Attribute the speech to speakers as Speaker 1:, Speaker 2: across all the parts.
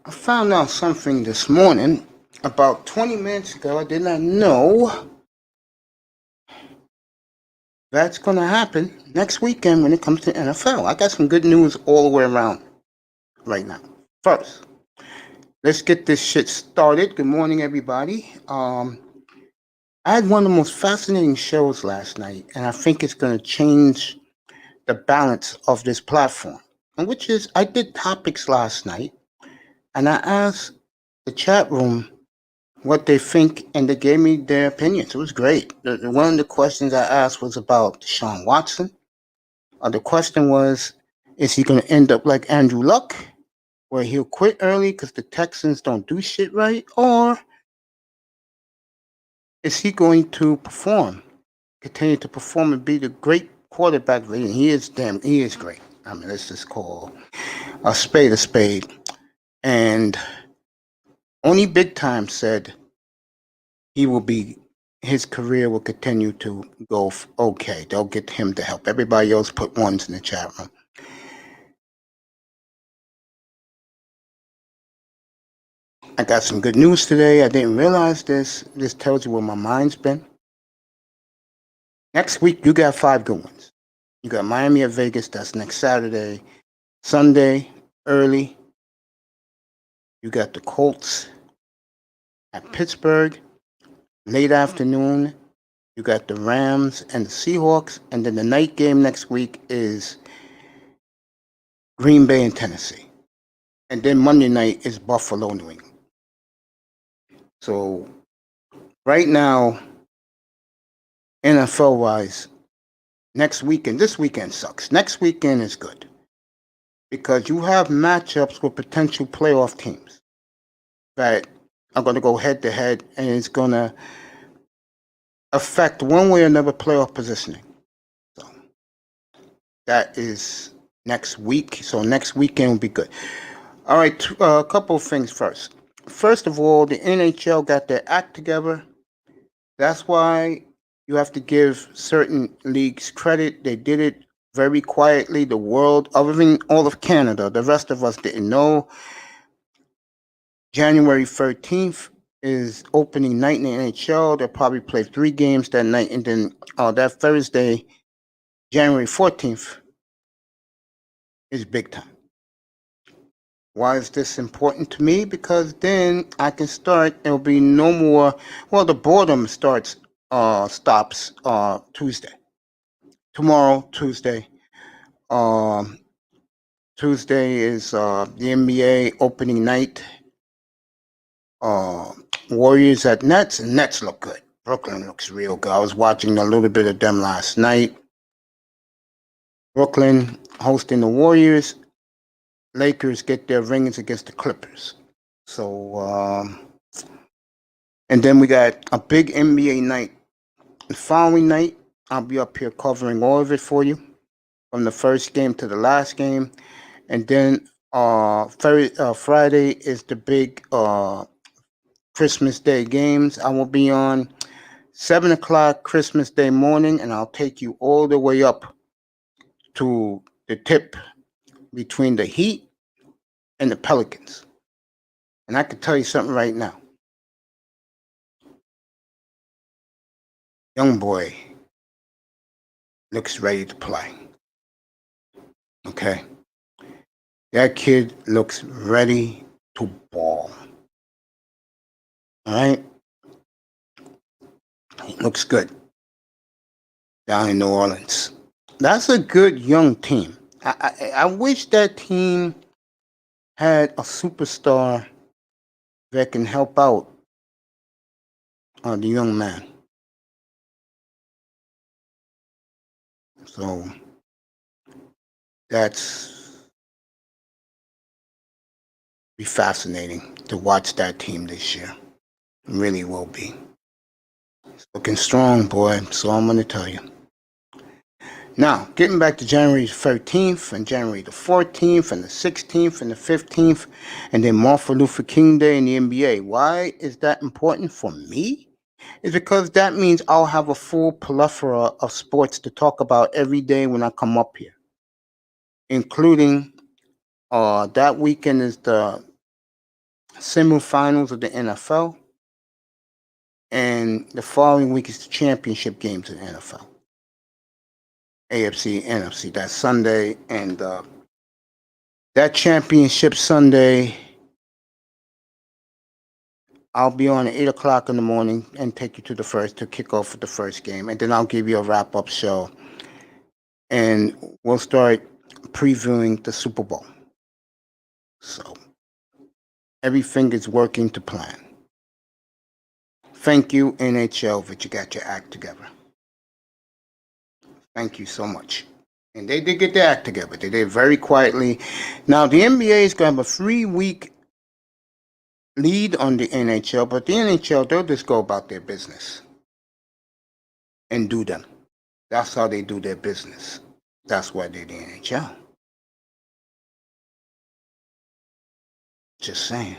Speaker 1: I found out something this morning. About 20 minutes ago, I did not know that's going to happen next weekend when it comes to NFL. I got some good news all the way around right now. First, let's get this shit started. Good morning, everybody. I had one of the most fascinating shows last night, and I think it's going to change the balance of this platform. And which is, I did topics last night, and I asked the chat room what they think, and they gave me their opinions. It was great. One of the questions I asked was about Deshaun Watson. The question was, is he going to end up like Andrew Luck, where he'll quit early because the Texans don't do shit right, or is he going to continue to perform, and be the great quarterback? And he is great. I mean, let's just call a spade a spade. And only Big Time said he will be his career will continue to go okay. They'll get him to help. Everybody else put ones in the chat room. I got some good news today. I didn't realize this. This tells you where my mind's been. Next week, you got 5 good ones. You got Miami at Vegas. That's next Saturday. Sunday, early. You got the Colts at Pittsburgh. Late afternoon, you got the Rams and the Seahawks. And then the night game next week is Green Bay and Tennessee. And then Monday night is Buffalo, New England. So right now, NFL wise, this weekend sucks. Next weekend is good because you have matchups with potential playoff teams that are going to go head to head, and it's going to affect one way or another playoff positioning. So that is next week. So next weekend will be good. All right, a couple of things first. First of all, the NHL got their act together. That's why you have to give certain leagues credit. They did it very quietly. The world, other than all of Canada, the rest of us didn't know. January 13th is opening night in the NHL. They'll probably play 3 games that night. And then that Thursday, January 14th, is big time. Why is this important to me? Because then I can start. There'll be no more. Well, the boredom stops Tuesday. Tomorrow, Tuesday. Tuesday is the NBA opening night. Warriors at Nets, and Nets look good. Brooklyn looks real good. I was watching a little bit of them last night. Brooklyn hosting the Warriors. Lakers get their rings against the Clippers. So, and then we got a big NBA night. The following night, I'll be up here covering all of it for you, from the first game to the last game. And then Friday is the big Christmas Day games. I will be on 7 o'clock Christmas Day morning, and I'll take you all the way up to the tip between the Heat and the Pelicans. And I can tell you something right now. Young boy looks ready to play. Okay? That kid looks ready to ball. All right? He looks good down in New Orleans. That's a good young team. I wish that team had a superstar that can help out the young man. So that's be fascinating to watch that team this year. It really will be. It's looking strong, boy. So I'm going to tell you. Now, getting back to January 13th and January the 14th and the 16th and the 15th, and then Martin Luther King Day in the NBA. Why is that important for me? It's because that means I'll have a full plethora of sports to talk about every day when I come up here, including that weekend is the semifinals of the NFL, and the following week is the championship games of the NFL. AFC, NFC. That's Sunday, and that championship Sunday, I'll be on at 8 o'clock in the morning and take you to kick off with the first game, and then I'll give you a wrap up show, and we'll start previewing the Super Bowl. So everything is working to plan. Thank you, NHL, that you got your act together. Thank you so much. And they did get their act together. They did very quietly. Now, the NBA is going to have a 3-week lead on the NHL, but the NHL, they'll just go about their business and do them. That's how they do their business. That's why they're the NHL. Just saying.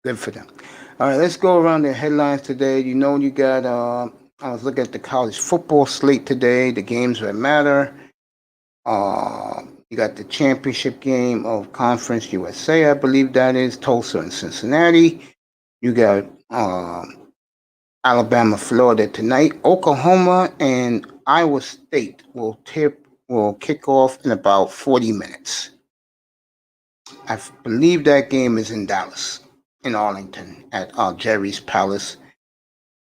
Speaker 1: Good for them. All right, let's go around the headlines today. You know, you got, I was looking at the college football slate today, the games that matter. You got the championship game of Conference USA, I believe that is, Tulsa and Cincinnati. You got Alabama, Florida tonight. Oklahoma and Iowa State will kick off in about 40 minutes. I believe that game is in Dallas, in Arlington, at Jerry's Palace.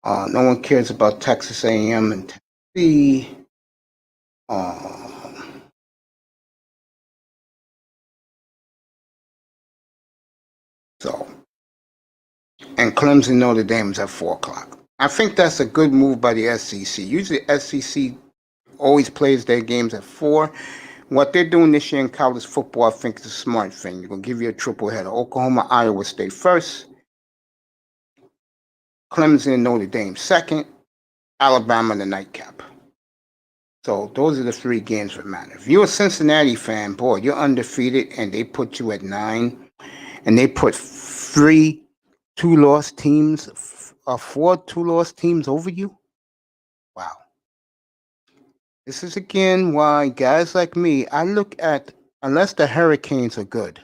Speaker 1: No one cares about Texas A&M and Tennessee. And Clemson, Notre Dame is at 4 o'clock. I think that's a good move by the SEC. Usually, SEC always plays their games at 4. What they're doing this year in college football, I think, is a smart thing. They're going to give you a triple header. Oklahoma, Iowa State first. Clemson and Notre Dame second. Alabama, the nightcap. So those are the 3 games that matter. If you're a Cincinnati fan, boy, you're undefeated, and they put you at 9, and they put 3 2-loss teams, 4 2-loss teams over you. Wow. This is again why guys like me, I look at, unless the Hurricanes are good,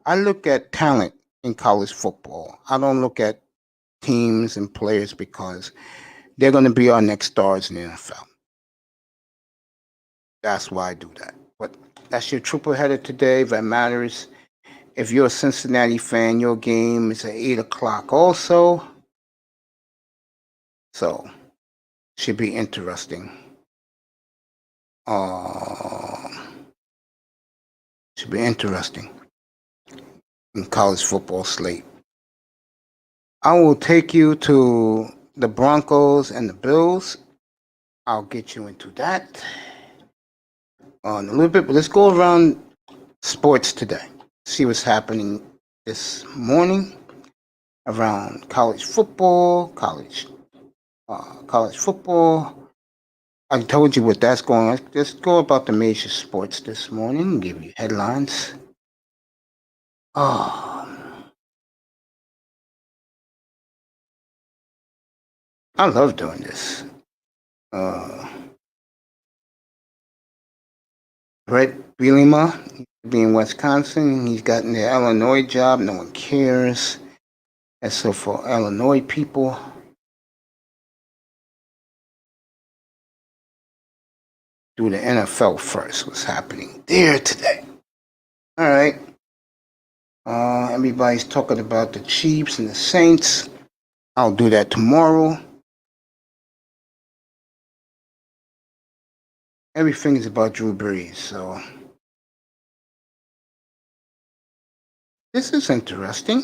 Speaker 1: I look at talent in college football. I don't look at teams and players because they're going to be our next stars in the NFL. That's why I do that. But that's your triple header today. That matters. If you're a Cincinnati fan, your game is at 8 o'clock also. So, should be interesting. Should be interesting in college football slate. I will take you to the Broncos and the Bills. I'll get you into that in a little bit, but let's go around sports today. See what's happening this morning around college football. College football. I told you what that's going on. Let's go about the major sports this morning and give you headlines. I love doing this. Brett Bielema, be in Wisconsin. He's gotten the Illinois job. No one cares. And so for Illinois people, do the NFL first. What's happening there today? All right. Everybody's talking about the Chiefs and the Saints. I'll do that tomorrow. Everything is about Drew Brees, so this is interesting.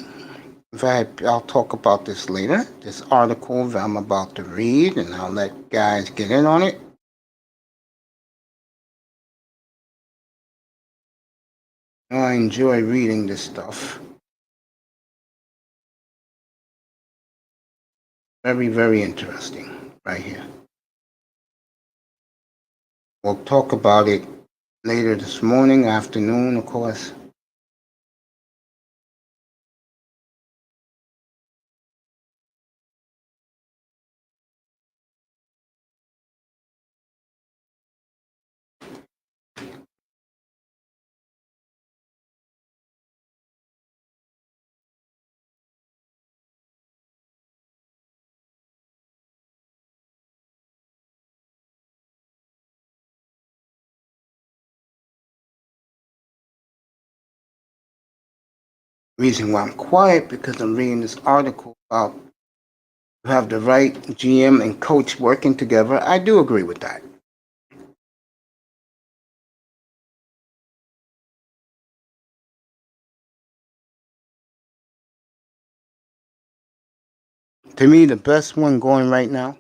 Speaker 1: In fact, I'll talk about this later. This article that I'm about to read, and I'll let guys get in on it. I enjoy reading this stuff. Very, very interesting right here. We'll talk about it later this morning, afternoon, of course. Reason why I'm quiet because I'm reading this article about you have the right GM and coach working together. I do agree with that. To me, the best one going right now,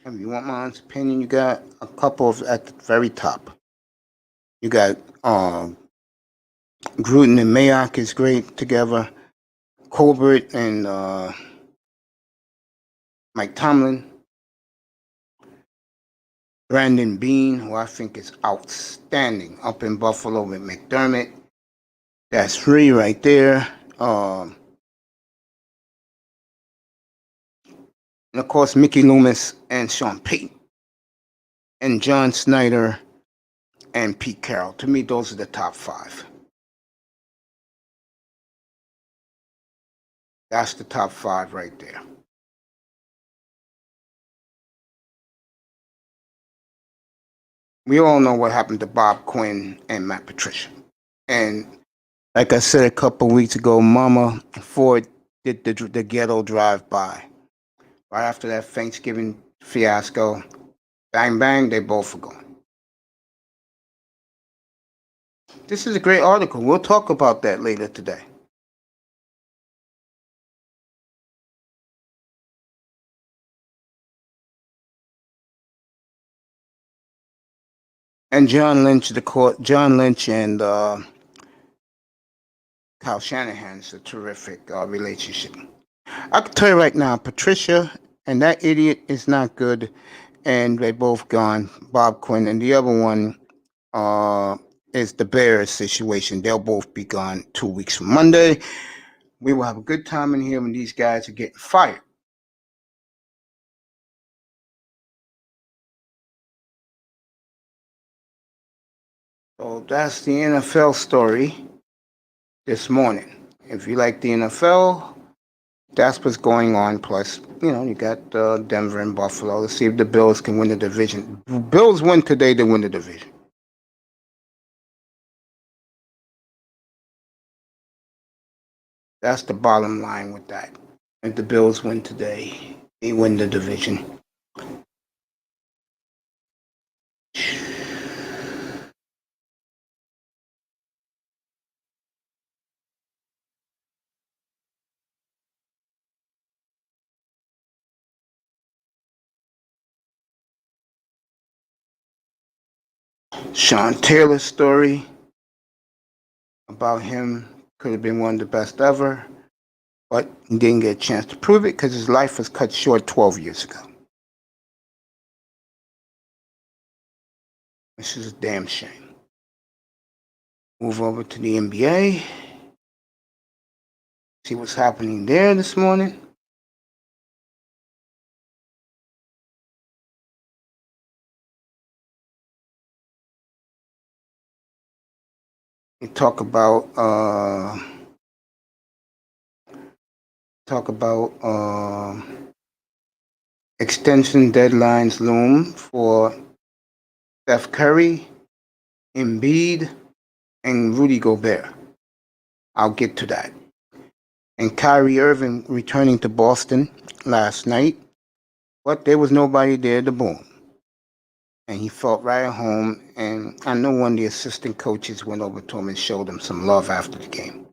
Speaker 1: if you want my honest opinion, you got a couple of at the very top. You got Gruden and Mayock is great together. Colbert and Mike Tomlin. Brandon Bean, who I think is outstanding up in Buffalo with McDermott. That's three right there. And of course, Mickey Loomis and Sean Payton. And John Snyder and Pete Carroll. To me, those are the top five. That's the top five right there. We all know what happened to Bob Quinn and Matt Patricia. And like I said a couple weeks ago, Mama Ford did the ghetto drive-by. Right after that Thanksgiving fiasco, bang, bang, they both are gone. This is a great article. We'll talk about that later today. And John Lynch and Kyle Shanahan's a terrific relationship. I can tell you right now, Patricia and that idiot is not good, and they both gone. Bob Quinn and the other one is the Bears situation. They'll both be gone 2 weeks from Monday. We will have a good time in here when these guys are getting fired. So that's the NFL story this morning. If you like the NFL, that's what's going on. Plus, you got Denver and Buffalo. Let's see if the Bills can win the division. Bills win today to win the division. That's the bottom line with that. If the Bills win today, they win the division. Sean Taylor's story about him could have been one of the best ever, but he didn't get a chance to prove it because his life was cut short 12 years ago. This is a damn shame. Move over to the NBA. See what's happening there this morning. We talk about extension deadlines loom for Steph Curry, Embiid, and Rudy Gobert. I'll get to that. And Kyrie Irving returning to Boston last night, but there was nobody there to boo him. And he felt right at home, and I know one of the assistant coaches went over to him and showed him some love after the game.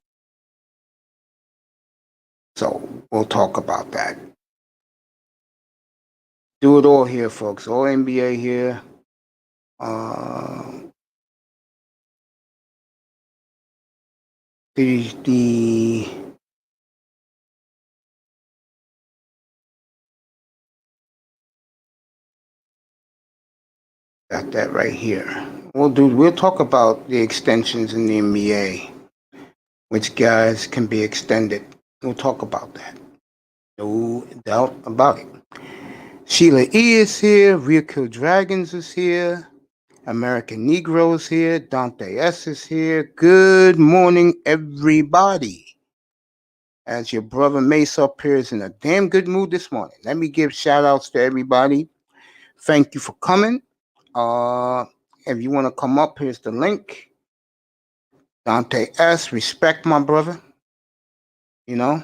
Speaker 1: So we'll talk about that. Do it all here, folks. All NBA here. The got that right here. We'll talk about the extensions in the NBA, which guys can be extended. We'll talk about that. No doubt about it. Sheila E is here. Real Kill Dragons is here. American Negroes here. Dante S is here. Good morning, everybody. As your brother Mace up here is in a damn good mood this morning. Let me give shout outs to everybody. Thank you for coming. If you want to come up, here's the link. Dante S, respect my brother. You know?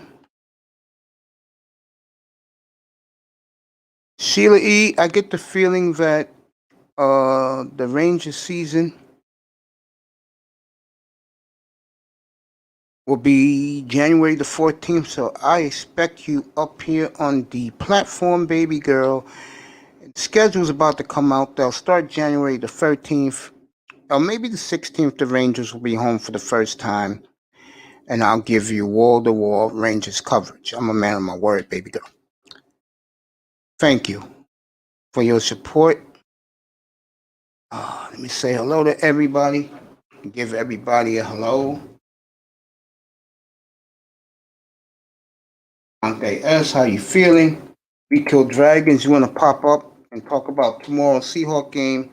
Speaker 1: Sheila E., I get the feeling that the Rangers season will be January the 14th, so I expect you up here on the platform, baby girl. Schedule's about to come out. They'll start January the 13th, or maybe the 16th. The Rangers will be home for the first time, and I'll give you wall-to-wall Rangers coverage. I'm a man of my word, baby girl. Thank you for your support. Let me say hello to everybody. Give everybody a hello. Dante S., how you feeling? We Kill Dragons. You want to pop up and talk about tomorrow's Seahawk game?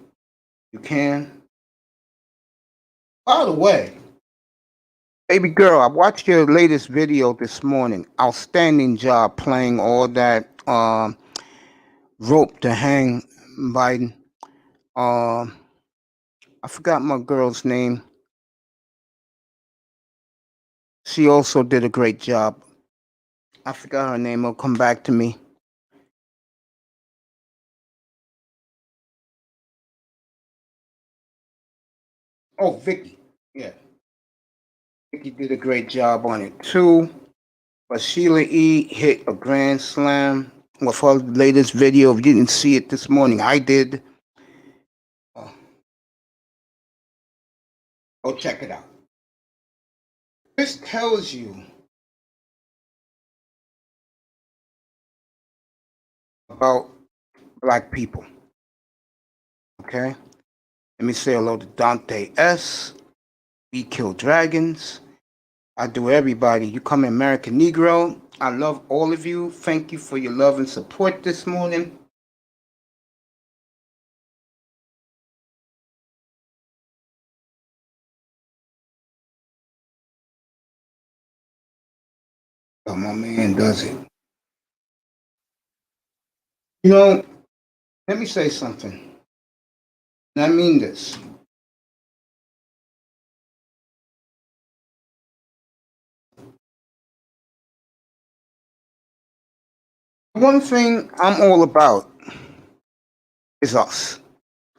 Speaker 1: You can. By the way, baby girl, I watched your latest video this morning. Outstanding job playing all that rope to hang Biden. I forgot my girl's name. She also did a great job. I forgot her name. It'll come back to me. Oh, Vicky. Yeah. Vicky did a great job on it too. But Sheila E. hit a grand slam with her latest video. If you didn't see it this morning, I did. Go check it out. This tells you about black people. Okay? Let me say hello to Dante S. We Kill Dragons. I do everybody. You come American Negro. I love all of you. Thank you for your love and support this morning. Oh, my man does it. You know, let me say something. And I mean this. One thing I'm all about is us.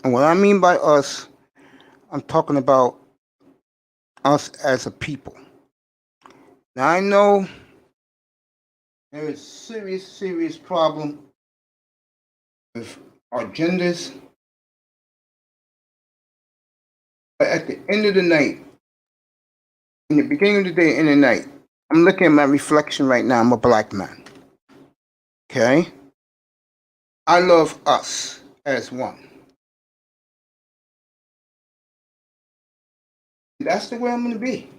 Speaker 1: And what I mean by us, I'm talking about us as a people. Now, I know there is serious problem with our genders. But at the end of the night, in the beginning of the day and the night, I'm looking at my reflection right now. I'm a black man. Okay? I love us as one. That's the way I'm going to be.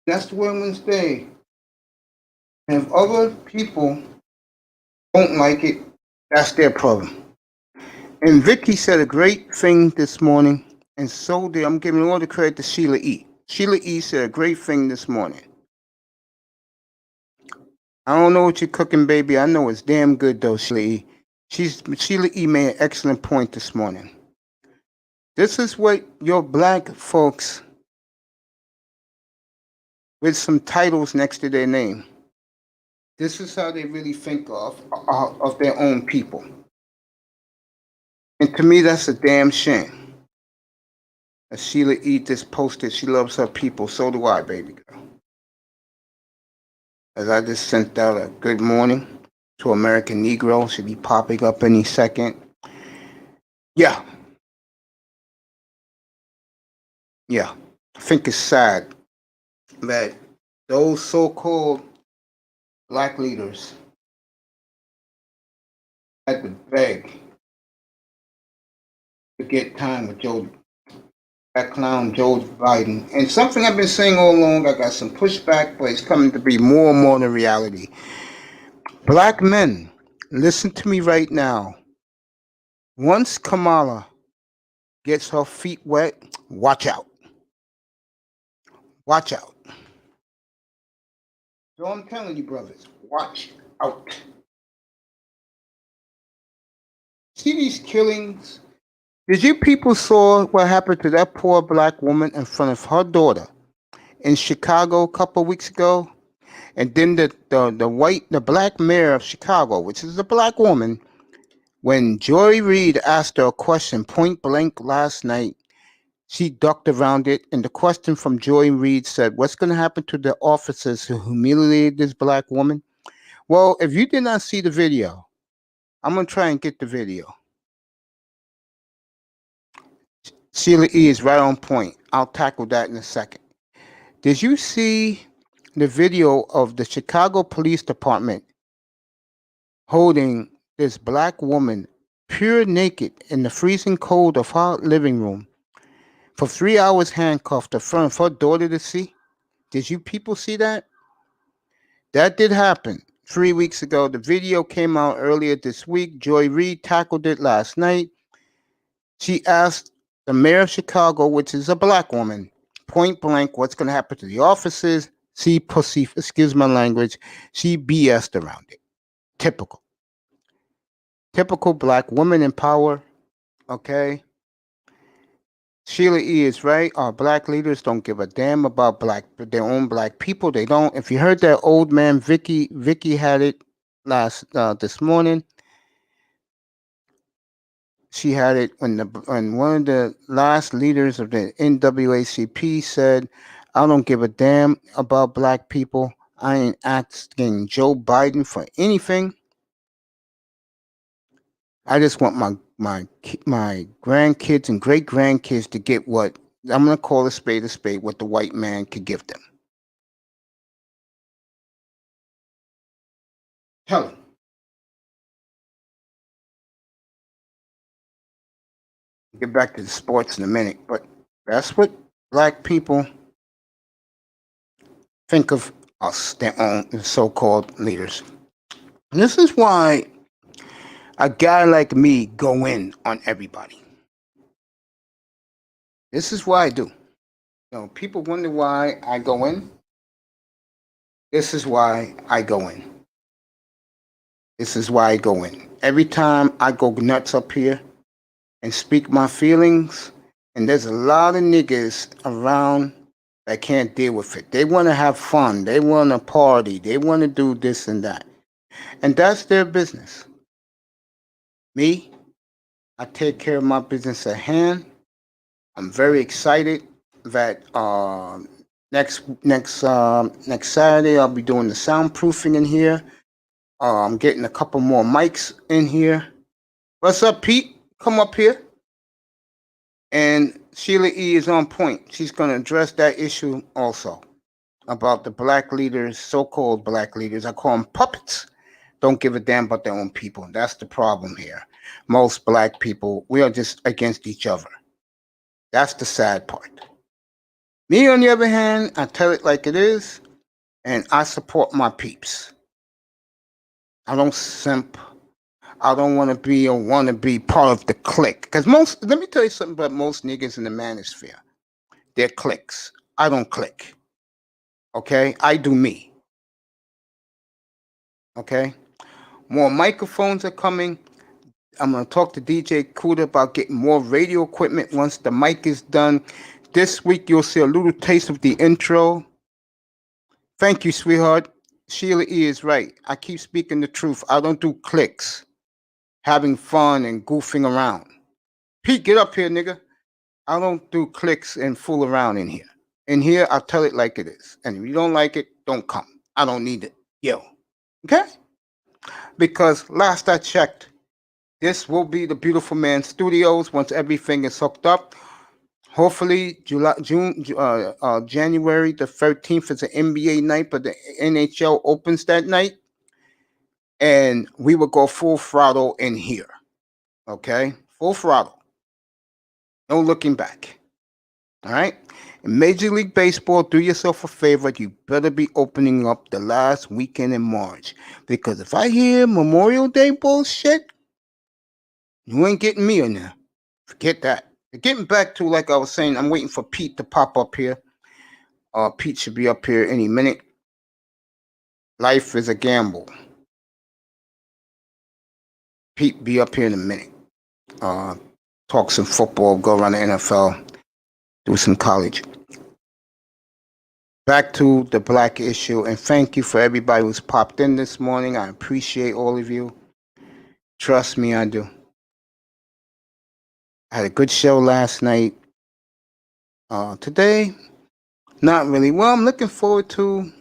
Speaker 1: That's the way I'm going to stay. And if other people don't like it, that's their problem. And Vicky said a great thing this morning, and so did, I'm giving all the credit to Sheila E. Sheila E said a great thing this morning. I don't know what you're cooking, baby. I know it's damn good, though, Sheila E. Sheila E made an excellent point this morning. This is what your black folks with some titles next to their name. This is how they really think of their own people. And to me, that's a damn shame. As Sheila E just posted, she loves her people. So do I, baby girl. As I just sent out a good morning to American Negro. Should be popping up any second. Yeah. I think it's sad that those so-called black leaders had to beg to get time with that clown Joe Biden. And something I've been saying all along, I got some pushback, but it's coming to be more and more the reality. Black men, listen to me right now. Once Kamala gets her feet wet, watch out. Watch out. So I'm telling you, brothers, watch out. See these killings? Did you people saw what happened to that poor black woman in front of her daughter in Chicago a couple of weeks ago? And then the black mayor of Chicago, which is a black woman, when Joy Reid asked her a question point blank last night, she ducked around it. And the question from Joy Reid said, "What's going to happen to the officers who humiliated this black woman?" Well, if you did not see the video, I'm going to try and get the video. Sheila E. is right on point. I'll tackle that in a second. Did you see the video of the Chicago Police Department holding this black woman pure naked in the freezing cold of her living room for 3 hours handcuffed in front of her daughter to see? Did you people see that? That did happen 3 weeks ago. The video came out earlier this week. Joy Reid tackled it last night. She asked the mayor of Chicago, which is a black woman, point blank, what's going to happen to the officers. She pussy, excuse my language, she BS'd around it. Typical. Typical black woman in power, okay? Sheila E. is right. Our black leaders don't give a damn about their own black people. They don't. If you heard that old man, Vicky had it this morning. She had it when one of the last leaders of the NAACP said, "I don't give a damn about black people. I ain't asking Joe Biden for anything. I just want my grandkids and great grandkids to get what I'm gonna call a spade, what the white man could give them." Tell them. Get back to the sports in a minute, but that's what black people think of us, their own so-called leaders. And this is why a guy like me go in on everybody. This is why I do. People wonder why I go in. This is why I go in. This is why I go in. Every time I go nuts up here and speak my feelings, and there's a lot of niggas around that can't deal with it. They want to have fun. They want to party. They want to do this and that. And that's their business. Me, I take care of my business at hand. I'm very excited that next Saturday I'll be doing the soundproofing in here. I'm getting a couple more mics in here. What's up, Pete? Come up here. And Sheila E. is on point. She's going to address that issue also about the black leaders, so-called black leaders. I call them puppets. Don't give a damn about their own people. That's the problem here. Most black people, we are just against each other. That's the sad part. Me, on the other hand, I tell it like it is, and I support my peeps. I don't simp. I don't want to be part of the clique. Because let me tell you something about most niggas in the manosphere. They're cliques. I don't click. Okay? I do me. Okay? More microphones are coming. I'm going to talk to DJ Kuda about getting more radio equipment once the mic is done. This week, you'll see a little taste of the intro. Thank you, sweetheart. Sheila E. is right. I keep speaking the truth. I don't do clicks, having fun and goofing around. Pete, get up here, nigga. I don't do clicks and fool around in here. In here, I tell it like it is. And if you don't like it, don't come. I don't need it. Yo. Okay? Because last I checked, this will be the Beautiful Man Studios once everything is hooked up. Hopefully, January the 13th is an NBA night, but the NHL opens that night. And we will go full throttle in here. Okay? Full throttle. No looking back. All right? In Major League Baseball, do yourself a favor. You better be opening up the last weekend in March. Because if I hear Memorial Day bullshit, you ain't getting me in there. Forget that. Getting back to, like I was saying, I'm waiting for Pete to pop up here. Pete should be up here any minute. Life is a gamble. Pete be up here in a minute. Talk some football, go around the NFL, do some college back to the black issue, and thank you for everybody who's popped in this morning. I appreciate all of you. Trust me, I do. I had a good show last night. Today, not really. Well, I'm looking forward to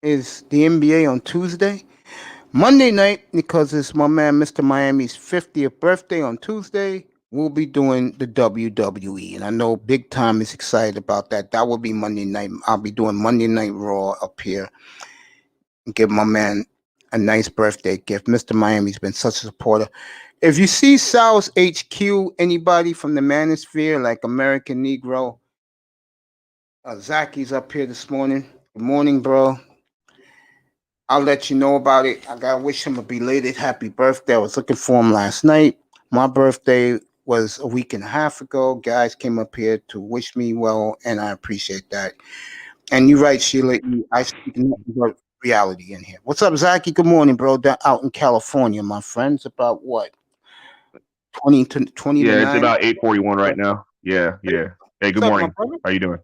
Speaker 1: is the NBA on Tuesday. Monday night, because it's my man Mr. Miami's 50th birthday on Tuesday, we'll be doing the WWE. And I know Big Time is excited about that. That will be Monday night. I'll be doing Monday Night Raw up here and give my man a nice birthday gift. Mr. Miami's been such a supporter. If you see Sal's HQ, anybody from the Manosphere, like American Negro, Zaki's up here this morning. Good morning, bro. I'll let you know about it. I gotta wish him a belated happy birthday. I was looking for him last night. My birthday was a week and a half ago. Guys came up here to wish me well, and I appreciate that. And you're right, Sheila. I speak nothing but reality in here. What's up, Zaki? Good morning, bro. Down out in California, my friends. About what? 20 to
Speaker 2: Yeah, it's
Speaker 1: 9.
Speaker 2: about 8:41 right now. Yeah, yeah. Hey,
Speaker 1: What's
Speaker 2: good
Speaker 1: up, my
Speaker 2: morning.
Speaker 1: brother?
Speaker 2: How you doing?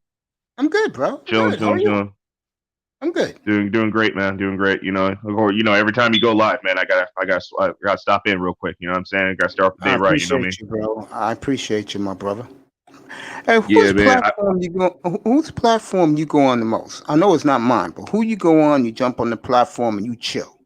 Speaker 1: I'm good, bro. I'm
Speaker 2: Chilling,
Speaker 1: good. How are
Speaker 2: chilling,
Speaker 1: you?
Speaker 2: chilling.
Speaker 1: I'm good.
Speaker 2: Doing great, man. Doing great. Every time you go live, man, I gotta stop in real quick. You know what I'm saying? I gotta start off the
Speaker 1: I
Speaker 2: day right. You know me?
Speaker 1: appreciate you, bro. I appreciate you, my brother. Hey,
Speaker 2: Yeah, man.
Speaker 1: whose platform you go on the most? I know it's not mine, but who you go on, you jump on the platform and you chill.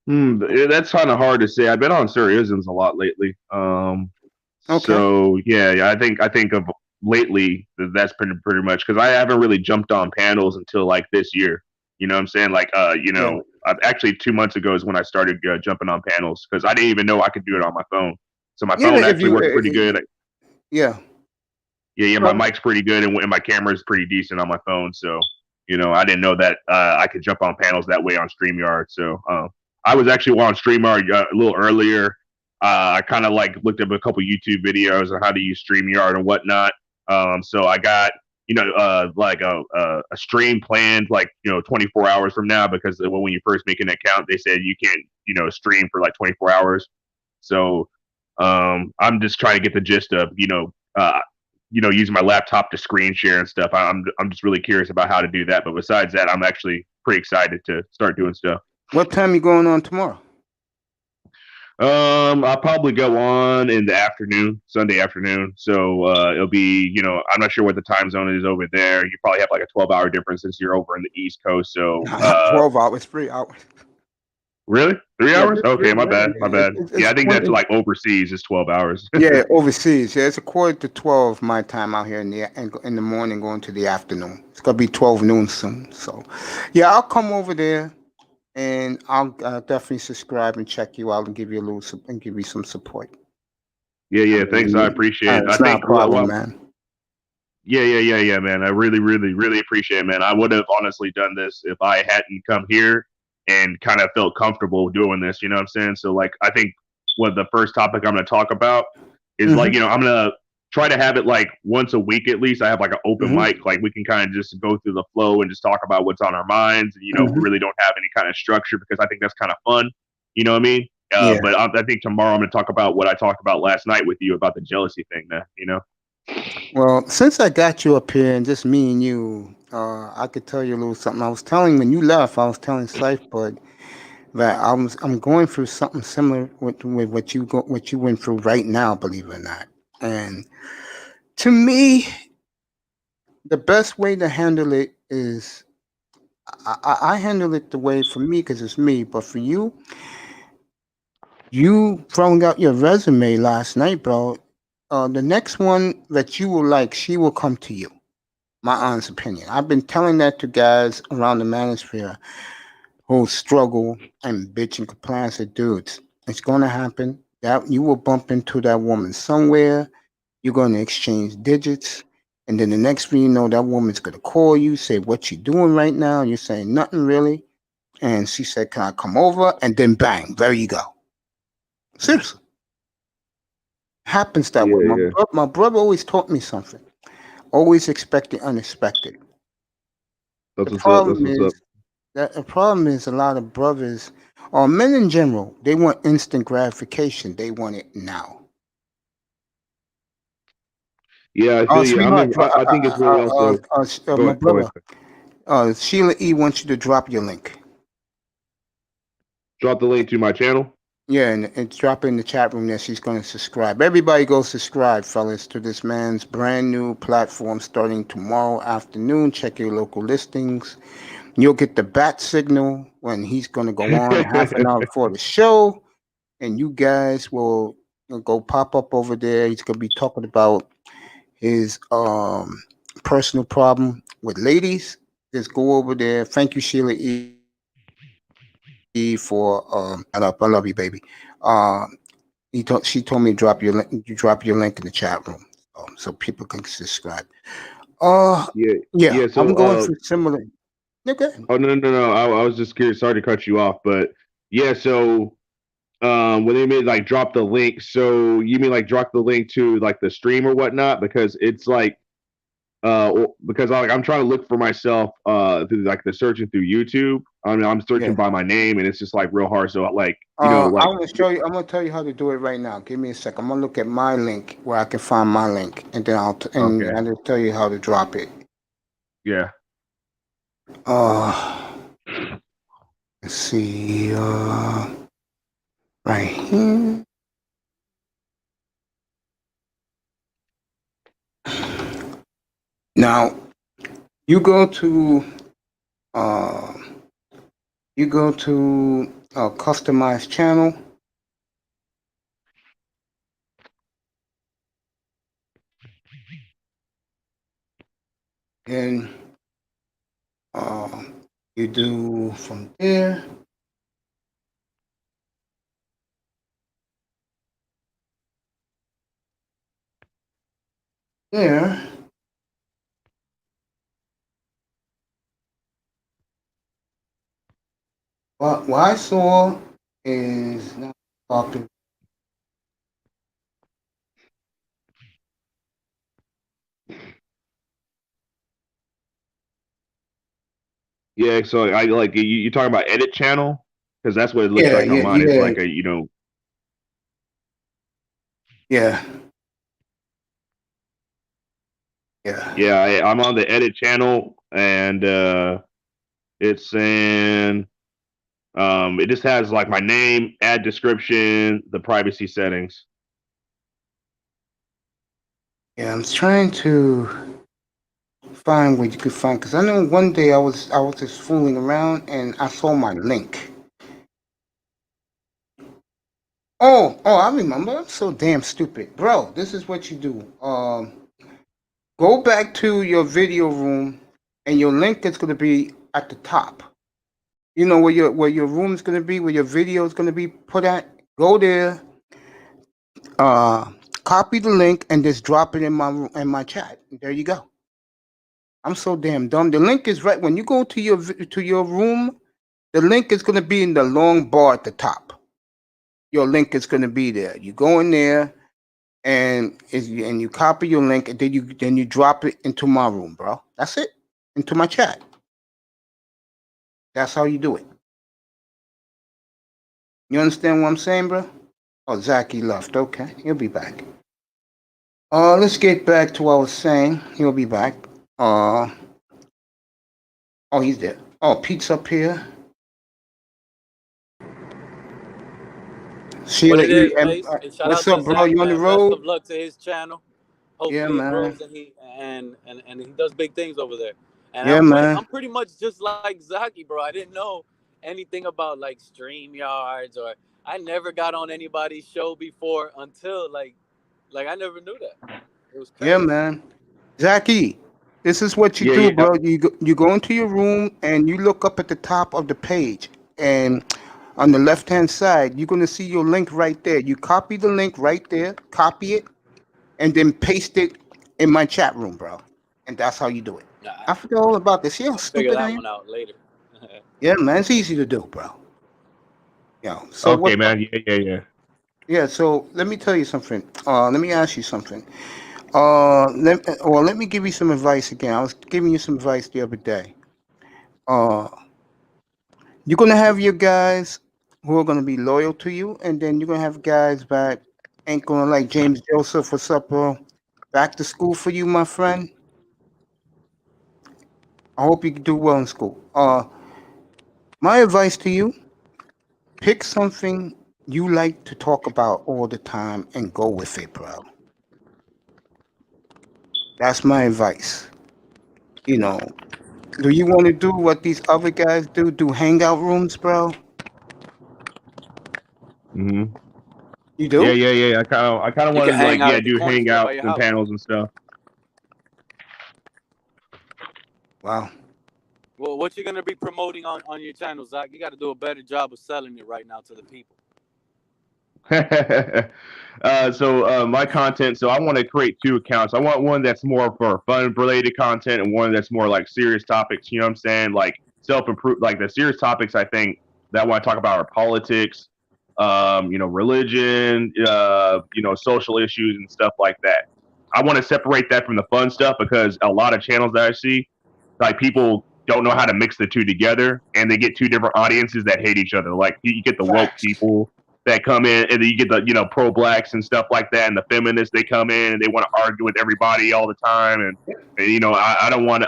Speaker 2: That's kind of hard to say. I've been on Sir Isms a lot lately.
Speaker 1: Okay.
Speaker 2: So yeah. I think of lately that's pretty much because I haven't really jumped on panels until like this year. You know what I'm saying? Like,
Speaker 1: Yeah.
Speaker 2: actually 2 months ago is when I started jumping on panels because I didn't even know I could do it on my phone. So my
Speaker 1: Yeah,
Speaker 2: phone
Speaker 1: if
Speaker 2: actually
Speaker 1: you
Speaker 2: works pretty good.
Speaker 1: yeah.
Speaker 2: Yeah, my
Speaker 1: Brother.
Speaker 2: mic's pretty good and my camera is pretty decent on my phone. So, I didn't know that I could jump on panels that way on StreamYard. So, I was actually on StreamYard a little earlier. I kind of like looked up a couple YouTube videos on how to use StreamYard and whatnot. So I got like a stream planned like 24 hours from now because when you first make an account they said you can't stream for like 24 hours. So I'm just trying to get the gist of using my laptop to screen share and stuff. I'm just really curious about how to do that. But besides that, I'm actually pretty excited to start doing stuff.
Speaker 1: What time you going on tomorrow?
Speaker 2: I'll probably go on in the afternoon, Sunday afternoon. So it'll be, I'm not sure what the time zone is over there. You probably have like a 12-hour difference since you're over in the East Coast. So
Speaker 1: Not 12 hours, 3 hours.
Speaker 2: really, 3 hours? Okay, my bad, my bad.
Speaker 1: It's
Speaker 2: Yeah, I think that's like overseas is 12 hours.
Speaker 1: yeah, overseas. Yeah, it's a quarter to 12 my time out here in the morning, going to the afternoon. It's gonna be 12 noon soon. So, yeah, I'll come over there and I'll definitely subscribe and check you out and give you and give you some support.
Speaker 2: Yeah, yeah. Thanks, I appreciate it. I
Speaker 1: It's not
Speaker 2: think
Speaker 1: a problem, man.
Speaker 2: yeah, man. I really, really, really appreciate it, man. I would have honestly done this if I hadn't come here and kind of felt comfortable doing this. You know what I'm saying? So, like, I think what the first topic I'm going to talk about is
Speaker 1: Hmm.
Speaker 2: like, I'm going to try to have it like once a week at least. I have like an open
Speaker 1: Hmm.
Speaker 2: mic, like we can kind of just go through the flow and just talk about what's on our minds. And, we
Speaker 1: Hmm.
Speaker 2: really don't have any kind of structure because I think that's kind of fun. You know what I mean?
Speaker 1: Yeah.
Speaker 2: But I think tomorrow I'm going to talk about what I talked about last night with you about the jealousy thing, man.
Speaker 1: Well, since I got you up here and just me and you, I could tell you a little something. I was telling when you left, I was telling Sifebud that I'm going through something similar with what you went through right now, believe it or not. And to me, the best way to handle it is I handle it the way for me because it's me, but for you, you throwing out your resume last night, bro. The next one that you will like, she will come to you. My honest opinion. I've been telling that to guys around the manosphere who struggle and bitch and complain. I said, dudes, it's going to happen. That you will bump into that woman somewhere. You're going to exchange digits. And then the next thing you know, that woman's going to call you, say, what you doing right now? And you're saying, nothing really. And she said, can I come over? And then bang, there you go. Seriously. Happens that way.
Speaker 2: Yeah, yeah.
Speaker 1: My brother always taught me something. Always expect the unexpected. The
Speaker 2: That's what's up. That's
Speaker 1: problem
Speaker 2: what's up.
Speaker 1: is the problem is a lot of brothers or men in general, they want instant gratification. They want it now.
Speaker 2: Yeah, I feel you. I
Speaker 1: Sweetheart,
Speaker 2: mean, I think it's really also.
Speaker 1: my
Speaker 2: Go
Speaker 1: brother,
Speaker 2: ahead.
Speaker 1: Sheila E wants you to drop your link.
Speaker 2: Drop the link to my channel.
Speaker 1: Yeah, and drop it in the chat room that she's going to subscribe. Everybody go subscribe, fellas, to this man's brand new platform starting tomorrow afternoon. Check your local listings. You'll get the bat signal when he's going to go on half an hour before the show. And you guys will go pop up over there. He's going to be talking about his personal problem with ladies. Just go over there. Thank you, Sheila E, for I love you, baby. She told me to drop your link. You drop your link in the chat room, so people can subscribe. Yeah.
Speaker 2: So
Speaker 1: I'm going for similar. Okay.
Speaker 2: Oh no! I was just curious. Sorry to cut you off, but yeah. So when they made like drop the link, so you mean like drop the link to like the stream or whatnot? Because it's like because I'm trying to look for myself through like the searching through YouTube. I mean, I'm searching by my name, and it's just like real hard. So like
Speaker 1: I'm gonna show you. I'm gonna tell you how to do it right now. Give me a sec. I'm gonna look at my link where I can find my link, and then I'll tell you how to drop it.
Speaker 2: Yeah.
Speaker 1: Let's see. Right here. Now, you go to customize channel. And you do from there. There. What I saw is not popular.
Speaker 2: Yeah, so I like you talking about edit channel because that's what it looks like on mine. It's like a
Speaker 1: Yeah.
Speaker 2: Yeah, I'm on the edit channel, and it's saying it just has like my name, ad description, the privacy settings.
Speaker 1: Yeah, I'm trying to find what you could find because I know one day I was just fooling around and I saw my link. Oh, I remember. I'm so damn stupid, bro. This is what you do. Go back to your video room, and your link is going to be at the top. You know where your room is going to be, where your video is going to be put at. Go there. Copy the link and just drop it in my chat. There you go. I'm so damn dumb. The link is right when you go to your room. The link is going to be in the long bar at the top. Your link is going to be there. You go in there, and you copy your link, and then you drop it into my room, bro. That's it. Into my chat. That's how you do it. You understand what I'm saying, bro? Oh, Zachy left. Okay, he'll be back. Let's get back to what I was saying. He'll be back. Oh, he's there. Oh, Pete's up here.
Speaker 3: What it is, Mace, and shout
Speaker 1: what's
Speaker 3: out
Speaker 1: up,
Speaker 3: to
Speaker 1: bro?
Speaker 3: Zach,
Speaker 1: You on the
Speaker 3: man.
Speaker 1: road?
Speaker 3: Best of luck to his channel. Hopefully
Speaker 1: Yeah,
Speaker 3: it
Speaker 1: man.
Speaker 3: grows and he does big things over there. And
Speaker 1: yeah,
Speaker 3: I'm pretty much just like Zaki, bro. I didn't know anything about like StreamYards, or I never got on anybody's show before until like I never knew that. It was crazy.
Speaker 1: Yeah, man. Zachy, this is what you do, bro. You go into your room and you look up at the top of the page, and on the left-hand side, you're going to see your link right there. You copy the link right there, copy it, and then paste it in my chat room, bro. And that's how you do it. I forgot all about this. Yeah, stupid.
Speaker 3: Figure that one out later.
Speaker 1: Yeah, man, it's easy to do, bro. Yeah. So
Speaker 2: okay, man. Yeah.
Speaker 1: Yeah. So let me tell you something. Let me ask you something. Let me give you some advice again. I was giving you some advice the other day. You're gonna have your guys who are gonna be loyal to you, and then you're gonna have guys that ain't gonna like James Joseph. What's up, bro? Back to school for you, my friend. I hope you do well in school. My advice to you: pick something you like to talk about all the time and go with it, bro. That's my advice. You know, do you want to do what these other guys do? Do hangout rooms, bro?
Speaker 2: Hmm.
Speaker 1: You
Speaker 2: Yeah,
Speaker 1: do?
Speaker 2: yeah, yeah. I kind of
Speaker 3: You can
Speaker 2: wanted to
Speaker 3: hang
Speaker 2: like,
Speaker 3: out
Speaker 2: yeah,
Speaker 3: at the
Speaker 2: do
Speaker 3: corner store by
Speaker 2: hangouts
Speaker 3: your
Speaker 2: and
Speaker 3: house.
Speaker 2: panels and stuff.
Speaker 1: Wow.
Speaker 3: Well, what you gonna be promoting on your channel, Zach? You got to do a better job of selling it right now to the people.
Speaker 2: So my content. So I want to create two accounts. I want one that's more for fun related content, and one that's more like serious topics. You know what I'm saying? Like self improve. Like the serious topics, I think that I want to talk about are politics, religion, social issues and stuff like that. I want to separate that from the fun stuff because a lot of channels that I see, like people don't know how to mix the two together, and they get two different audiences that hate each other. Like you get the woke
Speaker 1: Facts.
Speaker 2: people that come in, and then you get the pro blacks and stuff like that, and the feminists they come in and they want to argue with everybody all the time, and I don't want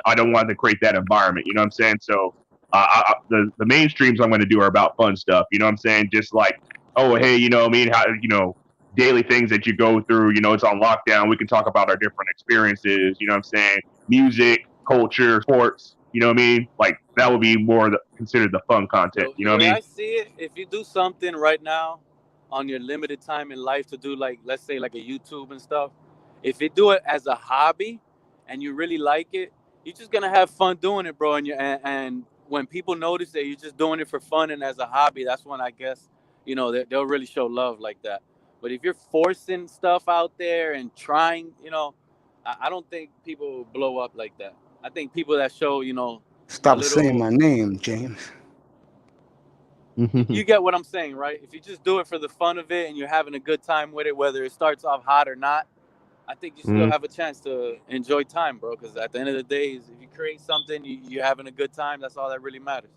Speaker 2: to create that environment. You know what I'm saying? So the mainstreams I'm going to do are about fun stuff. You know what I'm saying? Just like, oh hey, what I mean, how daily things that you go through. It's on lockdown. We can talk about our different experiences. You know what I'm saying? Music, culture, sports. You know what I mean? Like that would be more considered the fun content. You
Speaker 3: The
Speaker 2: know what I
Speaker 3: way
Speaker 2: mean?
Speaker 3: I see it, if you do something right now on your limited time in life to do, like, let's say like a YouTube and stuff, if you do it as a hobby and you really like it, you're just gonna have fun doing it, bro. And when people notice that you're just doing it for fun and as a hobby, that's when I guess they'll really show love like that. But if you're forcing stuff out there and trying, I don't think people will blow up like that. I think people that show, a
Speaker 1: Stop saying
Speaker 3: little.
Speaker 1: my name, James.
Speaker 3: You get what I'm saying, right? If you just do it for the fun of it and you're having a good time with it, whether it starts off hot or not, I think you still
Speaker 2: Mhm.
Speaker 3: have a chance to enjoy time, bro. Because at the end of the day, if you create something, you're having a good time. That's all that really matters.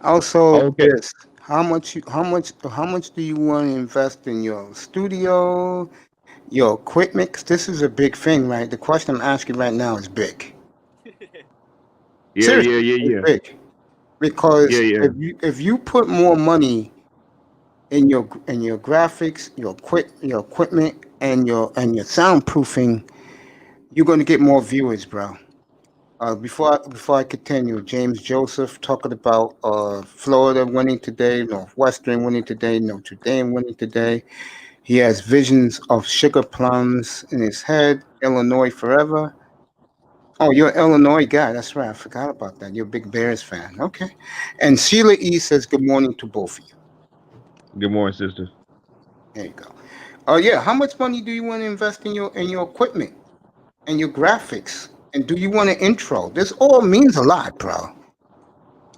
Speaker 1: Also,
Speaker 2: Okay.
Speaker 1: this: how much do you want to invest in your studio, your equipment? 'Cause this is a big thing, right? The question I'm asking right now is big.
Speaker 2: Yeah, yeah,
Speaker 1: Seriously,
Speaker 2: yeah,
Speaker 1: it's
Speaker 2: yeah,
Speaker 1: big
Speaker 2: yeah,
Speaker 1: because
Speaker 2: yeah.
Speaker 1: if you put more money in your graphics, your equipment, and your soundproofing, you're going to get more viewers, bro. Before I continue, James Joseph talking about Florida winning today, Northwestern winning today, Notre Dame winning today. He has visions of sugar plums in his head. Illinois forever. Oh, you're an Illinois guy. That's right. I forgot about that. You're a big Bears fan. Okay. And Sheila E says good morning to both of you.
Speaker 2: Good morning, sister.
Speaker 1: There you go. Yeah. How much money do you want to invest in your equipment and your graphics? And do you want an intro? This all means a lot, bro.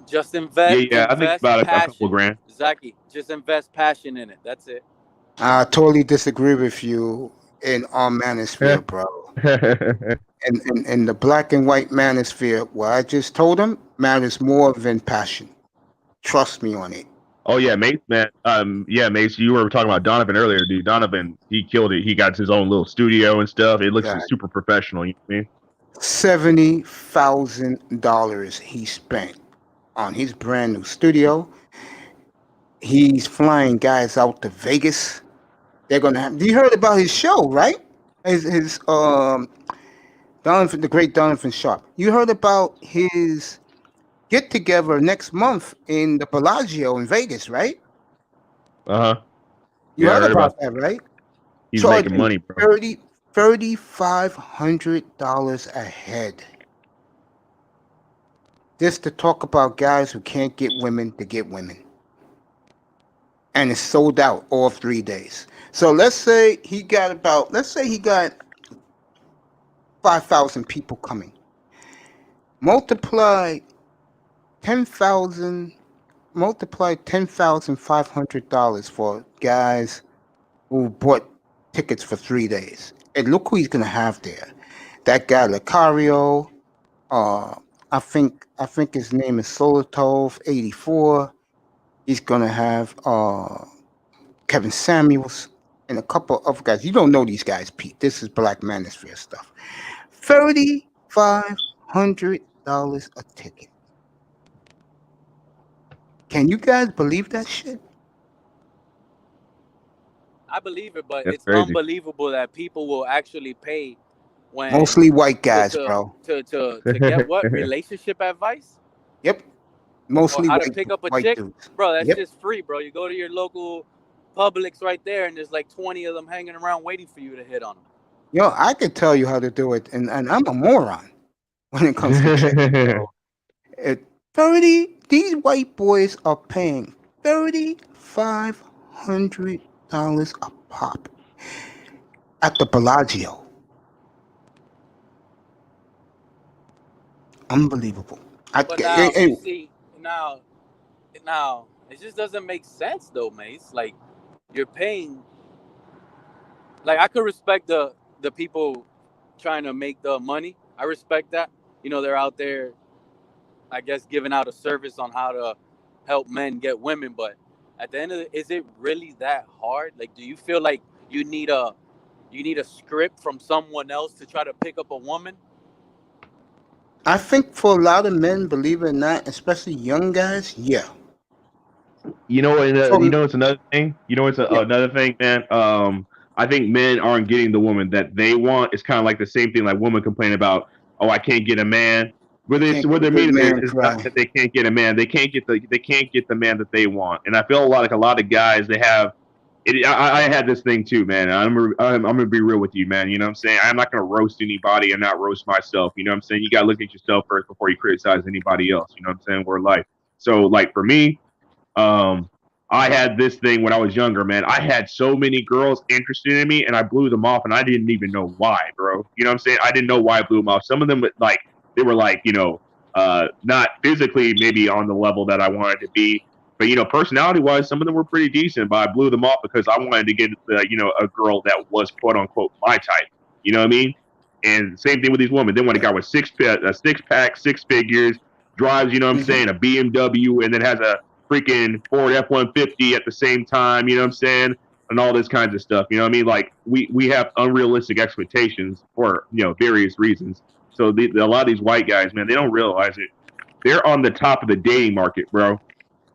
Speaker 3: Just
Speaker 2: Yeah, yeah. I think
Speaker 3: invest
Speaker 2: about a couple
Speaker 3: passion,
Speaker 2: grand.
Speaker 3: Zaki. Just invest passion in it. That's it.
Speaker 1: I totally disagree with you in our manosphere, bro. In the black and white manosphere, what I just told him matters more than passion. Trust me on it.
Speaker 2: Oh yeah, Mace, man. Yeah, Mace. You were talking about Donovan earlier, dude. Donovan, he killed it. He got his own little studio and stuff. It looks
Speaker 1: God,
Speaker 2: super professional. You know what I mean?
Speaker 1: $70,000 he spent on his brand new studio. He's flying guys out to Vegas. They're gonna have. You heard about his show, right? His Donovan, the great Donovan Sharp. You heard about his get together next month in the Bellagio in Vegas, right?
Speaker 2: Uh huh.
Speaker 1: You
Speaker 2: Yeah, I
Speaker 1: heard
Speaker 2: heard
Speaker 1: about
Speaker 2: about.
Speaker 1: that, right?
Speaker 2: He's making
Speaker 1: Charging
Speaker 2: money, bro.
Speaker 1: 3,500 a head. Just to talk about guys who can't get women to get women. And it's sold out all 3 days. So let's say he got 5,000 people coming. Multiply 10,000, multiply $10,500 for guys who bought tickets for 3 days. And look who he's gonna have there. That guy Lucario, uh I think his name is Solotov 84. He's gonna have Kevin Samuels and a couple of guys. You don't know these guys, Pete. This is Black Manosphere stuff. $3,500 a ticket. Can you guys believe that shit?
Speaker 3: I believe it, but
Speaker 2: That's
Speaker 3: it's
Speaker 2: crazy.
Speaker 3: unbelievable that people will actually pay when
Speaker 1: Mostly white
Speaker 3: to
Speaker 1: guys,
Speaker 3: to
Speaker 1: bro.
Speaker 3: to get what relationship advice
Speaker 1: Yep.
Speaker 3: or
Speaker 1: Mostly
Speaker 3: how to pick up a
Speaker 1: white
Speaker 3: chick,
Speaker 1: dudes.
Speaker 3: bro. That's
Speaker 1: Yep.
Speaker 3: just free, bro. You go to your local Publix right there, and there's like 20 of them hanging around waiting for you to hit on them.
Speaker 1: Yo, I could tell you how to do it, and I'm a moron when it comes to chicks, bro. At 30, these white boys are paying $3,500 a pop at the Bellagio. Unbelievable.
Speaker 3: But now you
Speaker 1: Hey,
Speaker 3: see, now it just doesn't make sense though, Mace. Like you're paying. Like I could respect the people trying to make the money. I respect that. You know, they're out there, I guess, giving out a service on how to help men get women. But at the end of it, is it really that hard? Like, do you feel like you need a script from someone else to try to pick up a woman?
Speaker 1: I think for a lot of men, believe it or not, especially young guys, yeah.
Speaker 2: You know, and you
Speaker 1: So,
Speaker 2: know, it's another thing. You know, it's
Speaker 1: yeah,
Speaker 2: another thing, man. I think men aren't getting the woman that they want. It's kind of like the same thing, like women complain about, oh, I can't get a man.
Speaker 1: I
Speaker 2: Whether it's
Speaker 1: can't
Speaker 2: what
Speaker 1: get a
Speaker 2: they're
Speaker 1: good
Speaker 2: meaning
Speaker 1: man
Speaker 2: is not
Speaker 1: cry.
Speaker 2: that they can't get a man. They can't get the man that they want. And I feel like a lot of guys they have. I had this thing too, man. I'm gonna be real with you, man. You know what I'm saying? I'm not gonna roast anybody and not roast myself. You know what I'm saying? You gotta look at yourself first before you criticize anybody else. You know what I'm saying? We're life. So like for me, um, I had this thing when I was younger, man. I had so many girls interested in me, and I blew them off, and I didn't even know why, bro. You know what I'm saying? I didn't know why I blew them off. Some of them, like, they were like, not physically maybe on the level that I wanted to be, but personality wise, some of them were pretty decent. But I blew them off because I wanted to get, a girl that was quote unquote my type. You know what I mean? And same thing with these women. They want a guy with a six pack, six figures, drives, you know what I'm
Speaker 1: Hmm.
Speaker 2: saying, a BMW, and then has a freaking Ford F-150 at the same time, you know what I'm saying? And all this kinds of stuff. You know what I mean? Like we have unrealistic expectations for, various reasons. So a lot of these white guys, man, they don't realize it. They're on the top of the dating market, bro.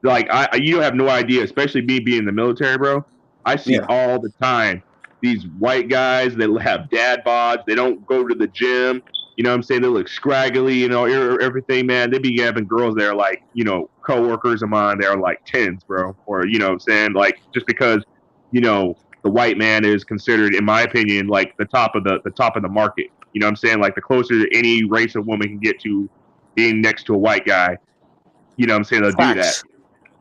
Speaker 2: Like you have no idea, especially me being in the military, bro. I see
Speaker 1: Yeah.
Speaker 2: all the time these white guys that have dad bods. They don't go to the gym. You know what I'm saying? They look scraggly, everything, man. They be having girls that are like, coworkers of mine. They're like tens, bro. Or, you know what I'm saying? Like, just because, the white man is considered, in my opinion, like the top of the market. You know what I'm saying? Like the closer any race of woman can get to being next to a white guy, you know what I'm saying? They'll do that.
Speaker 1: Facts.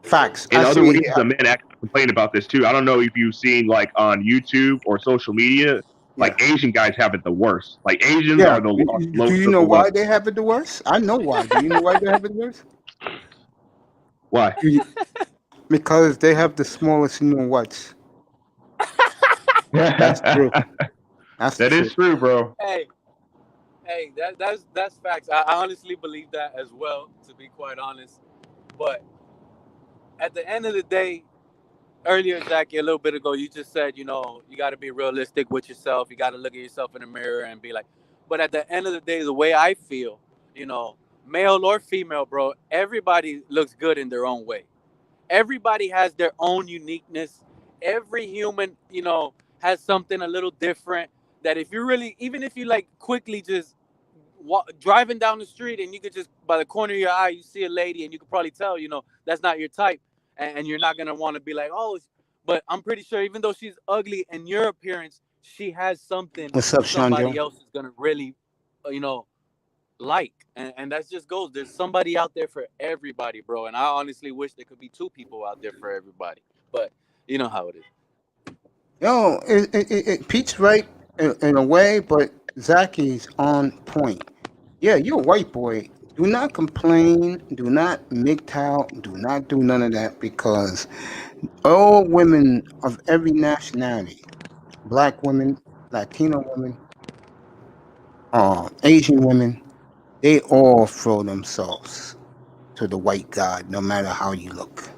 Speaker 1: Facts.
Speaker 2: And
Speaker 1: I
Speaker 2: other
Speaker 1: see.
Speaker 2: races of men actually complain about this too. I don't know if you've seen like on YouTube or social media, like
Speaker 1: Yeah.
Speaker 2: Asian guys have it the worst. Like Asians
Speaker 1: Yeah.
Speaker 2: are the
Speaker 1: Do
Speaker 2: lowest
Speaker 1: you
Speaker 2: of
Speaker 1: know
Speaker 2: the
Speaker 1: why
Speaker 2: low.
Speaker 1: they have it the worst? I know why. Do you know why they have it the worst?
Speaker 2: Why?
Speaker 1: Because they have the smallest, what's. That's true.
Speaker 2: That
Speaker 1: That's the
Speaker 2: is
Speaker 1: truth.
Speaker 2: true, bro.
Speaker 3: Hey, that's facts. I honestly believe that as well, to be quite honest. But at the end of the day, earlier, Jackie, a little bit ago, you just said, you got to be realistic with yourself. You got to look at yourself in the mirror and be like, but at the end of the day, the way I feel, you know, male or female, bro, everybody looks good in their own way. Everybody has their own uniqueness. Every human, has something a little different that if you really, even if you like quickly just driving down the street and you could just, by the corner of your eye, you see a lady and you could probably tell, that's not your type. And you're not going to want to be like, oh, but I'm pretty sure even though she's ugly in your appearance, she has something
Speaker 1: What's up,
Speaker 3: somebody
Speaker 1: Chandra?
Speaker 3: else is going to really, like. And that just goes, there's somebody out there for everybody, bro. And I honestly wish there could be two people out there for everybody. But you know how it is.
Speaker 1: Yo, Pete's right in a way, but Zacky's on point. Yeah, you're a white boy. Do not complain. Do not MGTOW. Do not do none of that because all women of every nationality, black women, Latino women, Asian women, they all throw themselves to the white god, no matter how you look.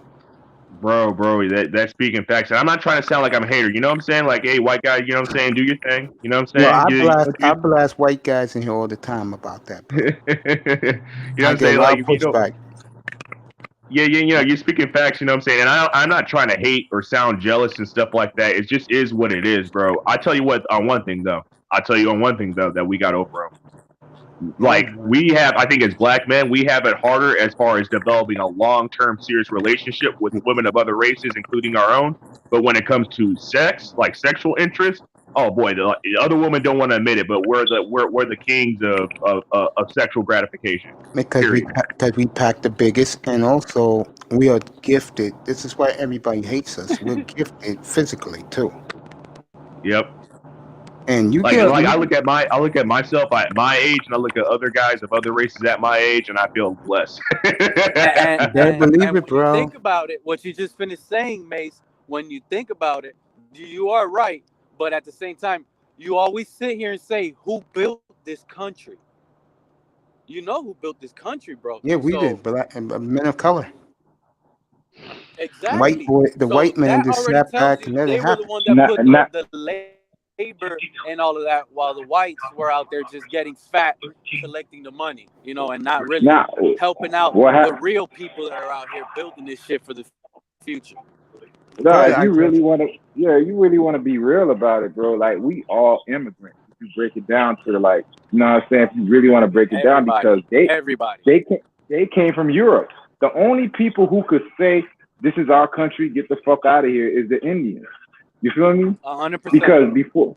Speaker 2: Bro, that's speaking facts. And I'm not trying to sound like I'm a hater. You know what I'm saying? Like, hey, white guy, you know what I'm saying? Do your thing. You know what I'm
Speaker 1: Well,
Speaker 2: saying?
Speaker 1: I blast white guys in here all the time about that, bro.
Speaker 2: You know what
Speaker 1: I
Speaker 2: I'm
Speaker 1: get
Speaker 2: saying?
Speaker 1: a lot
Speaker 2: Like,
Speaker 1: of
Speaker 2: if you don't,
Speaker 1: pushback.
Speaker 2: yeah, you're speaking facts. You know what I'm saying? And I'm not trying to hate or sound jealous and stuff like that. It just is what it is, bro. I tell you what, on one thing though, that we got over them. Like we have, I think as black men, we have it harder as far as developing a long-term serious relationship with women of other races, including our own. But when it comes to sex, like sexual interest, oh boy, the other women don't want to admit it, but we're the kings of sexual gratification.
Speaker 1: Because
Speaker 2: Period.
Speaker 1: we pack the biggest, and also we are gifted. This is why everybody hates us. We're gifted physically too.
Speaker 2: Yep.
Speaker 1: And you
Speaker 2: Like
Speaker 1: get
Speaker 2: I look at myself at my age, and I look at other guys of other races at my age, and I feel blessed.
Speaker 1: Better believe
Speaker 3: and
Speaker 1: it,
Speaker 3: when you
Speaker 1: bro.
Speaker 3: think about it, what you just finished saying, Mace, when you think about it, you are right. But at the same time, you always sit here and say, who built this country? You know who built this country, bro.
Speaker 1: Yeah, we
Speaker 3: So,
Speaker 1: did, but men of color.
Speaker 3: exactly.
Speaker 1: White boy, the
Speaker 3: So
Speaker 1: white man
Speaker 3: that
Speaker 1: just
Speaker 3: already
Speaker 1: sat
Speaker 3: tells
Speaker 1: back
Speaker 3: you
Speaker 1: and let it
Speaker 3: they were the
Speaker 1: happen.
Speaker 3: one that
Speaker 4: Not,
Speaker 3: put
Speaker 4: not,
Speaker 3: the labor and all of that, while the whites were out there just getting fat, collecting the money, and not really
Speaker 4: not
Speaker 3: helping out
Speaker 4: what
Speaker 3: the
Speaker 4: happened.
Speaker 3: real people that are out here building this shit for the future.
Speaker 4: No,
Speaker 1: Go ahead,
Speaker 4: if you
Speaker 1: Isaac.
Speaker 4: really want to, you really want to be real about it, bro. Like we all immigrants. If you break it down to like, you know what I'm saying? If you really want to break it down, because
Speaker 3: Everybody.
Speaker 4: they came from Europe. The only people who could say this is our country, get the fuck out of here, is the Indians. You feel me?
Speaker 3: 100%.
Speaker 4: Because before,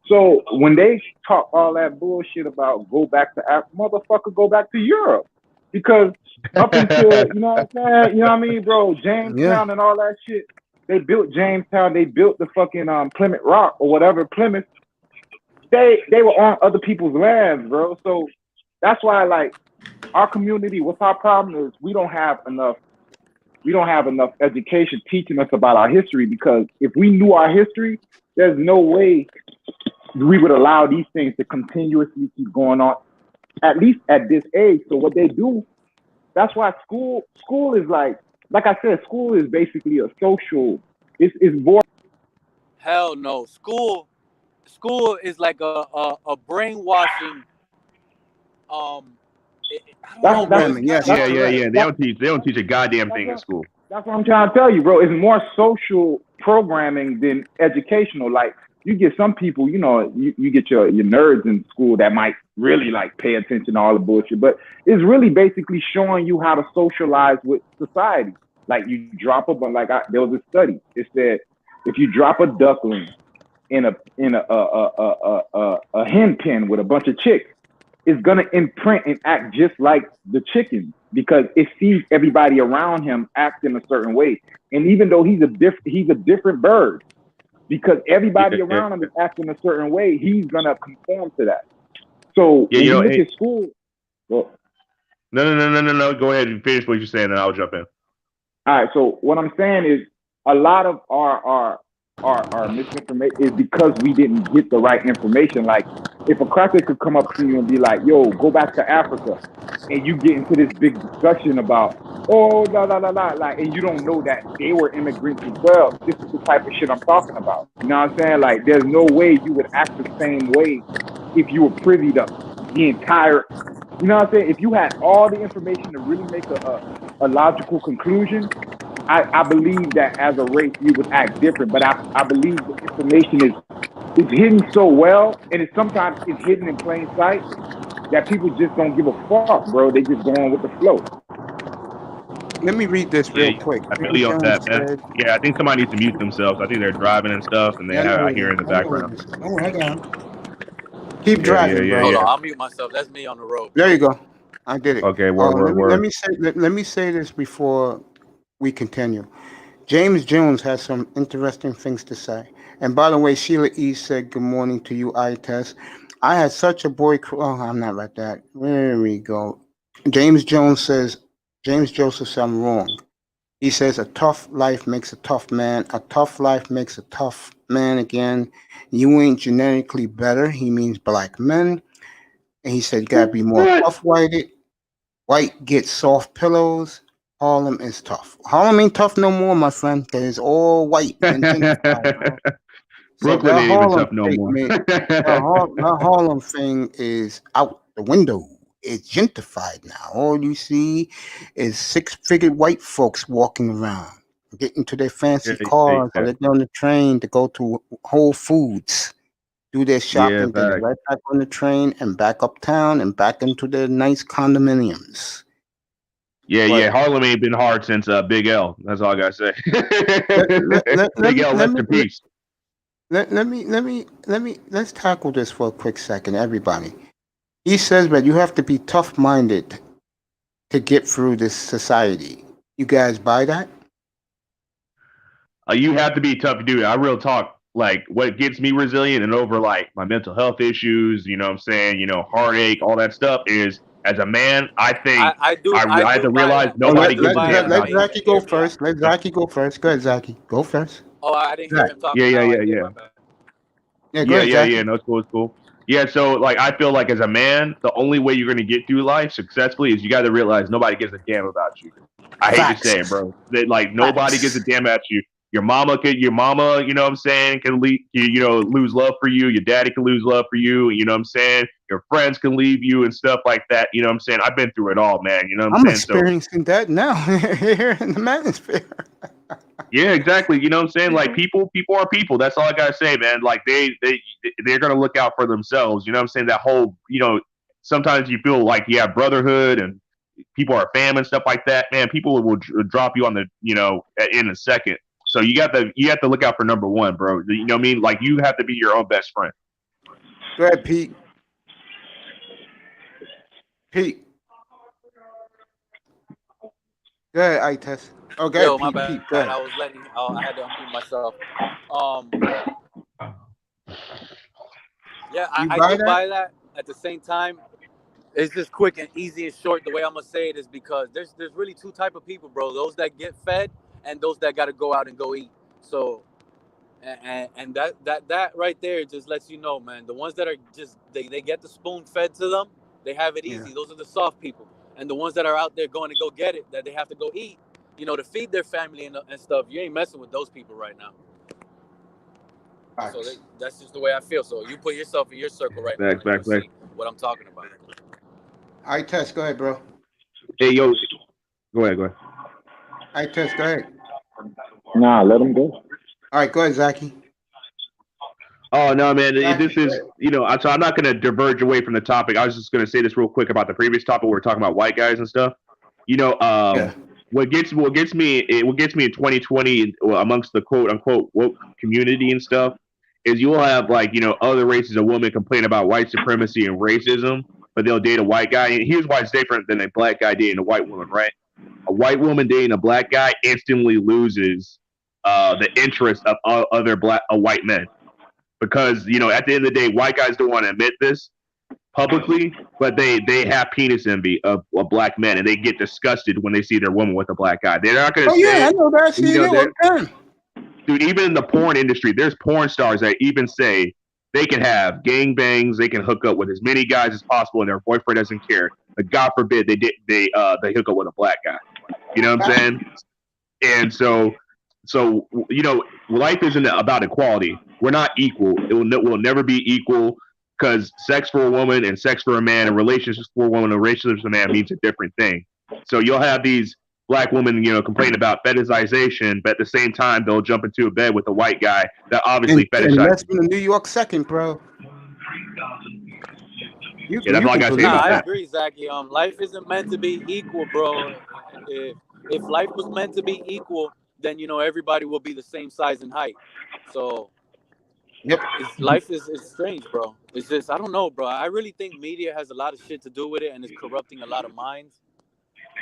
Speaker 4: so when they talk all that bullshit about go back to Africa, motherfucker, go back to Europe. Because up until, you know what I'm saying? You know what I mean, bro? Jamestown and all that shit. They built Jamestown. They built the fucking Plymouth Rock or whatever, Plymouth. They were on other people's lands, bro. So that's why, like, our community, what's our problem is we don't have enough education teaching us about our history, because if we knew our history, there's no way we would allow these things to continuously keep going on, at least at this age. So what they do, that's why school is like I said, school is basically a social, it's boring.
Speaker 3: Hell no. School is like a brainwashing
Speaker 1: Programming, yes.
Speaker 2: Yeah. They don't teach a goddamn thing in school.
Speaker 4: That's what I'm trying to tell you, bro. It's more social programming than educational. Like, you get some people, you get your nerds in school that might really like pay attention to all the bullshit, but it's really basically showing you how to socialize with society. Like, you drop there was a study. It said if you drop a duckling in a hen pen with a bunch of chicks, it's gonna imprint and act just like the chicken, because it sees everybody around him act in a certain way. And even though he's a different bird, because everybody around him is acting a certain way, he's gonna conform to that. So when you look at school,
Speaker 2: no. Go ahead and finish what you're saying, and I'll jump in.
Speaker 4: All right. So what I'm saying is, a lot of our misinformation is because we didn't get the right information. Like, if a cracker could come up to you and be like, yo, go back to Africa, and you get into this big discussion about, like, and you don't know that they were immigrants as well. This is the type of shit I'm talking about. You know what I'm saying? Like, there's no way you would act the same way if you were privy to the entire, you know what I'm saying? If you had all the information to really make a logical conclusion, I believe that as a race you would act different. But I believe the information is hidden so well, and sometimes it's hidden in plain sight, that people just don't give a fuck, bro. They just go on with the flow.
Speaker 1: Let me read this real quick.
Speaker 2: I feel you on that, man. Yeah, I think somebody needs to mute themselves. I think they're driving and stuff, and I hear in the background.
Speaker 1: Oh, hang on. Keep driving, bro.
Speaker 3: Hold on, I'll mute myself. That's me on the road.
Speaker 1: There you go. I did it.
Speaker 2: Okay,
Speaker 1: let me say this before we continue. James Jones has some interesting things to say. And by the way, Sheila E said, good morning to you, I-Test. I had such a boy. I'm not like that. There we go. James Joseph says I'm wrong. He says a tough life makes a tough man. A tough life makes a tough man again. You ain't genetically better. He means black men. And he said, gotta be more tough-whited. White get soft pillows. Harlem is tough. Harlem ain't tough no more, my friend, because it's all white and gentrified, bro. So
Speaker 2: Brooklyn
Speaker 1: that
Speaker 2: ain't even
Speaker 1: Harlem
Speaker 2: tough no more.
Speaker 1: statement, that Harlem thing is out the window. It's gentrified now. All you see is six-figure white folks walking around, getting to their fancy cars, or they get on the train to go to Whole Foods, do their shopping, then
Speaker 2: facts.
Speaker 1: right back on the train and back uptown and back into their nice condominiums.
Speaker 2: Yeah. Harlem ain't been hard since Big L. That's all I gotta say. Big L, rest in peace.
Speaker 1: Let's tackle this for a quick second, everybody. He says that you have to be tough-minded to get through this society. You guys buy that?
Speaker 2: You have to be tough to do it. I real talk. Like what gets me resilient and over like my mental health issues, you know what I'm saying, heartache, all that stuff is as a man, I think I have to realize nobody gives a damn about you.
Speaker 1: Let Zachy go first. Let Zachy go first. Go ahead, Zachy. Go first.
Speaker 3: Oh, I didn't hear him talking.
Speaker 1: Yeah, go ahead, Zachy.
Speaker 2: No, it's cool. Yeah, so like I feel like as a man, the only way you're gonna get through life successfully is you got to realize nobody gives a damn about you. I hate to say it, bro. That like nobody gives a damn about you. Your mama, you know what I'm saying, can lose love for you. Your daddy can lose love for you. You know what I'm saying. Your friends can leave you and stuff like that. You know what I'm saying. I've been through it all, man. You know what I'm saying.
Speaker 1: I'm experiencing that now here in the manosphere.
Speaker 2: Yeah, exactly. You know what I'm saying? Like people are people. That's all I gotta say, man. Like they're gonna look out for themselves. You know what I'm saying? That whole, sometimes you feel like you have brotherhood and people are fam and stuff like that. Man, people will drop you on the, in a second. So you have to look out for number one, bro. You know what I mean? Like you have to be your own best friend.
Speaker 1: Go ahead, Pete. Pete. Go ahead, Ites. Okay,
Speaker 3: Yo,
Speaker 1: Pete,
Speaker 3: my bad.
Speaker 1: Pete, go ahead.
Speaker 3: I had to unmute myself. Yeah, I do buy that. At the same time, it's just quick and easy and short. The way I'm gonna say it is because there's really two type of people, bro. Those that get fed and those that got to go out and go eat. So, and that right there just lets you know, man. The ones that are just they get the spoon fed to them, they have it easy. Yeah. Those are the soft people. And the ones that are out there going to go get it, that they have to go eat, to feed their family and stuff. You ain't messing with those people right now. Right. So that's just the way I feel. So you put yourself in your circle right now. And see what I'm talking about.
Speaker 1: All right, Tess, go ahead, bro.
Speaker 2: Hey, yo. Go ahead.
Speaker 1: All right, Tess, go ahead.
Speaker 4: Nah, let him go.
Speaker 1: All right, go ahead, Zachy.
Speaker 2: Oh, no, man. This is, so I'm not going to diverge away from the topic. I was just going to say this real quick about the previous topic where we're talking about white guys and stuff. What gets me in 2020 amongst the quote unquote woke community and stuff is you'll have other races of women complain about white supremacy and racism, but they'll date a white guy. And here's why it's different than a black guy dating a white woman, right? A white woman dating a black guy instantly loses the interest of other white men because at the end of the day, white guys don't want to admit this publicly, but they have penis envy of black men, and they get disgusted when they see their woman with a black guy. They're not going to say.
Speaker 1: Yeah, I know that.
Speaker 2: Dude, even in the porn industry, there's porn stars that even say they can have gangbangs, they can hook up with as many guys as possible, and their boyfriend doesn't care. But God forbid they hook up with a black guy. You know what I'm saying? And so life isn't about equality. We're not equal. We'll never be equal. Because sex for a woman and sex for a man and relationships for a woman and relationships for a man means a different thing. So you'll have these black women, complain about fetishization, but at the same time, they'll jump into a bed with a white guy that obviously fetishizes.
Speaker 1: And that's in the New York second, bro.
Speaker 2: That's all I got to say about that.
Speaker 3: I agree, Zachy. Life isn't meant to be equal, bro. If life was meant to be equal, then, everybody will be the same size and height. So...
Speaker 1: Yep.
Speaker 3: Life is strange, bro. It's just, I don't know, bro. I really think media has a lot of shit to do with it and is corrupting a lot of minds.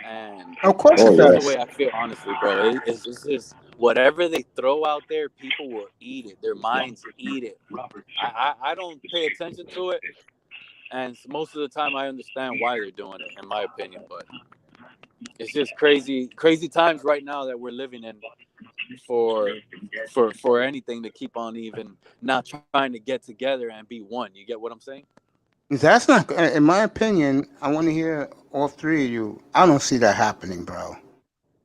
Speaker 3: And
Speaker 1: of course it does.
Speaker 3: That's the way I feel, honestly, bro. It's just whatever they throw out there, people will eat it. Their minds eat it. I don't pay attention to it. And most of the time I understand why they're doing it, in my opinion. But it's just crazy times right now that we're living in. For anything to keep on even not trying to get together and be one. You get what I'm saying?
Speaker 1: That's not, in my opinion, I want to hear all three of you. I don't see that happening, bro.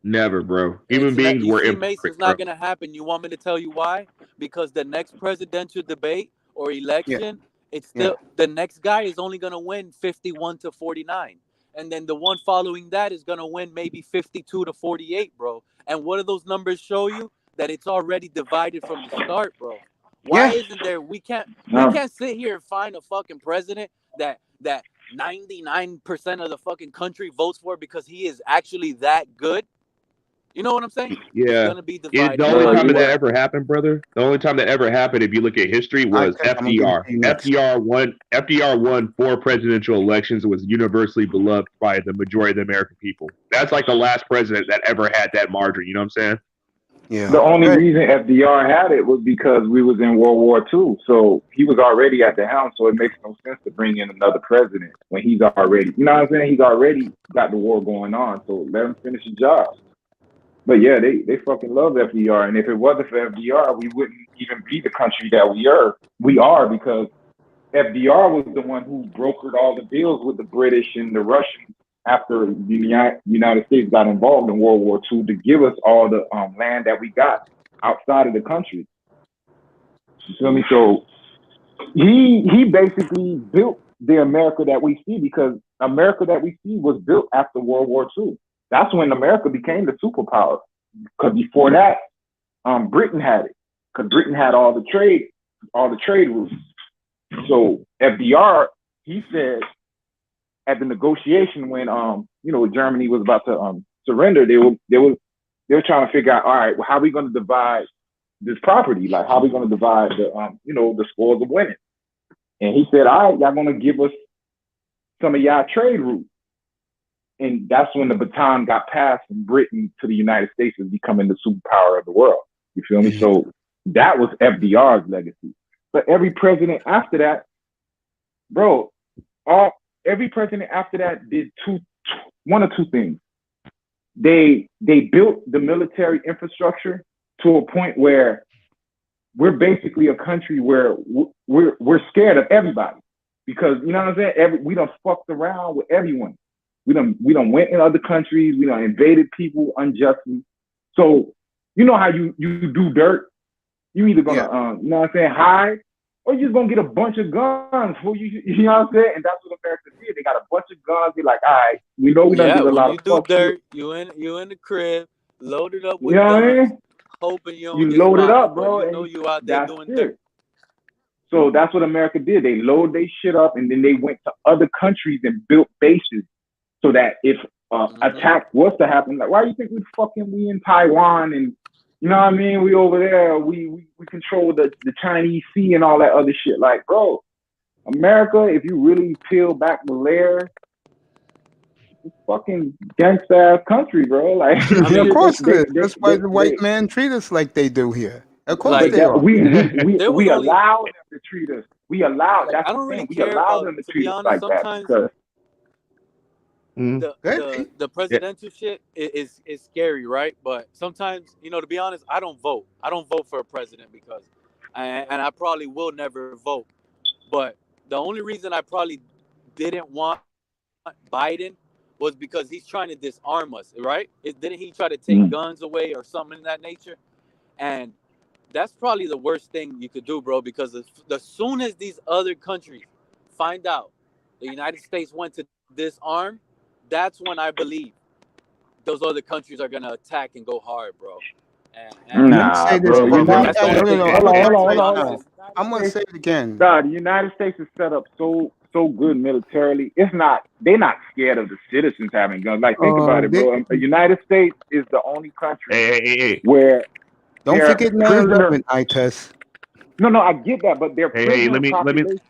Speaker 2: Never, bro. Human beings
Speaker 3: You
Speaker 2: were
Speaker 3: see,
Speaker 2: imperfect,
Speaker 3: Mace, it's
Speaker 2: bro.
Speaker 3: not gonna happen. You want me to tell you why? Because the next presidential debate or
Speaker 1: Yeah,
Speaker 3: election, it's
Speaker 1: yeah.
Speaker 3: still the next guy is only gonna win 51-49, and then the one following that is gonna win maybe 52-48, bro. And what do those numbers show you? That it's already divided from the start, bro. Why
Speaker 1: Yeah.
Speaker 3: isn't there? We
Speaker 4: No.
Speaker 3: can't sit here and find a fucking president that 99% of the fucking country votes for because he is actually that good. You know what I'm saying? It's
Speaker 2: Yeah.
Speaker 3: gonna be divided.
Speaker 2: The only
Speaker 4: Bro,
Speaker 2: time
Speaker 4: you-
Speaker 2: that ever happened, brother, the only time that ever happened, if you look at history, was
Speaker 1: I'm gonna give it
Speaker 2: FDR.
Speaker 1: to you next.
Speaker 2: FDR won 4 presidential elections and was universally beloved by the majority of the American people. That's like the last president that ever had that margin. You know what I'm saying?
Speaker 1: Yeah.
Speaker 4: The only
Speaker 1: Right.
Speaker 4: reason FDR had it was because we was in World War II. So he was already at the helm. So it makes no sense to bring in another president when he's already, you know what I'm saying? He's already got the war going on. So let him finish the job. But yeah, they fucking love FDR. And if it wasn't for FDR, we wouldn't even be the country that we are. We are because FDR was the one who brokered all the deals with the British and the Russians after the United States got involved in World War II to give us all the land that we got outside of the country. You feel me? So he basically built the America that we see because America that we see was built after World War II. That's when America became the superpower. Because before that, Britain had it. Because Britain had all the trade routes. So FDR, he said at the negotiation when Germany was about to surrender, they were trying to figure out, all right, well, how are we going to divide this property? Like, how are we going to divide the spoils of winning? And he said, all right, y'all going to give us some of y'all trade routes. And that's when the baton got passed from Britain to the United States as becoming the superpower of the world. You feel me?
Speaker 1: Mhm.
Speaker 4: So that was FDR's legacy. But every president after that, bro, every president after that did one or two things. They built the military infrastructure to a point where we're basically a country where we're scared of everybody because you know what I'm saying. We done fucked around with everyone. We done went in other countries. We done invaded people unjustly. So you know how you do dirt. You either gonna you know what I'm saying, hide, or you're just gonna get a bunch of guns. You know what I'm saying? And that's what America did. They got a bunch of guns. They're like, all right, we know we done did a lot
Speaker 3: you
Speaker 4: of
Speaker 3: do
Speaker 4: fuck
Speaker 3: dirt,
Speaker 4: shit.
Speaker 3: you in the crib, loaded up
Speaker 4: You
Speaker 3: with
Speaker 4: know what I
Speaker 3: guns,
Speaker 4: mean?
Speaker 3: hoping you don't
Speaker 4: You
Speaker 3: get
Speaker 4: load it
Speaker 3: spotted,
Speaker 4: up,
Speaker 3: but
Speaker 4: bro,
Speaker 3: you know
Speaker 4: and
Speaker 3: you out there
Speaker 4: that's
Speaker 3: doing
Speaker 4: it.
Speaker 3: dirt.
Speaker 4: So that's what America did. They load their shit up, and then they went to other countries and built bases so that if attack was to happen, like why do you think we in Taiwan and you know what I mean? We over there, we control the Chinese Sea and all that other shit. Like, bro, America, if you really peel back the layers, it's fucking gangsta ass country, bro. Like,
Speaker 3: I mean,
Speaker 1: Of course it is.
Speaker 4: they,
Speaker 1: That's why the white man treat us like they do here. Of course
Speaker 3: Like,
Speaker 1: they are.
Speaker 3: there was
Speaker 4: we
Speaker 3: only
Speaker 4: allow them to treat us. We allow.
Speaker 3: like
Speaker 4: That's
Speaker 3: I
Speaker 4: the
Speaker 3: don't
Speaker 4: thing.
Speaker 3: really
Speaker 4: We
Speaker 3: care
Speaker 4: allow
Speaker 3: about.
Speaker 4: them to
Speaker 3: To
Speaker 4: treat
Speaker 3: be
Speaker 4: us
Speaker 3: honest,
Speaker 4: like that
Speaker 3: sometimes
Speaker 4: because
Speaker 3: the presidential shit is scary, right? But sometimes, to be honest, I don't vote. I don't vote for a president because, and I probably will never vote. But the only reason I probably didn't want Biden was because he's trying to disarm us, right? Didn't he try to take guns away or something in that nature? And that's probably the worst thing you could do, bro, because as soon as these other countries find out the United States went to disarm, that's when I believe those other countries are gonna attack and go hard, bro. And
Speaker 1: Let me say this,
Speaker 4: bro.
Speaker 1: bro.
Speaker 3: that's the only
Speaker 1: No,
Speaker 3: thing.
Speaker 1: no.
Speaker 4: Hold on.
Speaker 3: To be honest,
Speaker 1: I'm gonna say it again.
Speaker 4: The United States is set up so good militarily. They're not scared of the citizens having guns. Like, think about it, bro. The United States is the only country
Speaker 2: Hey.
Speaker 4: where
Speaker 1: Don't
Speaker 4: their
Speaker 1: forget 9/11, ITES.
Speaker 4: No, I get that, but their prisoner
Speaker 2: Let me
Speaker 4: population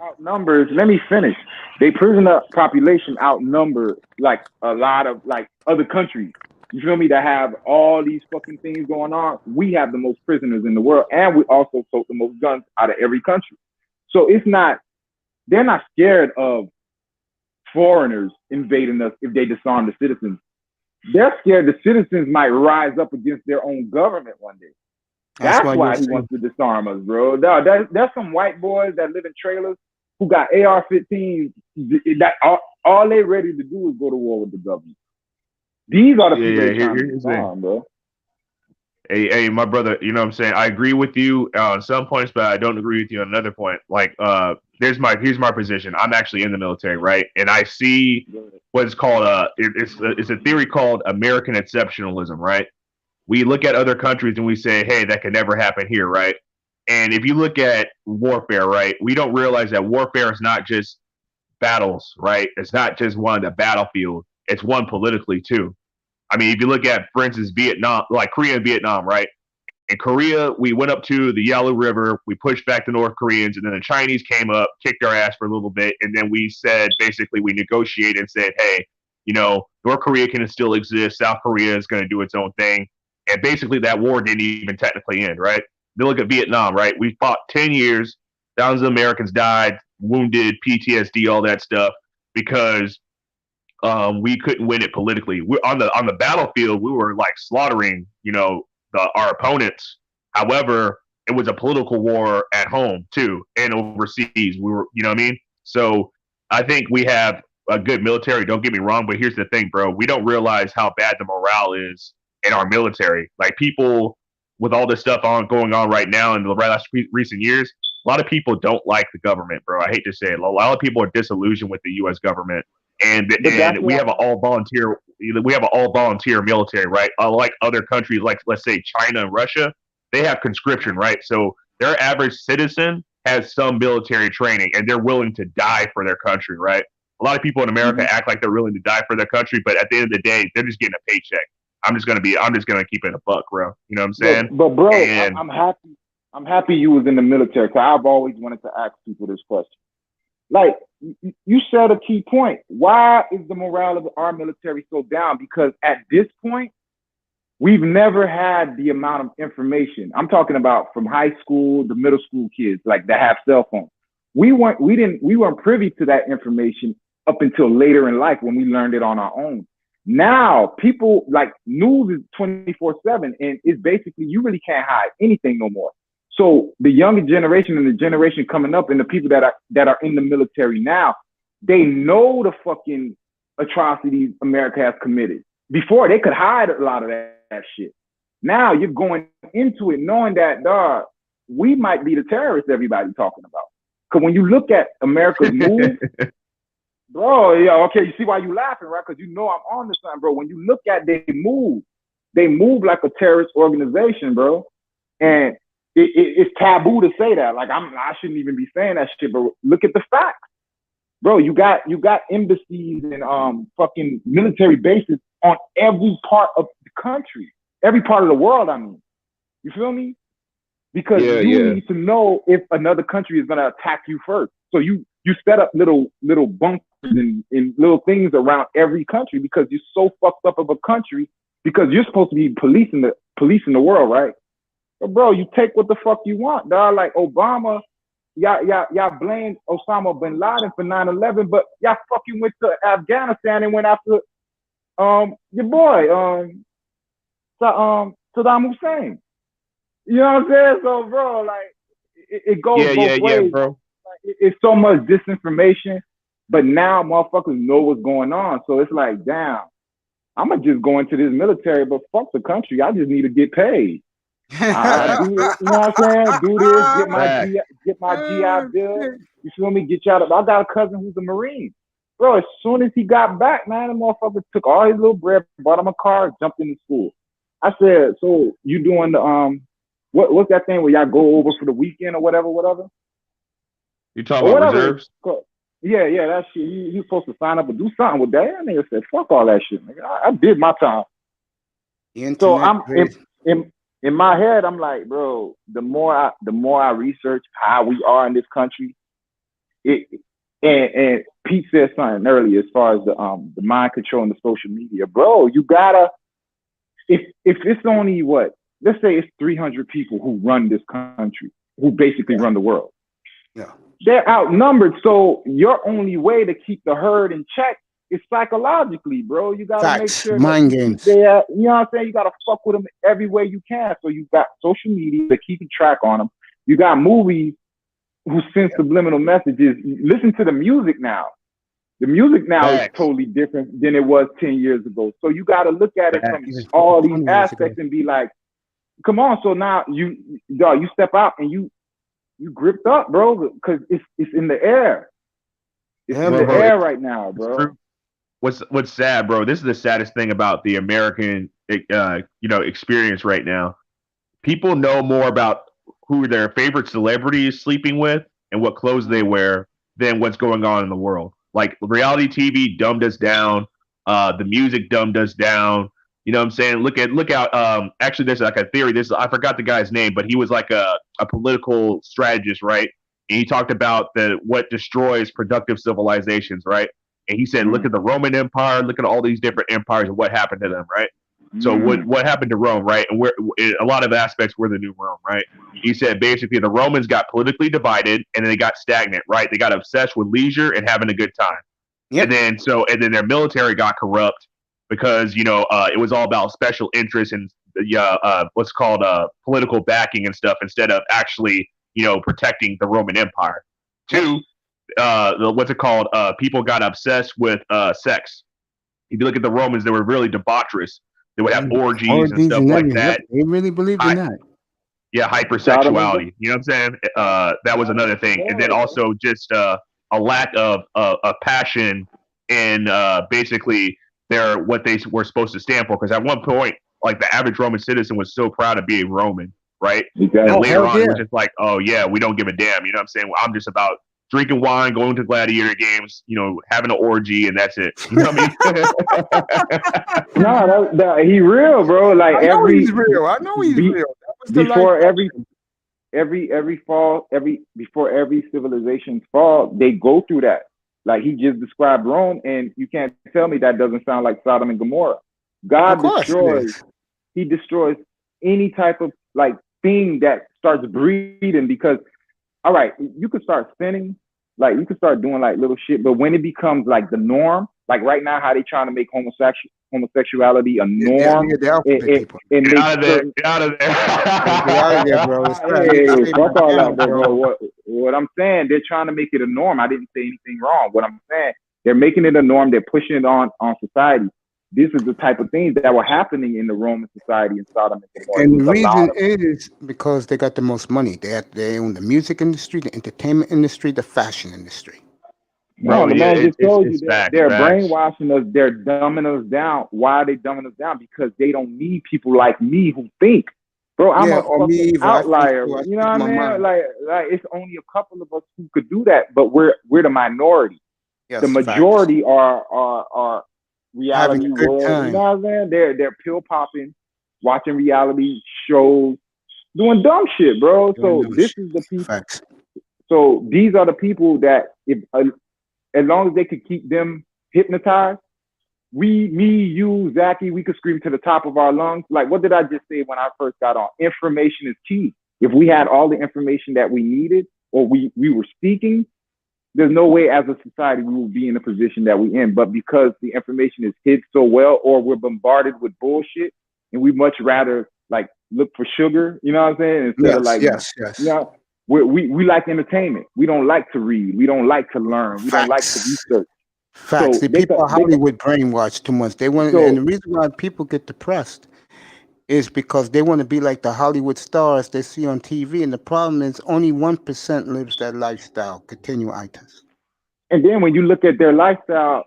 Speaker 4: outnumbers. Let me finish. Their prisoner population outnumber like a lot of like other countries. You feel me? That have all these fucking things going on. We have the most prisoners in the world, and we also sold the most guns out of every country. So they're not scared of foreigners invading us if they disarm the citizens. They're scared the citizens might rise up against their own government one day. That's why he wants to disarm us, bro. There's some white boys that live in trailers who got AR-15s. That all they ready to do is go to war with the government. These are the people
Speaker 2: Yeah,
Speaker 4: that trying to
Speaker 2: here's the thing.
Speaker 4: farm, bro.
Speaker 2: Hey, my brother, you know what I'm saying? I agree with you on some points, but I don't agree with you on another point. Like, here's my position. I'm actually in the military, right? And I see what's called it's a theory called American exceptionalism, right? We look at other countries and we say, hey, that could never happen here, right? And if you look at warfare, right, we don't realize that warfare is not just battles, right? It's not just one the battlefield. It's one politically too. I mean, if you look at, for instance, Vietnam, like Korea and Vietnam, right? In Korea, we went up to the Yalu River, we pushed back the North Koreans, and then the Chinese came up, kicked our ass for a little bit, and then we said, basically, we negotiated and said, hey, you know, North Korea can still exist, South Korea is going to do its own thing, and basically that war didn't even technically end, right? Then look at Vietnam, right? We fought 10 years, thousands of Americans died, wounded, PTSD, all that stuff, because we couldn't win it politically. We're on the battlefield. We were like slaughtering, you know, our opponents. However, it was a political war at home too, and overseas. We were, you know what I mean? So I think we have a good military. Don't get me wrong, but here's the thing, bro. We don't realize how bad the morale is in our military. Like people with all this stuff going on right now in the last recent years, a lot of people don't like the government, bro. I hate to say it. A lot of people are disillusioned with the U.S. government, and we have an all volunteer. We have an all volunteer military, right? Like other countries, like let's say China and Russia, they have conscription, right? So their average citizen has some military training, and they're willing to die for their country, right? A lot of people in America act like they're willing to die for their country, but at the end of the day, they're just getting a paycheck. I'm just gonna keep it a buck, bro. You know what I'm saying?
Speaker 4: But bro, I'm happy. I'm happy you was in the military. So I've always wanted to ask people this question. Like you said a key point. Why is the morale of our military so down? Because at this point, we've never had the amount of information. I'm talking about from high school to middle school kids, like that have cell phones. We weren't privy to that information up until later in life when we learned it on our own. Now people like news is 24/7, and it's basically you really can't hide anything no more. So the younger generation and the generation coming up and the people that are in the military now, they know the fucking atrocities America has committed. Before they could hide a lot of that shit. Now you're going into it knowing that, dog, we might be the terrorists everybody's talking about. Because when you look at America's move, bro, yeah, okay, you see why you laughing, right? Because you know I'm on this time, bro. When you look at they move like a terrorist organization, bro. And it's taboo to say that. Like I shouldn't even be saying that shit, but look at the facts. Bro, you got embassies and fucking military bases on every part of the country. Every part of the world, I mean. You feel me? Because you need to know if another country is gonna attack you first. So you set up little bunkers and little things around every country because you're so fucked up of a country because you're supposed to be policing the world, right? But bro, you take what the fuck you want, dog. Like Obama, y'all blamed Osama bin Laden for 9/11, but y'all fucking went to Afghanistan and went after your boy, Saddam Hussein. You know what I'm saying? So, bro, like it goes both ways. Yeah, bro. Like, it's so much disinformation, but now motherfuckers know what's going on. So it's like, damn, I'm gonna just go into this military, but fuck the country. I just need to get paid. You know what I'm saying? Do this, get my GI Bill. You feel me? Get you out of. I got a cousin who's a Marine. Bro, as soon as he got back, man, the motherfucker took all his little bread, bought him a car, jumped into school. I said, so you doing the what's that thing where y'all go over for the weekend or whatever?
Speaker 2: You talking about reserves?
Speaker 4: Yeah, that shit. He's supposed to sign up and do something with that. And nigga said, fuck all that shit, nigga. I did my time. So I'm in my head, I'm like, bro, the more I research how we are in this country, and Pete said something earlier as far as the mind control and the social media, bro. You gotta if it's only let's say it's 300 people who run this country, who basically run the world.
Speaker 1: Yeah,
Speaker 4: they're outnumbered. So your only way to keep the herd in check is psychologically, bro. You gotta make sure
Speaker 1: mind games.
Speaker 4: You know what I'm saying? You gotta fuck with them every way you can. So you got social media to keep track on them. You got movies who send subliminal messages. Listen to the music now. The music now is
Speaker 2: Facts.
Speaker 4: totally different than it was 10 years ago. So you got to look at it from
Speaker 1: Even
Speaker 4: all
Speaker 1: 20
Speaker 4: these
Speaker 1: years
Speaker 4: aspects
Speaker 1: ago.
Speaker 4: and be like, come on. So now you step out and you gripped up, bro, because it's in the air. It's
Speaker 1: Yeah,
Speaker 4: in
Speaker 1: bro.
Speaker 4: the air right now,
Speaker 2: It's
Speaker 4: bro.
Speaker 2: true. What's sad, bro? This is the saddest thing about the American, experience right now. People know more about who their favorite celebrity is sleeping with and what clothes they wear than what's going on in the world. Like reality TV dumbed us down. The music dumbed us down. You know what I'm saying? Look out. Actually, there's like a theory. I forgot the guy's name, but he was like a political strategist, right? And he talked about what destroys productive civilizations, right? And he said, look at the Roman Empire, look at all these different empires and what happened to them, right? So what happened to Rome, right? And in a lot of aspects, we're the new Rome, right? He said basically the Romans got politically divided and then they got stagnant, right? They got obsessed with leisure and having a good time.
Speaker 1: Yep.
Speaker 2: And then their military got corrupt because it was all about special interests and what's called political backing and stuff instead of actually protecting the Roman Empire. Two, what's it called? People got obsessed with sex. If you look at the Romans, they were really debaucherous. They would have orgies and stuff like that.
Speaker 1: Yep. They really believed in that.
Speaker 2: Yeah, hypersexuality. You know what I'm saying? That was another thing, and then also just a lack of passion in basically what they were supposed to stand for. Because at one point, like the average Roman citizen was so proud of being Roman, right?
Speaker 4: Exactly.
Speaker 2: And later on, it was just like, oh yeah, we don't give a damn. You know what I'm saying? Well, I'm just about drinking wine, going to gladiator games, having an orgy, and that's it. You know what I mean?
Speaker 4: No, he real, bro. Like
Speaker 1: I know he's real. That was the
Speaker 4: before
Speaker 1: life.
Speaker 4: before every civilization's fall, they go through that. Like he just described Rome, and you can't tell me that doesn't sound like Sodom and Gomorrah. God destroys. He destroys any type of like thing that starts breeding because, all right, you could start sinning, like you could start doing like little shit, but when it becomes like the norm, like right now, how they trying to make homosexuality a norm.
Speaker 1: Get out of there.
Speaker 2: Get out of there.
Speaker 1: Get out of there, bro.
Speaker 4: Hey, fuck all that, bro. What I'm saying, they're trying to make it a norm. I didn't say anything wrong. What I'm saying, they're making it a norm. They're pushing it on society. This is the type of things that were happening in the Roman society in Sodom and Gomorrah.
Speaker 1: And the reason is because they got the most money. They own the music industry, the entertainment industry, the fashion industry.
Speaker 4: No, the man just told you they're brainwashing us. They're dumbing us down. Why are they dumbing us down? Because they don't need people like me who think. Bro, I'm a fucking outlier. You know what I mean? Like it's only a couple of us who could do that, but we're the minority.
Speaker 1: Yes,
Speaker 4: the majority are reality world. You know what I'm saying? They're pill popping, watching reality shows, doing dumb shit, bro. So this is the people.
Speaker 1: Facts.
Speaker 4: So these are the people that as long as they could keep them hypnotized, you, Zachy, we could scream to the top of our lungs. Like, what did I just say when I first got on? Information is key. If we had all the information that we needed or we were seeking, there's no way as a society we will be in the position that we're in. But because the information is hid so well or we're bombarded with bullshit and we much rather like look for sugar, you know what I'm saying? Instead of like, you know, we like entertainment. We don't like to read. We don't like to learn. We don't like to research.
Speaker 1: Facts. The people Hollywood brainwash too much. They want, and the reason why people get depressed is because they want to be like the Hollywood stars they see on TV, and the problem is only 1% lives that lifestyle. Continue, Itis.
Speaker 4: And then when you look at their lifestyle,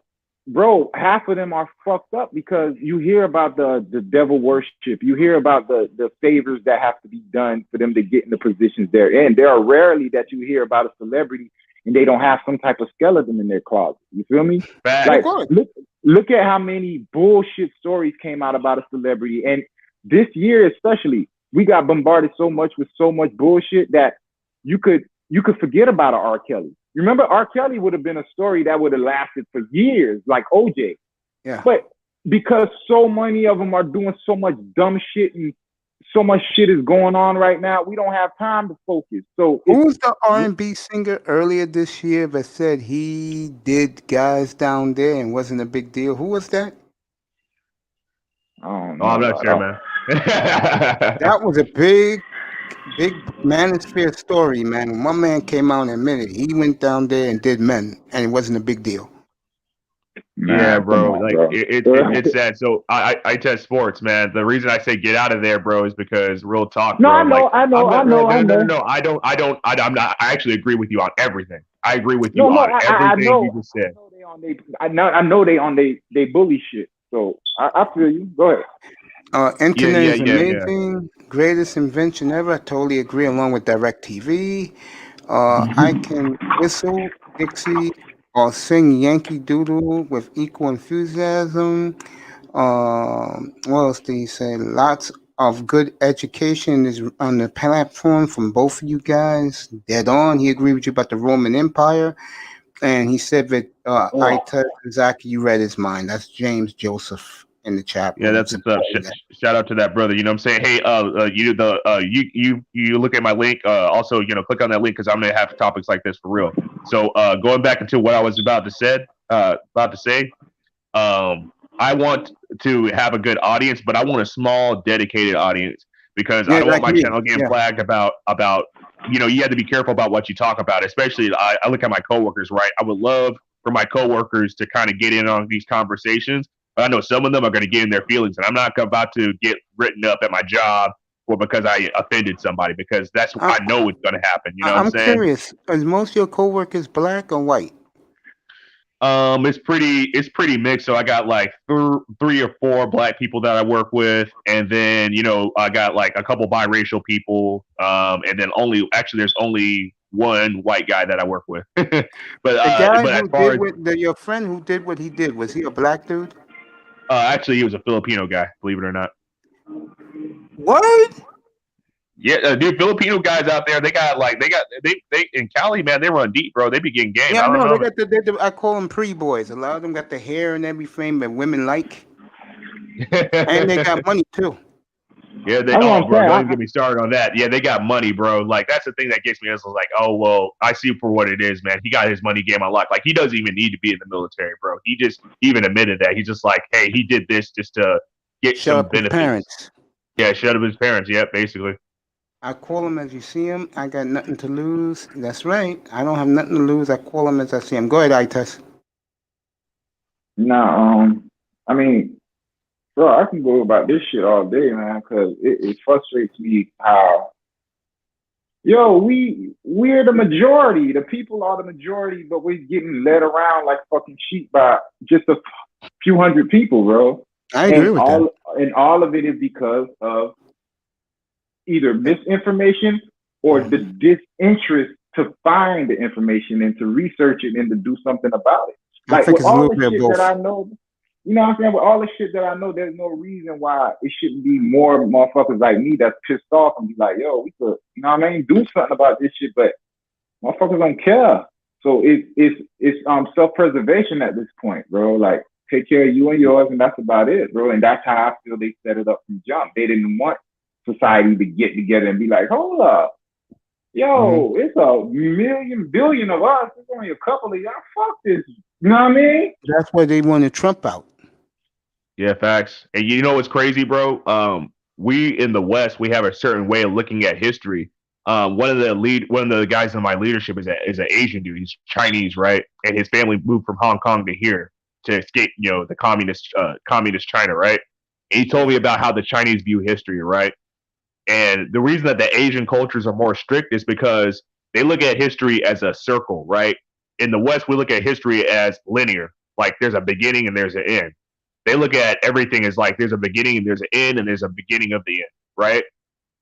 Speaker 4: bro, half of them are fucked up because you hear about the devil worship. You hear about the favors that have to be done for them to get in the positions they're in. There are rarely that you hear about a celebrity and they don't have some type of skeleton in their closet. You feel me? Like, look at how many bullshit stories came out about a celebrity. And this year especially, we got bombarded so much with so much bullshit that you could forget about an R. Kelly. Remember, R. Kelly would have been a story that would have lasted for years, like OJ.
Speaker 1: Yeah.
Speaker 4: But because so many of them are doing so much dumb shit and so much shit is going on right now, we don't have time to focus. So
Speaker 1: who was the R&B singer earlier this year that said he did guys down there and wasn't a big deal? Who was that?
Speaker 4: I don't know.
Speaker 2: I'm not sure, man.
Speaker 1: That was a big manosphere story, man. My man came out and admitted he went down there and did men, and it wasn't a big deal.
Speaker 2: Yeah,
Speaker 4: Nah, come
Speaker 2: bro.
Speaker 4: on,
Speaker 2: Like
Speaker 4: bro.
Speaker 2: it's sad. So I test sports, man. The reason I say get out of there, bro, is because real talk,
Speaker 4: No,
Speaker 2: bro.
Speaker 4: I
Speaker 2: Like
Speaker 4: know, I know,
Speaker 2: I'm
Speaker 4: I
Speaker 2: not.
Speaker 4: know, I
Speaker 2: No.
Speaker 4: know.
Speaker 2: No. I'm not. I actually agree with you on everything. I agree with you
Speaker 4: No,
Speaker 2: on
Speaker 4: I
Speaker 2: everything you
Speaker 4: know.
Speaker 2: just said.
Speaker 4: I know they on they bully shit. So I feel you. Go ahead.
Speaker 1: Internet is
Speaker 2: Yeah.
Speaker 1: amazing, greatest invention ever. I totally agree. Along with DirecTV, I can whistle Dixie or sing Yankee Doodle with equal enthusiasm. What else did he say? Lots of good education is on the platform from both of you guys. Dead on. He agreed with you about the Roman Empire. And he said that I tell Zach, you read his mind. That's James Joseph in the chat
Speaker 2: Yeah,
Speaker 1: room.
Speaker 2: that's what's up. Shout out to that brother. You know what I'm saying? Hey, you look at my link. Also, click on that link because I'm gonna have topics like this for real. So, going back into what I was about to say, I want to have a good audience, but I want a small, dedicated audience because I don't want
Speaker 1: like
Speaker 2: my
Speaker 1: me.
Speaker 2: channel getting flagged about. You have to be careful about what you talk about. Especially, I look at my coworkers. Right, I would love for my coworkers to kind of get in on these conversations. But I know some of them are going to get in their feelings, and I'm not about to get written up at my job or because I offended somebody because I know it's going to happen. You know what I'm saying?
Speaker 1: Curious. Is most of your coworkers black or white?
Speaker 2: It's pretty mixed. So I got like 3 or 4 black people that I work with, and then I got like a couple biracial people, and then there's only one white guy that I work with. but
Speaker 1: The guy
Speaker 2: but as
Speaker 1: who
Speaker 2: far
Speaker 1: did
Speaker 2: as
Speaker 1: your friend who did what he did, was he a black dude?
Speaker 2: actually, he was a Filipino guy, believe it or not.
Speaker 1: What?
Speaker 2: Yeah, dude, Filipino guys out there, they in Cali, man, they run deep, bro. They be getting game.
Speaker 1: Yeah,
Speaker 2: I don't know.
Speaker 1: They got I call them pre-boys. A lot of them got the hair and everything that women like, and they got money too.
Speaker 2: Yeah, bro, don't even get me started on that. Yeah, they got money, bro. Like that's the thing that gets me. It's like, oh well, I see for what it is, man. He got his money game unlocked. Like he doesn't even need to be in the military, bro. He just even admitted that. He's just like, hey, he did this just to get some benefits. His parents. Yeah, shut up his parents. Yeah, basically.
Speaker 1: I call him as you see him. I got nothing to lose. That's right. I don't have nothing to lose. I call him as I see him. Go ahead, Ites.
Speaker 4: No, I mean, bro, I can go about this shit all day, man, because it frustrates me how, we're the majority. The people are the majority, but we're getting led around like fucking sheep by just a few hundred people, bro.
Speaker 1: I agree with that.
Speaker 4: And all of it is because of either misinformation or the disinterest to find the information and to research it and to do something about it.
Speaker 1: I think it's a little bit of both.
Speaker 4: That I know, you know what I'm saying? With all the shit that I know, there's no reason why it shouldn't be more motherfuckers like me that's pissed off and be like, yo, we could, you know what I mean? Do something about this shit, but motherfuckers don't care. So it's self-preservation at this point, bro. Like, take care of you and yours, and that's about it, bro. And that's how I feel they set it up from jump. They didn't want society to get together and be like, hold up, it's a billion of us. There's only a couple of y'all. Fuck this. You know what I mean?
Speaker 1: That's why they wanted Trump out.
Speaker 2: Yeah, facts. And you know what's crazy, bro? We in the West, we have a certain way of looking at history. One of the guys in my leadership is an Asian dude. He's Chinese, right? And his family moved from Hong Kong to here to escape, the communist China, right? And he told me about how the Chinese view history, right? And the reason that the Asian cultures are more strict is because they look at history as a circle, right? In the West, we look at history as linear, like there's a beginning and there's an end. They look at everything as like there's a beginning and there's an end and there's a beginning of the end, right?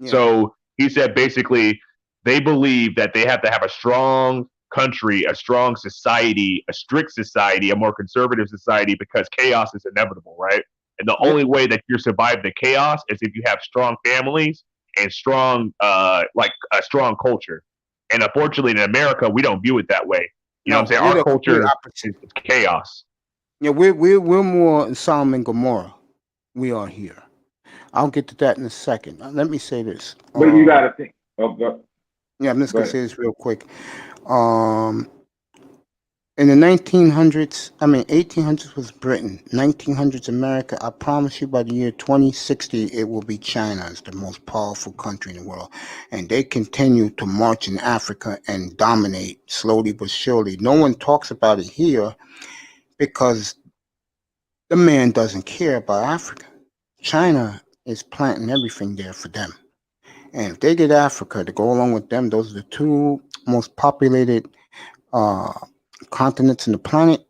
Speaker 2: Yeah. So he said basically they believe that they have to have a strong country, a strong society, a strict society, a more conservative society because chaos is inevitable, right? And the only way that you survive the chaos is if you have strong families and strong, like a strong culture. And unfortunately, in America, we don't view it that way. You know what I'm saying? Our culture is chaos.
Speaker 1: Yeah, we're more Sodom and Gomorrah. We are here. I'll get to that in a second. Let me say this.
Speaker 4: But you got to think.
Speaker 1: Yeah, I'm just going to say this real quick. In the 1800s was Britain. 1900s America. I promise you by the year 2060, it will be China as the most powerful country in the world. And they continue to march in Africa and dominate slowly but surely. No one talks about it here because the man doesn't care about Africa. China is planting everything there for them. And if they get Africa to go along with them, those are the two most populated uh, continents in the planet,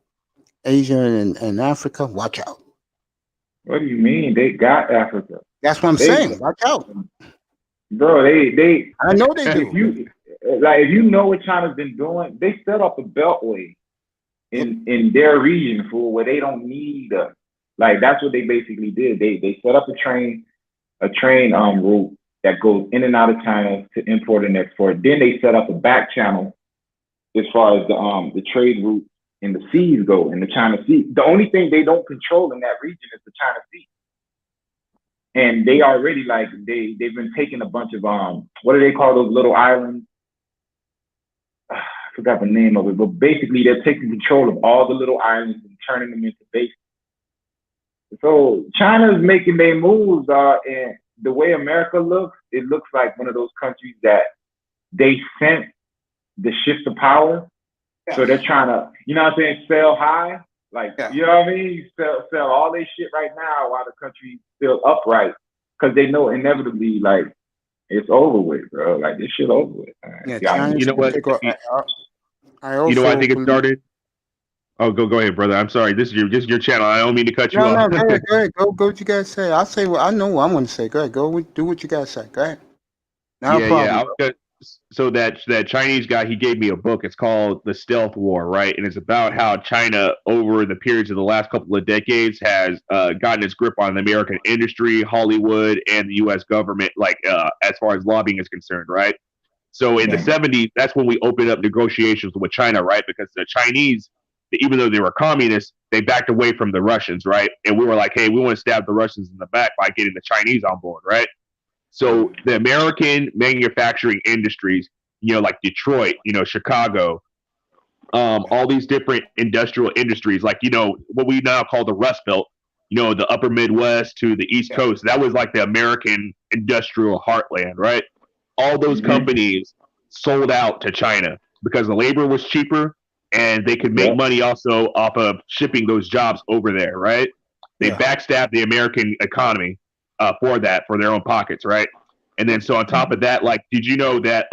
Speaker 1: Asia and Africa. Watch out.
Speaker 4: What do you mean? They got Africa.
Speaker 1: That's what I'm saying. Watch out.
Speaker 4: Bro, they
Speaker 1: I know they
Speaker 4: if
Speaker 1: do.
Speaker 4: you know what China's been doing, they set up a beltway in their region for where they don't need us. Like that's what they basically did. They set up a train route that goes in and out of China to import and export. Then they set up a back channel as far as the trade route in the seas go, in the China Sea. The only thing they don't control in that region is the China Sea. And they already they've been taking a bunch of what do they call those little islands? I forgot the name of it, but basically they're taking control of all the little islands and turning them into bases. So China's making their moves, and the way America looks, it looks like one of those countries that they sent the shift of power. Yeah. So they're trying to, you know what I'm saying, sell high. You know what I mean? You sell all this shit right now while the country's still upright, because they know inevitably, it's over with, bro. Like, this shit over with.
Speaker 2: Yeah, you know what? You know why I think it started? Oh, go ahead, brother. I'm sorry. This is your channel. I don't mean to cut you off.
Speaker 1: No, go ahead. Go what you guys say. I'll say what I know what I'm going to say. Go ahead. Go do what you guys say. Go ahead. No problem.
Speaker 2: So that Chinese guy, he gave me a book. It's called The Stealth War, right? And it's about how China, over the periods of the last couple of decades, has gotten its grip on the American industry, Hollywood, and the U.S. government, as far as lobbying is concerned, right? So in the 70s, that's when we opened up negotiations with China, right? Because the Chinese, even though they were communists, they backed away from the Russians, right? And we were like, hey, we want to stab the Russians in the back by getting the Chinese on board, right? So the American manufacturing industries, like Detroit, Chicago, all these different industrial industries, what we now call the Rust Belt, the upper Midwest to the East Coast, that was like the American industrial heartland, right? All those companies sold out to China because the labor was cheaper and they could make money also off of shipping those jobs over there, right? They backstabbed the American economy for their own pockets, right? And then so on top of that, did you know that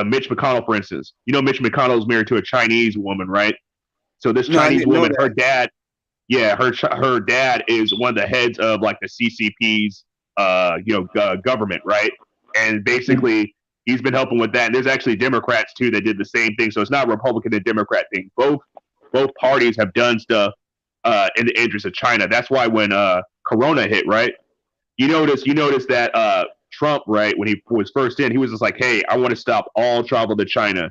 Speaker 2: Mitch McConnell, for instance, Mitch McConnell is married to a Chinese woman, right? So this Chinese woman, her dad, her dad is one of the heads of the CCP's government, right? And basically he's been helping with that. And there's actually Democrats too that did the same thing. So it's not a Republican and Democrat thing. Both parties have done stuff in the interest of China. That's why when Corona hit, right? You notice that Trump, right, when he was first in, he was just like, hey, I want to stop all travel to China.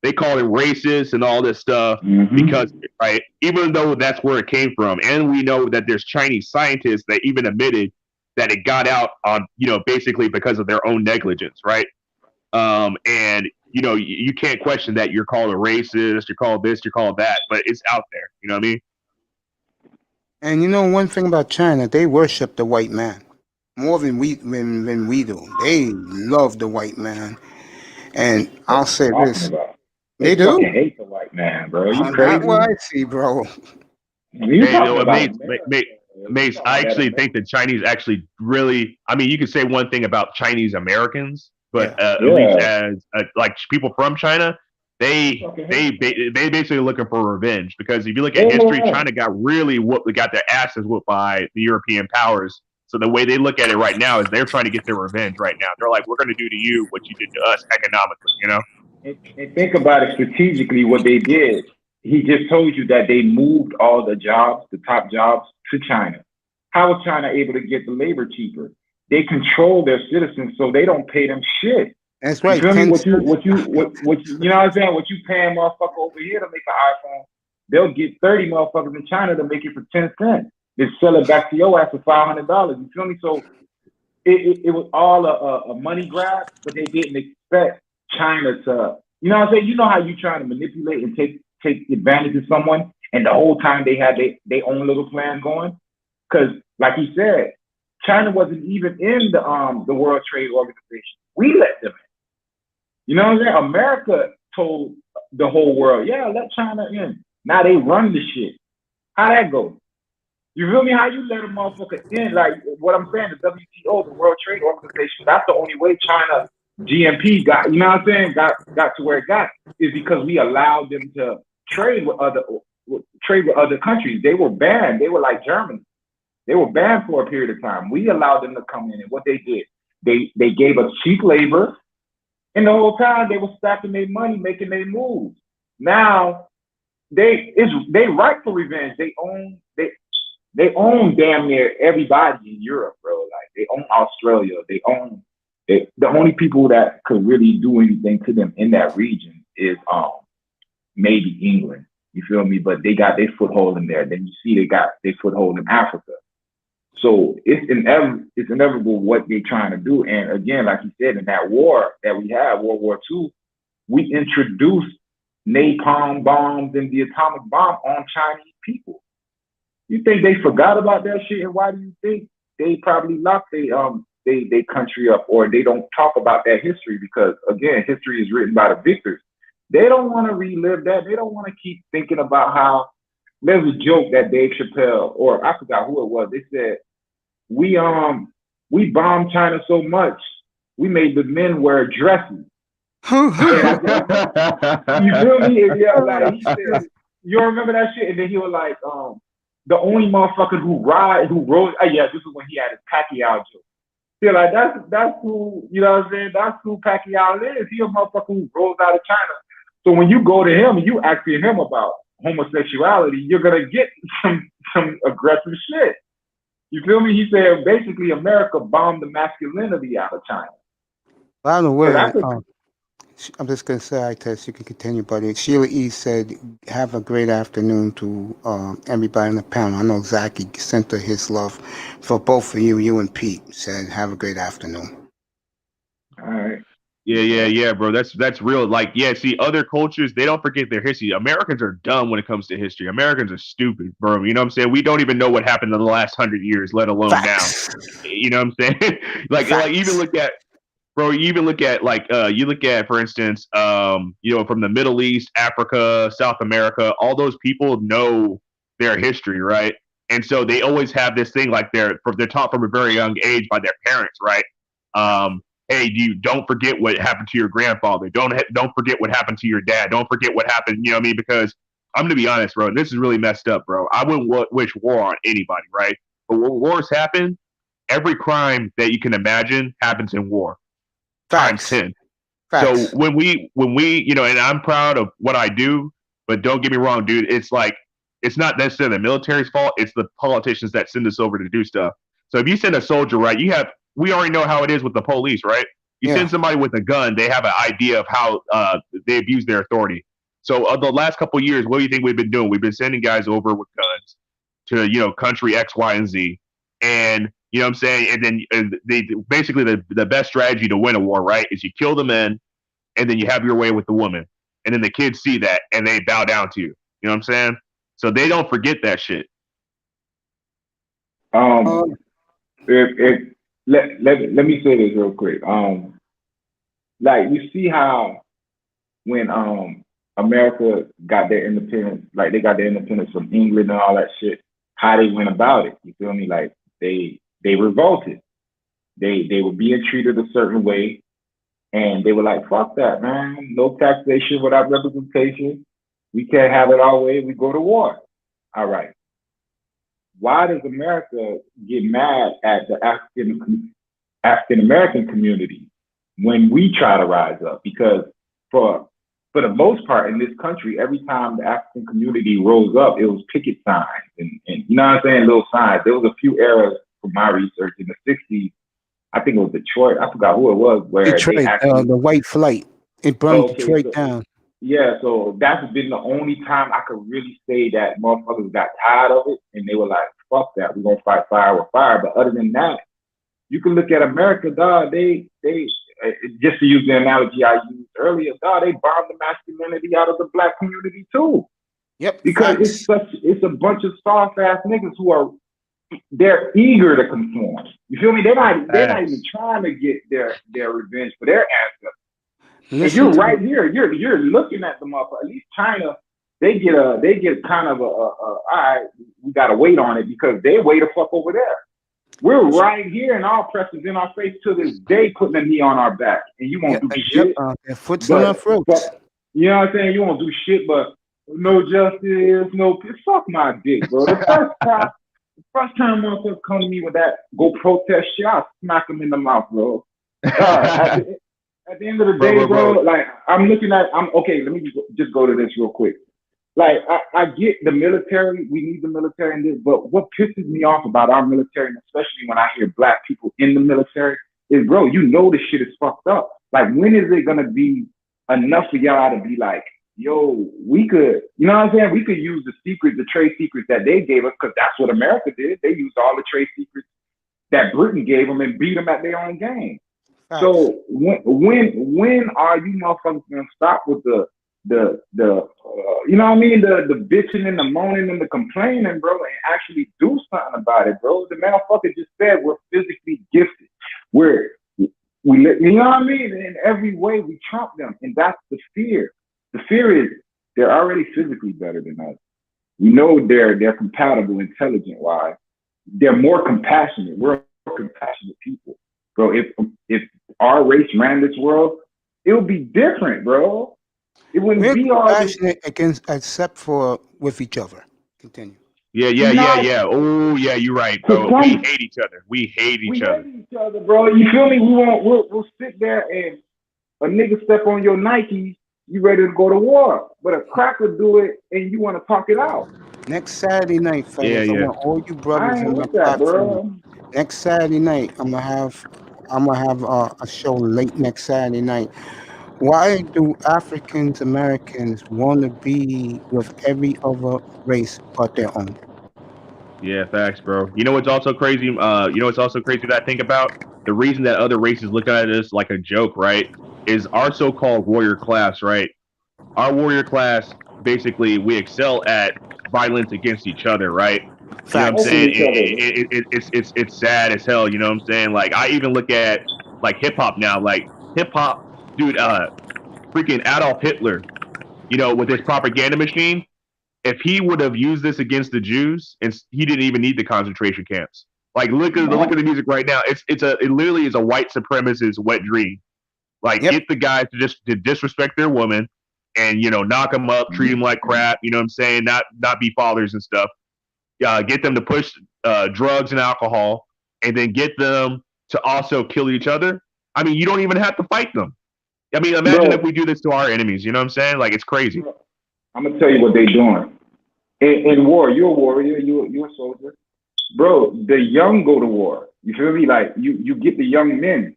Speaker 2: They called him racist and all this stuff because, right, even though that's where it came from. And we know that there's Chinese scientists that even admitted that it got out on, basically because of their own negligence, right? And, you can't question that you're called a racist, you're called this, you're called that, but it's out there. You know what I mean?
Speaker 1: And one thing about China, they worship the white man more than we do. They love the white man. And I'll say this. They do.
Speaker 4: They hate the white man, bro. You crazy?
Speaker 1: That's what I see, bro.
Speaker 2: Mace, I actually think the Chinese actually really, you could say one thing about Chinese Americans, but at least as people from China, they basically looking for revenge, because if you look at history, China got their asses whooped by the European powers. So the way they look at it right now is they're trying to get their revenge right now. They're like, we're going to do to you what you did to us economically,
Speaker 4: And think about it strategically, what they did. He just told you that they moved all the top jobs to China. How was China able to get the labor cheaper? They control their citizens, so they don't pay them shit.
Speaker 1: That's right.
Speaker 4: You feel me? What you know what I'm saying? What you paying motherfucker over here to make an iPhone, they'll get 30 motherfuckers in China to make it for 10 cents. They sell it back to your ass for $500. You feel me? So it was all a money grab, but they didn't expect China to, you know what I'm saying? You know how you trying to manipulate and take advantage of someone, and the whole time they had their own little plan going? Because, like he said, China wasn't even in the World Trade Organization. We let them in. You know what I'm saying? America told the whole world, let China in. Now they run the shit. How'd that go? You feel me? How you let a motherfucker in? Like what I'm saying, the WTO, the World Trade Organization, that's the only way China GMP got, you know what I'm saying, got to where it got, is because we allowed them to trade with other countries. They were banned. They were like Germany. They were banned for a period of time. We allowed them to come in, and what they did, they gave us cheap labor, and the whole time they were stacking their money, making their moves. Now they ripe for revenge. They own damn near everybody in Europe, bro. Like they own Australia. The only people that could really do anything to them in that region is maybe England. You feel me? But they got their foothold in there. Then you see they got their foothold in Africa. So it's inevitable what they're trying to do. And again, like you said, in that war that we had, World War II, we introduced napalm bombs and the atomic bomb on Chinese people. You think they forgot about that shit? And why do you think they probably locked they country up, or they don't talk about that history? Because again, history is written by the victors. They don't want to relive that. They don't want to keep thinking about how there's a joke that Dave Chappelle, or I forgot who it was, they said, we bombed China so much, we made the men wear dresses. You feel me? Yeah, like he said, you remember that shit? And then he was like, the only motherfucker who rose, yeah, this is when he had his Pacquiao joke. Feel like that's who, you know what I'm saying? That's who Pacquiao is. He a motherfucker who rose out of China. So when you go to him and you ask him about homosexuality, you're gonna get some aggressive shit. You feel me? He said basically America bombed the masculinity out of China.
Speaker 1: By the way, I'm just gonna say, Tess, you can continue, buddy. Sheila E said, "Have a great afternoon to everybody in the panel." I know Zachy sent her his love for both of you, you and Pete. Said, "Have a great afternoon."
Speaker 4: All right.
Speaker 2: Yeah, bro. That's real. Like, yeah, see, other cultures, they don't forget their history. Americans are dumb when it comes to history. Americans are stupid, bro. You know what I'm saying? We don't even know what happened in the last 100 years, let alone
Speaker 1: Facts.
Speaker 2: now. You know what I'm saying? like even look at, bro, you even look at you look at, for instance, from the Middle East, Africa, South America, all those people know their history, right? And so they always have this thing, like they're taught from a very young age by their parents, right? Hey, you don't forget what happened to your grandfather. Don't forget what happened to your dad. Don't forget what happened. You know what I mean? Because I'm gonna be honest, bro. This is really messed up, bro. I wouldn't wish war on anybody, right? But when wars happen, every crime that you can imagine happens in war.
Speaker 1: Facts.
Speaker 2: Times 10.
Speaker 1: Facts.
Speaker 2: So when we, and I'm proud of what I do, but don't get me wrong, dude. It's like, it's not necessarily the military's fault. It's the politicians that send us over to do stuff. So if you send a soldier, right, we already know how it is with the police, right? You send somebody with a gun, they have an idea of how they abuse their authority. So the last couple of years, what do you think we've been doing? We've been sending guys over with guns to, country X, Y, and Z. And, you know what I'm saying? And then basically the best strategy to win a war, right, is you kill the men, and then you have your way with the woman. And then the kids see that, and they bow down to you. You know what I'm saying? So they don't forget that shit.
Speaker 4: Let me say this real quick. Like you see how when America got their independence, like they got their independence from England and all that shit, how they went about it. You feel me? Like they revolted. They were being treated a certain way, and they were like, "Fuck that, man! No taxation without representation. We can't have it our way. We go to war." All right. Why does America get mad at the African American community when we try to rise up? Because for the most part in this country, every time the African community rose up, it was picket signs and you know what I'm saying, little signs. There was a few eras from my research in the 60s. I think it was Detroit. I forgot who it was. Where
Speaker 1: Detroit,
Speaker 4: they actually,
Speaker 1: the white flight. It burned Detroit down.
Speaker 4: Yeah, so that's been the only time I could really say that motherfuckers got tired of it and they were like, "Fuck that, we're gonna fight fire with fire." But other than that, you can look at America, dog. They just to use the analogy I used earlier, dog, they bombed the masculinity out of the black community too.
Speaker 1: Yep.
Speaker 4: Because it's a bunch of soft ass niggas who they're eager to conform. You feel me? They're not even trying to get their revenge for their ancestors. And you're right here. You're looking at the motherfucker. At least China, they get kind of all right, we gotta wait on it because they way the fuck over there. We're right here, and our press is in our face to this day, putting a knee on our back, and you won't do shit.
Speaker 1: Their foot's on our throats.
Speaker 4: But you know what I'm saying? You won't do shit, but no justice, no peace. Fuck my dick, bro. The first time motherfuckers come to me with that, go protest shit, I'll smack them in the mouth, bro. At the end of the day, bro, like I'm okay. Let me just go to this real quick. Like I get the military, we need the military in this, but what pisses me off about our military, and especially when I hear black people in the military, is bro, you know this shit is fucked up. Like when is it gonna be enough for y'all to be like, yo, we could, you know what I'm saying? We could use the trade secrets that they gave us, because that's what America did. They used all the trade secrets that Britain gave them and beat them at their own game. Thanks. So when are you motherfuckers gonna stop with the you know what I mean, the bitching and the moaning and the complaining, bro, and actually do something about it, bro? The motherfucker just said we're physically gifted. You know what I mean? In every way we trump them, and that's the fear. The fear is they're already physically better than us. We know they're compatible, intelligent wise. They're more compassionate. We're more compassionate people, bro. If our race ran this world, it would be different, bro. It wouldn't be all
Speaker 1: compassionate except for with each other. Continue.
Speaker 2: Yeah. Oh, yeah, you're right, bro. We hate each other. We hate each other,
Speaker 4: bro. You feel me? We'll sit there and a nigga step on your Nikes, you ready to go to war. But a cracker do it and you want to talk it out.
Speaker 1: Next Saturday night, fellas, I want all you brothers on the platform. Next Saturday night, I'm gonna have a show late next Saturday night. Why do African Americans want to be with every other race but their own?
Speaker 2: Yeah, facts, bro. You know what's also crazy? That I think about? The reason that other races look at us like a joke, right, is our so-called warrior class, right? Our warrior class, basically, we excel at violence against each other, right? Facts. You know what I'm saying? It's sad as hell. You know what I'm saying? Like I even look at like hip hop now, like hip hop. Dude, freaking Adolf Hitler, you know, with his propaganda machine, if he would have used this against the Jews, and he didn't even need the concentration camps. Like, look at the music right now. It literally is a white supremacist wet dream. Like, get the guys to disrespect their woman, and you know, knock them up, treat them like crap. You know what I'm saying? Not be fathers and stuff. Get them to push drugs and alcohol, and then get them to also kill each other. I mean, you don't even have to fight them. I mean, imagine if we do this to our enemies. You know what I'm saying? Like, it's crazy.
Speaker 4: I'm gonna tell you what they're doing. In war, you're a warrior. You're a soldier, bro. The young go to war. You feel me? Like you get the young men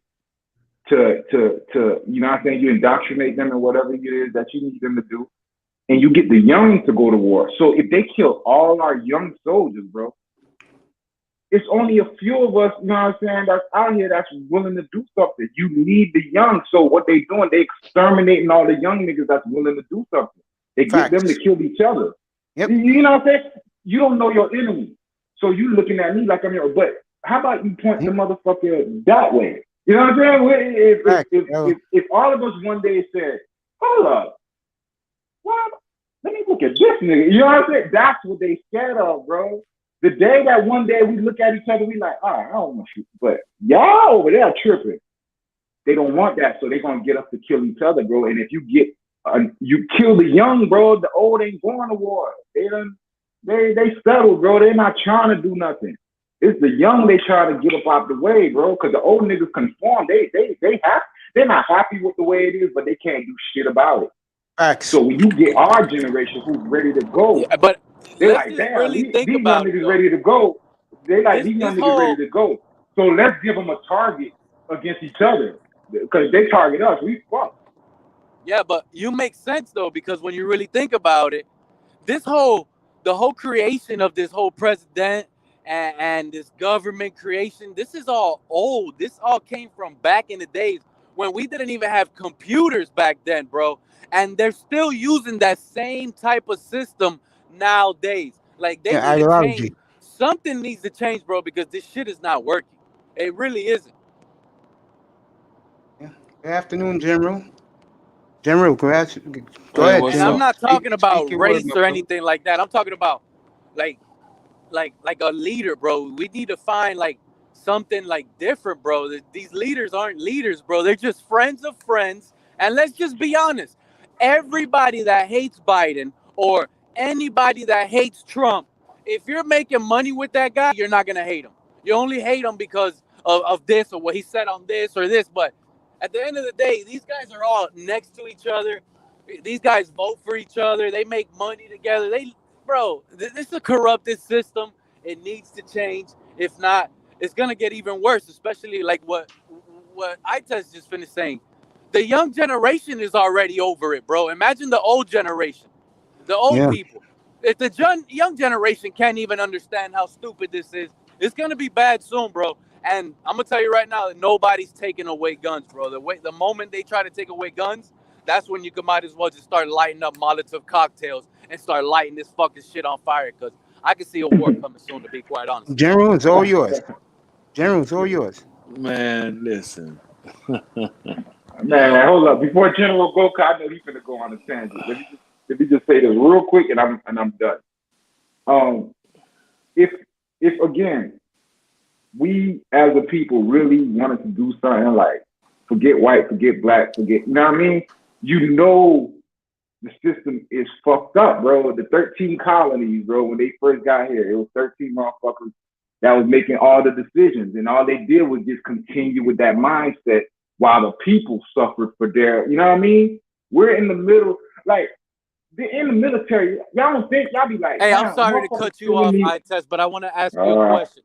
Speaker 4: to you know what I'm saying? You indoctrinate them in whatever it is that you need them to do, and you get the young to go to war. So if they kill all our young soldiers, bro, it's only a few of us, you know what I'm saying, that's out here that's willing to do something. You need the young. So what they doing, they exterminating all the young niggas that's willing to do something. They get them to kill each other. Yep. You know what I'm saying? You don't know your enemy. So you looking at me like I'm your, but how about you point the motherfucker that way? You know what I'm saying? If all of us one day said, hold up, what? Let me look at this nigga. You know what I'm saying? That's what they scared of, bro. The day that one day we look at each other, we like, all right, I don't want to shoot. But y'all over there tripping. They don't want that, so they're going to get us to kill each other, bro. And if you kill the young, bro, the old ain't going to war. They settled, bro. They're not trying to do nothing. It's the young they try to get up out the way, bro, because the old niggas conform. They're not happy with the way it is, but they can't do shit about it.
Speaker 1: Facts.
Speaker 4: So when you get our generation who's ready to go,
Speaker 3: but
Speaker 4: they're like, damn, these young niggas ready to go. They like, these young niggas ready to go. So let's give them a target against each other. Because they target us, we fuck.
Speaker 3: Yeah, but you make sense, though, because when you really think about it, the whole creation of this whole president and this government creation, this is all old. This all came from back in the days when we didn't even have computers back then, bro. And they're still using that same type of system nowadays. Like, they need to change. Something needs to change, bro, because this shit is not working. It really isn't.
Speaker 1: Yeah. Good afternoon, General. General, go ahead,
Speaker 3: And
Speaker 1: General.
Speaker 3: I'm not talking about
Speaker 1: Speak your word,
Speaker 3: race
Speaker 1: my
Speaker 3: or
Speaker 1: brother.
Speaker 3: anything like that. I'm talking about like like a leader, bro. We need to find like something like different, bro. These leaders aren't leaders, bro. They're just friends of friends. And let's just be honest. Everybody that hates Biden or anybody that hates Trump, if you're making money with that guy, you're not gonna hate him. You only hate him because of this or what he said on this or this. But at the end of the day, these guys are all next to each other. These guys vote for each other. They make money together. Bro, this is a corrupted system. It needs to change. If not, it's gonna get even worse. Especially like what Itez just finished saying. The young generation is already over it, bro. Imagine the old generation, the old
Speaker 1: Yeah.
Speaker 3: people. If the young generation can't even understand how stupid this is, it's gonna be bad soon, bro. And I'm gonna tell you right now that nobody's taking away guns, bro. The moment they try to take away guns, that's when you might as well just start lighting up Molotov cocktails and start lighting this fucking shit on fire. Because I can see a war coming soon, to be quite honest.
Speaker 1: General, it's all yours. General, it's all yours.
Speaker 5: Man, listen.
Speaker 4: Man, hold up. Before General go, 'cause I know he's gonna go on a tangent. Let me just say this real quick, and I'm done. If again, we as a people really wanted to do something like forget white, forget black, forget, you know what I mean? You know, the system is fucked up, bro. The 13 colonies, bro, when they first got here, it was 13 motherfuckers that was making all the decisions, and all they did was just continue with that mindset while the people suffered for their, you know what I mean? We're in the middle, like, in the military, y'all don't think, y'all be like,
Speaker 3: hey, I'm
Speaker 4: damn,
Speaker 3: sorry to cut you off, Itez, but I want to ask you a question.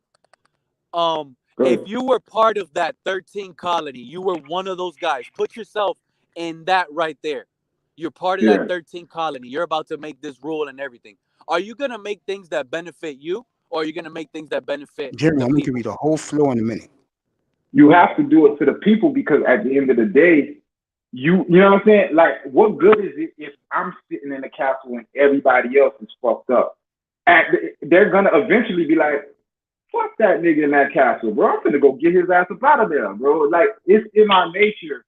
Speaker 3: If you were part of that 13 colony, you were one of those guys. Put yourself in that right there. You're part of that 13 colony. You're about to make this rule and everything. Are you gonna make things that benefit you, or are you gonna make things that benefit
Speaker 1: General,
Speaker 3: the
Speaker 1: I'm gonna
Speaker 3: people?
Speaker 1: give you the whole floor in a minute.
Speaker 4: You have to do it to the people, because at the end of the day, you know what I'm saying? Like, what good is it if I'm sitting in the castle and everybody else is fucked up? They're gonna eventually be like, fuck that nigga in that castle, bro. I'm gonna go get his ass up out of there, bro. Like, it's in our nature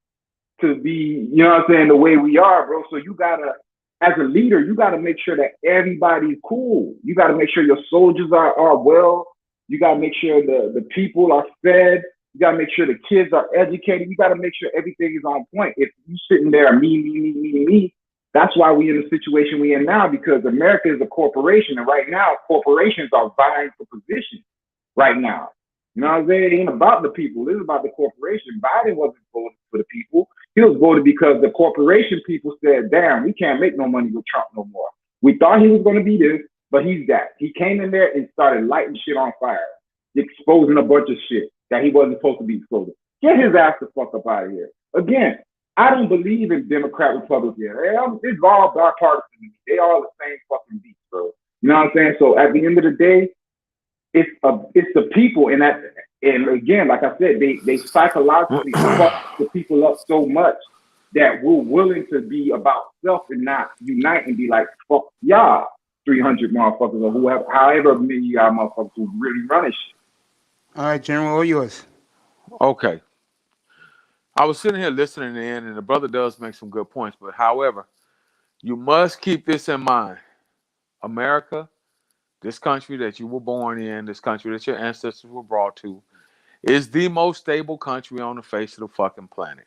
Speaker 4: to be, you know what I'm saying, the way we are, bro. So you gotta, as a leader, you gotta make sure that everybody's cool. You gotta make sure your soldiers are well. You gotta make sure the people are fed. You gotta make sure the kids are educated. You gotta make sure everything is on point. If you sitting there, me, that's why we in the situation we in now, because America is a corporation, and right now corporations are vying for position right now. You know what I'm saying? It ain't about the people. This is about the corporation. Biden wasn't voted for the people. He was voted because the corporation people said, damn, we can't make no money with Trump no more. We thought he was going to be this, but he's that. He came in there and started lighting shit on fire, exposing a bunch of shit that he wasn't supposed to be exposing. Get his ass the fuck up out of here. Again, I don't believe in Democrat, Republican. It's all bipartisan. They all the same fucking beast, bro. You know what I'm saying? So at the end of the day, it's the people, and again, like I said, they psychologically fuck the people up so much that we're willing to be about self and not unite and be like, fuck y'all, 300 motherfuckers or whoever, however many y'all motherfuckers who really run this shit.
Speaker 1: All right, General, all yours.
Speaker 5: Okay. I was sitting here listening in, and the brother does make some good points, but however, you must keep this in mind. America, this country that you were born in, this country that your ancestors were brought to, is the most stable country on the face of the fucking planet.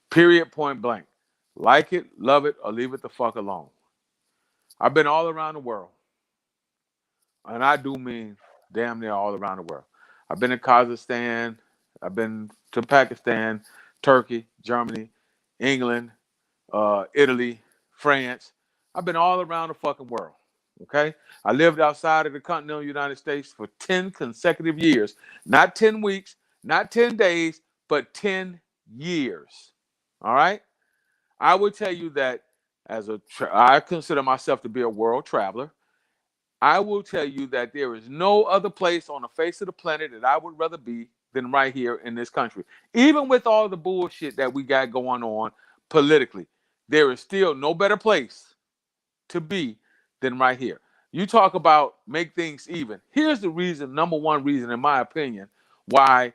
Speaker 5: Period, point blank. Like it, love it, or leave it the fuck alone. I've been all around the world. And I do mean damn near all around the world. I've been to Kazakhstan. I've been to Pakistan, Turkey, Germany, England, Italy, France. I've been all around the fucking world. Okay? I lived outside of the continental United States for 10 consecutive years. Not 10 weeks, not 10 days, but 10 years. All right? I would tell you that I consider myself to be a world traveler. I will tell you that there is no other place on the face of the planet that I would rather be than right here in this country. Even with all the bullshit that we got going on politically, there is still no better place to be than right here. You talk about make things even. Here's the reason, number one reason, in my opinion, why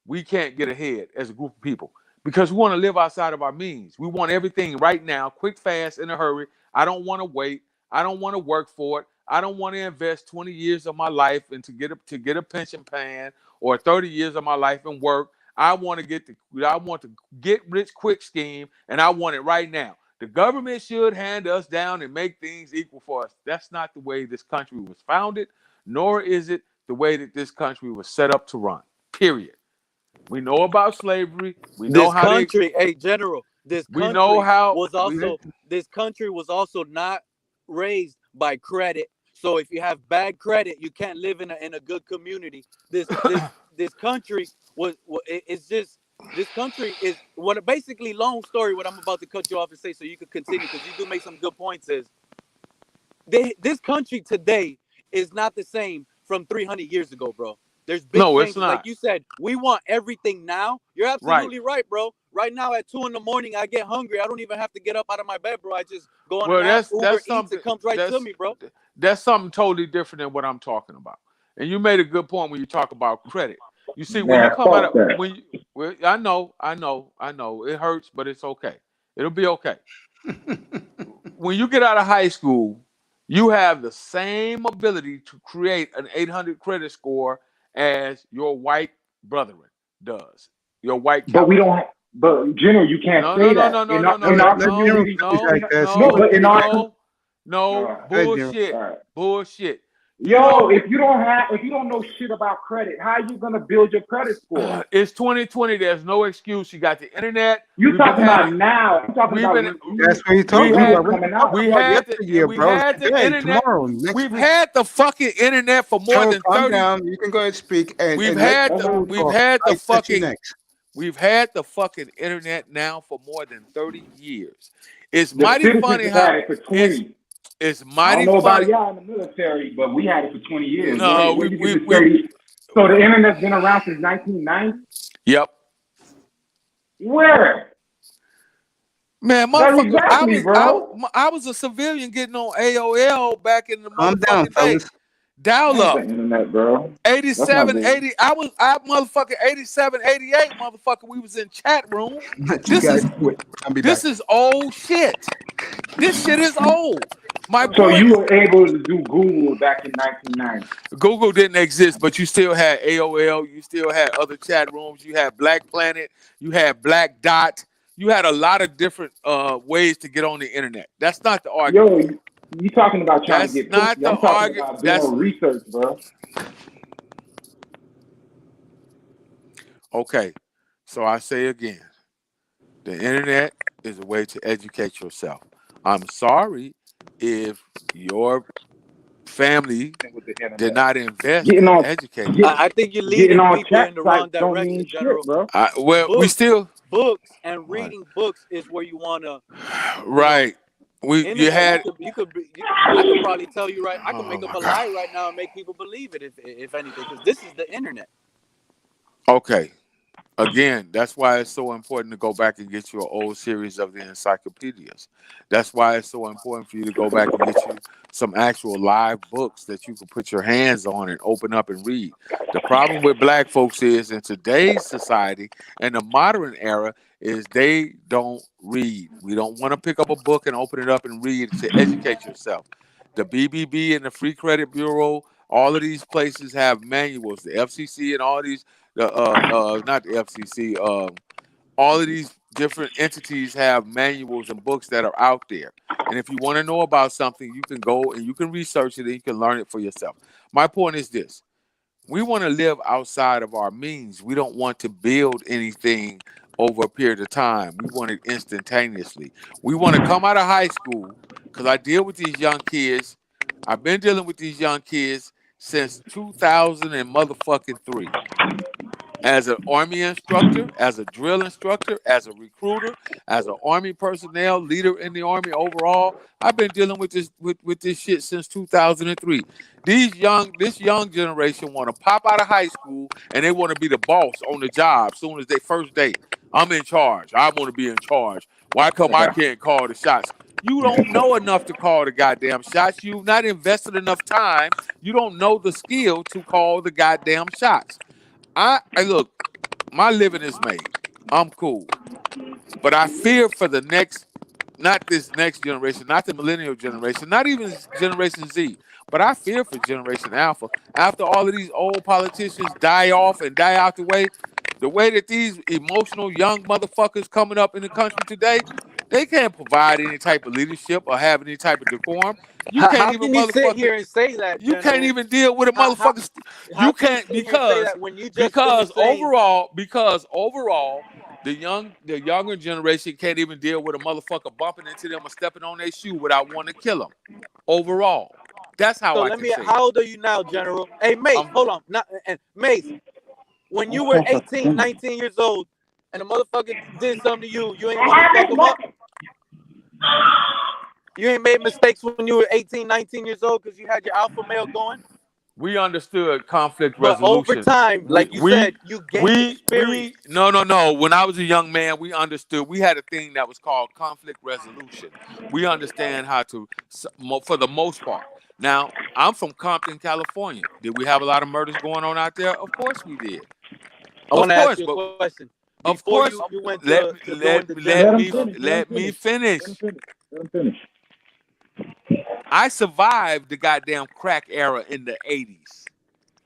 Speaker 5: we can't get ahead as a group of people. because we want to live outside of our means. We want everything right now, quick, fast, in a hurry. I don't want to wait. I don't want to work for it. I don't want to invest 20 years of my life and to get a pension plan or 30 years of my life and work. I want to get rich quick scheme, and I want it right now. The government should hand us down and make things equal for us. That's not the way this country was founded, nor is it the way that this country was set up to run. Period. We know about slavery. We know
Speaker 3: This
Speaker 5: how
Speaker 3: country, hey, General, this
Speaker 5: we
Speaker 3: country
Speaker 5: know how
Speaker 3: was also this country was also not raised by credit. So if you have bad credit, you can't live in a good community. This country it's just this country is what basically long story. What I'm about to cut you off and say so you can continue because you do make some good points. Is this country today is not the same from 300 years ago, bro. There's big changes.
Speaker 5: It's not.
Speaker 3: Like you said, we want everything now. You're absolutely right, bro. Right now at 2 a.m, I get hungry. I don't even have to get up out of my bed, bro. I just go on an app, Uber Eats, it comes right to me, bro.
Speaker 5: That's something totally different than what I'm talking about. And you made a good point when you talk about credit. You see, when you come out of I know it hurts, but it's okay. It'll be okay. When you get out of high school, you have the same ability to create an 800 credit score as your white brethren does. Your white.
Speaker 4: But we don't. But General, you can't say that. Bullshit. Yo, if you don't know shit about credit, how are you gonna build your credit score?
Speaker 5: It's 2020. There's no excuse. You got the internet.
Speaker 4: You talking about now? I'm talking about.
Speaker 1: That's what you talking about.
Speaker 5: We had the internet. We've had the fucking internet for more than 30.
Speaker 1: You can go ahead and speak.
Speaker 5: We've had the fucking internet now for more than 30 years. It's mighty funny how it's mighty funny.
Speaker 4: I don't know about y'all in the military, but we had it for 20 years.
Speaker 5: No,
Speaker 4: so the internet's been around since 1990?
Speaker 5: Yep.
Speaker 4: Where?
Speaker 5: Man, motherfucker, I was a civilian getting on AOL back in the motherfucking day. Dial up.
Speaker 4: Internet, bro.
Speaker 5: 87, 80. I motherfucking 87, 88, motherfucker. We was in chat room. This is old shit. This shit is old.
Speaker 4: So you were able to do Google back in 1990.
Speaker 5: Google didn't exist, but you still had AOL. You still had other chat rooms. You had Black Planet. You had Black Dot. You had a lot of different ways to get on the internet. That's not the argument.
Speaker 4: Yo, you talking about trying to get
Speaker 5: not the argument.
Speaker 4: That's research, bro.
Speaker 5: Okay, so I say again, the internet is a way to educate yourself. I'm sorry if your family did not invest in educating.
Speaker 3: I think you're leading people in the wrong direction, General. Books and reading books is where you want to.
Speaker 5: Right. I
Speaker 3: could probably tell you right. I can make up a lie right now and make people believe it if anything, because this is the internet.
Speaker 5: Okay. Again, that's why it's so important to go back and get you an old series of the encyclopedias. That's why it's so important for you to go back and get you some actual live books that you can put your hands on and open up and read. The problem with black folks is in today's society and the modern era is they don't read. We don't want to pick up a book and open it up and read to educate yourself. The BBB and the Free Credit Bureau, all of these places have manuals. The FCC and all these not the FCC. All of these different entities have manuals and books that are out there. And if you want to know about something, you can go and you can research it and you can learn it for yourself. My point is this. We want to live outside of our means. We don't want to build anything over a period of time. We want it instantaneously. We want to come out of high school because I deal with these young kids. I've been dealing with these young kids since 2003. As an Army instructor, as a drill instructor, as a recruiter, as an Army personnel leader in the Army overall, I've been dealing with this shit since 2003. This young generation want to pop out of high school and they want to be the boss on the job as soon as they first day. I'm in charge. I want to be in charge. Why come I can't call the shots? You don't know enough to call the goddamn shots. You've not invested enough time. You don't know the skill to call the goddamn shots. I look, my living is made. I'm cool. But I fear for the next, not this next generation, not the millennial generation, not even Generation Z, but I fear for Generation Alpha. After all of these old politicians die off and die out the way that these emotional young motherfuckers coming up in the country today, they can't provide any type of leadership or have any type of decorum. You can't
Speaker 3: How
Speaker 5: even
Speaker 3: can you sit here
Speaker 5: motherfucker.
Speaker 3: and say that?
Speaker 5: You
Speaker 3: General?
Speaker 5: can't even deal with a
Speaker 3: How-
Speaker 5: motherfucker.
Speaker 3: how
Speaker 5: You
Speaker 3: can
Speaker 5: can't
Speaker 3: sit here and say
Speaker 5: because
Speaker 3: that when you just finished saying-
Speaker 5: overall the younger generation can't even deal with a motherfucker bumping into them or stepping on their shoe without wanting to kill them. Overall, that's how
Speaker 3: So
Speaker 5: I
Speaker 3: let
Speaker 5: can
Speaker 3: me.
Speaker 5: say.
Speaker 3: How old are you now, General? Hey, Mace, hold on. And Mace, when you were 18, 19 years old, and a motherfucker did something to you, you ain't want to fuck him up. You ain't made mistakes when you were 18, 19 years old because you had your alpha male going.
Speaker 5: We understood conflict
Speaker 3: But
Speaker 5: resolution.
Speaker 3: over time, like you said, you gained experience.
Speaker 5: No. When I was a young man, we understood. We had a thing that was called conflict resolution. We understand how to, for the most part. Now, I'm from Compton, California. Did we have a lot of murders going on out there? Of course we did.
Speaker 3: I want to ask you a question.
Speaker 5: Of
Speaker 3: Before
Speaker 5: course,
Speaker 3: you went
Speaker 5: let
Speaker 3: to go into
Speaker 5: me finish.
Speaker 4: Let him finish.
Speaker 5: I survived the goddamn crack era in the 80s.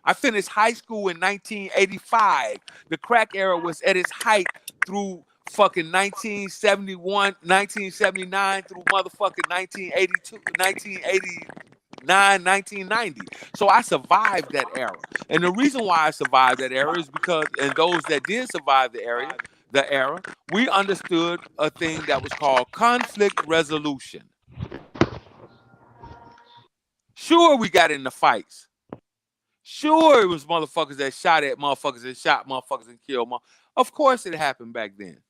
Speaker 5: I finished high school in 1985. The crack era was at its height through fucking 1971, 1979 through motherfucking 1982, 1989, 1990. So I survived that era. And the reason why I survived that era is because, and those that did survive the era, we understood a thing that was called conflict resolution. Sure, we got into fights. Sure, it was motherfuckers that shot at motherfuckers and shot motherfuckers and killed motherfuckers. Of course, it happened back then.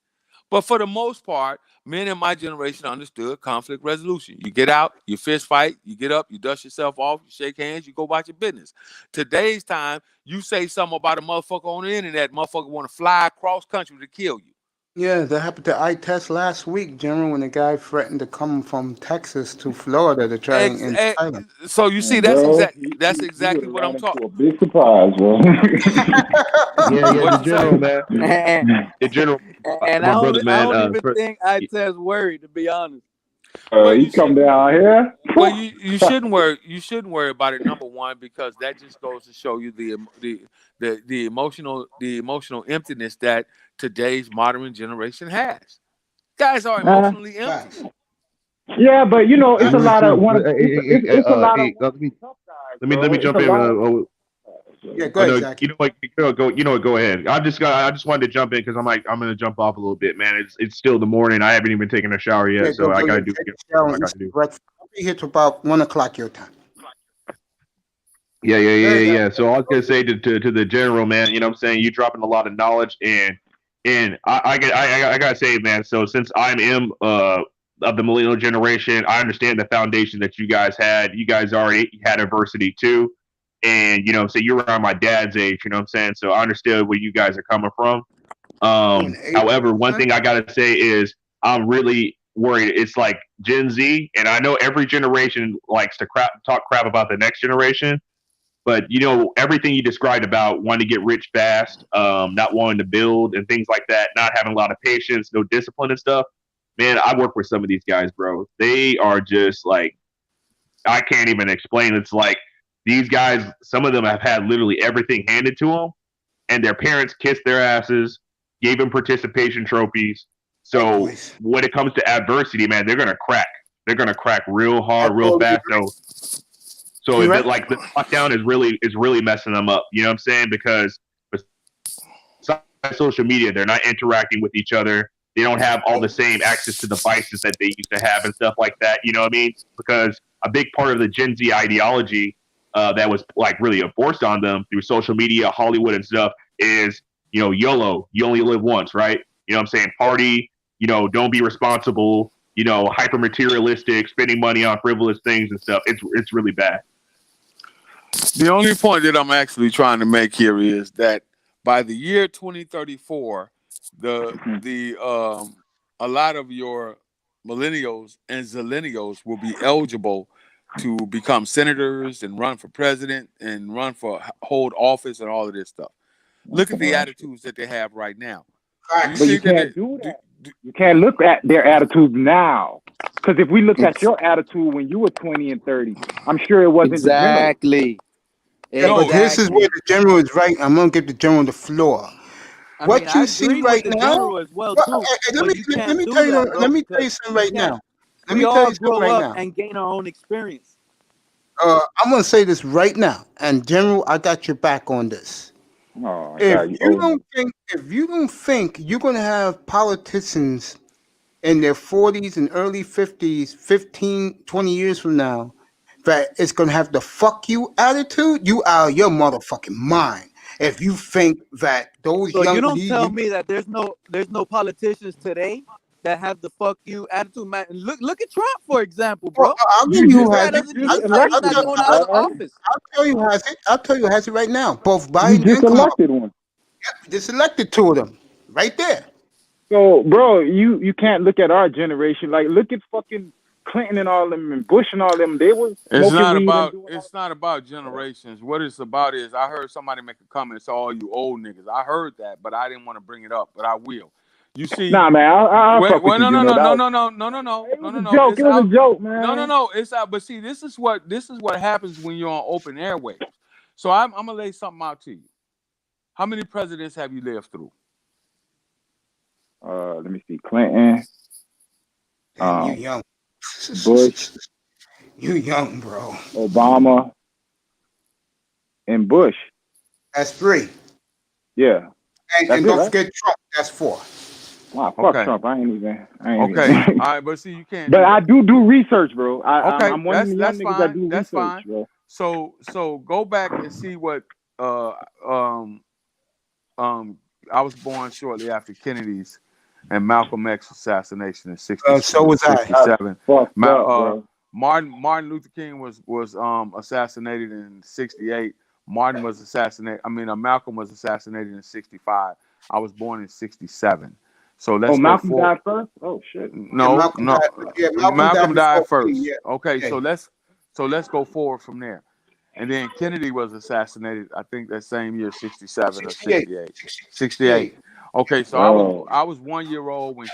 Speaker 5: But for the most part, men in my generation understood conflict resolution. You get out, you fist fight, you get up, you dust yourself off, you shake hands, you go about your business. Today's time, you say something about a motherfucker on the internet, motherfucker want to fly across country to kill you.
Speaker 1: Yeah, that happened to I-Test last week, General, when the guy threatened to come from Texas to Florida to try and entice him.
Speaker 5: So you see, that's exactly what I'm talking.
Speaker 4: A big surprise, bro.
Speaker 2: The general, man. The general,
Speaker 3: and
Speaker 2: my
Speaker 3: I
Speaker 2: brother,
Speaker 3: don't,
Speaker 2: man.
Speaker 3: I don't even think I-Test worried, to be honest.
Speaker 4: You come down here.
Speaker 5: Well, you shouldn't worry. You shouldn't worry about it. Number one, because that just goes to show you the emotional emptiness that today's modern generation has. Guys are emotionally empty.
Speaker 4: Yeah, but you know, it's a lot of one. It's a lot of.
Speaker 2: Let me jump in.
Speaker 1: Yeah, go ahead, Zach.
Speaker 2: You know what? Go ahead. I just wanted to jump in because I'm going to jump off a little bit, man. It's still the morning. I haven't even taken a shower yet, so I got to do.
Speaker 1: I'll be here till about 1 o'clock your time.
Speaker 2: Yeah. So I was gonna say to the general, man, you know what I'm saying, you dropping a lot of knowledge, and I gotta say, man, so since I am of the millennial generation, I understand the foundation that you guys had. You guys already had adversity too, and you know, so you're around my dad's age, you know what I'm saying, so I understood where you guys are coming from. However, one thing I gotta say is I'm really worried. It's like Gen Z, and I know every generation likes to talk crap about the next generation. But, you know, everything you described about wanting to get rich fast, not wanting to build and things like that, not having a lot of patience, no discipline and stuff. Man, I work with some of these guys, bro. They are just like, I can't even explain. It's like these guys, some of them have had literally everything handed to them, and their parents kissed their asses, gave them participation trophies. So when it comes to adversity, man, they're going to crack. They're going to crack real hard, real fast. So like the lockdown is really messing them up. You know what I'm saying? Because besides social media, they're not interacting with each other. They don't have all the same access to devices that they used to have and stuff like that. You know what I mean? Because a big part of the Gen Z ideology that was like really enforced on them through social media, Hollywood and stuff is, you know, YOLO, you only live once, right? You know what I'm saying? Party, you know, don't be responsible, you know, hyper materialistic, spending money on frivolous things and stuff. It's really bad.
Speaker 5: The only point that I'm actually trying to make here is that by the year 2034, a lot of your millennials and zillennials will be eligible to become senators and run for president and hold office and all of this stuff. Look at the attitudes that they have right now.
Speaker 4: But you can't do that. You can't look at their attitudes now. Because if we look at your attitude when you were 20 and 30, I'm sure it wasn't the general.
Speaker 3: Exactly.
Speaker 1: Yeah, but this is where the general is right. I'm gonna give the general the floor. What you see right now?
Speaker 3: As well,
Speaker 1: Well,
Speaker 3: too.
Speaker 1: let
Speaker 3: But
Speaker 1: me
Speaker 3: you
Speaker 1: tell you.
Speaker 3: can't do that,
Speaker 1: Let me
Speaker 3: bro,
Speaker 1: tell you something right now. Let me
Speaker 3: We
Speaker 1: tell
Speaker 3: all
Speaker 1: you something
Speaker 3: grow
Speaker 1: right
Speaker 3: up
Speaker 1: now.
Speaker 3: and gain our own experience.
Speaker 1: I'm gonna say this right now, and General, I got your back on this.
Speaker 4: Oh,
Speaker 1: If
Speaker 4: God,
Speaker 1: you don't think you're gonna have politicians in their 40s and early 50s, 15, 20 years from now, that it's gonna have the fuck you attitude, you out of your motherfucking mind. If you think that those
Speaker 3: So you
Speaker 1: young
Speaker 3: don't tell me that there's no politicians today that have the fuck you attitude, man. Look at Trump, for example, bro.
Speaker 1: I'll give you who
Speaker 3: This
Speaker 1: has
Speaker 3: guy
Speaker 1: it.
Speaker 3: doesn't
Speaker 4: just
Speaker 3: he's not
Speaker 4: elected
Speaker 3: going
Speaker 4: one,
Speaker 3: out of
Speaker 4: right?
Speaker 3: office.
Speaker 1: I'll tell you who has it. I'll tell you who has it right now. Both
Speaker 4: You
Speaker 1: Biden
Speaker 4: just
Speaker 1: and Kamala.
Speaker 4: elected one.
Speaker 1: Just elected two of them. Right there.
Speaker 4: So, bro, you can't look at our generation. Like, look at fucking Clinton and all them and Bush and all them. They were smoking weed and doing
Speaker 5: It's not about generations. What it's about is I heard somebody make a comment to all you old niggas. I heard that, but I didn't want to bring it up, but I will. You see,
Speaker 4: Nah, man, I'll fuck with you,
Speaker 5: no.
Speaker 4: It was a joke. It was a joke, man.
Speaker 5: No. It's out. But see, this is what happens when you're on open airwaves. So I'm gonna lay something out to you. How many presidents have you lived through?
Speaker 4: Let me see. Clinton.
Speaker 1: Damn, you young.
Speaker 4: Bush.
Speaker 1: You young, bro.
Speaker 4: Obama. And Bush.
Speaker 1: That's 3.
Speaker 4: Yeah.
Speaker 1: And don't forget Trump. That's 4.
Speaker 4: Wow, fuck Trump. I ain't even.
Speaker 5: All right, but see, you can't.
Speaker 4: But I do research, bro. I'm one of the young niggas that do
Speaker 5: that's
Speaker 4: research,
Speaker 5: fine.
Speaker 4: bro.
Speaker 5: So go back and see what I was born shortly after Kennedy's and Malcolm X assassination in 67.
Speaker 1: So was I.
Speaker 5: 67.
Speaker 4: Bro.
Speaker 5: Martin Luther King was assassinated in 68. Malcolm was assassinated in 65. I was born in 67. So let's
Speaker 4: Malcolm died first? Oh shit.
Speaker 5: No. Malcolm died first.
Speaker 1: Yeah.
Speaker 5: Okay, so let's go forward from there. And then Kennedy was assassinated, I think that same year, 67 or 68. 68. Okay, so I was 1 year old when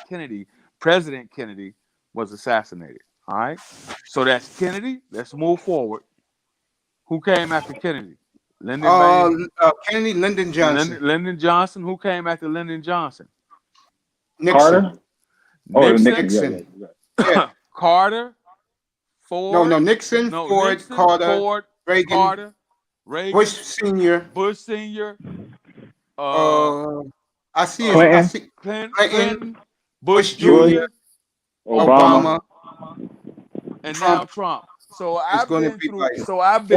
Speaker 5: President Kennedy was assassinated. All right. So that's Kennedy. Let's move forward. Who came after Kennedy?
Speaker 1: Kennedy, Lyndon Johnson.
Speaker 5: Lyndon Johnson. Who came after Lyndon Johnson?
Speaker 1: Nixon.
Speaker 4: Nixon.
Speaker 1: Yeah.
Speaker 5: Carter. Ford.
Speaker 1: No, Nixon, Ford, Carter, Reagan, Bush Senior. I see
Speaker 5: Clinton, Bush Jr.,
Speaker 1: Obama,
Speaker 5: and now Trump. So I've been through 12.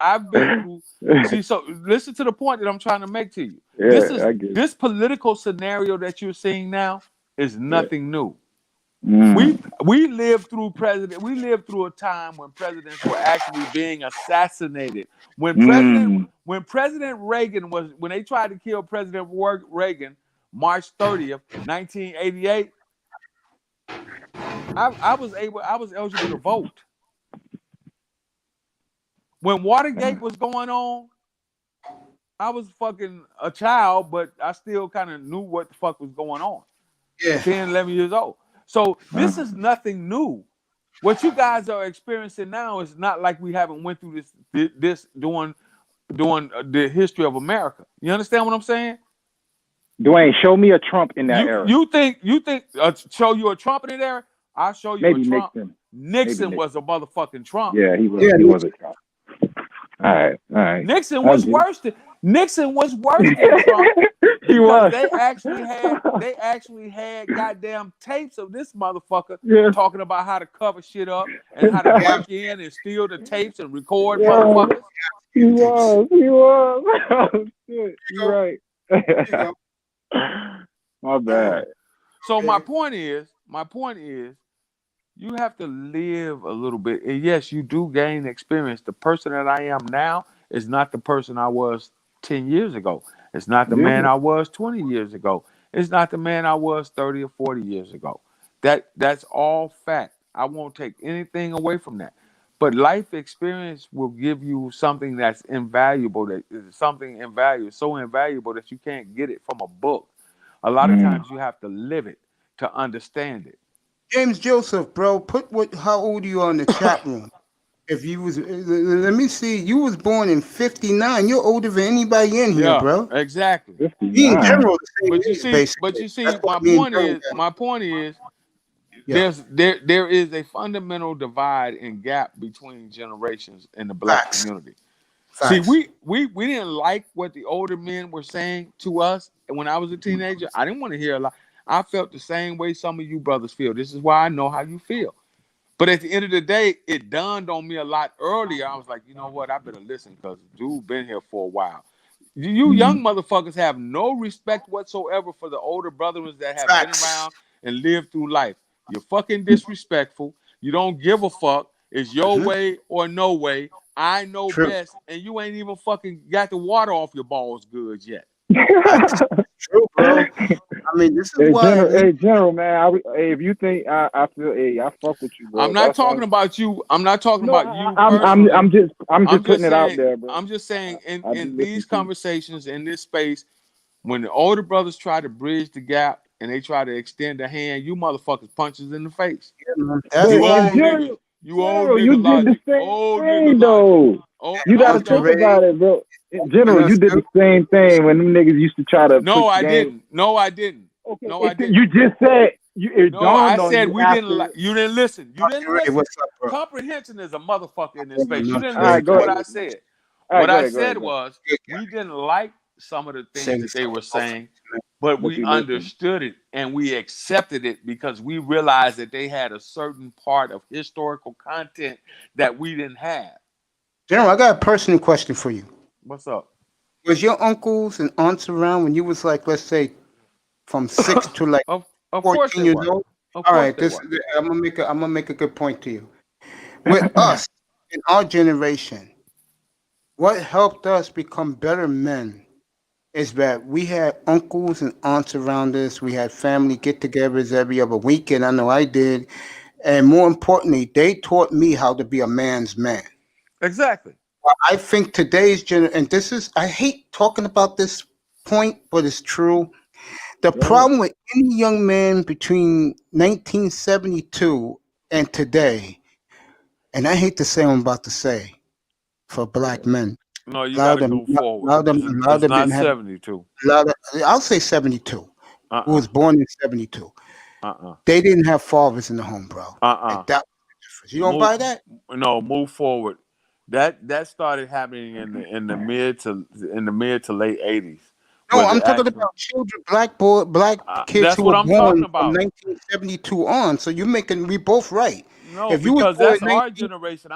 Speaker 5: I've been through. See, so listen to the point that I'm trying to make to you.
Speaker 4: Yeah,
Speaker 5: this political scenario that you're seeing now is nothing new.
Speaker 4: Mm.
Speaker 5: We lived through a time when presidents were actually being assassinated. When President Reagan when they tried to kill President Reagan, March 30th, 1988, I was eligible to vote. When Watergate was going on, I was fucking a child, but I still kind of knew what the fuck was going on.
Speaker 1: Yeah.
Speaker 5: 10, 11 years old. So this is nothing new. What you guys are experiencing now is not like we haven't went through this during the history of America. You understand what I'm saying?
Speaker 4: Dwayne, show me a Trump in that era.
Speaker 5: You think show you a Trump in that era? I'll show you
Speaker 4: Maybe
Speaker 5: a Trump.
Speaker 4: Nixon.
Speaker 5: Nixon was a motherfucking Trump.
Speaker 4: Yeah, he was. He was a Trump. All right.
Speaker 5: Nixon was worse than Trump.
Speaker 4: He was.
Speaker 5: They actually had goddamn tapes of this motherfucker talking about how to cover shit up and how to break in and steal the tapes and record motherfuckers.
Speaker 4: He was. Oh shit. You're right. My bad.
Speaker 5: So my point is, you have to live a little bit. And yes, you do gain experience. The person that I am now is not the person I was 10 years ago. It's not the man I was 20 years ago. It's not the man I was 30 or 40 years ago. That's all fact. I won't take anything away from that. But life experience will give you something that's invaluable, so invaluable that you can't get it from a book. A lot of times you have to live it to understand it.
Speaker 1: James Joseph, bro, how old are you on the chat room? If you was, let me see, you was born in 59. You're older than anybody in here, bro.
Speaker 5: Exactly.
Speaker 1: Me in general,
Speaker 5: But you see, my point is, there is a fundamental divide and gap between generations in the black community.
Speaker 1: Facts.
Speaker 5: See, we didn't like what the older men were saying to us when I was a teenager. I didn't want to hear a lot. I felt the same way some of you brothers feel. This is why I know how you feel. But at the end of the day, it dawned on me a lot earlier. I was like, you know what? I better listen because dude been here for a while. You young motherfuckers have no respect whatsoever for the older brothers that have been around and lived through life. You're fucking disrespectful. You don't give a fuck. It's your way or no way. I know best, and you ain't even fucking got the water off your balls good yet.
Speaker 1: True, bro. I mean, this is why.
Speaker 4: General, man. If you think I feel, I fuck with you, bro.
Speaker 5: I'm not talking about you. I'm not talking about you.
Speaker 4: I'm just putting it out there, bro.
Speaker 5: I'm just saying in these conversations in this space, when the older brothers try to bridge the gap and they try to extend a hand, you motherfuckers punches in the face. You did the same thing, though. You gotta think about it, bro. In general, you did the same thing when them niggas used to try to. No, I didn't. Okay. No, I didn't.
Speaker 4: You just said
Speaker 5: I said we didn't. You didn't listen. You didn't listen. What's up, bro? Comprehension is a motherfucker in this space. You didn't listen to what I said. What I said was we didn't like some of the things that they were saying, but we understood it and we accepted it because we realized that they had a certain part of historical content that we didn't have.
Speaker 1: General, I got a personal question for you.
Speaker 5: What's up?
Speaker 1: Was your uncles and aunts around when you was like, let's say, from 6 to like 14 years old? All right, I'm gonna make a good point to you. With us in our generation, what helped us become better men is that we had uncles and aunts around us. We had family get-togethers every other weekend. I know I did, and more importantly, they taught me how to be a man's man.
Speaker 5: Exactly.
Speaker 1: I think today's generation, and this is, I hate talking about this point, but it's true. The problem with any young man between 1972 and today, and I hate to say what I'm about to say, for black men.
Speaker 5: No, you got to go forward. It's not 72.
Speaker 1: I'll say 72. Who was born in 72. They didn't have fathers in the home, bro. That was the difference. You don't buy that?
Speaker 5: No, move forward. That started happening in the mid to late 80s.
Speaker 1: No, I'm talking about children, black kids who were born from 1972 on. So we both right.
Speaker 5: No, because that's our generation.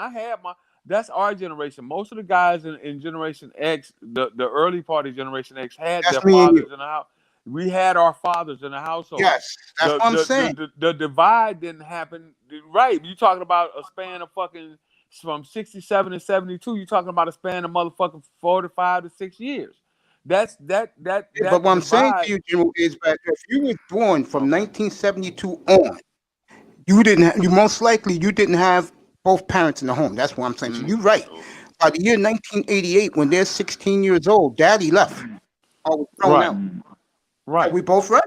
Speaker 5: That's our generation. Most of the guys in Generation X, the early part of Generation X, had their fathers in the house. We had our fathers in the household.
Speaker 1: Yes, that's what I'm saying.
Speaker 5: The divide didn't happen. Right. You're talking about a span of fucking from 67 to 72. You're talking about a span of motherfucking 45 to 6 years. But what
Speaker 1: I'm saying to you, Jim, is that if you were born from 1972 on, you most likely didn't have both parents in the home. That's what I'm saying. So you're right. By the year 1988, when they're 16 years old, daddy left. Or was thrown out.
Speaker 5: Right.
Speaker 1: Are we both right?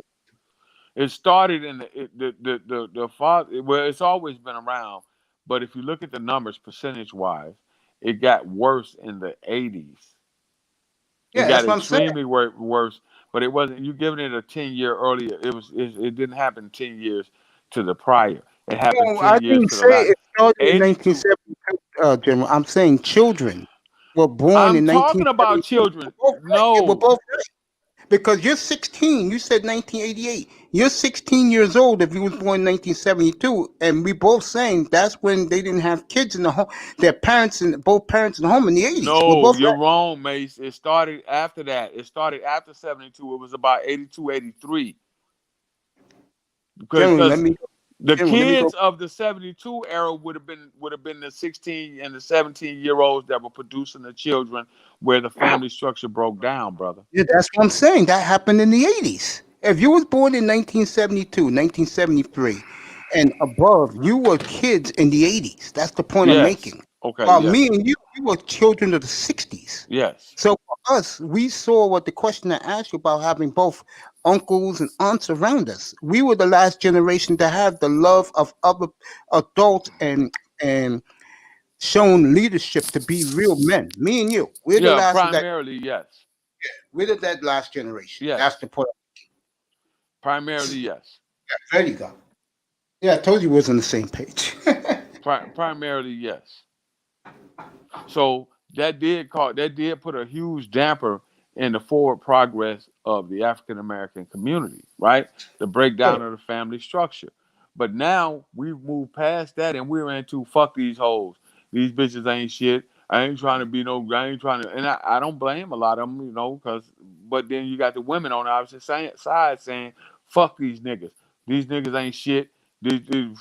Speaker 5: It started in the father. Well, it's always been around, but if you look at the numbers percentage-wise, it got worse in the 80s. It got extremely worse, but it wasn't. You giving it a 10-year earlier. It didn't happen 10 years to the prior. It happened 10 years to the last. It started in
Speaker 1: 1972, General. I'm saying children were born in 1972.
Speaker 5: I'm talking about children.
Speaker 1: No, we're both right. Because you're 16. You said 1988. You're 16 years old if you was born in 1972, and we both saying that's when they didn't have kids in the home. Their parents and both parents in the home in the 80s.
Speaker 5: No, you're wrong, Mace. It started after that. It started after 72. It was about 82, 83. Because the kids of the 72 era would have been the 16 and the 17-year-olds that were producing the children where the family structure broke down, brother.
Speaker 1: Yeah, that's what I'm saying. That happened in the 80s. If you was born in 1972, 1973, and above, you were kids in the 80s. That's the point I'm making.
Speaker 5: Okay.
Speaker 1: Me and you, we were children of the 60s.
Speaker 5: Yes.
Speaker 1: So for us, we saw what the question I asked you about having both uncles and aunts around us. We were the last generation to have the love of other adults and shown leadership to be real men. Me and you, we're the
Speaker 5: Yeah,
Speaker 1: last of that.
Speaker 5: primarily, yes.
Speaker 1: We're that last generation.
Speaker 5: Yes.
Speaker 1: That's the point.
Speaker 5: Primarily, yes.
Speaker 1: There you go. Yeah, I told you we was on the same page.
Speaker 5: Primarily, yes. So that did put a huge damper in the forward progress of the African American community, right? The breakdown of the family structure. But now we've moved past that and we're into fuck these hoes. These bitches ain't shit. I ain't trying to be no. I ain't trying to, and I don't blame a lot of them, but then you got the women on the opposite side saying, "Fuck these niggas. These niggas ain't shit.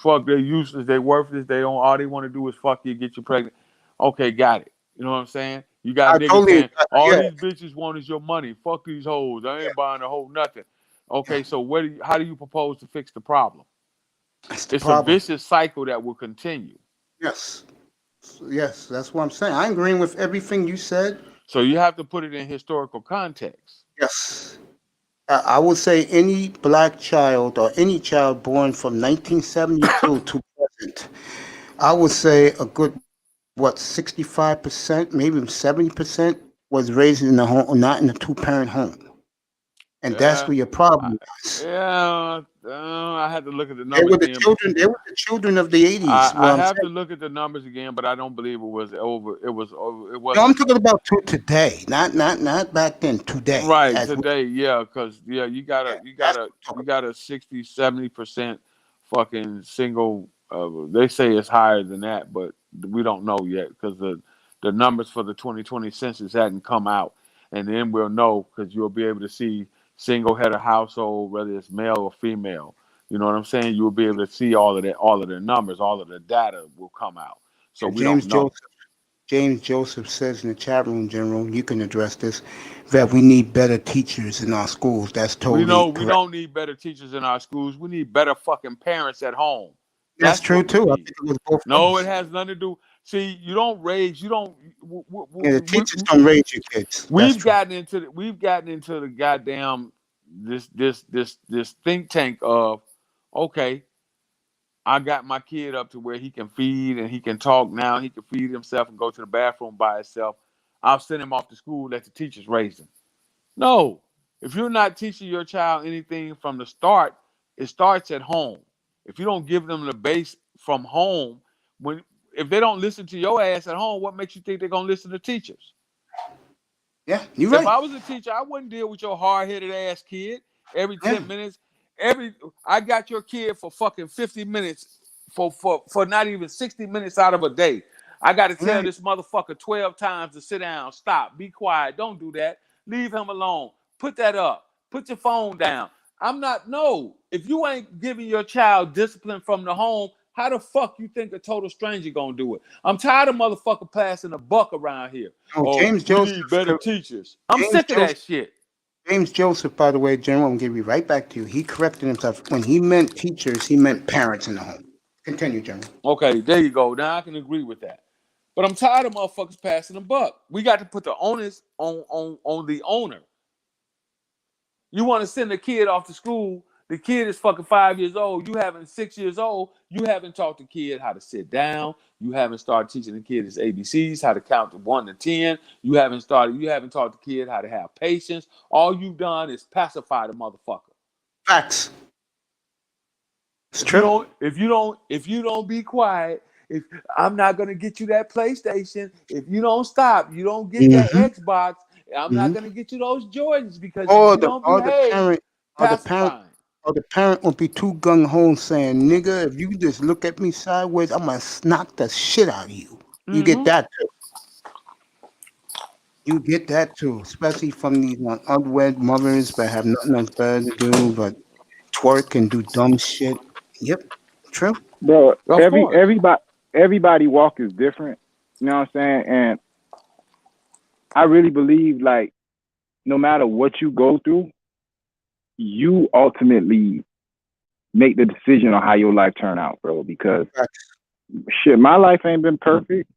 Speaker 5: Fuck, they're useless. They worthless. They don't. All they want to do is fuck you, get you pregnant." Okay, got it. You know what I'm saying? You got
Speaker 1: I
Speaker 5: niggas
Speaker 1: totally-
Speaker 5: saying, all
Speaker 1: yeah.
Speaker 5: these bitches want is your money. Fuck these hoes. I ain't buying a hoe nothing. Okay, so how do you propose to fix the problem?
Speaker 1: That's the
Speaker 5: It's
Speaker 1: problem.
Speaker 5: a vicious cycle that will continue.
Speaker 1: Yes. Yes, that's what I'm saying. I'm agreeing with everything you said.
Speaker 5: So you have to put it in historical context.
Speaker 1: Yes. I would say any black child or any child born from 1972 to present, I would say a good, 65%, maybe 70% was raised in a home, not in a two-parent home. And that's where your problem is.
Speaker 5: Yeah, I had to look at the
Speaker 1: They
Speaker 5: numbers
Speaker 1: were the
Speaker 5: again.
Speaker 1: children. They were the children of the 80s.
Speaker 5: I have to look at the numbers again, but I don't believe it was over. It was over. It was.
Speaker 1: No, I'm talking about today, not back then. Today,
Speaker 5: Right,
Speaker 1: as
Speaker 5: today, yeah, because you got a 60-70% fucking single. They say it's higher than that, but we don't know yet because the numbers for the 2020 census hadn't come out, and then we'll know because you'll be able to see single head of household, whether it's male or female. You know what I'm saying? You'll be able to see all of that, all of the numbers, all of the data will come out. So we don't know.
Speaker 1: James Joseph says in the chat room, General, you can address this, that we need better teachers in our schools. That's totally
Speaker 5: We don't need better teachers in our schools. We need better fucking parents at home.
Speaker 1: That's true
Speaker 5: what we
Speaker 1: too. I
Speaker 5: need.
Speaker 1: think it was both.
Speaker 5: No,
Speaker 1: ways.
Speaker 5: it has nothing to do. See, you don't raise. You don't.
Speaker 1: Yeah, the teachers don't raise your kids.
Speaker 5: We've gotten into the goddamn this think tank of, okay, I got my kid up to where he can feed and he can talk now. He can feed himself and go to the bathroom by himself. I'll send him off to school. Let the teachers raise him. No, if you're not teaching your child anything from the start, it starts at home. If you don't give them the base from home, if they don't listen to your ass at home, what makes you think they're gonna listen to teachers?
Speaker 1: Yeah, you're right.
Speaker 5: If I was a teacher, I wouldn't deal with your hard-headed ass kid every 10 minutes. I got your kid for fucking 50 minutes for not even 60 minutes out of a day. I got to tell this motherfucker 12 times to sit down, stop, be quiet, don't do that. Leave him alone. Put that up. Put your phone down. If you ain't giving your child discipline from the home, how the fuck you think a total stranger gonna do it? I'm tired of motherfucker passing the buck around here.
Speaker 1: James
Speaker 5: we
Speaker 1: Joseph,
Speaker 5: need better teachers. I'm sick of that shit.
Speaker 1: James Joseph, by the way, General, I'm gonna give you right back to you. He corrected himself. When he meant teachers, he meant parents in the home. Continue, General.
Speaker 5: Okay, there you go. Now I can agree with that. But I'm tired of motherfuckers passing the buck. We got to put the onus on the owner. You want to send a kid off to school, the kid is fucking 5 years old, you haven't 6 years old, you haven't taught the kid how to sit down, you haven't started teaching the kid his ABCs, how to count to 1 to 10, you haven't taught the kid how to have patience. All you've done is pacify the motherfucker.
Speaker 1: Facts. It's true.
Speaker 5: If you don't be quiet, if I'm not gonna get you that PlayStation, if you don't stop, you don't get that Xbox, I'm not gonna get you those Jordans because you don't behave.
Speaker 1: The parent will be too gung ho saying, "Nigga, if you just look at me sideways, I'm gonna knock the shit out of you." You get that too. You get that too, especially from these unwed mothers that have nothing else better to do but twerk and do dumb shit. Yep, true.
Speaker 4: Bro, everybody walk is different. You know what I'm saying? And I really believe, like, no matter what you go through, you ultimately make the decision on how your life turn out, bro. Because shit, my life ain't been perfect.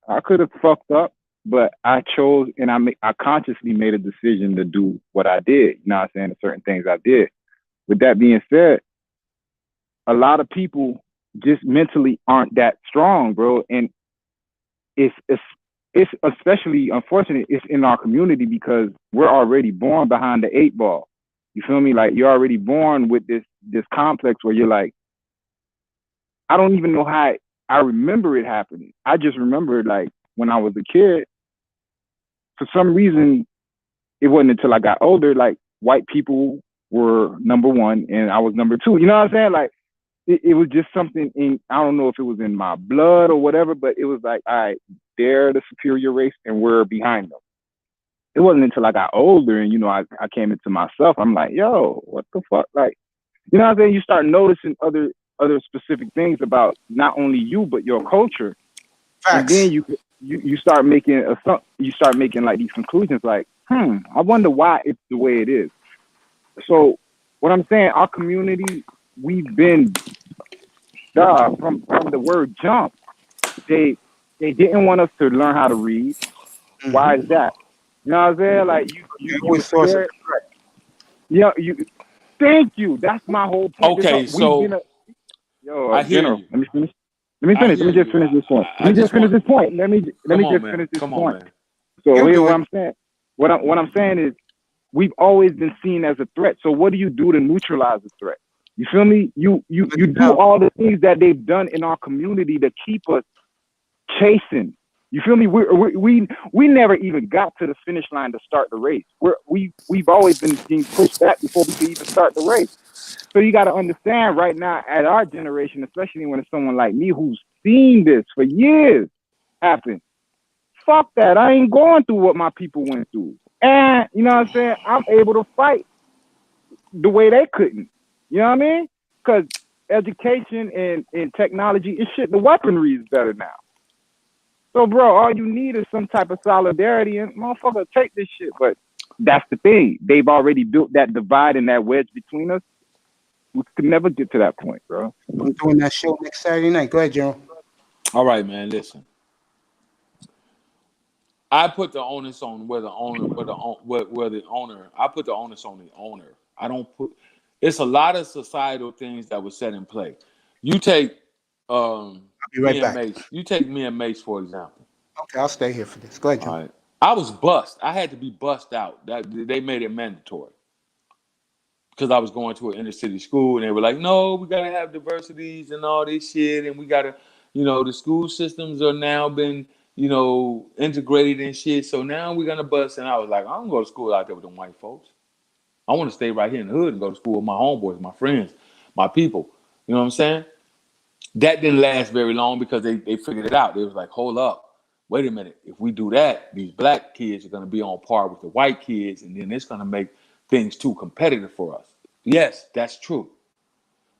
Speaker 4: I could have fucked up, but I chose and I consciously made a decision to do what I did. You know what I'm saying? Certain things I did. With that being said, a lot of people just mentally aren't that strong, bro. And it's especially unfortunate. It's in our community because we're already born behind the 8 ball. You feel me? Like you're already born with this complex where you're like, I don't even know how I remember it happening. I just remember like when I was a kid, for some reason, it wasn't until I got older, like white people were number one and I was number two. You know what I'm saying? Like it was just something in, I don't know if it was in my blood or whatever, but it was like, all right, they're the superior race and we're behind them. It wasn't until I got older and, you know, I came into myself. I'm like, yo, what the fuck? Like, you know what I'm saying? You start noticing other specific things about not only you, but your culture.
Speaker 1: Facts.
Speaker 4: And then you start making like these conclusions like, I wonder why it's the way it is. So what I'm saying, our community, we've been from the word jump. They didn't want us to learn how to read. Mm-hmm. Why is that? You know what I'm saying? Like you always scared. Yeah, thank you. That's my whole point.
Speaker 5: Okay, so
Speaker 4: I hear you. Let me finish. Let me just finish this point. Let me just finish this point. So here's what I'm saying. What I'm saying is we've always been seen as a threat. So what do you do to neutralize the threat? You feel me? You do all the things that they've done in our community to keep us chasing. You feel me? We never even got to the finish line to start the race. We've always been being pushed back before we could even start the race. So you got to understand right now at our generation, especially when it's someone like me who's seen this for years happen. Fuck that. I ain't going through what my people went through. And you know what I'm saying? I'm able to fight the way they couldn't. You know what I mean? Because education and technology is shit. The weaponry is better now. So, bro, all you need is some type of solidarity and motherfucker, take this shit. But that's the thing. They've already built that divide and that wedge between us. We could never get to that point, bro.
Speaker 1: I'm doing that show next Saturday night. Go ahead, Joe.
Speaker 5: All right, man. Listen. I put the onus on I put the onus on the owner. I don't put. It's a lot of societal things that were set in play. You take
Speaker 1: I'll be right back.
Speaker 5: Mace. You take me and Mace, for example.
Speaker 1: Okay, I'll stay here for this. Go ahead, Joe.
Speaker 5: All right. I was bussed. I had to be bussed out. They made it mandatory because I was going to an inner city school, and they were like, "No, we gotta have diversities and all this shit, and we gotta, the school systems are now been." Integrated and shit. So now we're gonna bust. And I was like, I don't go to school out there with them white folks. I want to stay right here in the hood and go to school with my homeboys, my friends, my people. You know what I'm saying? That didn't last very long because they figured it out. They was like, hold up, wait a minute. If we do that, these black kids are gonna be on par with the white kids, and then it's gonna make things too competitive for us. Yes, that's true.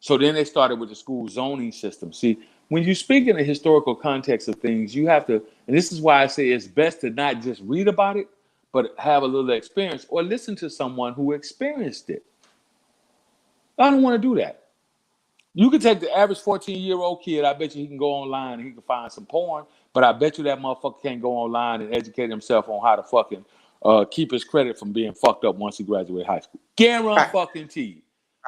Speaker 5: So then they started with the school zoning system. See, when you speak in the historical context of things, you have to, and this is why I say it's best to not just read about it, but have a little experience or listen to someone who experienced it. I don't want to do that. You can take the average 14-year-old kid, I bet you he can go online and he can find some porn, but I bet you that motherfucker can't go online and educate himself on how to fucking keep his credit from being fucked up once he graduated high school. Guarantee.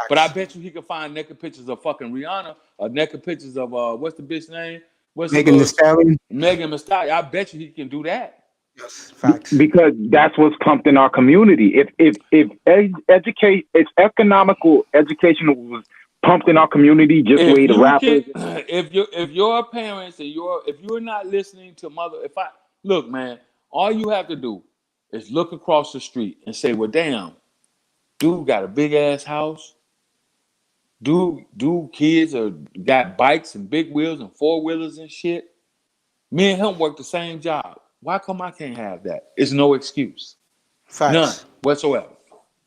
Speaker 5: But I bet you he can find naked pictures of fucking Rihanna or naked pictures of what's the bitch name?
Speaker 1: Megan Thee Stallion.
Speaker 5: Megan Thee Stallion. I bet you he can do that.
Speaker 1: Yes, facts.
Speaker 4: Because that's what's pumped in our community. If economical education was pumped in our community, just the way the rappers.
Speaker 5: If your parents and if you're not listening to look, man, all you have to do is look across the street and say, well, damn, dude got a big ass house. Dude, kids got bikes and big wheels and 4-wheelers and shit. Me and him work the same job. Why come I can't have that? It's no excuse.
Speaker 1: Facts.
Speaker 5: None whatsoever.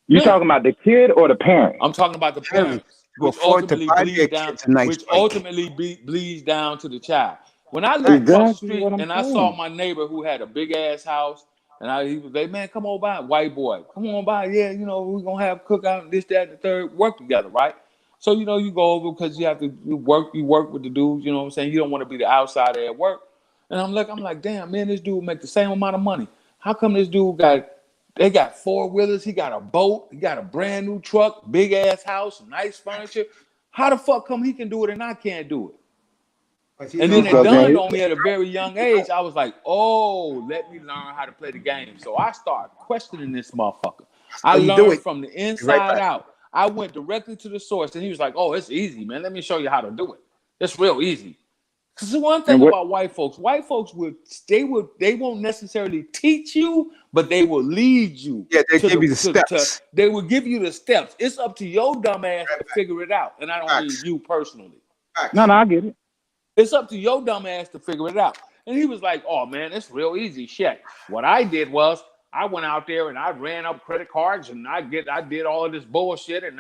Speaker 4: You talking about the kid or the parent?
Speaker 5: I'm talking about the parents, which ultimately bleeds down to the child. When I looked across the street and I saw my neighbor who had a big ass house, and he was like, man, come on by, white boy. Come on by. Yeah, we're going to have cookout and this, that, and the third. Work together, right? So, you go over because you have to work with the dudes, you know what I'm saying? You don't want to be the outsider at work. And I'm like, damn, man, this dude make the same amount of money. How come this dude they got 4-wheelers, he got a boat, he got a brand new truck, big ass house, nice furniture. How the fuck come he can do it and I can't do it? And then it dawned on me at a very young age. I was like, oh, let me learn how to play the game. So I started questioning this motherfucker. I learned from the inside out. I went directly to the source, and he was like, oh, it's easy, man. Let me show you how to do it. It's real easy. Because the one thing about white folks they won't necessarily teach you, but they will lead you.
Speaker 6: Yeah, they give you the steps.
Speaker 5: They will give you the steps. It's up to your dumb ass to figure it out. And I don't mean you personally.
Speaker 4: No, I get it.
Speaker 5: It's up to your dumb ass to figure it out. And he was like, oh, man, it's real easy shit. What I did was I went out there and I ran up credit cards and I did all of this bullshit and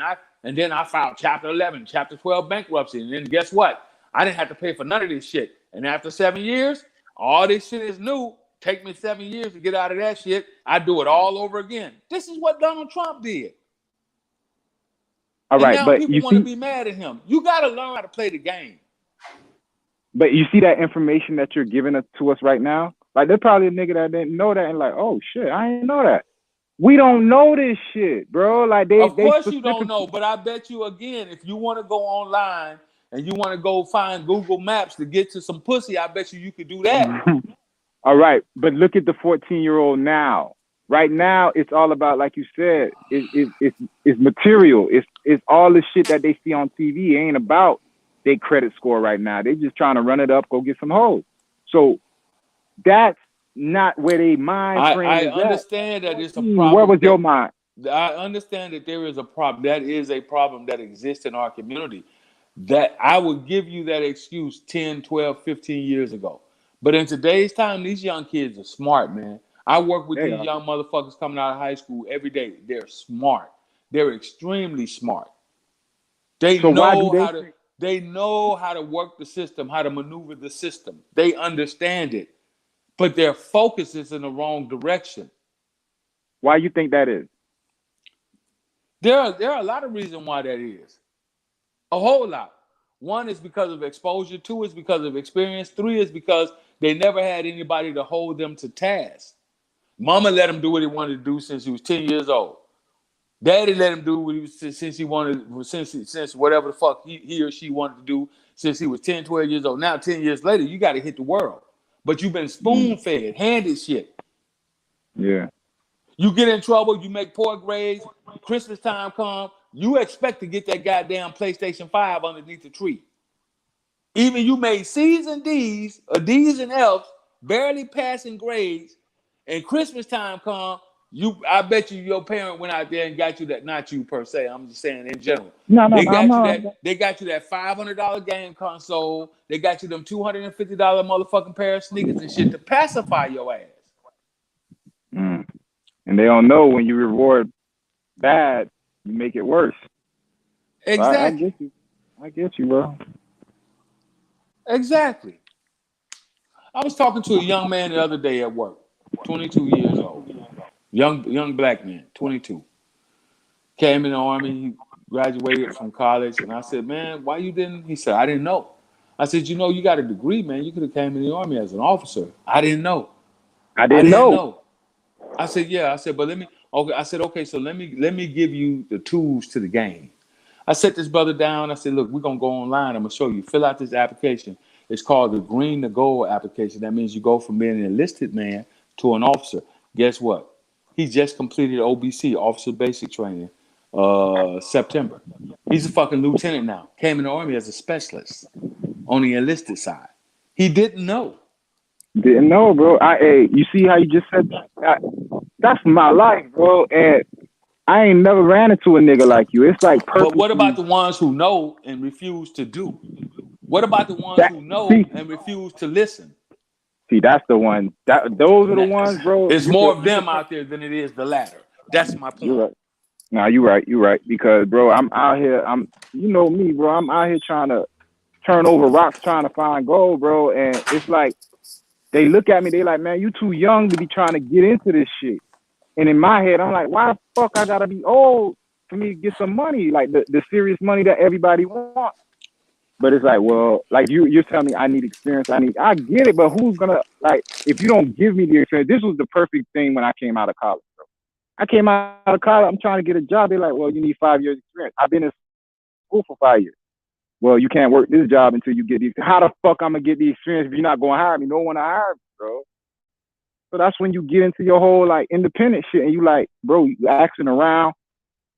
Speaker 5: then I filed Chapter 11, Chapter 12 bankruptcy. And then guess what? I didn't have to pay for none of this shit. And after 7 years, all this shit is new. Take me 7 years to get out of that shit. I do it all over again. This is what Donald Trump did.
Speaker 4: All right,
Speaker 5: now
Speaker 4: but
Speaker 5: people want to be mad at him. You got to learn how to play the game.
Speaker 4: But you see that information that you're giving to us right now? Like, there's probably a nigga that didn't know that and like, oh, shit, I didn't know that. We don't know this shit, bro. Like,
Speaker 5: Of course you don't know, but I bet you again, if you want to go online and you want to go find Google Maps to get to some pussy, I bet you could do that.
Speaker 4: All right, but look at the 14-year-old now. Right now, it's all about, like you said, it's material. It's all the shit that they see on TV. It ain't about their credit score right now. They just trying to run it up, go get some hoes. So that's not where they mind frame is.
Speaker 5: I understand that it's a problem.
Speaker 4: Where was your mind?
Speaker 5: I understand that there is a problem. That is a problem that exists in our community. That I would give you that excuse 10, 12, 15 years ago. But in today's time, these young kids are smart, man. I work with these young motherfuckers coming out of high school every day. They're smart. They're extremely smart. They know how to work the system, how to maneuver the system. They understand it. But their focus is in the wrong direction.
Speaker 4: Why you think that is?
Speaker 5: There are a lot of reasons why that is. A whole lot. 1 is because of exposure. 2 is because of experience. 3 is because they never had anybody to hold them to task. Mama let him do what he wanted to do since he was 10 years old. Daddy let him do what he was since whatever the fuck he or she wanted to do since he was 10, 12 years old. Now 10 years later, you got to hit the world. But you've been spoon-fed, handed shit.
Speaker 4: Yeah.
Speaker 5: You get in trouble, you make poor grades, Christmas time come, you expect to get that goddamn PlayStation 5 underneath the tree. Even you made C's and D's, or D's and F's, barely passing grades, and Christmas time come, I bet you your parent went out there and got you that, not you per se, I'm just saying in general. They got you that $500 game console, they got you them $250 motherfucking pair of sneakers and shit to pacify your ass.
Speaker 4: And they don't know when you reward bad, you make it worse.
Speaker 5: Exactly.
Speaker 4: So I get you, bro.
Speaker 5: Exactly. I was talking to a young man the other day at work, 22 years old. Young black man, 22. Came in the Army, he graduated from college, and I said, man, why you didn't? He said, I didn't know. I said, you got a degree, man. You could have came in the Army as an officer. I didn't know.
Speaker 4: I didn't know.
Speaker 5: I said, yeah. I said, but let me, okay. I said, okay, so let me give you the tools to the game. I set this brother down. I said, look, we're going to go online. I'm going to show you. Fill out this application. It's called the Green to Gold application. That means you go from being an enlisted man to an officer. Guess what? He just completed OBC, Officer Basic Training, September. He's a fucking lieutenant now. Came in the Army as a specialist on the enlisted side. He didn't know.
Speaker 4: Didn't know, bro. You see how you just said that? That's my life, bro. And I ain't never ran into a nigga like you. It's like perfect.
Speaker 5: But what about the ones who know and refuse to do? What about the ones who know and refuse to listen?
Speaker 4: See, that's the one. Those are the ones, bro.
Speaker 5: It's more of them out there than it is the latter. That's my point.
Speaker 4: You're right. Nah, you're right. Because, bro, I'm out here. You know me, bro. I'm out here trying to turn over rocks, trying to find gold, bro. And it's like they look at me. They like, man, you too young to be trying to get into this shit. And in my head, I'm like, why the fuck I gotta be old for me to get some money, like the serious money that everybody wants? But it's like, well, like you're telling me I need experience. I get it, but who's gonna, like, if you don't give me the experience? This was the perfect thing when I came out of college, bro. I came out of college, I'm trying to get a job. They're like, well, you need 5 years experience. I've been in school for 5 years. Well, you can't work this job until you get the, how the fuck I'm gonna get the experience if you're not gonna hire me? No one to hire me, bro. So that's when you get into your whole like independent shit and you like, bro, you asking around.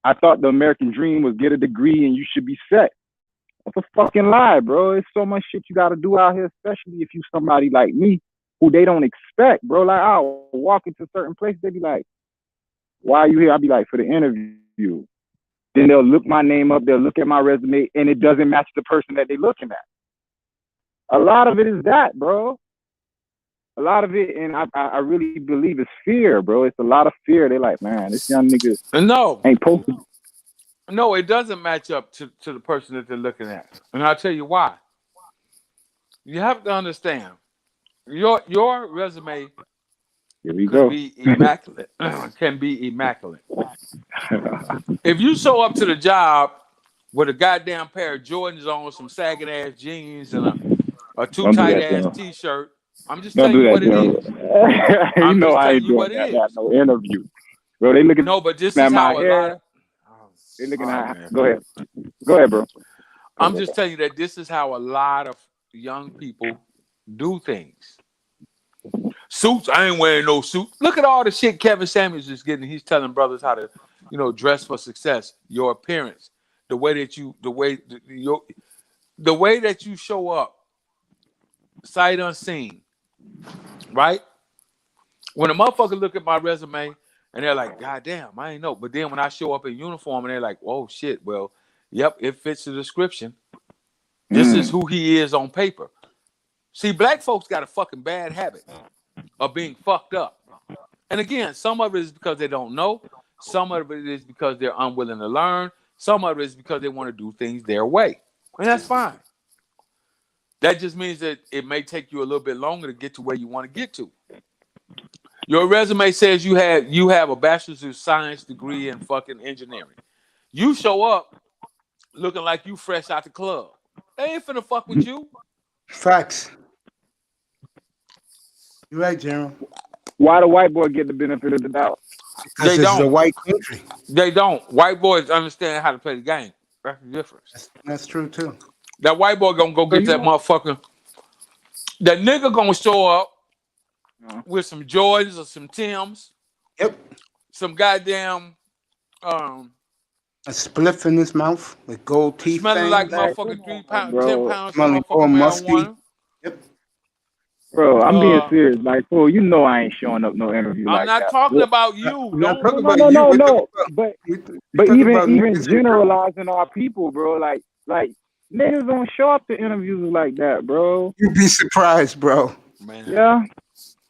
Speaker 4: I thought the American dream was get a degree and you should be set. That's a fucking lie, bro. There's so much shit you gotta do out here, especially if you somebody like me who they don't expect, bro. Like I'll walk into certain places, they be like, why are you here? I'll be like, for the interview. Then they'll look my name up, they'll look at my resume, and it doesn't match the person that they're looking at. A lot of it is that, bro. A lot of it, and I really believe it's fear, bro. It's a lot of fear. They're like, man, this young nigga ain't posted.
Speaker 5: No, it doesn't match up to the person that they're looking at. And I'll tell you why. You have to understand, your resume
Speaker 4: Here we
Speaker 5: could
Speaker 4: go.
Speaker 5: be immaculate. Can be immaculate. If you show up to the job with a goddamn pair of Jordans on, some sagging ass jeans, and a too tight ass t-shirt, I'm just telling you what it is.
Speaker 4: You know I ain't doing that at no interview. Bro, they looking
Speaker 5: but this is how a lot of
Speaker 4: they looking at. Go ahead, bro.
Speaker 5: I'm just telling you that this is how a lot of young people do things. Suits, I ain't wearing no suit. Look at all the shit Kevin Samuels is getting. He's telling brothers how to, dress for success. Your appearance, the way that you show up, sight unseen, right? When a motherfucker look at my resume and they're like, God damn, I ain't know. But then when I show up in uniform and they're like, oh shit, well, yep, it fits the description. This is who he is on paper. See, black folks got a fucking bad habit of being fucked up. And again, some of it is because they don't know. Some of it is because they're unwilling to learn. Some of it is because they want to do things their way. And that's fine. That just means that it may take you a little bit longer to get to where you want to get to. Your resume says you have a bachelor's of science degree in fucking engineering. You show up looking like you fresh out the club. They ain't finna fuck with you.
Speaker 1: Facts. You're right, General.
Speaker 4: Why the white boy get the benefit of the doubt?
Speaker 1: Because this is a white country.
Speaker 5: They don't. White boys understand how to play the game. That's the difference.
Speaker 1: That's true too.
Speaker 5: That white boy gonna go get that motherfucker. That nigga gonna show up with some Jordans or some Timbs.
Speaker 1: Yep.
Speaker 5: Some goddamn
Speaker 1: a spliff in his mouth with gold teeth.
Speaker 5: Smelling like motherfucking 3 pounds, 10 pounds
Speaker 1: smelling all musky. Yep.
Speaker 4: Bro, I'm being serious. Like, fool, I ain't showing up no interview.
Speaker 5: I'm not talking about you.
Speaker 1: I'm not talking about
Speaker 4: you.
Speaker 1: No.
Speaker 4: But even generalizing our people, bro. Like niggas don't show up to interviews like that, bro.
Speaker 1: You'd be surprised, bro.
Speaker 5: Man.
Speaker 4: Yeah.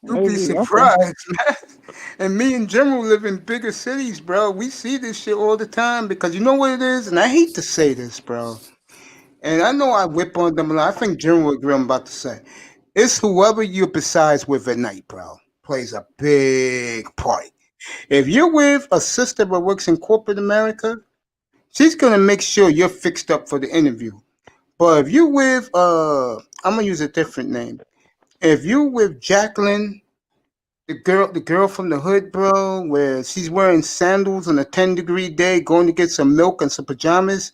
Speaker 1: You'd be surprised, man. And me and General live in bigger cities, bro. We see this shit all the time because you know what it is? And I hate to say this, bro. And I know I whip on them a lot. I think General will agree what I'm about to say. It's whoever you're besides with at night, bro, plays a big part. If you're with a sister that works in corporate America, she's going to make sure you're fixed up for the interview. But if you're with, I'm going to use a different name. If you're with Jacqueline, the girl from the hood, bro, where she's wearing sandals on a 10-degree day, going to get some milk and some pajamas,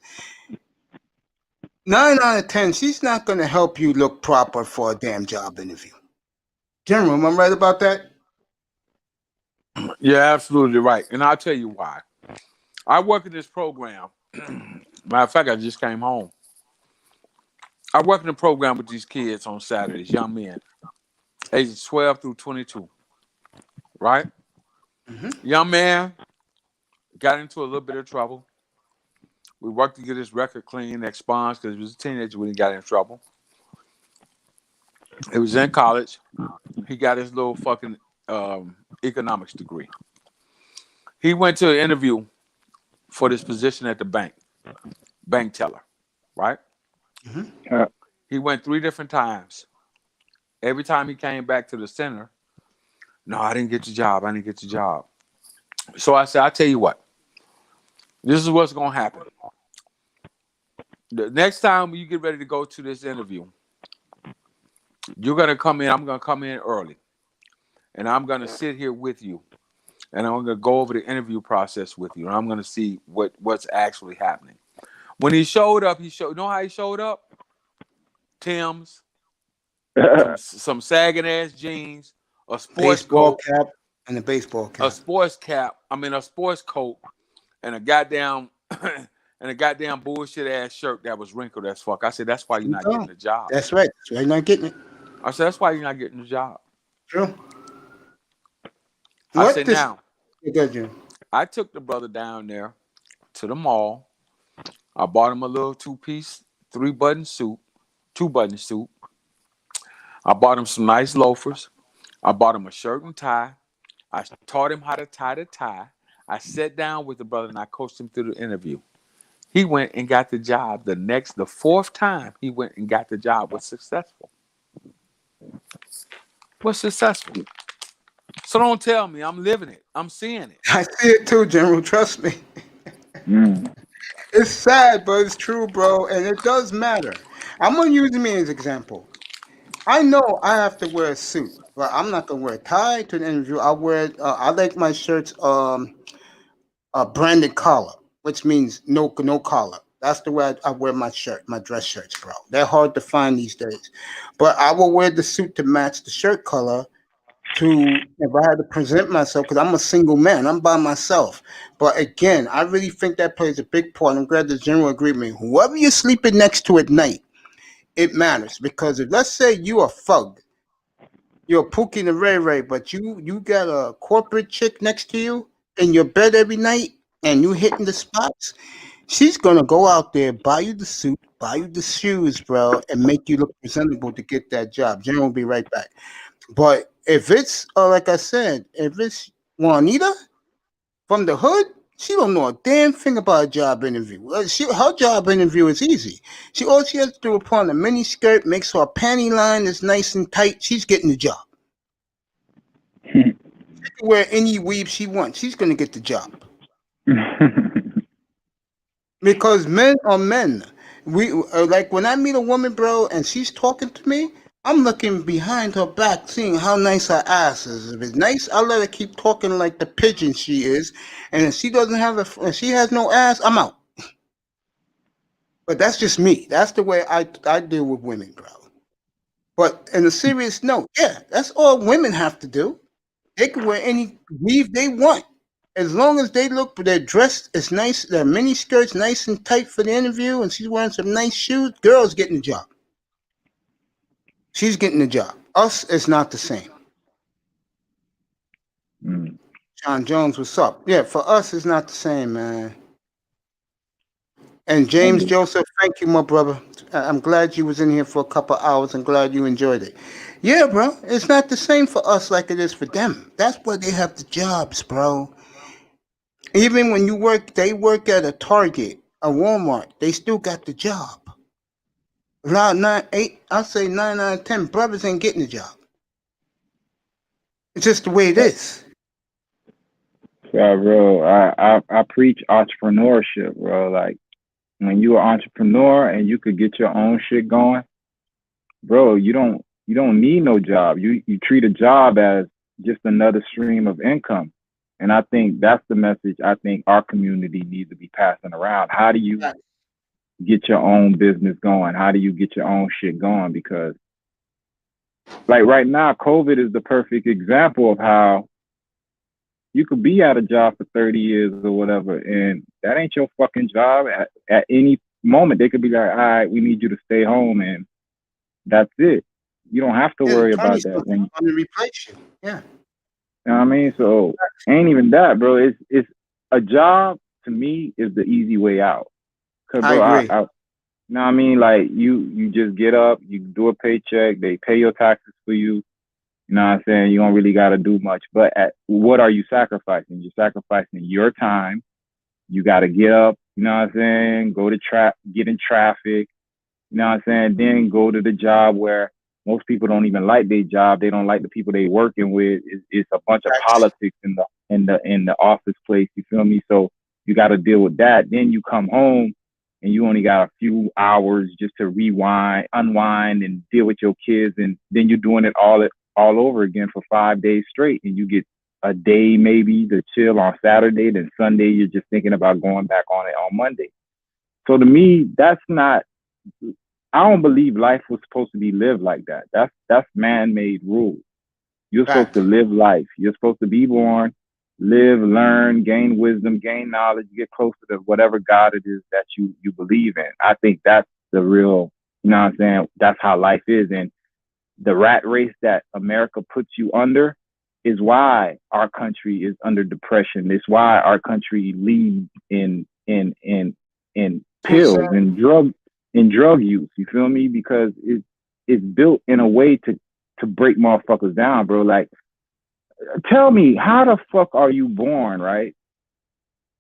Speaker 1: 9 out of 10, she's not going to help you look proper for a damn job interview. General, am I right about that?
Speaker 5: You're absolutely right. And I'll tell you why. I work in this program. Matter of fact, I just came home. I work in a program with these kids on Saturdays, young men, ages 12 through 22. Right? Mm-hmm. Young man got into a little bit of trouble. We worked to get his record clean, expunged, because he was a teenager when he got in trouble. He was in college. He got his little fucking economics degree. He went to an interview for this position at the bank teller, right? Mm-hmm. He went 3 different times. Every time he came back to the center, no, I didn't get the job. So I said, I'll tell you what. This is what's going to happen. The next time you get ready to go to this interview, you're gonna come in. I'm gonna come in early, and I'm gonna sit here with you, and I'm gonna go over the interview process with you, and I'm gonna see what's actually happening. When he showed up, you know how he showed up? Tim's, some sagging ass jeans, a sports
Speaker 1: Baseball
Speaker 5: coat,
Speaker 1: cap and a baseball cap.
Speaker 5: a sports coat, and a goddamn bullshit ass shirt that was wrinkled as fuck. I said, that's why you're not getting the job.
Speaker 1: That's right. That's why you're not getting it.
Speaker 5: I said, that's why you're not getting the job.
Speaker 1: True.
Speaker 5: I said, now,
Speaker 1: Jim?
Speaker 5: I took the brother down there to the mall. I bought him a little 2-piece, 3-button suit, 2-button suit. I bought him some nice loafers. I bought him a shirt and tie. I taught him how to tie the tie. I sat down with the brother and I coached him through the interview. He went and got the job. The fourth time he went and got the job was successful. Was successful. So don't tell me, I'm living it. I'm seeing it.
Speaker 1: I see it too, General. Trust me. It's sad, but it's true, bro. And it does matter. I'm going to use me as an example. I know I have to wear a suit, but I'm not going to wear a tie to the interview. I like my shirts a branded collar, which means no collar. That's the way I wear my dress shirts, bro. They're hard to find these days. But I will wear the suit to match the shirt color if I had to present myself, because I'm a single man. I'm by myself. But again, I really think that plays a big part. I'm glad the General agreed with me. Whoever you're sleeping next to at night, it matters. Because if, let's say, you a thug, you're a Pookie and a Ray Ray, but you got a corporate chick next to you in your bed every night, and you hitting the spots, she's going to go out there, buy you the suit, buy you the shoes, bro, and make you look presentable to get that job. General will be right back. But if it's, like I said, if it's Juanita from the hood, she don't know a damn thing about a job interview. Her job interview is easy. All she has to do is put on a mini skirt, makes her panty line is nice and tight. She's getting the job. She can wear any weave she wants. She's going to get the job. Because men are men. We like when I meet a woman, bro, and she's talking to me, I'm looking behind her back, seeing how nice her ass is. If it's nice, I'll let her keep talking like the pigeon she is. And if she doesn't have if she has no ass, I'm out. But that's just me. That's the way I deal with women, bro. But in a serious note, yeah, that's all women have to do. They can wear any weave they want. As long as they're dressed as nice, their mini skirts nice and tight for the interview, and she's wearing some nice shoes, girl's getting the job. She's getting the job. Us, it's not the same. John Jones, what's up? Yeah, for us, it's not the same, man. And James Joseph, thank you, my brother. I'm glad you was in here for a couple hours. I'm glad you enjoyed it. Yeah, bro, it's not the same for us like it is for them. That's why they have the jobs, bro. Even when they work at a Target, a Walmart, they still got the job. I'll say 9 out of 10 brothers ain't getting the job. It's just the way it is.
Speaker 4: Yeah, bro, I preach entrepreneurship, bro. Like, when you're an entrepreneur and you could get your own shit going, bro, you don't need no job. You treat a job as just another stream of income. And I think that's the message I think our community needs to be passing around. How do you get your own business going? How do you get your own shit going? Because like right now, COVID is the perfect example of how you could be at a job for 30 years or whatever, and that ain't your fucking job. At any moment, they could be like, all right, we need you to stay home, and that's it. You don't have to worry about that.
Speaker 1: When to replace you. Yeah.
Speaker 4: You know what I mean? So ain't even that, bro. It's a job to me is the easy way out. Cause bro,
Speaker 1: I agree.
Speaker 4: You know what I mean? Like you just get up, you do a paycheck, they pay your taxes for you. You know what I'm saying? You don't really got to do much. But what are you sacrificing? You're sacrificing your time. You got to get up, you know what I'm saying? Go to get in traffic, you know what I'm saying? Then go to the job where most people don't even like their job. They don't like the people they working with. It's a bunch of politics in the office place. You feel me? So you got to deal with that. Then you come home and you only got a few hours just to unwind, and deal with your kids, and then you're doing it all over again for 5 days straight, and you get a day maybe to chill on Saturday, then Sunday you're just thinking about going back on it on Monday. So to me, that's not. I don't believe life was supposed to be lived like that. That's man-made rules. You're supposed to live life. You're supposed to be born, live, learn, gain wisdom, gain knowledge, get closer to whatever God it is that you believe in. I think that's the real, you know what I'm saying? That's how life is. And the rat race that America puts you under is why our country is under depression. It's why our country leads in pills and drug use. You feel me? Because it's built in a way to break motherfuckers down, bro. Like, tell me, how the fuck are you born, right?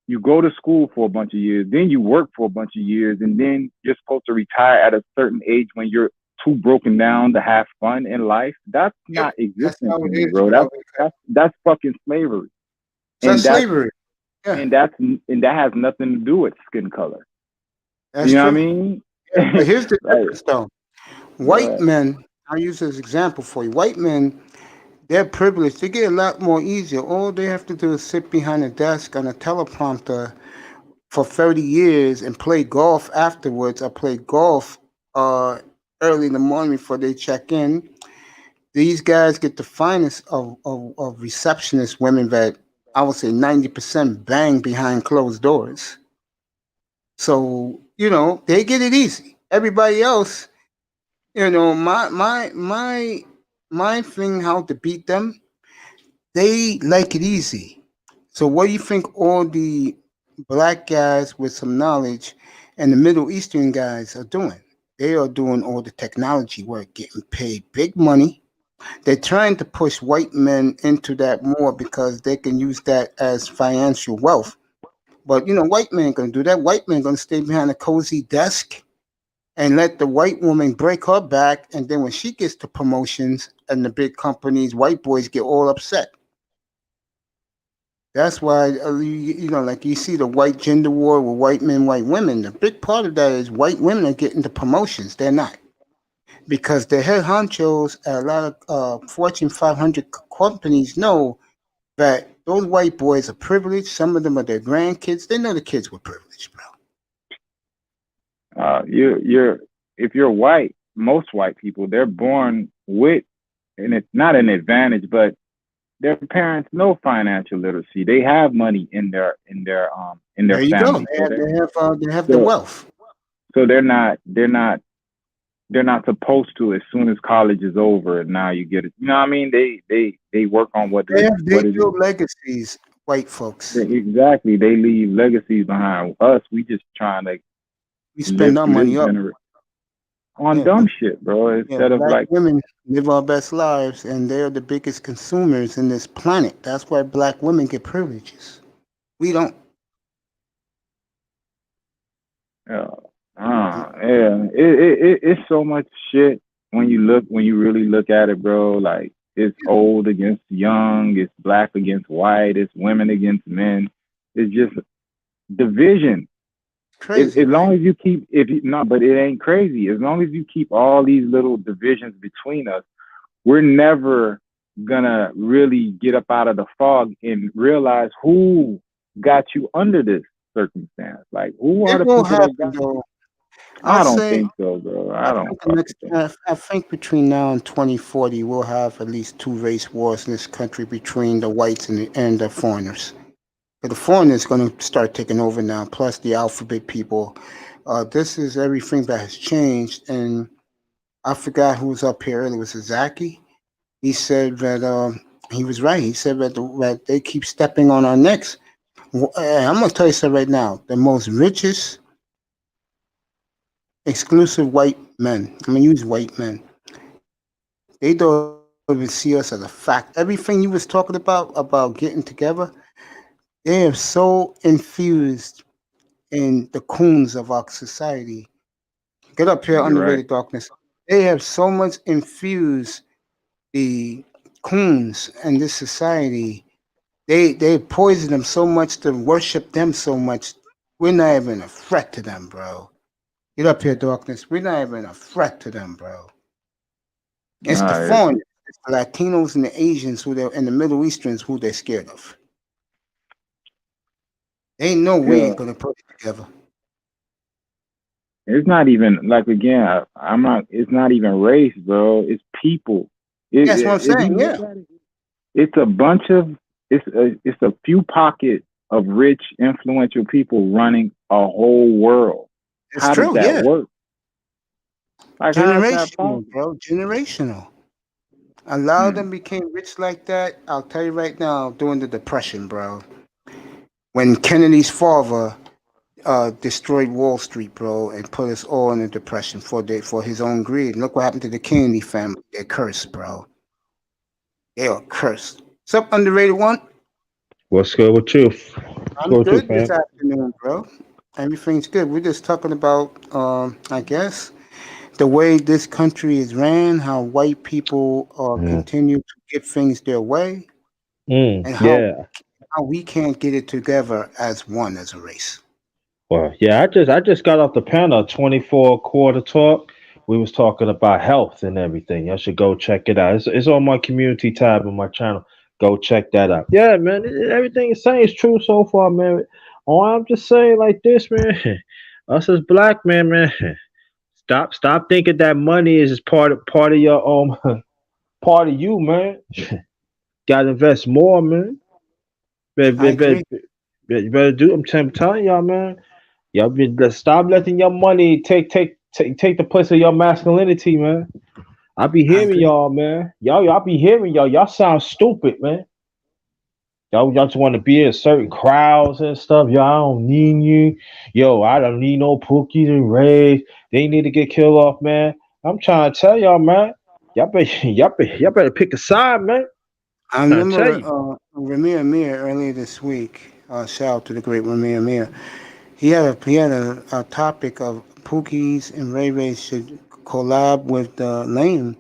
Speaker 4: You go to school for a bunch of years, then you work for a bunch of years, and then you're supposed to retire at a certain age when you're too broken down to have fun in life. That's not existent to me, bro. That's fucking slavery.
Speaker 1: That's slavery. Yeah.
Speaker 4: And that has nothing to do with skin color.
Speaker 1: That's
Speaker 4: you know
Speaker 1: true.
Speaker 4: what I mean?
Speaker 1: Yeah, but here's the difference, though. White men, I'll use this example for you. White men, they're privileged. They get a lot more easier. All they have to do is sit behind a desk on a teleprompter for 30 years and play golf afterwards, or play golf early in the morning before they check in. These guys get the finest of receptionist women that I would say 90% bang behind closed doors. So, they get it easy. Everybody else, my thing, how to beat them, they like it easy. So what do you think all the black guys with some knowledge and the Middle Eastern guys are doing? They are doing all the technology work, getting paid big money. They're trying to push white men into that more because they can use that as financial wealth. But, white men ain't going to do that. White men going to stay behind a cozy desk and let the white woman break her back. And then when she gets the promotions and the big companies, white boys get all upset. That's why, like you see the white gender war with white men, white women. The big part of that is white women are getting the promotions. They're not. Because the head honchos at a lot of Fortune 500 companies know that those white boys are privileged. Some of them are their grandkids. They know the kids were privileged, bro.
Speaker 4: If you're white, most white people, they're born with, and it's not an advantage, but their parents know financial literacy. They have money in their
Speaker 1: There
Speaker 4: family.
Speaker 1: you go. They have the wealth.
Speaker 4: So they're not supposed to, as soon as college is over and now you get it. You know what I mean? They work on what
Speaker 1: they build legacies, white folks.
Speaker 4: Exactly. They leave legacies behind. Us, we just trying to
Speaker 1: spend our money up
Speaker 4: on dumb shit, bro. Instead of
Speaker 1: black women live our best lives, and they're the biggest consumers in this planet. That's why black women get privileges. We don't.
Speaker 4: It's so much shit when you really look at it, bro. Like, it's old against young, it's black against white, it's women against men. It's just division.
Speaker 1: Crazy.
Speaker 4: As long as you keep, but it ain't crazy. As long as you keep all these little divisions between us, we're never gonna really get up out of the fog and realize who got you under this circumstance. Like, who are the people that got you? I don't think so, bro.
Speaker 1: I think between now and 2040, we'll have at least 2 race wars in this country between the whites and the foreigners. But the foreigners going to start taking over now, plus the alphabet people. This is everything that has changed. And I forgot who was up here earlier. It was Zaki. He said that he was right. He said that they keep stepping on our necks. I'm going to tell you something right now. The most richest exclusive white men, I'm going to use white men, they don't even see us as a fact. Everything you was talking about getting together, they are so infused in the coons of our society. Get up here, underrated darkness. They have so much infused the coons in this society. They poison them so much to worship them so much We're not even a threat to them, bro. Get up here, darkness. We're not even a threat to them, bro. It's the
Speaker 4: Nah,
Speaker 1: foreigners, it's the Latinos and the Asians and the Middle Easterns who they're scared of. Ain't no way
Speaker 4: yeah.
Speaker 1: gonna put it together.
Speaker 4: It's not even like again. I'm not. It's not even race, bro. It's people.
Speaker 1: That's what I'm
Speaker 4: If you
Speaker 1: saying.
Speaker 4: look
Speaker 1: Yeah,
Speaker 4: at it, it's a bunch of. It's a few pockets of rich, influential people running a whole world.
Speaker 1: it's
Speaker 4: How does
Speaker 1: true.
Speaker 4: that
Speaker 1: Yeah,
Speaker 4: work? Like, how is that
Speaker 1: generational,
Speaker 4: possible?
Speaker 1: bro. Generational. A lot of
Speaker 4: Hmm.
Speaker 1: them became rich like that. I'll tell you right now, during the Depression, bro. When Kennedy's father destroyed Wall Street, bro, and put us all in a depression for his own greed. Look what happened to the Kennedy family. They're cursed, bro. They are cursed. What's up, underrated one?
Speaker 6: What's good with you? What's
Speaker 1: I'm
Speaker 6: good with you,
Speaker 1: good this
Speaker 6: fam?
Speaker 1: afternoon, bro. Everything's good. We're just talking about, I guess, the way this country is ran, how white people
Speaker 6: Yeah.
Speaker 1: continue to get things their way, and
Speaker 6: Yeah.
Speaker 1: how we can't get it together as one, as a race.
Speaker 6: Well, yeah, I just got off the panel, 24 quarter talk. We was talking about health and everything. I should go check it out. It's on my community tab on my channel. Go check that out. Yeah, man. Everything is saying is true so far, man. Oh, I'm just saying like this, man. Us as black men, man. Stop thinking that money is just part of your part of you, man. Gotta invest more, man.
Speaker 1: I
Speaker 6: Better,
Speaker 1: agree.
Speaker 6: you better do. I'm telling y'all, man. Let's stop letting your money take the place of your masculinity, man. I be
Speaker 1: I
Speaker 6: hearing
Speaker 1: agree.
Speaker 6: y'all, man. Y'all be hearing y'all. Y'all sound stupid, man. Y'all just want to be in certain crowds and stuff. Y'all, I don't need you. Yo, I don't need no Pookies and Rays. They need to get killed off, man. I'm trying to tell y'all, man. Y'all better pick a side, man.
Speaker 1: I
Speaker 6: Trying to tell
Speaker 1: remember
Speaker 6: you.
Speaker 1: Ramir Amir earlier this week. Shout out to the great Ramir Amir. He had a topic of Pookie's and Ray Ray should collab with Lane,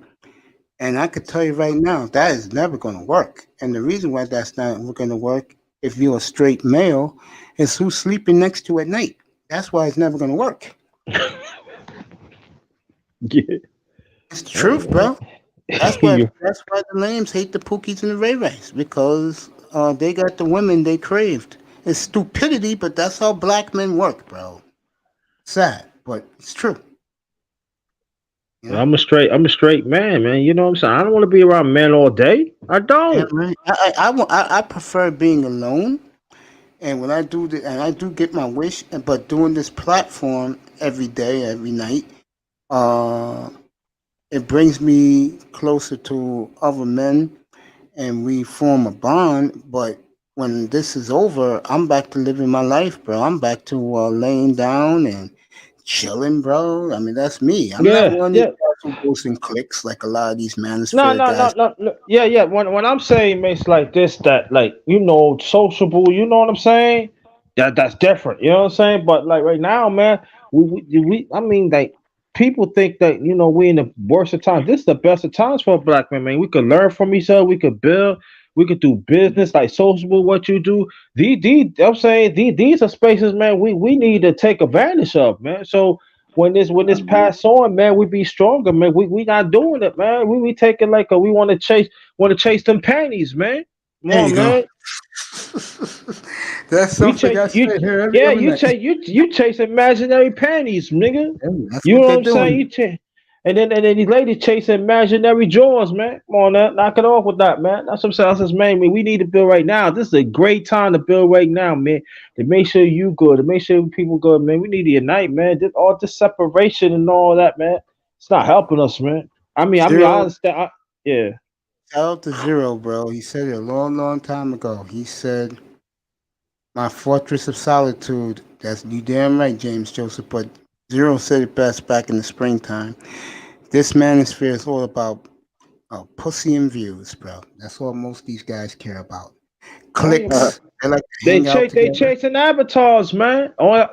Speaker 1: and I could tell you right now that is never going to work. And the reason why that's not going to work, if you're a straight male, is who's sleeping next to you at night. That's why it's never going to work.
Speaker 6: Yeah.
Speaker 1: It's the
Speaker 6: Hey,
Speaker 1: truth,
Speaker 6: man.
Speaker 1: bro. That's why
Speaker 6: You-
Speaker 1: that's why the lames hate the Pookies and the Ray Rays because they got the women they craved. It's stupidity, but that's how black men work, bro. Sad, but it's true. You know?
Speaker 6: I'm a straight man, man. You know what I'm saying? I don't want to be around men all day. I
Speaker 1: Yeah,
Speaker 6: don't.
Speaker 1: man. I prefer being alone, and when I do and I do get my wish, but doing this platform every day, every night, uh, it brings me closer to other men and we form a bond. But when this is over, I'm back to living my life, bro. I'm back to laying down and chilling, bro. I mean, that's me. I'm not
Speaker 6: Yeah,
Speaker 1: one of these
Speaker 6: yeah.
Speaker 1: guys who goes in cliques like a lot of these
Speaker 6: No,
Speaker 1: manosphere
Speaker 6: no, no,
Speaker 1: guys.
Speaker 6: no, no. Yeah, yeah. When I'm saying mates like this, that like sociable. You know what I'm saying? That's different. You know what I'm saying? But like right now, man, we I mean, like people think that we in the worst of times. This is the best of times for a black man. Man, we could learn from each other. We could build. We could do business like sociable. What you do, I'm saying these are spaces, man. We need to take advantage of, man. So when this pass on, man, we be stronger, man. We not doing it, man. We taking like we want to chase them panties, man. Come
Speaker 1: There you
Speaker 6: on,
Speaker 1: go.
Speaker 6: man.
Speaker 1: That's
Speaker 6: We
Speaker 1: something
Speaker 6: chase
Speaker 1: I
Speaker 6: you.
Speaker 1: say here
Speaker 6: Yeah,
Speaker 1: every
Speaker 6: you
Speaker 1: night.
Speaker 6: chase you chase imaginary panties, nigga.
Speaker 1: Hey, that's
Speaker 6: You
Speaker 1: what
Speaker 6: know what
Speaker 1: they're
Speaker 6: I'm saying?
Speaker 1: doing.
Speaker 6: And then these ladies chasing imaginary drawers, man. Come on, now, knock it off with that, man. That's what I'm saying. That's man. We need to build right now. This is a great time to build right now, man. To make sure you good, to make sure people good, man. We need to unite, man. All this separation and all that, man. It's not helping us, man. I
Speaker 1: Zero.
Speaker 6: understand. Yeah.
Speaker 1: Shout out to Zero, bro. He said it a long, long time ago. He said, "My fortress of solitude." That's you damn right, James Joseph. But Zero said it best back in the springtime. This manosphere is all about pussy and views, bro. That's all most of these guys care about.
Speaker 6: Oh yeah.
Speaker 1: Clicks. They like to
Speaker 6: They
Speaker 1: hang out
Speaker 6: chase they
Speaker 1: together.
Speaker 6: chasing avatars, man. Oh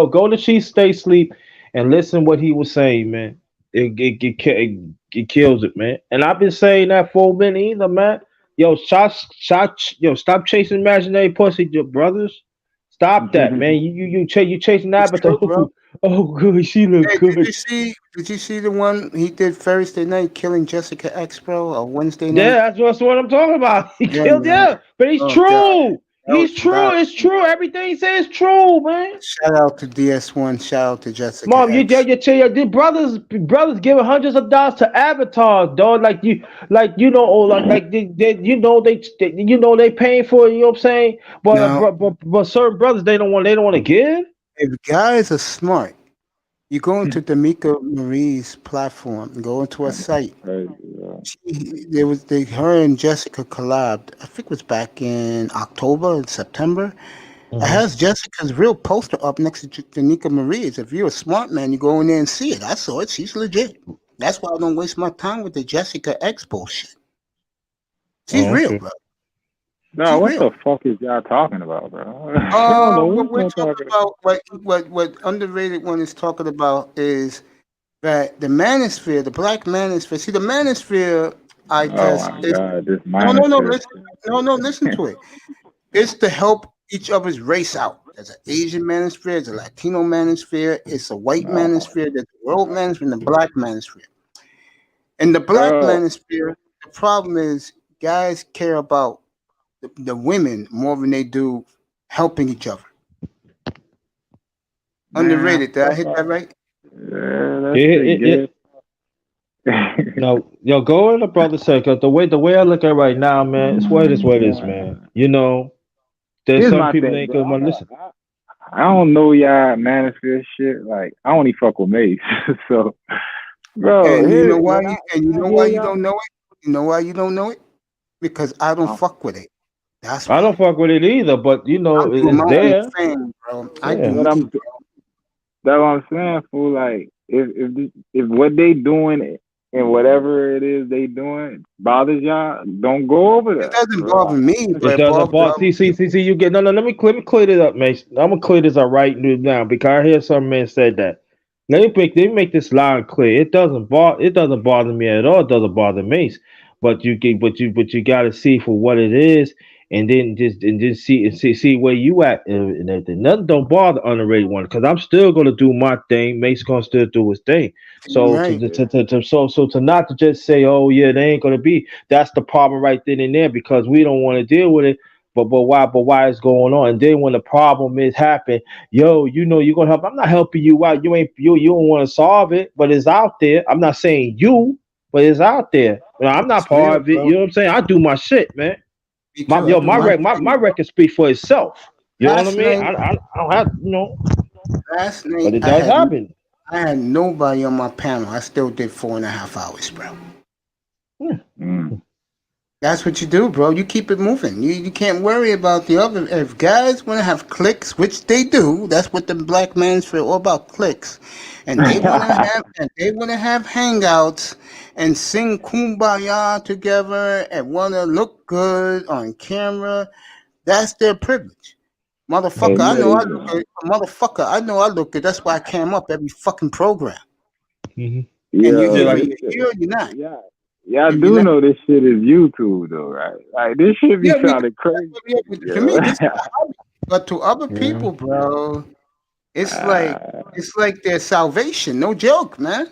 Speaker 6: go to Chief Stay Sleep and listen what he was saying, man. It kills it, man. And I've been saying that for a minute either, man. Stop chasing imaginary pussy, your brothers. Stop that, man. You chasing that, but
Speaker 1: true, bro.
Speaker 6: oh, good. She look
Speaker 1: Hey,
Speaker 6: good.
Speaker 1: did you see the one he did Thursday night killing Jessica X, bro, or Wednesday night?
Speaker 6: Yeah, that's what I'm talking about. He
Speaker 1: Yeah,
Speaker 6: killed,
Speaker 1: man.
Speaker 6: yeah. But he's
Speaker 1: Oh,
Speaker 6: true.
Speaker 1: God. That
Speaker 6: He's
Speaker 1: was
Speaker 6: true.
Speaker 1: bad.
Speaker 6: It's true. Everything he says is true, man.
Speaker 1: Shout out to DS1. Shout out to Jessica
Speaker 6: Mom,
Speaker 1: X.
Speaker 6: the brothers giving hundreds of dollars to avatars, dog. Like you know, oh, like they you know they paying for it. You know what I'm saying?
Speaker 1: Now,
Speaker 6: But certain brothers they don't want to give.
Speaker 1: if guys are smart, you go into D'Amica Marie's platform, go into a site. Her and Jessica collabed. I think it was back in October and September. It has Jessica's real poster up next to Danica Marie's. If you're a smart man, you go in there and see it. I saw it. She's legit. That's why I don't waste my time with the Jessica X bullshit. She's real, bro.
Speaker 4: No, what the fuck is y'all talking about, bro?
Speaker 1: What we're talking about, what Underrated One is talking about is that the manosphere, the black manosphere. See, the manosphere, I guess. Listen to it. It's to help each other's race out. There's an Asian manosphere, there's a Latino manosphere, it's a white manosphere, there's a world manosphere, and the black manosphere. In the black manosphere, the problem is guys care about the women more than they do helping each other. Underrated. Did I hit that right?
Speaker 4: Yeah,
Speaker 6: No, go in the brother circle. The way I look at it right now, man, it's what it is, man. You know, there's some people that ain't gonna want to listen.
Speaker 4: I don't know y'all manosphere shit. Like, I only fuck with Mace. So, bro,
Speaker 1: and you know why? You know why you don't know it? You know why you don't know it? Because I don't fuck with it. That's why.
Speaker 6: I don't fuck with it either. But you know, it's there.
Speaker 1: Thing, bro.
Speaker 4: That's what I'm saying, fool. Like, if what they doing and whatever it is they doing bothers y'all, don't go over that.
Speaker 1: It doesn't bother me.
Speaker 6: It doesn't bother. See. You get no. Let me clear this up, Mace. I'm gonna clear this up right now because I hear some man said that. Let me make this loud and clear. It doesn't bother me at all. It doesn't bother Mace. But you got to see for what it is, and then just see where you at. And nothing don't bother Underrated One because I'm still gonna do my thing. Mace gonna still do his thing. So to not to just say, oh yeah, they ain't gonna be. That's the problem right then and there because we don't want to deal with it. But why it's going on? And then when the problem is happen, you know you're gonna help. I'm not helping you out. You don't want to solve it, but it's out there. I'm not saying you, but it's out there. I'm not part of it. You know what I'm saying? I do my shit, man. My record speaks for itself. You know what I mean? I don't have, you know.
Speaker 1: Last night,
Speaker 6: but it does happen.
Speaker 1: I had nobody on my panel. I still did 4.5 hours, bro. That's what you do, bro. You keep it moving. You can't worry about the other. If guys want to have clicks, which they do, that's what the black man's for, all about clicks. And they want to have hangouts and sing Kumbaya together and want to look good on camera. That's their privilege. Motherfucker, I know I look good. Motherfucker, I know I look good. That's why I came up every fucking program. And you're not.
Speaker 4: Yeah, I do know this shit is YouTube though, right? Like this shit be sounding crazy.
Speaker 1: To me, this is a hobby. But to other people, bro, it's like their salvation. No joke, man.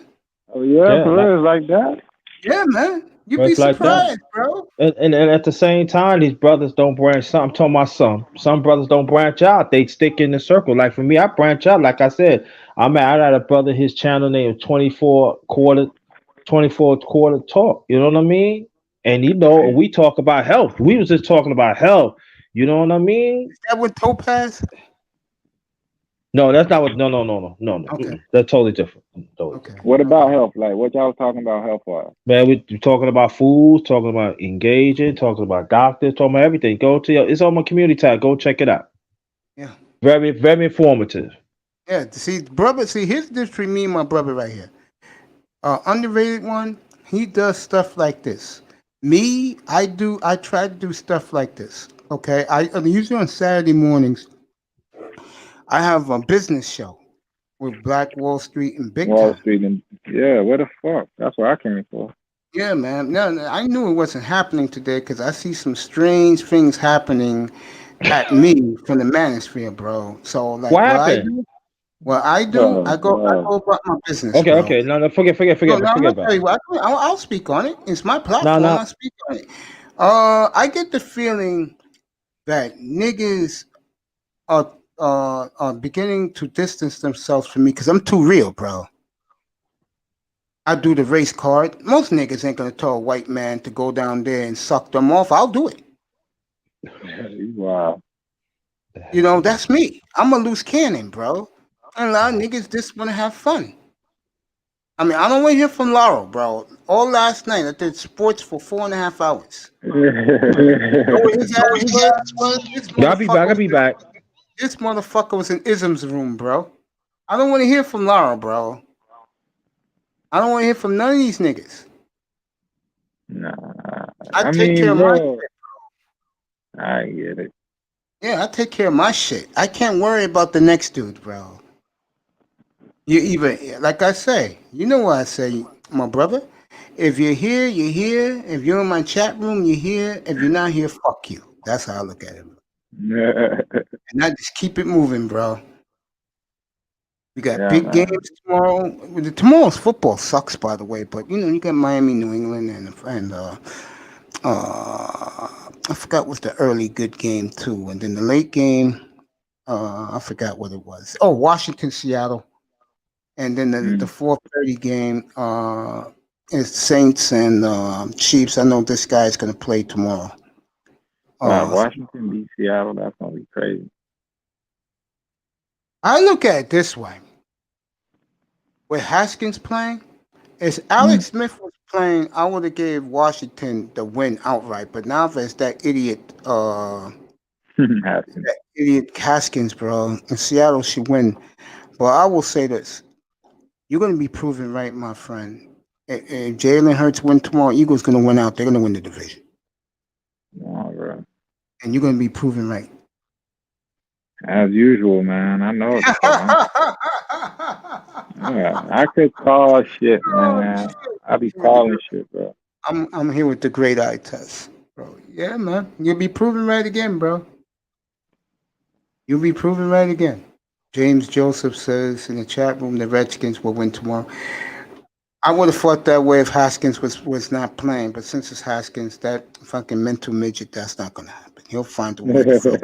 Speaker 4: Oh yeah, for real, like that.
Speaker 1: Yeah, man. You'd be surprised, bro.
Speaker 6: And at the same time, these brothers don't branch. I'm talking about some brothers don't branch out. They stick in the circle. Like for me, I branch out. Like I said, I had a brother. His channel name 24 quarter talk. You know what I mean? And you know, we talk about health. We was just talking about health. You know what I mean?
Speaker 1: Is that with Topaz?
Speaker 6: No, that's not what. No.
Speaker 1: Okay.
Speaker 6: That's totally different.
Speaker 1: Okay.
Speaker 4: What about health? Like what y'all was talking about health for?
Speaker 6: Man, we're talking about foods, talking about engaging, talking about doctors, talking about everything. It's on my community tab. Go check it out.
Speaker 1: Yeah.
Speaker 6: Very, very informative.
Speaker 1: Yeah. See, brother. See, here's the difference between me and my brother right here. Underrated One. He does stuff like this. Me, I try to do stuff like this. Okay. I usually on Saturday mornings. I have a business show with Black Wall Street and Big
Speaker 4: Wall
Speaker 1: Time.
Speaker 4: Street and what the fuck? That's what I came for.
Speaker 1: Yeah, man. No, I knew it wasn't happening today because I see some strange things happening at me from the manosphere, bro. So like
Speaker 6: What
Speaker 1: what I
Speaker 6: happened?
Speaker 1: do, I
Speaker 4: Oh,
Speaker 1: go
Speaker 4: God.
Speaker 1: about my business,
Speaker 6: Okay,
Speaker 1: bro.
Speaker 6: okay. No, forget
Speaker 1: No, no, I'm
Speaker 6: forget
Speaker 1: gonna
Speaker 6: about
Speaker 1: tell
Speaker 6: it.
Speaker 1: you what. I'll speak on it. It's my
Speaker 6: No,
Speaker 1: platform.
Speaker 6: no.
Speaker 1: I'll speak on it. I get the feeling that niggas are beginning to distance themselves from me because I'm too real, bro. I do the race card. Most niggas ain't gonna tell a white man to go down there and suck them off. I'll do it.
Speaker 4: Wow.
Speaker 1: You know, that's me. I'm a loose cannon, bro. And a lot of niggas just wanna have fun. I mean, I don't want to hear from Laurel, bro. All last night, I did sports for 4.5 hours. Know what his ass was? This
Speaker 6: I'll be back.
Speaker 1: motherfucker
Speaker 6: I'll
Speaker 1: was
Speaker 6: be back.
Speaker 1: this motherfucker was in Ism's room, bro. I don't want to hear from Laurel, bro. I don't want to hear from none of these niggas.
Speaker 4: Nah,
Speaker 1: I
Speaker 4: I
Speaker 1: take care
Speaker 4: mean,
Speaker 1: of my
Speaker 4: bro,
Speaker 1: shit.
Speaker 4: I get it.
Speaker 1: Yeah, I take care of my shit. I can't worry about the next dude, bro. You even like I say, you know what I say, my brother. If you're here, you're here. If you're in my chat room, you're here. If you're not here, fuck you. That's how I look at it. And I just keep it moving, bro. We got
Speaker 4: Yeah,
Speaker 1: big
Speaker 4: man.
Speaker 1: games tomorrow. Tomorrow's football sucks, by the way. But you know, you got Miami, New England, and I forgot what's the early good game too, and then the late game. I forgot what it was. Oh, Washington, Seattle, and then the
Speaker 4: Mm.
Speaker 1: 4:30 game is Saints and Chiefs. I know this guy's gonna play tomorrow.
Speaker 4: Wow, Washington beat Seattle. That's gonna be crazy.
Speaker 1: I look at it this way: with Haskins playing, if Alex Smith was playing, I would have gave Washington the win outright. But now if it's that
Speaker 4: Haskins.
Speaker 1: Haskins, bro, and Seattle should win. But I will say this: you're gonna be proven right, my friend. If Jalen Hurts win tomorrow, Eagles gonna win out. They're gonna win the division,
Speaker 4: Wow, bro.
Speaker 1: and you're gonna be proven right.
Speaker 4: As usual, man. I know it, bro. Yeah, I could call shit,
Speaker 1: Oh,
Speaker 4: man.
Speaker 1: shit.
Speaker 4: I be calling shit, bro.
Speaker 1: I'm here with the great eye test, bro. Yeah, man. You'll be proven right again, bro. You'll be proven right again. James Joseph says in the chat room the Redskins will win tomorrow. I would have thought that way if Haskins was not playing, but since it's Haskins, that fucking mental midget, that's not gonna happen. He'll find a way to throw.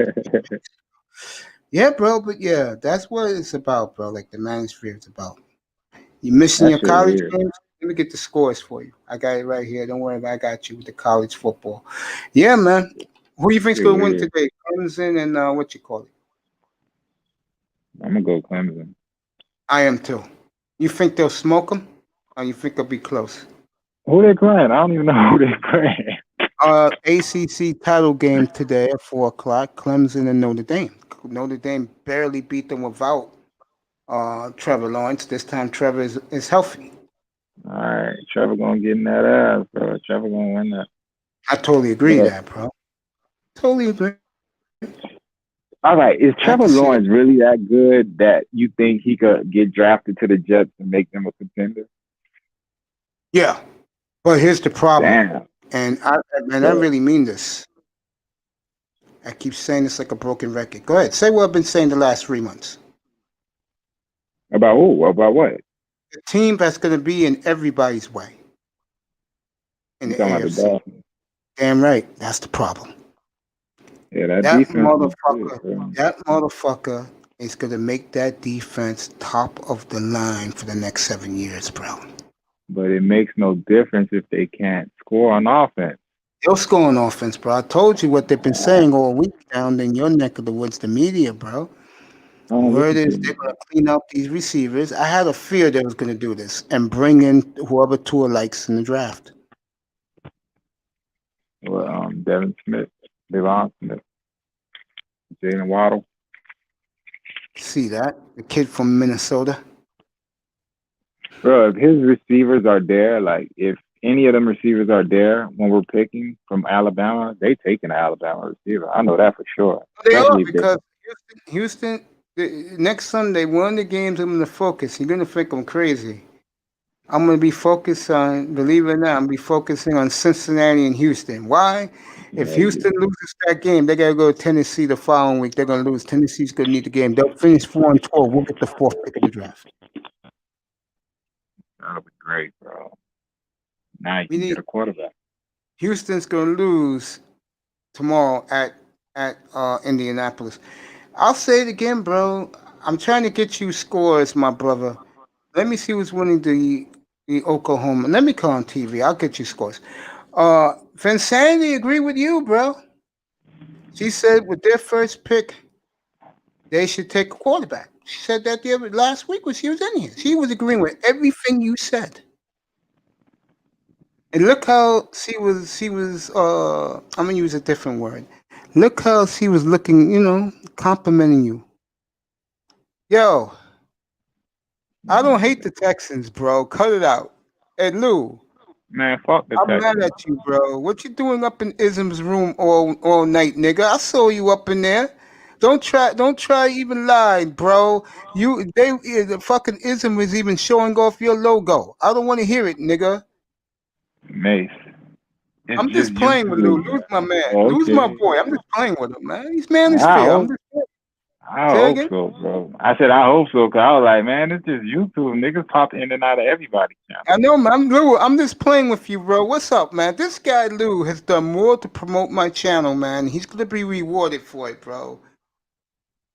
Speaker 1: Yeah, bro, but yeah, that's what it's about, bro. Like the manosphere is about. You missing
Speaker 4: That
Speaker 1: your
Speaker 4: shit
Speaker 1: college
Speaker 4: weird.
Speaker 1: games? Let me get the scores for you. I got it right here. Don't worry about it. I got you with the college football. Yeah, man. Who do you think's
Speaker 4: Shit
Speaker 1: gonna win
Speaker 4: weird.
Speaker 1: today? Clemson and what you call it?
Speaker 4: I'm gonna go Clemson.
Speaker 1: I am too. You think they'll smoke them, or you think they'll be close?
Speaker 4: Who they playing? I don't even know who they playing.
Speaker 1: ACC title game today at 4 o'clock. Clemson and Notre Dame. Notre Dame barely beat them without Trevor Lawrence. This time Trevor is healthy.
Speaker 4: All right, Trevor gonna get in that ass, bro. Trevor gonna win that.
Speaker 1: I totally agree
Speaker 4: But,
Speaker 1: that, bro. Totally agree.
Speaker 4: all right, is
Speaker 1: I
Speaker 4: Trevor
Speaker 1: can see
Speaker 4: Lawrence
Speaker 1: it.
Speaker 4: really that good that you think he could get drafted to the Jets and make them a contender?
Speaker 1: Yeah, but here's the problem,
Speaker 4: Damn.
Speaker 1: and I really mean this. I keep saying this like a broken record. Go ahead, say what I've been saying the last 3 months.
Speaker 4: About who? About what?
Speaker 1: The team that's going to be in everybody's way in
Speaker 4: You
Speaker 1: the
Speaker 4: talking about the
Speaker 1: AFC.
Speaker 4: Dolphins?
Speaker 1: Damn right, that's the problem.
Speaker 4: Yeah, that
Speaker 1: That
Speaker 4: defense is good, bro.
Speaker 1: motherfucker is going to make that defense top of the line for the next 7 years, bro.
Speaker 4: But it makes no difference if they can't score on offense.
Speaker 1: They'll score on offense, bro. I told you what they've been saying all week down in your neck of the woods, the media, bro.
Speaker 4: I
Speaker 1: The
Speaker 4: don't
Speaker 1: word
Speaker 4: listen to
Speaker 1: is they're
Speaker 4: them.
Speaker 1: going to clean up these receivers. I had a fear they was going to do this and bring in whoever Tua likes in the draft.
Speaker 4: Well, Devin Smith, Devon Smith, Jalen Waddle.
Speaker 1: See that? The kid from Minnesota.
Speaker 4: Bro, if his receivers are there, like if any of them receivers are there when we're picking from Alabama, they take an Alabama receiver. I know that for sure.
Speaker 1: They are
Speaker 4: Especially if they,
Speaker 1: because Houston next Sunday, one of the games I'm going to focus. You're going to think I'm crazy. I'm going to be focused on, believe it or not, I'm going to be focusing on Cincinnati and Houston. Why? If
Speaker 4: Yeah,
Speaker 1: Houston loses that game, they got to go to Tennessee the following week. They're going to lose. Tennessee's going to need the game. They'll finish 4-12. We'll get the fourth pick of the draft.
Speaker 4: that'll be great, bro. Now you
Speaker 1: We
Speaker 4: can
Speaker 1: need
Speaker 4: get a quarterback.
Speaker 1: Houston's going to lose tomorrow at Indianapolis. I'll say it again, bro. I'm trying to get you scores, my brother. Let me see who's winning the Oklahoma. Let me call on TV. I'll get you scores. Vinsanity agree with you, bro. She said with their first pick, they should take a quarterback. She said that last week when she was in here. She was agreeing with everything you said. And look how she was I'm gonna use a different word. Look how she was looking, complimenting you. Yo, I don't hate the Texans, bro. Cut it out. Hey Lou,
Speaker 4: Man, fuck the
Speaker 1: I'm mad
Speaker 4: Texans.
Speaker 1: at you, bro. What you doing up in Ism's room all night, nigga? I saw you up in there. Don't try even lie, bro. The fucking Ism was even showing off your logo. I don't want to hear it, nigga.
Speaker 4: Mace. It's
Speaker 1: I'm
Speaker 4: just
Speaker 1: just playing with Lou.
Speaker 4: YouTube.
Speaker 1: Lou's my man. Lou's my
Speaker 4: Okay.
Speaker 1: boy. I'm just playing with him, man. He's man is
Speaker 4: I
Speaker 1: fair. I'm
Speaker 4: hope,
Speaker 1: just playing.
Speaker 4: I
Speaker 1: Say
Speaker 4: hope
Speaker 1: again.
Speaker 4: so, bro. I said I hope so, cause I was like, man, it's just YouTube. Niggas pop in and out of everybody's channel.
Speaker 1: I know, man. Lou, I'm just playing with you, bro. What's up, man? This guy Lou has done more to promote my channel, man. He's gonna be rewarded for it, bro.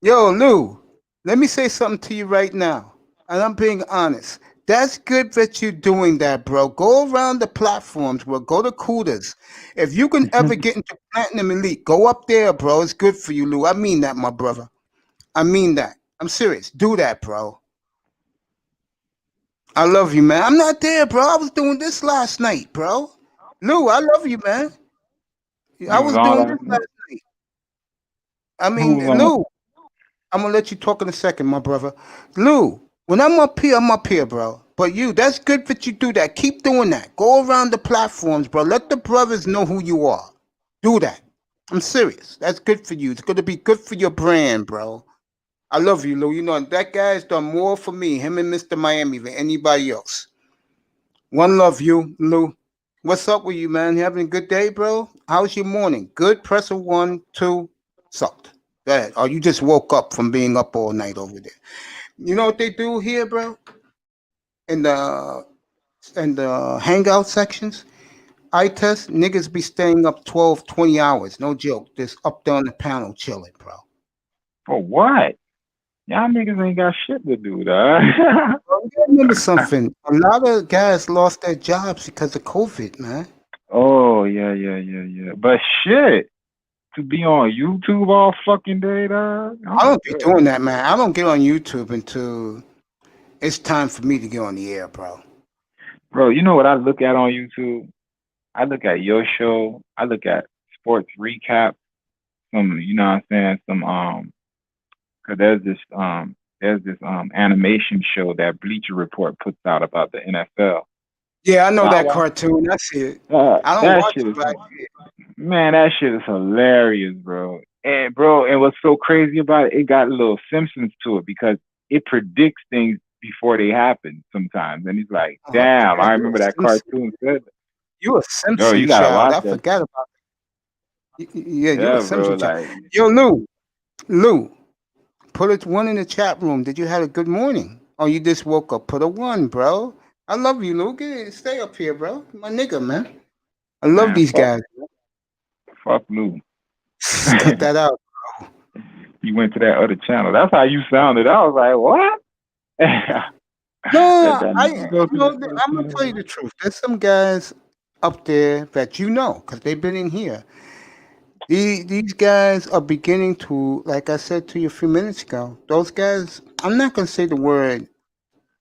Speaker 1: Yo, Lou, let me say something to you right now, and I'm being honest. That's good that you're doing that, bro. Go around the platforms, bro. Go to Cooters. If you can ever get into Platinum Elite, go up there, bro. It's good for you, Lou. I mean that, my brother. I mean that. I'm serious. Do that, bro. I love you, man. I'm not there, bro. I was doing this last night, bro. Lou, I love you, man. I
Speaker 4: You was
Speaker 1: was
Speaker 4: on
Speaker 1: doing
Speaker 4: last
Speaker 1: this
Speaker 4: night?
Speaker 1: last night. I
Speaker 4: Who
Speaker 1: mean,
Speaker 4: was on?
Speaker 1: Lou, I'm gonna let you talk in a second, my brother. Lou, when I'm up here, bro. But you, that's good that you do that. Keep doing that. Go around the platforms, bro. Let the brothers know who you are. Do that. I'm serious. That's good for you. It's gonna be good for your brand, bro. I love you, Lou. You know that guy's done more for me, him and Mr. Miami, than anybody else. One love, you, Lou. What's up with you, man? You having a good day, bro? How's your morning? Good. Press a 1, 2. Sucked. Go ahead. Or you just woke up from being up all night over there. You know what they do here, bro? In the hangout sections, I test niggas be staying up 12, 20 hours. No joke. Just up there on the panel chilling, bro.
Speaker 4: For what? Y'all niggas ain't got shit to do, dog.
Speaker 1: Bro, you gotta remember something. A lot of guys lost their jobs because of COVID, man.
Speaker 4: Oh yeah. But shit, to be on YouTube all fucking day, dog.
Speaker 1: I don't be doing that, man. I don't get on YouTube until it's time for me to get on the air, bro.
Speaker 4: Bro, you know what I look at on YouTube? I look at your show. I look at sports recap. Some, you know what I'm saying? Some cause there's this animation show that Bleacher Report puts out about the NFL.
Speaker 1: Yeah, I know
Speaker 4: So
Speaker 1: that cartoon. I see it. I don't
Speaker 4: that
Speaker 1: watch
Speaker 4: shit
Speaker 1: it,
Speaker 4: is
Speaker 1: but I see it.
Speaker 4: man, that shit is hilarious, bro. And what's so crazy about it? It got a little Simpsons to it because it predicts things before they happen sometimes. And he's like,
Speaker 1: Oh, I
Speaker 4: damn,
Speaker 1: forgot.
Speaker 4: I
Speaker 1: You a
Speaker 4: remember that
Speaker 1: Simpson.
Speaker 4: cartoon said that.
Speaker 1: You a
Speaker 4: Yo,
Speaker 1: Simpson
Speaker 4: you gotta
Speaker 1: child.
Speaker 4: watch
Speaker 1: I
Speaker 4: that.
Speaker 1: forgot about it. Yeah, you a
Speaker 4: Yeah, bro.
Speaker 1: Simpson child.
Speaker 4: Like,
Speaker 1: Yo, Lou, put a 1 in the chat room. Did you have a good morning? Or you just woke up? Put a 1, bro. I love you, Lou. Stay up here, bro. My nigga, man. I love
Speaker 4: man,
Speaker 1: these guys.
Speaker 4: fuck Lou.
Speaker 1: Cut that out.
Speaker 4: You went to that other channel. That's how you sounded. I was like, what?
Speaker 1: No,
Speaker 4: That nigga go to that other
Speaker 1: I'm gonna tell you
Speaker 4: channel.
Speaker 1: the truth. There's some guys up there that you know, because they've been in here. These guys are beginning to, like I said to you a few minutes ago, those guys, I'm not gonna say the word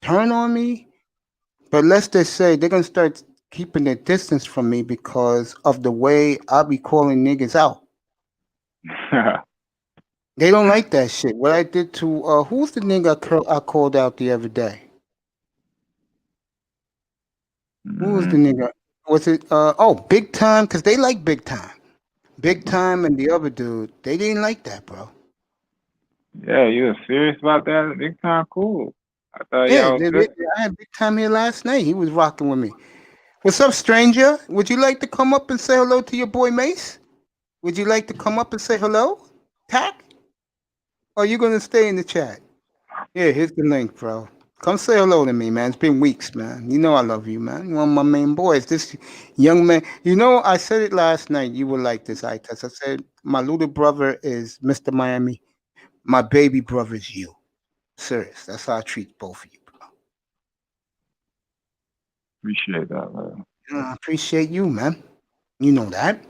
Speaker 1: turn on me, but let's just say they're gonna start keeping their distance from me because of the way I be calling niggas out. They don't like that shit. What I did to who's the nigga I called out the other day? Who was the nigga? Was it Big Time? Because they like Big Time. Big Time and the other dude, they didn't like that, bro.
Speaker 4: Yeah, you was serious about that? Big time cool. I thought
Speaker 1: Yeah,
Speaker 4: y'all was good.
Speaker 1: I had big time here last night. He was rocking with me. What's up, stranger? Would you like to come up and say hello to your boy Mace? Would you like to come up and say hello, Tack? Or are you gonna stay in the chat? Yeah, here's the link, bro. Come say hello to me, man. It's been weeks, man. You know I love you, man. You're one of my main boys. This young man, you know, I said it last night. You were like this, I test. I said, my little brother is Mr. Miami. My baby brother is you. Serious. That's how I treat both of you, bro.
Speaker 4: Appreciate that, man.
Speaker 1: I appreciate you, man. You know that.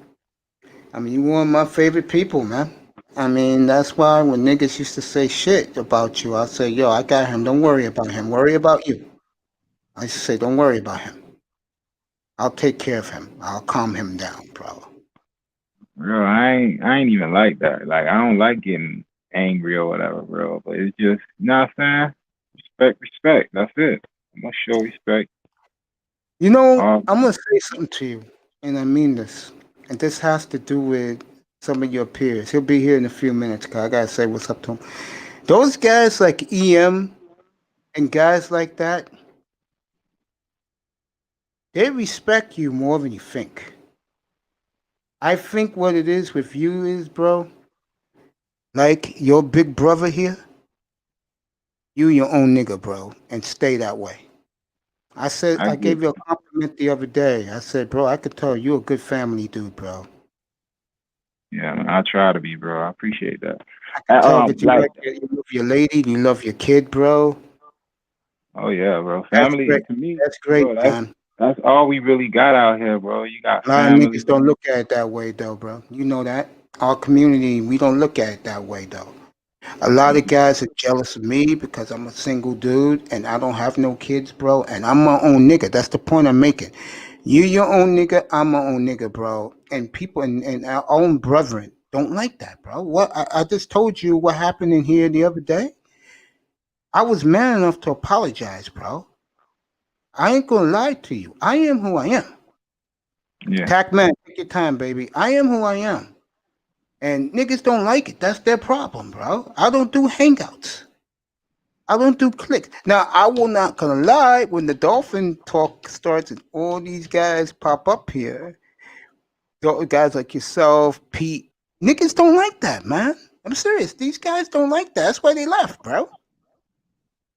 Speaker 1: I mean, you one of my favorite people, man. I mean, that's why when niggas used to say shit about you, I say, yo, I got him. Don't worry about him. Worry about you. I used to say, don't worry about him. I'll take care of him. I'll calm him down, bro.
Speaker 4: Bro, I ain't even like that. Like, I don't like getting angry or whatever, bro. But it's just, you know what I'm saying? Respect. That's it. I'm gonna show respect.
Speaker 1: You know, I'm going to say something to you, and I mean this. And this has to do with some of your peers. He'll be here in a few minutes, because I got to say what's up to him. Those guys like EM and guys like that, they respect you more than you think. I think what it is with you is, bro, like your big brother here, you your own nigga, bro, and stay that way. I gave you a compliment the other day. I said, bro, I could tell you're a good family dude, bro.
Speaker 4: Yeah, man, I try to be, bro. I appreciate that.
Speaker 1: I can tell that you love your lady, you love your kid, bro.
Speaker 4: Oh yeah, bro. Family to me.
Speaker 1: That's great,
Speaker 4: bro,
Speaker 1: man.
Speaker 4: That's all we really got out here, bro. You got
Speaker 1: a lot
Speaker 4: family.
Speaker 1: of niggas don't look at it that way, though, bro. You know that. Our community, we don't look at it that way, though. A lot of guys are jealous of me because I'm a single dude and I don't have no kids, bro. And I'm my own nigga. That's the point I'm making. You your own nigga, I'm my own nigga, bro. And people and our own brethren don't like that, bro. What I just told you what happened in here the other day. I was man enough to apologize, bro. I ain't gonna lie to you. I am who I am.
Speaker 4: Yeah.
Speaker 1: Tac man, take your time, baby. I am who I am. And niggas don't like it. That's their problem, bro. I don't do hangouts. I don't do clicks. Now, I will not gonna lie, when the dolphin talk starts and all these guys pop up here, guys like yourself, Pete, niggas don't like that, man. I'm serious. These guys don't like that. That's why they left, bro.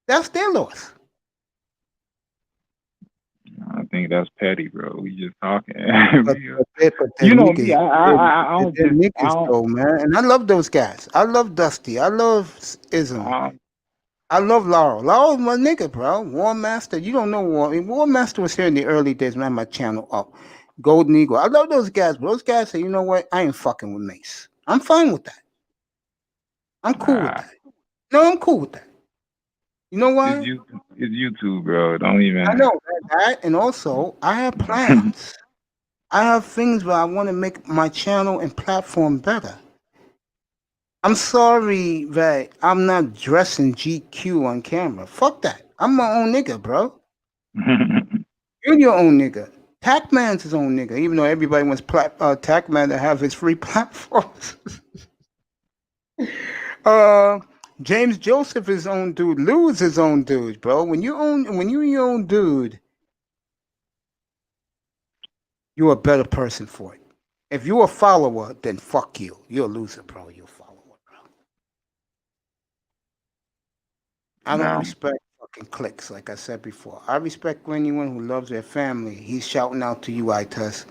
Speaker 1: That's their loss.
Speaker 4: I think that's petty, bro. We just talking.
Speaker 1: But
Speaker 4: you know
Speaker 1: niggas,
Speaker 4: me. I don't just
Speaker 1: niggas though, man. And I love those guys. I love Dusty. I love Ism. I love Laurel. Laurel's my nigga, bro. War Master. You don't know War. War Master was here in the early days, man. My channel up. Golden Eagle. I love those guys, bro. Those guys say, you know what? I ain't fucking with Mace. I'm fine with that. I'm cool with that. No, I'm cool with that. You know why?
Speaker 4: It's YouTube, bro. Don't even.
Speaker 1: I know that. And also, I have plans. I have things where I want to make my channel and platform better. I'm sorry that I'm not dressing GQ on camera. Fuck that. I'm my own nigga, bro. You're your own nigga. Tackman's his own nigga, even though everybody wants Tackman to have his free platforms. James Joseph is his own dude. Lou is his own dude, bro. When you're your own dude, you're a better person for it. If you're a follower, then fuck you. You're a loser, bro. You're a follower, bro. I don't respect fucking clicks, like I said before. I respect anyone who loves their family. He's shouting out to you, Itus.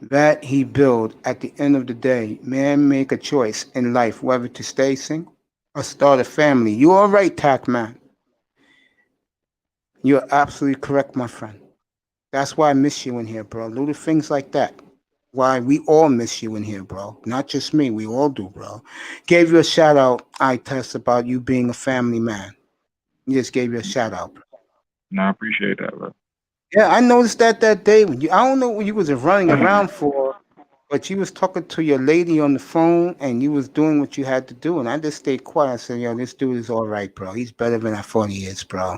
Speaker 1: That he build at the end of the day, man, make a choice in life, whether to stay single or start a family. You are right, Tac man. You're absolutely correct, my friend. That's why I miss you in here, bro. Little things like that. Why we all miss you in here, bro. Not just me. We all do, bro. Gave you a shout out, Itus, about you being a family man. He just gave you a shout out, bro.
Speaker 4: No, I appreciate that, bro.
Speaker 1: Yeah, I noticed that day when I don't know what you was running around for, but you was talking to your lady on the phone and you was doing what you had to do, and I just stayed quiet. I said, yo, this dude is all right, bro. He's better than I thought he is, bro.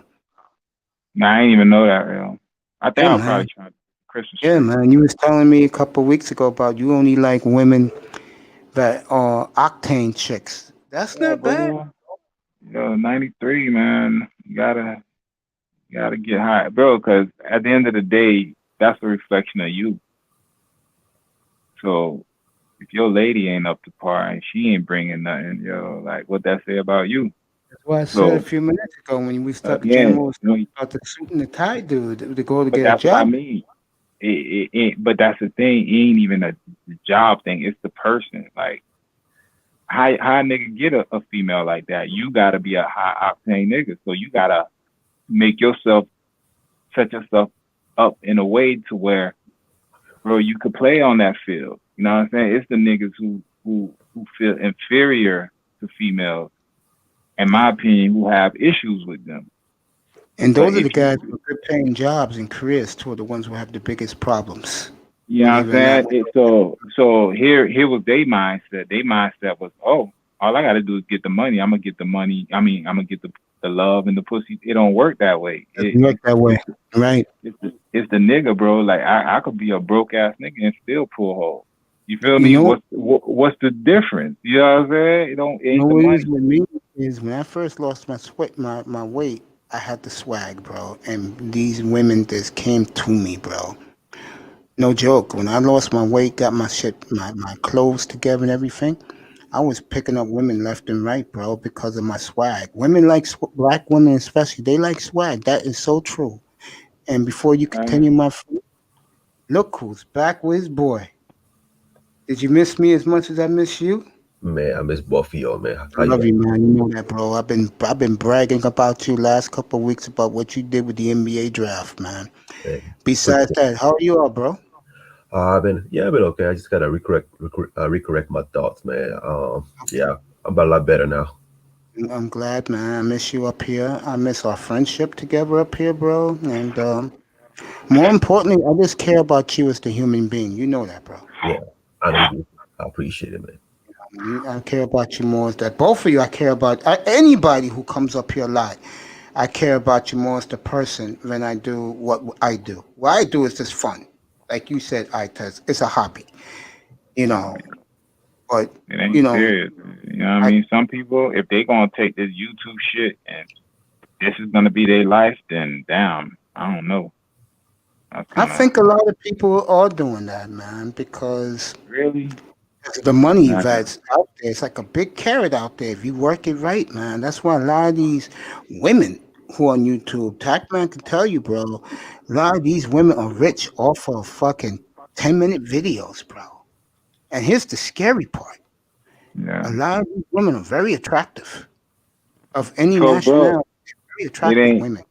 Speaker 4: Nah, I didn't even know that, yo. I think I'll probably try Christmas.
Speaker 1: Yeah, man. You was telling me a couple of weeks ago about you only like women that are octane chicks. That's not bad.
Speaker 4: 93, man. You gotta get high, bro. Because at the end of the day, that's a reflection of you. So if your lady ain't up to par and she ain't bringing nothing, like what that say about you?
Speaker 1: That's why I said
Speaker 4: So
Speaker 1: a few minutes ago when we started the
Speaker 4: again,
Speaker 1: general stuff about the suit and the tie dude to go to
Speaker 4: but
Speaker 1: get a
Speaker 4: that's what I
Speaker 1: job.
Speaker 4: mean. But that's the thing. It ain't even a job thing. It's the person. Like how a nigga get a female like that? You gotta be a high octane nigga. So you gotta set yourself up in a way to where, bro, you could play on that field. You know what I'm saying? It's the niggas who feel inferior to females, in my opinion, who have issues with them.
Speaker 1: And
Speaker 4: But
Speaker 1: those are the
Speaker 4: if
Speaker 1: guys
Speaker 4: you,
Speaker 1: with good paying jobs and careers too, are the ones who have the biggest problems.
Speaker 4: you know what I'm
Speaker 1: Believe it or not.
Speaker 4: saying? So here was their mindset. Their mindset was, oh, all I gotta do is get the money. I'm gonna get the money. I mean, I'm gonna get the love and the pussy. It don't work that way.
Speaker 1: Doesn't work that way, right?
Speaker 4: It's the nigga, bro. Like I could be a broke ass nigga and still pull holes. You feel
Speaker 1: You
Speaker 4: me?
Speaker 1: know
Speaker 4: What's the difference? You know what I'm saying? It ain't the
Speaker 1: what it
Speaker 4: money.
Speaker 1: is with me is when I first lost my weight, I had the swag, bro, and these women just came to me, bro. No joke. When I lost my weight, got my shit, my clothes together and everything, I was picking up women left and right, bro, because of my swag. Women like black women, especially, they like swag. That is so true. And before you continue, my friend, look who's back with his boy. Did you miss me as much as I miss you?
Speaker 7: Man, I miss both of y'all, man.
Speaker 1: I love you, man. You know that, bro. I've been bragging about you last couple of weeks about what you did with the NBA draft, man.
Speaker 7: Man,
Speaker 1: Besides that, how are you all, bro?
Speaker 7: I've been okay. I just gotta recorrect my thoughts, man. Yeah, I'm about a lot better now.
Speaker 1: I'm glad, man. I miss you up here. I miss our friendship together up here, bro. And more importantly, I just care about you as the human being. You know that, bro.
Speaker 7: Yeah, I know you do. I appreciate it, man.
Speaker 1: I care about you more as that. Both of you, I care about anybody who comes up here a lot. I care about you more as the person than I do what I do. What I do is just fun. Like you said, it's a hobby, you know. But,
Speaker 4: It ain't
Speaker 1: you know,
Speaker 4: serious. You know what I mean? Some people, if they gonna take this YouTube shit and this is gonna be their life, then damn, I don't know.
Speaker 1: I think a lot of people are doing that, man, because
Speaker 4: really
Speaker 1: the money
Speaker 4: Nah.
Speaker 1: that's out there, it's like a big carrot out there if you work it right, man. That's why a lot of these women who are on YouTube, Tackman can tell you, bro, a lot of these women are rich off of fucking 10-minute videos, bro. And here's the scary part.
Speaker 4: Yeah.
Speaker 1: A lot of these women are very attractive. Of any
Speaker 4: So, bro,
Speaker 1: nationality, very attractive women.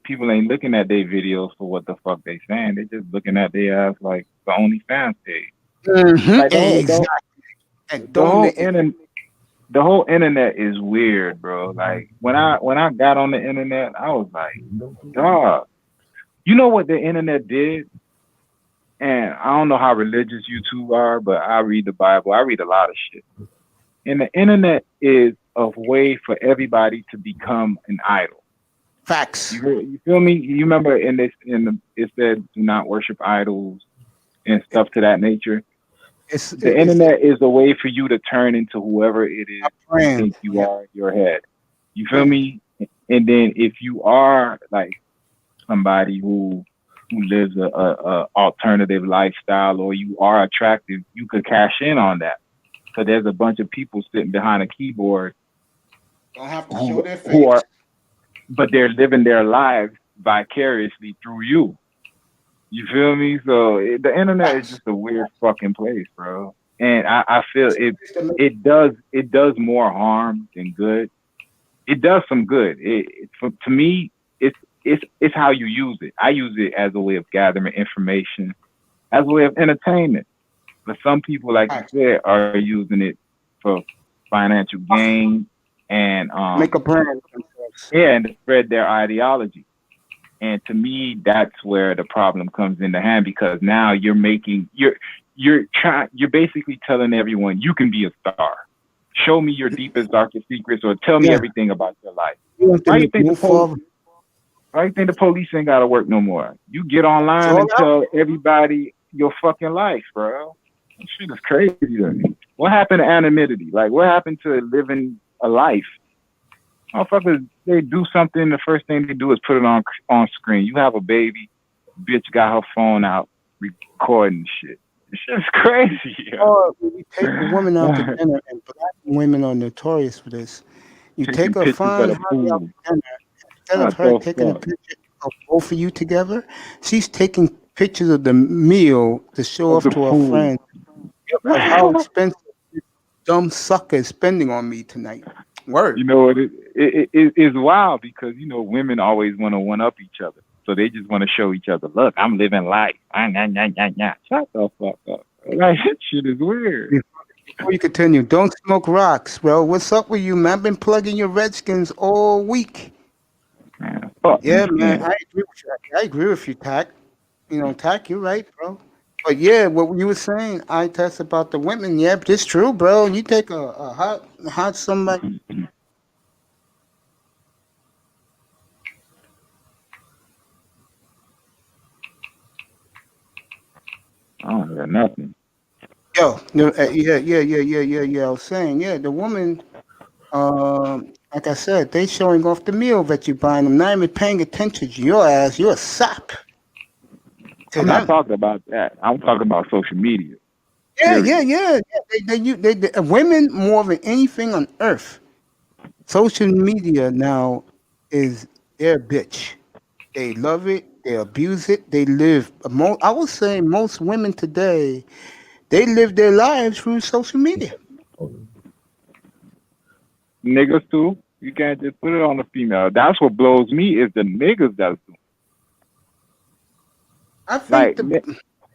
Speaker 4: People ain't looking at their videos for what the fuck they saying. They just looking at their ass like the OnlyFans page. Like
Speaker 1: Exactly. And
Speaker 4: the whole internet is weird, bro. Like when I got on the internet, I was like, dog. You know what the internet did? And I don't know how religious you two are, but I read the Bible. I read a lot of shit. And the internet is a way for everybody to become an idol.
Speaker 1: Facts.
Speaker 4: You feel me? You remember it said do not worship idols and stuff to that nature. The internet is a way for you to turn into whoever it is you think you are in your head. You feel me? And then if you are like somebody who lives a alternative lifestyle, or you are attractive, you could cash in on that. So there's a bunch of people sitting behind a keyboard
Speaker 1: don't have to show their face,
Speaker 4: but they're living their lives vicariously through you. You feel me? So the internet is just a weird fucking place, bro. And I feel it does more harm than good. It does some good. To me, it's how you use it. I use it as a way of gathering information, as a way of entertainment. But some people, like you said, are using it for financial gain and
Speaker 1: make a brand.
Speaker 4: Yeah, and to spread their ideology. And to me, that's where the problem comes into hand, because now you're basically telling everyone you can be a star. Show me your deepest, darkest secrets, or tell me everything about your life. Why do you think the police ain't gotta work no more? You get online and tell everybody your fucking life, bro. That shit is crazy to me. What happened to anonymity? Like, what happened to living a life Motherfuckers, they do something. The first thing they do is put it on screen. You have a baby, bitch got her phone out, recording shit. This shit's crazy. Yo.
Speaker 1: Or when you take a woman out to dinner, and black women are notorious for this. You
Speaker 4: Taking
Speaker 1: take a
Speaker 4: pictures
Speaker 1: fine
Speaker 4: of the
Speaker 1: hottie out
Speaker 4: food.
Speaker 1: to dinner, instead of
Speaker 4: What
Speaker 1: her
Speaker 4: the
Speaker 1: taking a
Speaker 4: fuck?
Speaker 1: picture of both of you together, she's taking pictures of the meal to show
Speaker 4: Of
Speaker 1: off
Speaker 4: the
Speaker 1: to her
Speaker 4: food.
Speaker 1: friends of how expensive this dumb sucker is spending on me tonight. Word.
Speaker 4: You know what? It's wild because women always want to one up each other, so they just want to show each other. Look, I'm living life. Shut the fuck up. Like that shit is weird.
Speaker 1: Before you continue, don't smoke rocks, bro. What's up with you, man? I've been plugging your Redskins all week.
Speaker 4: Man, fuck
Speaker 1: Yeah,
Speaker 4: these
Speaker 1: man,
Speaker 4: kids.
Speaker 1: I agree with you. I agree with you, Tack. Tack, you're right, bro. But yeah, what you were saying, I test about the women. Yeah, it's true, bro. You take a hot somebody.
Speaker 4: I don't hear nothing.
Speaker 1: Yo, no, yeah. I was saying, yeah, the woman, like I said, they showing off the meal that you buying them, not even paying attention to your ass. You're a sap to
Speaker 4: I'm not
Speaker 1: them.
Speaker 4: talking about that. I'm talking about social media.
Speaker 1: Yeah.
Speaker 4: Period.
Speaker 1: Women more than anything on earth. Social media now is their bitch. They love it. They abuse it. They live. I would say most women today, they live their lives through social media.
Speaker 4: Niggas too. You can't just put it on the female. That's what blows me is the niggas that's doing.
Speaker 1: I think
Speaker 4: Like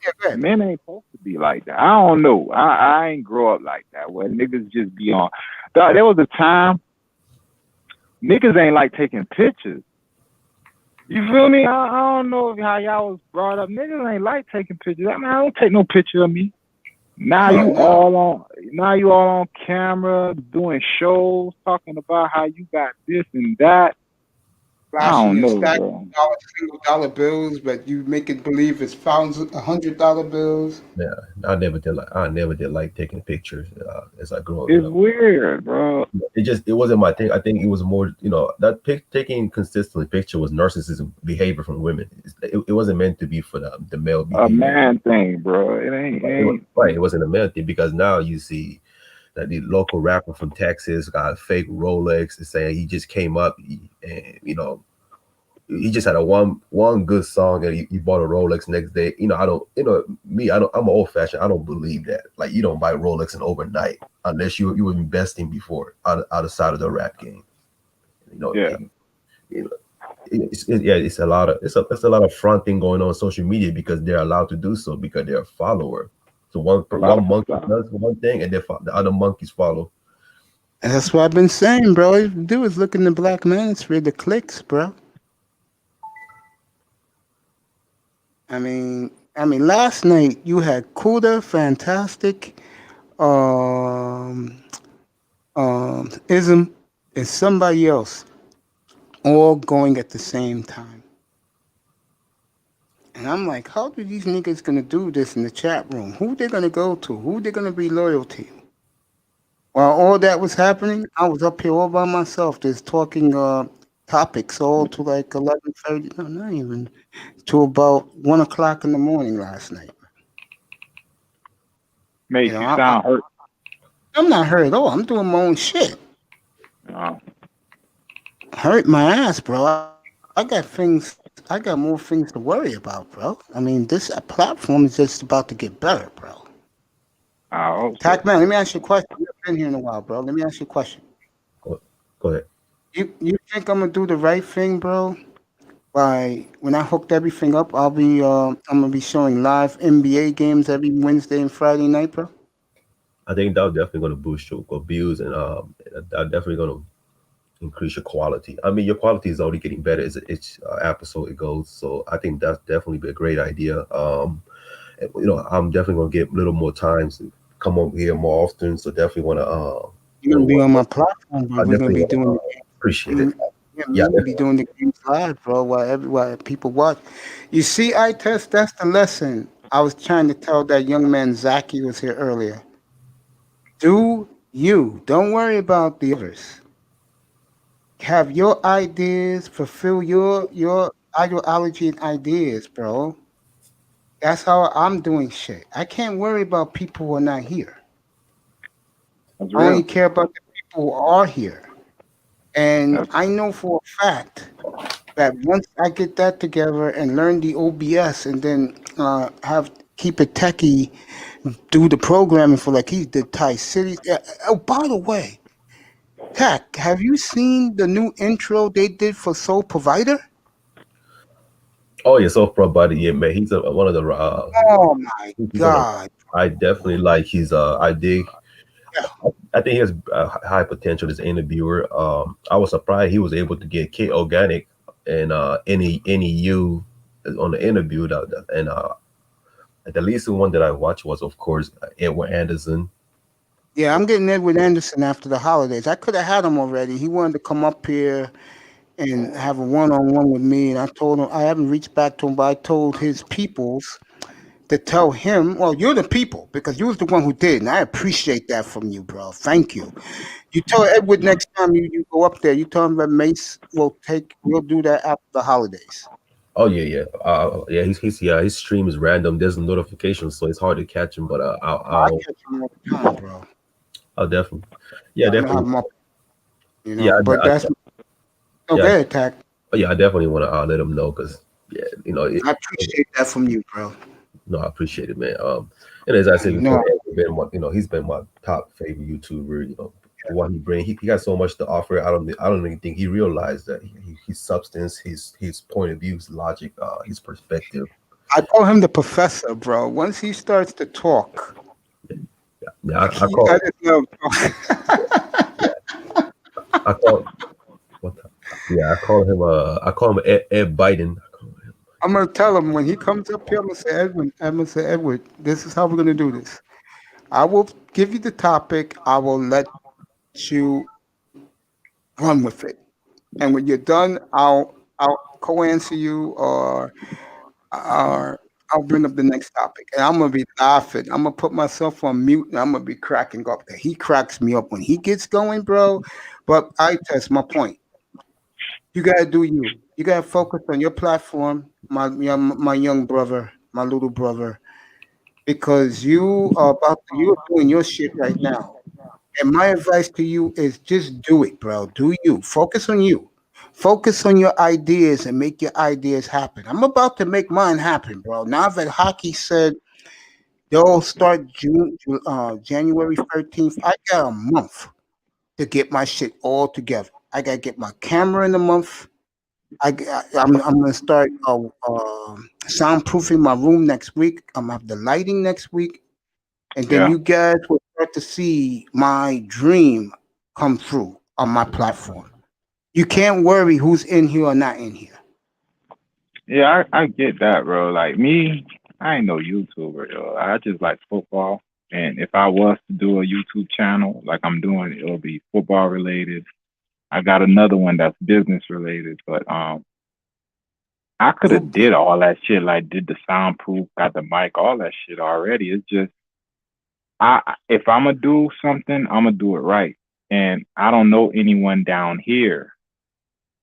Speaker 1: yeah, go ahead.
Speaker 4: men ain't supposed to be like that. I don't know. I ain't grow up like that where niggas just be on. There was a time niggas ain't like taking pictures. You feel me? I don't know how y'all was brought up. Niggas ain't like taking pictures. I mean, I don't take no picture of me. Now
Speaker 1: No,
Speaker 4: you
Speaker 1: no.
Speaker 4: all on camera doing shows talking about how you got this and that. I
Speaker 1: Flashing
Speaker 4: don't
Speaker 1: your
Speaker 4: know,
Speaker 1: stack
Speaker 4: bro.
Speaker 1: of $1 bills, but you make it believe it's thousands, $100 bills.
Speaker 7: Yeah, I never did like taking pictures as I grew
Speaker 4: It's
Speaker 7: up.
Speaker 4: weird, bro.
Speaker 7: It wasn't my thing. I think it was more, that taking consistently picture was narcissism behavior from women. It wasn't meant to be for the male
Speaker 4: A
Speaker 7: behavior.
Speaker 4: man thing, bro. It ain't.
Speaker 7: Right. It wasn't a male thing because now you see that the local rapper from Texas got a fake Rolex and saying he just came up and he just had a one good song and he bought a Rolex next day. I don't, I'm old fashioned. I don't believe that. Like you don't buy Rolex in overnight unless you were investing before outside of the rap game.
Speaker 4: Yeah.
Speaker 7: It's a lot of fronting going on social media because they're allowed to do so because they're a follower. So one monkey does one thing and the other monkeys follow.
Speaker 1: And that's what I've been saying, bro. All you do is look in the Black Manosphere, the clicks, bro. I mean, last night you had Kuda, Fantastic, um, Ism, and somebody else all going at the same time. And I'm like, how do these niggas gonna do this in the chat room? Who they gonna go to? Who they gonna be loyal to? While all that was happening, I was up here all by myself, just talking topics all to like 11:30. No, not even to about 1 o'clock in the morning last night.
Speaker 4: Makes you sound hurt.
Speaker 1: I'm not hurt at all. I'm doing my own shit.
Speaker 4: Oh.
Speaker 1: Hurt my ass, bro. I got things. I got more things to worry about, bro. I mean, this platform is just about to get better, bro.
Speaker 4: Oh,
Speaker 1: Tack man, let me ask you a question. You've been here in a while, bro. Let me ask you a question.
Speaker 7: Go ahead.
Speaker 1: You think I'm gonna do the right thing, bro? When I hooked everything up, I'm gonna be showing live NBA games every Wednesday and Friday night, bro.
Speaker 7: I think that's definitely going to boost your views and that's definitely going to increase your quality. I mean, your quality is already getting better as each episode it goes. So I think that's definitely be a great idea. I'm definitely going to get a little more time to come over here more often. So definitely want to.
Speaker 1: You're gonna be on my platform, bro. We're gonna be doing.
Speaker 7: Appreciate it.
Speaker 1: Yeah, we're gonna be doing the games live, bro. While people watch. You see, I test. That's the lesson I was trying to tell that young man Zaki was here earlier. Do you? Don't worry about the others. have your ideas, fulfill your ideology and ideas, bro. That's how I'm doing shit. I can't worry about people who are not here.
Speaker 4: That's
Speaker 1: I only
Speaker 4: real.
Speaker 1: care about the people who are here. And
Speaker 4: That's
Speaker 1: I know for a fact that once I get that together and learn the OBS and then have keep it techie do the programming for like he did Thai City. Oh, by the way, Tech, have you seen the new intro they did for Sole Provider?
Speaker 7: Oh yeah, so Pro Buddy, yeah, man. He's one of the
Speaker 1: Oh my
Speaker 7: he's one of
Speaker 1: God.
Speaker 7: I definitely like his I dig.
Speaker 1: Yeah.
Speaker 7: I think he has high potential as an interviewer. I was surprised he was able to get K Organic and any you on the interview and the least one that I watched was of course Edward Anderson.
Speaker 1: Yeah, I'm getting Edward Anderson after the holidays. I could have had him already. He wanted to come up here and have a one-on-one with me, and I told him I haven't reached back to him, but I told his peoples to tell him, well, you're the people because you was the one who did, and I appreciate that from you, bro. Thank you. You tell Edward next time you go up there, you tell him that Mace we'll do that after the holidays.
Speaker 7: Oh yeah. His stream is random. There's no notifications, so it's hard to catch him. But
Speaker 1: I
Speaker 7: I'll
Speaker 1: catch him all the time, bro.
Speaker 7: I'll definitely, yeah,
Speaker 1: I know how
Speaker 7: definitely,
Speaker 1: I'm up,
Speaker 7: yeah,
Speaker 1: but that's
Speaker 7: yeah,
Speaker 1: okay, attack.
Speaker 7: yeah. I definitely want to let him know because yeah,
Speaker 1: I appreciate that from you, bro.
Speaker 7: no, I appreciate it, man. And as I said
Speaker 1: No,
Speaker 7: before, he's been my top favorite YouTuber. What he brings, he got so much to offer. I don't even think he realized that his substance, his point of view, his logic, his perspective.
Speaker 1: I call him the professor, bro. Once he starts to talk,
Speaker 7: Yeah, I call him Ed Biden.
Speaker 1: I'm gonna tell him when he comes up here. I'm gonna say Edward. This is how we're gonna do this. I will give you the topic. I will let you run with it, and when you're done, I'll co-answer you or I'll bring up the next topic, and I'm gonna be laughing. I'm gonna put myself on mute, and I'm gonna be cracking up. He cracks me up when he gets going, bro. But I test my point. You gotta do you. You gotta focus on your platform, my young brother, my little brother, because you're doing your shit right now. And my advice to you is just do it, bro. Do you. Focus on you. Focus on your ideas and make your ideas happen. I'm about to make mine happen, bro. Now that hockey said they'll start January 13th, I got a month to get my shit all together. I got to get my camera in a month. I'm going to start soundproofing my room next week. I'm going to have the lighting next week. And then you guys will start to see my dream come through on my platform. You can't worry who's in here or not in here.
Speaker 4: Yeah, I get that, bro. Like me, I ain't no YouTuber, yo. I just like football. And if I was to do a YouTube channel like I'm doing, it'll be football related. I got another one that's business related, but I could have did all that shit, like did the soundproof, got the mic, all that shit already. It's just if I'm gonna do something, I'm gonna do it right. And I don't know anyone down here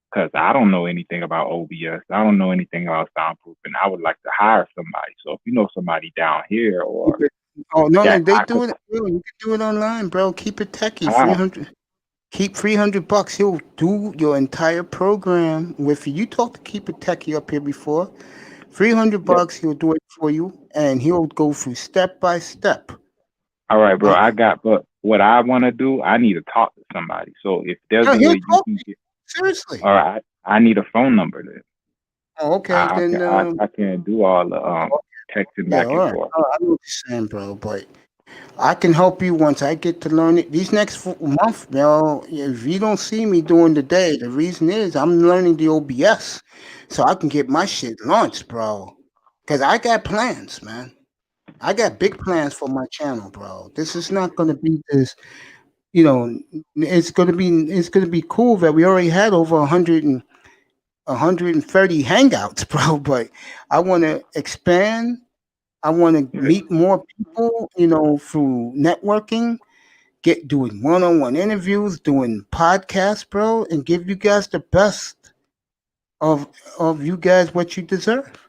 Speaker 4: because I don't know anything about OBS. I don't know anything about soundproof, and I would like to hire somebody. So if you know somebody down here, or
Speaker 1: they do it. You can do it online, bro. Keep it techie. 300. Keep $300. He'll do your entire program with you. You talked to Keep It Techie up here before. $300. He'll do it for you, and he'll go through step by step.
Speaker 4: All right, bro. But what I want to do, I need to talk to somebody. So if there's a way you can get,
Speaker 1: seriously.
Speaker 4: All right, I need a phone number then.
Speaker 1: Oh, okay.
Speaker 4: I can't do all the texting back and forth.
Speaker 1: I know what you're saying, bro, but I can help you once I get to learn it. These next month, bro, if you don't see me during the day, the reason is I'm learning the OBS so I can get my shit launched, bro. Because I got plans, man. I got big plans for my channel, bro. This is not going to be this, it's going to be cool that we already had over 130 hangouts, bro, but I want to expand. I want to meet more people, through networking, doing one-on-one interviews, doing podcasts, bro, and give you guys the best of you guys what you deserve.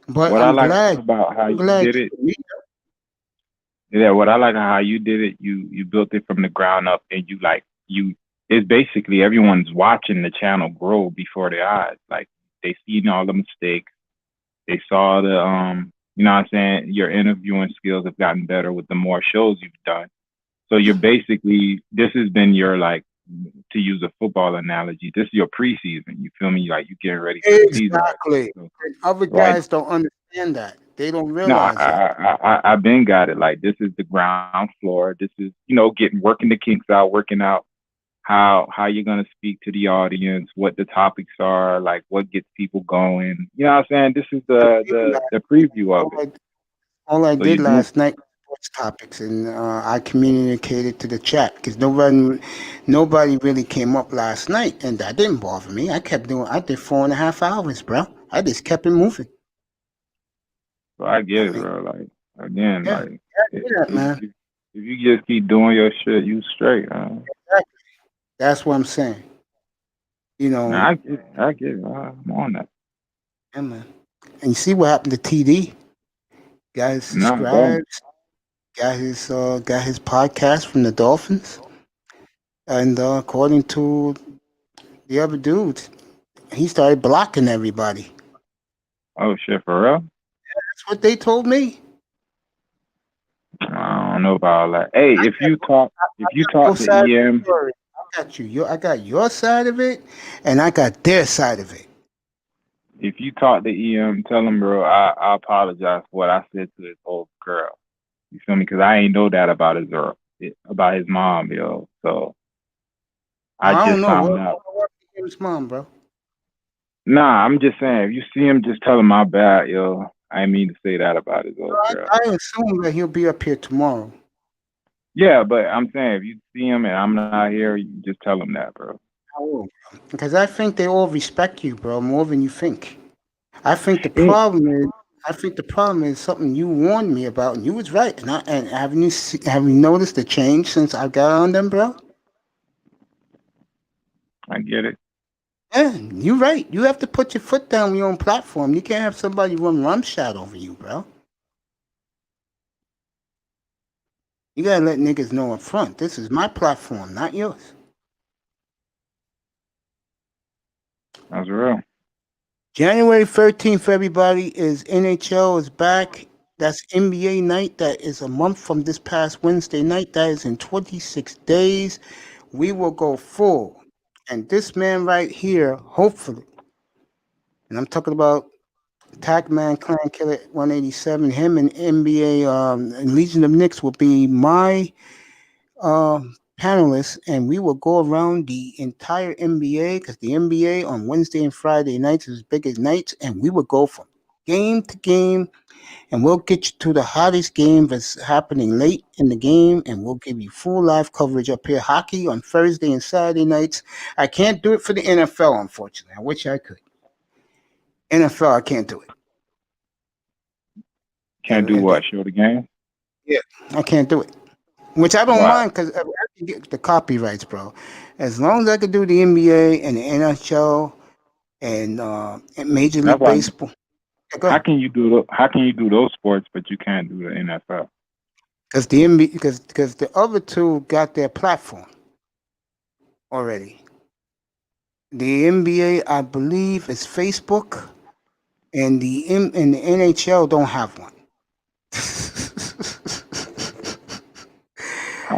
Speaker 1: But
Speaker 4: What I
Speaker 1: I'm
Speaker 4: like
Speaker 1: glad.
Speaker 4: about how
Speaker 1: I'm
Speaker 4: you
Speaker 1: glad.
Speaker 4: did it, yeah, what I like how you did it, you built it from the ground up, and you it's basically everyone's watching the channel grow before their eyes. Like they seen all the mistakes, they saw the you know what I'm saying, your interviewing skills have gotten better with the more shows you've done. So you're basically, this has been your, like, to use a football analogy, this is your preseason. You feel me? Like you getting ready for the season.
Speaker 1: Exactly.
Speaker 4: So,
Speaker 1: And other
Speaker 4: right.
Speaker 1: guys don't understand that. They don't
Speaker 4: No,
Speaker 1: realize that.
Speaker 4: I've been got it. Like this is the ground floor. This is, working the kinks out, working out how you're gonna speak to the audience, what the topics are, like what gets people going. You know what I'm saying? This is the preview of it.
Speaker 1: All I
Speaker 4: So
Speaker 1: did
Speaker 4: you're doing,
Speaker 1: last night was sports topics, and I communicated to the chat because nobody really came up last night, and that didn't bother me. I did 4.5 hours, bro. I just kept it moving.
Speaker 4: so I get
Speaker 1: I
Speaker 4: it,
Speaker 1: mean,
Speaker 4: bro. Like again,
Speaker 1: yeah,
Speaker 4: like
Speaker 1: do
Speaker 4: if,
Speaker 1: that,
Speaker 4: if,
Speaker 1: man.
Speaker 4: if you just keep doing your shit, you straight.
Speaker 1: Exactly. That's what I'm saying. You
Speaker 4: Man,
Speaker 1: know,
Speaker 4: I get it. I'm on that.
Speaker 1: yeah, man. And you see what happened to TD? Got his
Speaker 4: No, bro.
Speaker 1: subscribes, got his podcast from the Dolphins, and according to the other dudes, he started blocking everybody.
Speaker 4: Oh shit, for real?
Speaker 1: That's what they told me.
Speaker 4: I don't know about all that. Hey, if you talk
Speaker 1: Your
Speaker 4: to
Speaker 1: side of the
Speaker 4: EM,
Speaker 1: story. I got you. I got your side of it, and I got their side of it.
Speaker 4: if you talk to EM, tell him, bro, I apologize for what I said to his old girl. You feel me? Because I ain't know that about his girl, about his mom, yo. So I
Speaker 1: I
Speaker 4: just
Speaker 1: don't know
Speaker 4: found out.
Speaker 1: what his mom, bro.
Speaker 4: Nah, I'm just saying, if you see him, just tell him my bad, yo. I didn't mean to say that about his old girl.
Speaker 1: I assume that he'll be up here tomorrow.
Speaker 4: Yeah, but I'm saying, if you see him and I'm not here, you just tell him that, bro.
Speaker 1: I will, because I think they all respect you, bro, more than you think. I think the
Speaker 4: Eh,
Speaker 1: problem is something you warned me about, and you was right. And have you noticed the change since I got on them, bro?
Speaker 4: I get it.
Speaker 1: Yeah, you're right. You have to put your foot down on your own platform. You can't have somebody run rumshot over you, bro. You gotta let niggas know up front. This is my platform, not yours.
Speaker 4: That's real.
Speaker 1: January 13th, everybody, is NHL is back. That's NBA night. That is a month from this past Wednesday night. That is in 26 days. We will go full. And this man right here, hopefully, and I'm talking about Tackman Clan Killer 187, him and NBA and Legion of Knicks will be my panelists, and we will go around the entire NBA because the NBA on Wednesday and Friday nights is big as nights, and we will go from game to game, and we'll get you to the hottest game that's happening late in the game, and we'll give you full live coverage up here. Hockey on Thursday and Saturday nights. I can't do it for the NFL, unfortunately. I wish I could. NFL, I can't do it.
Speaker 4: Can't do what? Show the game?
Speaker 1: Yeah, I can't do it. Which I don't
Speaker 4: Wow.
Speaker 1: mind because I can get the copyrights, bro. As long as I can do the NBA and the NHL and Major
Speaker 4: That's
Speaker 1: League
Speaker 4: why.
Speaker 1: Baseball. Go
Speaker 4: How
Speaker 1: ahead.
Speaker 4: can you do those sports, but you can't do the NFL?
Speaker 1: Because the NBA, because the other two got their platform already. The NBA, I believe, is Facebook, and the NHL don't have one.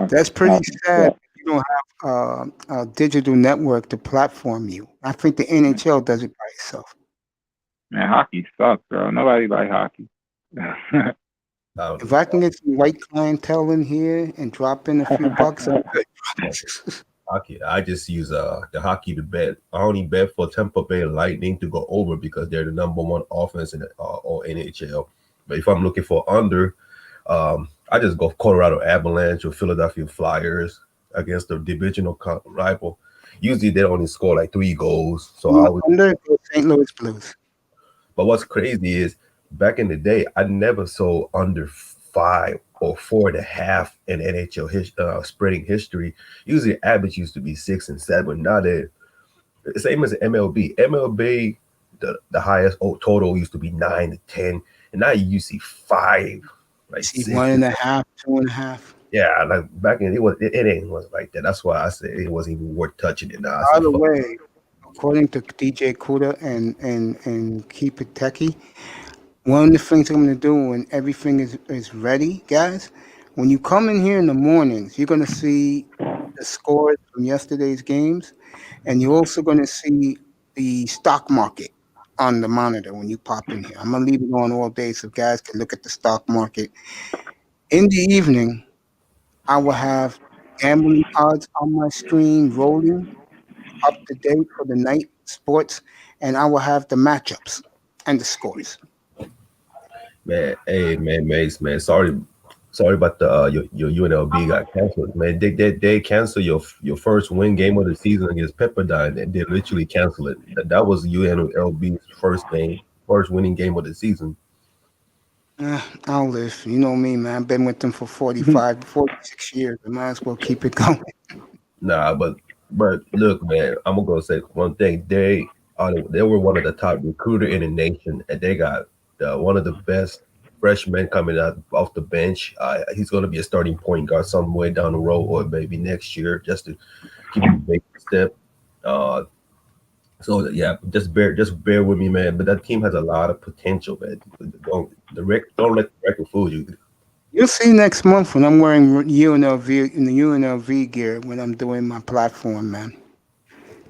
Speaker 1: That's pretty sad. You don't have a digital network to platform you. I think the NHL does it by itself.
Speaker 4: Man, hockey sucks, bro. Nobody like hockey.
Speaker 1: If I can get some white clientele in here and drop in a few bucks, I'm good.
Speaker 7: Hockey. I just use the hockey to bet. I only bet for Tampa Bay Lightning to go over because they're the number one offense in all NHL. But if I'm looking for under, I just go Colorado Avalanche or Philadelphia Flyers against the divisional rival. Usually they only score like 3 goals. So I always,
Speaker 1: Under St. Louis Blues.
Speaker 7: but what's crazy is back in the day, I never sold under 5 or 4.5 in NHL spreading history. Usually, average used to be 6 and 7. Now they're the same as the MLB. MLB, the highest total used to be 9 to 10, and now you see 5, like
Speaker 1: See,
Speaker 7: 6.
Speaker 1: 1.5, 2.5.
Speaker 7: Yeah, like back in it ain't was like that. That's why I said it wasn't even worth touching it. Now,
Speaker 1: By the way, according to DJ Kuda and Keep It Techie, one of the things I'm going to do when everything is ready, guys, when you come in here in the mornings, you're going to see the scores from yesterday's games, and you're also going to see the stock market on the monitor when you pop in here. I'm going to leave it on all day so guys can look at the stock market. In the evening, I will have gambling odds on my screen rolling up to date for the night sports, and I will have the matchups and the scores.
Speaker 7: man, hey man, Mace, man, sorry about the your UNLV got canceled, man. They cancel your first win game of the season against Pepperdine, and they literally cancel it. That was UNLV's first winning game of the season.
Speaker 1: I'll live. You know me, man. I've been with them for 46 years. I might as well keep it going.
Speaker 7: Nah, but look, man, I'm gonna go say one thing. They were one of the top recruiter in the nation, and they got one of the best freshmen coming out off the bench. He's gonna be a starting point guard somewhere down the road, or maybe next year, just to keep him a big step. So yeah, just bear with me, man. But that team has a lot of potential, man. Don't let the record fool you.
Speaker 1: You'll see next month when I'm wearing UNLV in the UNLV gear when I'm doing my platform, man.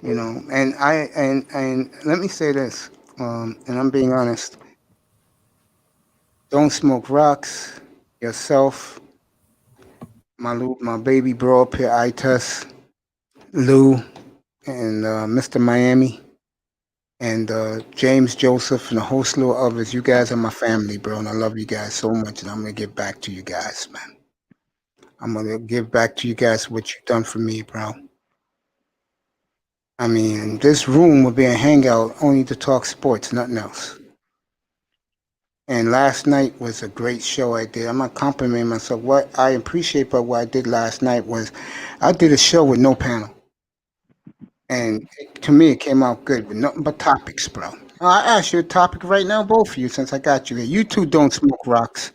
Speaker 1: You know, and let me say this, and I'm being honest. Don't smoke rocks. Yourself, my baby bro up here, Itus, Lou, and Mr. Miami, and James Joseph, and a whole slew of others. You guys are my family, bro, and I love you guys so much, and I'm gonna give back to you guys, man. I'm gonna give back to you guys what you've done for me, bro. I mean, this room will be a hangout only to talk sports, nothing else. And last night was a great show I did. I'm not complimenting myself. What I appreciate about what I did last night was I did a show with no panel. And to me, it came out good with nothing but topics, bro. I ask you a topic right now, both of you, since I got you here. You two don't smoke rocks.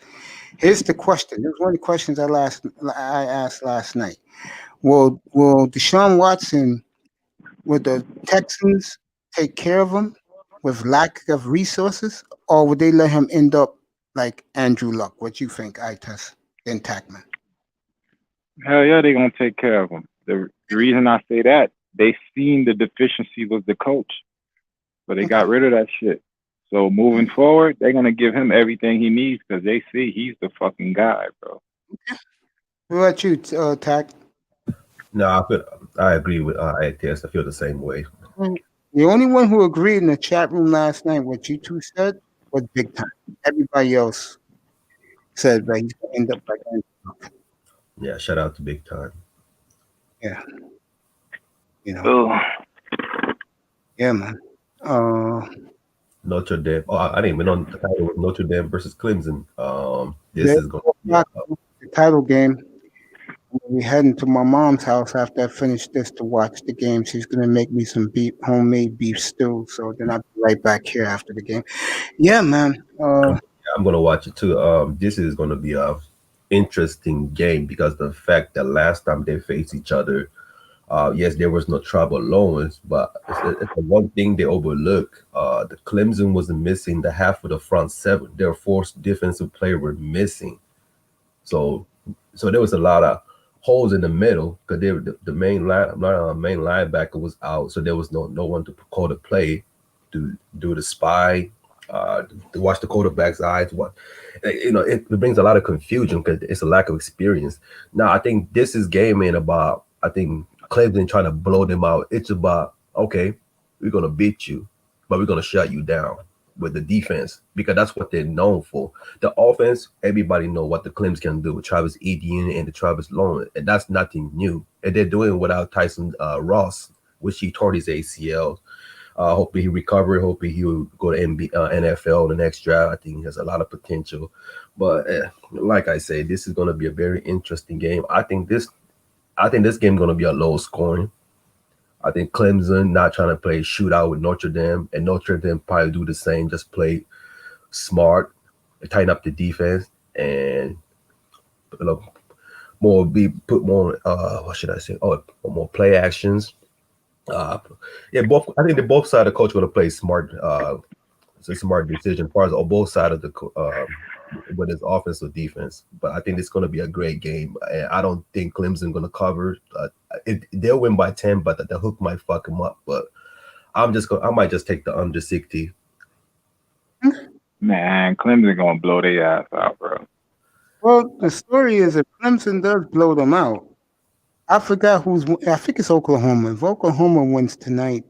Speaker 1: Here's the question. This was one of the questions I asked last night. Will Deshaun Watson, will the Texans take care of him with lack of resources, or would they let him end up like Andrew Luck? What you think, Itus, then Tackman?
Speaker 4: Hell yeah, they're gonna take care of him. The reason I say that, they seen the deficiency was the coach, so they got rid of that shit. So moving forward, they're gonna give him everything he needs because they see he's the fucking guy, bro.
Speaker 1: What about you, Tack?
Speaker 7: No, I agree with Itus. I feel the same way.
Speaker 1: The only one who agreed in the chat room last night what you two said was Big Time. Everybody else said that he's going to end up like Andrew Luck.
Speaker 7: Yeah, shout out to Big Time.
Speaker 1: Yeah. You know. Yeah, man.
Speaker 7: Notre Dame. Oh, I didn't even know the title was Notre Dame versus Clemson. This is going to be
Speaker 1: the title game. We heading to my mom's house after I finish this to watch the game. She's gonna make me some homemade beef stew. So then I'll be right back here after the game. Yeah, man.
Speaker 7: I'm gonna watch it too. This is gonna be a interesting game because the fact that last time they faced each other, yes, there was no Trevor Lawrence, but it's the one thing they overlook. The Clemson was missing the half of the front seven. Their fourth defensive player were missing, so there was a lot of holes in the middle because the main linebacker was out, so there was no one to call the play, to do the spy, to watch the quarterback's eyes. It brings a lot of confusion because it's a lack of experience. Now I think this is game ain't about Cleveland trying to blow them out. It's about, okay, we're gonna beat you, but we're gonna shut you down with the defense because that's what they're known for. The offense, everybody know what the Clemson can do with Travis Etienne and the Travis Lawrence, and that's nothing new. And they're doing it without Tyson Ross, which he tore his ACL. Hopefully he recover. Hopefully he will go to NFL the next draft. I think he has a lot of potential. But like I say, this is going to be a very interesting game. I think this game is going to be a low scoring. I think Clemson not trying to play shootout with Notre Dame, and Notre Dame probably do the same. Just play smart, tighten up the defense, and put more what should I say? More play actions. I think both sides of the coach going to play smart. It's a smart decision as far as on both sides of the whether it's offense or defense. But I think it's going to be a great game. And I don't think Clemson going to cover. They'll win by 10, but the hook might fuck them up. But I might just take the under 60.
Speaker 4: Man, Clemson gonna blow their ass out, bro.
Speaker 1: Well, the story is if Clemson does blow them out, I forgot I think it's Oklahoma. If Oklahoma wins tonight,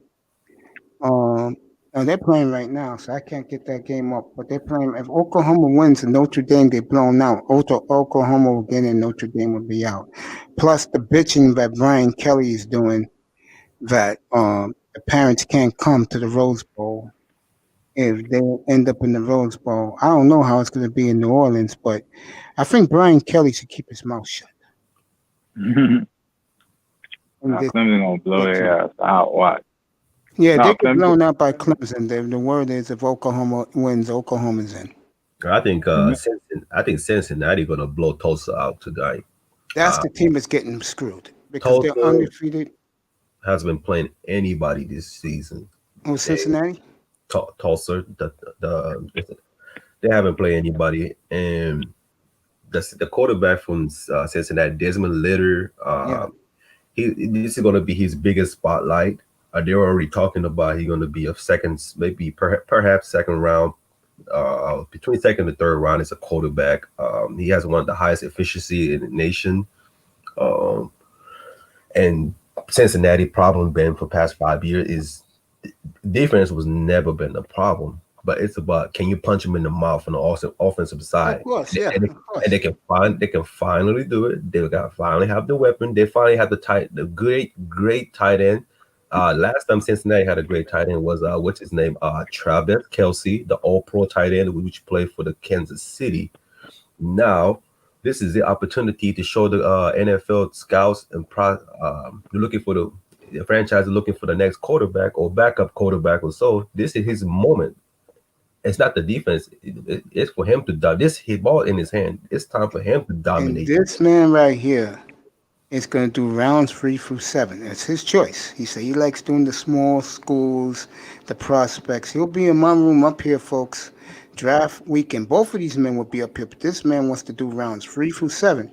Speaker 1: no, they're playing right now, so I can't get that game up. But they're playing. If Oklahoma wins and Notre Dame get blown out, Oklahoma will get in, Notre Dame will be out. Plus the bitching that Brian Kelly is doing that the parents can't come to the Rose Bowl if they end up in the Rose Bowl. I don't know how it's going to be in New Orleans, but I think Brian Kelly should keep his mouth shut.
Speaker 4: Clemson gonna blow their ass out. What?
Speaker 1: Yeah, they get blown out by Clemson. The word is if Oklahoma wins, Oklahoma's in.
Speaker 7: I think Cincinnati gonna blow Tulsa out tonight.
Speaker 1: That's the team that's getting screwed because
Speaker 7: Tulsa
Speaker 1: they're undefeated.
Speaker 7: Hasn't been playing anybody this season.
Speaker 1: Oh, Cincinnati?
Speaker 7: Tulsa, they haven't played anybody, and the quarterback from Cincinnati, Desmond Ritter. This is going to be his biggest spotlight. They're already talking about he's going to be a second, maybe perhaps second round, between second and third round as a quarterback. He has one of the highest efficiency in the nation. And Cincinnati problem been for past 5 years is defense was never been a problem, but it's about can you punch them in the mouth on the offensive side?
Speaker 1: Of course, yeah.
Speaker 7: And they can finally do it. They got finally have the weapon. They finally have the great tight end. Last time Cincinnati had a great tight end was what's his name? Travis Kelce, the All-Pro tight end, which played for the Kansas City. Now, this is the opportunity to show the NFL scouts and you're looking for the franchise is looking for the next quarterback or backup quarterback or so. This is his moment. It's not the defense. It's for him to dominate. This hit ball in his hand. It's time for him to dominate.
Speaker 1: And this man right here is going to do rounds 3 through 7. It's his choice. He said he likes doing the small schools, the prospects. He'll be in my room up here, folks. Draft weekend. Both of these men will be up here, but this man wants to do rounds 3 through 7.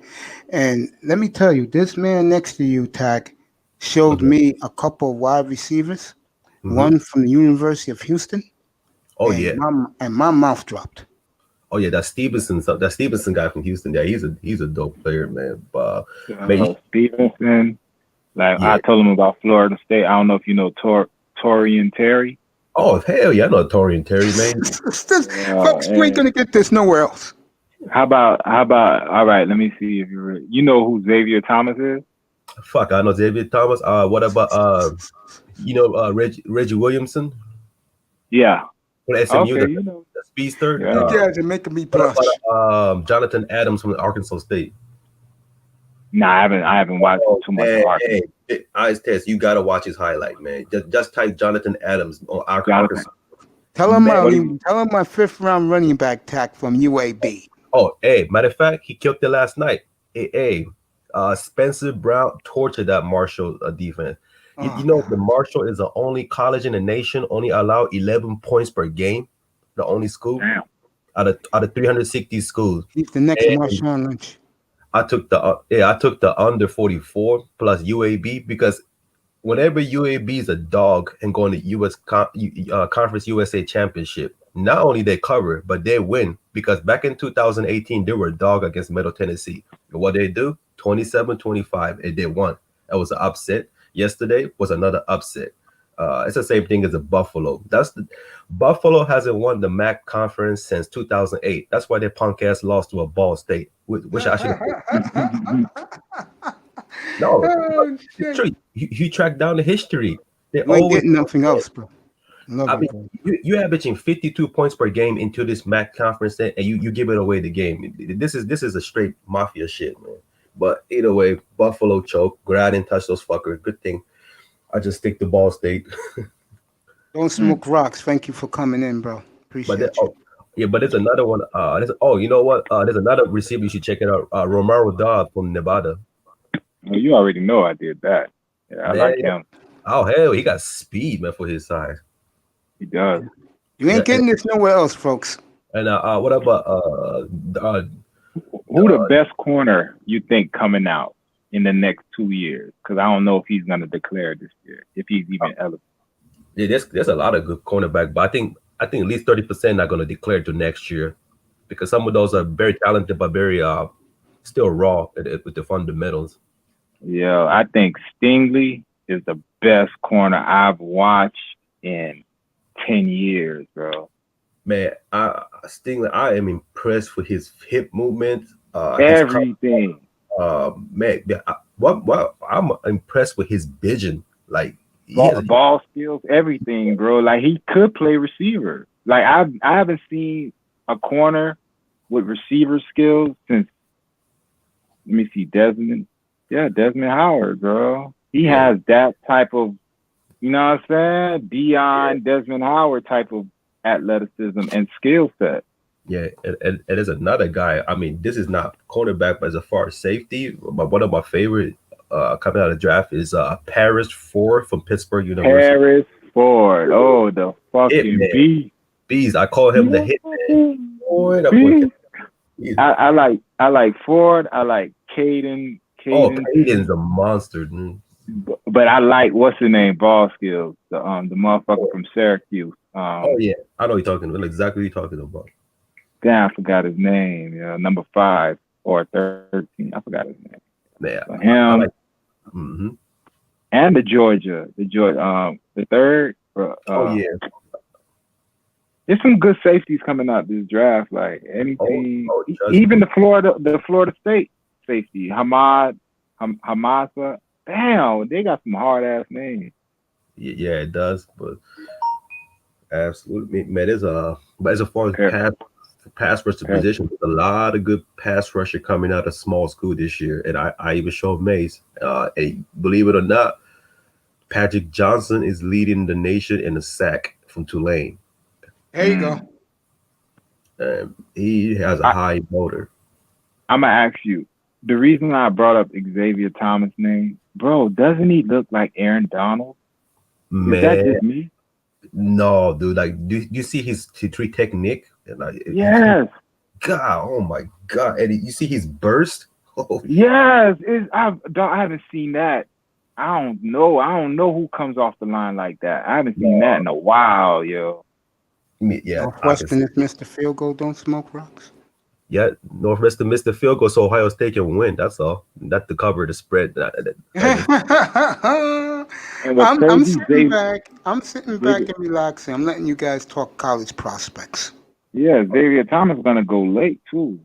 Speaker 1: And let me tell you, this man next to you, Tack, showed me a couple of wide receivers, one from the University of Houston.
Speaker 7: Oh,
Speaker 1: and my mouth dropped.
Speaker 7: Oh yeah, that Stevenson guy from Houston. Yeah, he's a dope player, man.
Speaker 4: Stevenson, I told him about Florida State. I don't know if you know Torian Terry.
Speaker 7: Oh hell yeah, I know Torian Terry, man.
Speaker 1: Folks, we ain't gonna get this nowhere else.
Speaker 4: How about? All right, let me see if you know who Xavier Thomas is.
Speaker 7: Fuck, I know Xavier Thomas. What about Reggie Williamson?
Speaker 4: Yeah.
Speaker 7: For SMU,
Speaker 4: okay,
Speaker 7: the speedster.
Speaker 1: You guys are making me blush.
Speaker 7: Jonathan Adams from Arkansas State.
Speaker 4: Nah, I haven't watched too much.
Speaker 7: Eyes test. You gotta watch his highlight, man. Just type Jonathan Adams on Arkansas.
Speaker 1: Tell him my 5th round running back Tack from UAB.
Speaker 7: Oh, hey, matter of fact, he killed it last night. Spencer Brown tortured that Marshall defense. You know, the Marshall is the only college in the nation only allow 11 points per game. The only school out of 360 schools.
Speaker 1: He's the next Marshawn Lynch.
Speaker 7: I took the under 44 plus UAB because whenever UAB is a dog and going to US Conference USA Championship, not only they cover but they win because back in 2018 they were a dog against Middle Tennessee. And what they do? 27-25 and they won. That was an upset. Yesterday was another upset. It's the same thing as the Buffalo. Buffalo hasn't won the MAC conference since 2008. That's why their punk ass lost to a Ball State, which I should. No, you track down the history.
Speaker 1: They ain't getting nothing else, bro. Love
Speaker 7: I
Speaker 1: you,
Speaker 7: mean,
Speaker 1: bro.
Speaker 7: you averaging 52 points per game into this MAC conference, and you give it away the game. This is a straight mafia shit, man. But either way, Buffalo choke. Glad I didn't touch those fuckers. Good thing I just stick to Ball State.
Speaker 1: Don't smoke rocks. Thank you for coming in, bro.
Speaker 7: But
Speaker 1: Appreciate
Speaker 7: then,
Speaker 1: you.
Speaker 7: yeah, but there's another one. You know what? There's another receiver you should check it out. Romaro Dobbs from Nevada.
Speaker 4: Well, you already know I did that. Yeah, I like him.
Speaker 7: Oh hell, he got speed, man, for his size.
Speaker 4: He does.
Speaker 1: You ain't getting this nowhere else, folks.
Speaker 7: And what about
Speaker 4: Who the best corner you think coming out in the next 2 years? Because I don't know if he's gonna declare this year, if he's even eligible.
Speaker 7: Yeah, there's a lot of good cornerback, but I think at least 30% are going to declare to next year, because some of those are very talented but very still raw with the fundamentals.
Speaker 4: Yeah, I think Stingley is the best corner I've watched in 10 years, bro.
Speaker 7: Man, Stingley, I am impressed with his hip movement.
Speaker 4: Everything.
Speaker 7: Man, I'm impressed with his vision. Like
Speaker 4: ball skills, everything, bro. Like he could play receiver. Like I haven't seen a corner with receiver skills since, let me see, Desmond Howard, bro. He has that type of, you know what I'm saying? Deion, Desmond Howard type of athleticism and skill set.
Speaker 7: Yeah, and there's another guy. I mean, this is not cornerback, but as a far as safety, but one of my favorite coming out of the draft is Paris Ford from Pittsburgh University.
Speaker 4: Paris Ford. Oh, the fucking
Speaker 7: beast. I call him the hitman.
Speaker 4: I like Ford. I like Caden.
Speaker 7: Oh, Caden's a monster, dude.
Speaker 4: But I like, what's his name? Ball skills. The motherfucker from Syracuse.
Speaker 7: Oh yeah, I know what you're talking about. Exactly what you're talking about.
Speaker 4: Damn, I forgot his name. Yeah, number 5 or 13. I forgot his name.
Speaker 7: Yeah,
Speaker 4: so him.
Speaker 7: Mm-hmm.
Speaker 4: And the third.
Speaker 7: Oh yeah.
Speaker 4: There's some good safeties coming out this draft. Like anything, even the Florida State safety, Hamasa. Damn, they got some hard ass names.
Speaker 7: Yeah, it does. But absolutely, man. But as far as pass rush position, there's a lot of good pass rusher coming out of small school this year, and I even showed Mace. And believe it or not, Patrick Johnson is leading the nation in the sack from Tulane.
Speaker 1: There you go.
Speaker 7: He has a high motor.
Speaker 4: I'm gonna ask you. The reason I brought up Xavier Thomas' name, bro, doesn't he look like Aaron Donald?
Speaker 7: Man,
Speaker 4: is that just me?
Speaker 7: No, dude. Like, do you see his three technique?
Speaker 4: Yes.
Speaker 7: God, oh my God! And you see his burst. Oh.
Speaker 4: Yes, I haven't seen that. I don't know who comes off the line like that. I haven't seen that in a while, yo.
Speaker 7: Yeah.
Speaker 1: Northwestern is Mr. Field Goal. Don't smoke rocks.
Speaker 7: Yeah, Northwestern missed the field goal, so Ohio State can win. That's all. Not to cover the spread.
Speaker 1: I'm sitting back and relaxing. I'm letting you guys talk college prospects.
Speaker 4: Yeah, Xavier Thomas is gonna go late too.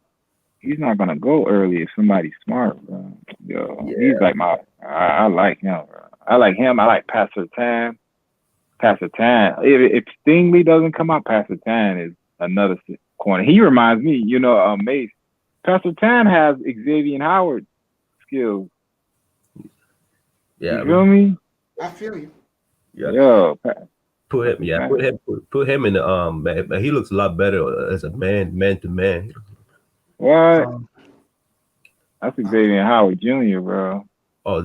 Speaker 4: He's not gonna go early if somebody's smart, bro. Yo, he's like I like him, bro. I like him. I like Pastor Tan. If Stingley doesn't come out, Pastor Tan is another corner. He reminds me, Mace. Pastor Tan has Xavier Howard skills.
Speaker 7: Yeah,
Speaker 4: you feel me?
Speaker 1: I feel you.
Speaker 7: Yeah.
Speaker 4: Yo,
Speaker 7: put him in the man. He looks a lot better as a man to man.
Speaker 4: What? That's Xavier Howard Jr., bro.
Speaker 7: Oh,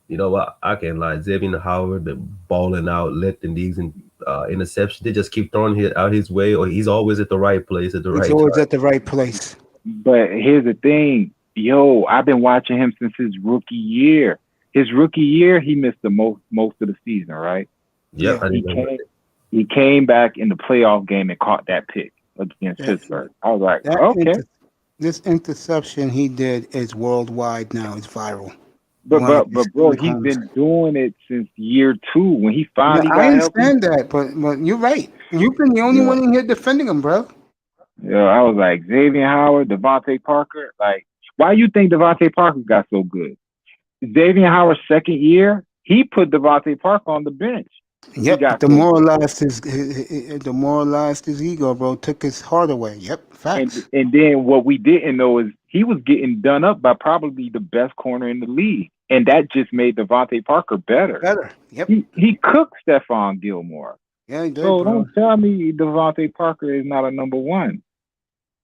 Speaker 7: you know what? I can't lie. Xavier Howard been balling out, lifting these interceptions. They just keep throwing out his way, or he's always at the right place at the right time.
Speaker 1: He's always at the right place.
Speaker 4: But here's the thing. Yo, I've been watching him since his rookie year. His rookie year, he missed the most of the season, right?
Speaker 7: Yeah.
Speaker 4: He came back in the playoff game and caught that pick against Pittsburgh. I was like, okay.
Speaker 1: This interception he did is worldwide now. It's viral.
Speaker 4: But bro, he's been doing it since year 2 when he finally got
Speaker 1: I understand that, but you're right. You've been the only one in here defending him, bro.
Speaker 4: Yeah, I was like, Xavier Howard, Devontae Parker. Like, why you think Devontae Parker got so good? Xavier Howard's second year, he put Devontae Parker on the bench.
Speaker 1: Yep,
Speaker 4: got
Speaker 1: demoralized his ego, bro. Took his heart away. Yep, facts.
Speaker 4: and then what we didn't know is he was getting done up by probably the best corner in the league, and that just made Devontae Parker better.
Speaker 1: Yep.
Speaker 4: He cooked Stephon Gilmore.
Speaker 1: Yeah, he did,
Speaker 4: So
Speaker 1: bro.
Speaker 4: don't tell me Devontae Parker is not a number one.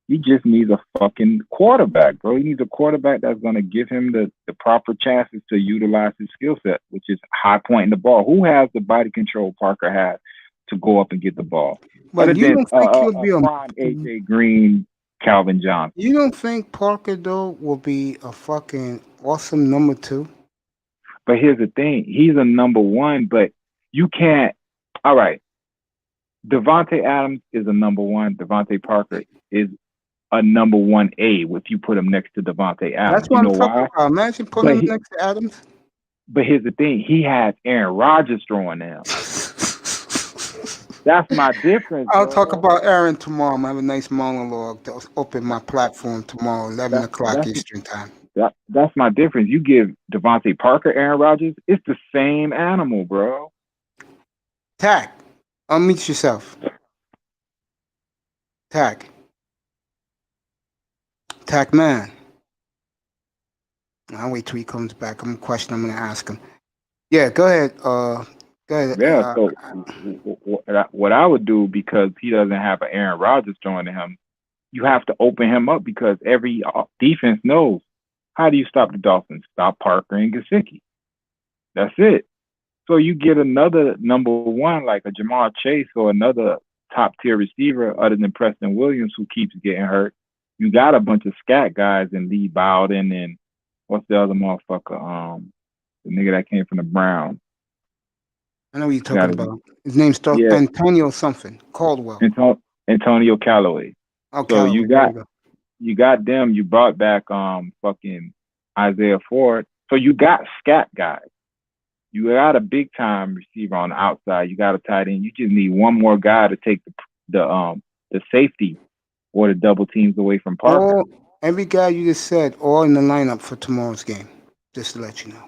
Speaker 4: He just needs a fucking quarterback, bro. He needs a quarterback that's going to give him the proper chances to utilize his skill set, which is high pointing the ball. Who has the body control Parker has to go up and get the ball?
Speaker 1: But
Speaker 4: Other
Speaker 1: you
Speaker 4: than
Speaker 1: don't think he'll be
Speaker 4: prime AJ Green, Calvin Johnson.
Speaker 1: You don't think Parker though will be a fucking awesome number 2?
Speaker 4: But here's the thing: he's a number one, but you can't. All right, Devontae Adams is a number one. Devontae Parker is a number 1A if you put him next to Devontae Adams.
Speaker 1: That's what I'm talking about. Imagine putting him next to Adams.
Speaker 4: But here's the thing: he has Aaron Rodgers throwing him. That's my difference.
Speaker 1: I'll
Speaker 4: bro.
Speaker 1: talk about Aaron tomorrow. I'm gonna have a nice monologue to open my platform tomorrow, 11 o'clock Eastern time.
Speaker 4: That's my difference. You give Devontae Parker Aaron Rodgers, it's the same animal, bro.
Speaker 1: Tack, unmute yourself. Tack man. I'll wait till he comes back. I'm gonna ask him. Yeah, go ahead. Go ahead.
Speaker 4: Yeah, so what I would do, because he doesn't have an Aaron Rodgers throwing to him, you have to open him up, because every defense knows, how do you stop the Dolphins? Stop Parker and Gesicki. That's it. So you get another number one like a Jamar Chase or another top tier receiver other than Preston Williams who keeps getting hurt. You got a bunch of scat guys in Lee Bowden and what's the other motherfucker? The nigga that came from the Browns.
Speaker 1: I know what you're talking about. His name's Antonio something. Caldwell.
Speaker 4: Antonio Callaway.
Speaker 1: Okay.
Speaker 4: So you got them. You brought back fucking Isaiah Ford. So you got scat guys. You got a big time receiver on the outside. You got a tight end. You just need one more guy to take the safety or the double teams away from Parker.
Speaker 1: Every guy you just said, all in the lineup for tomorrow's game. Just to let you know.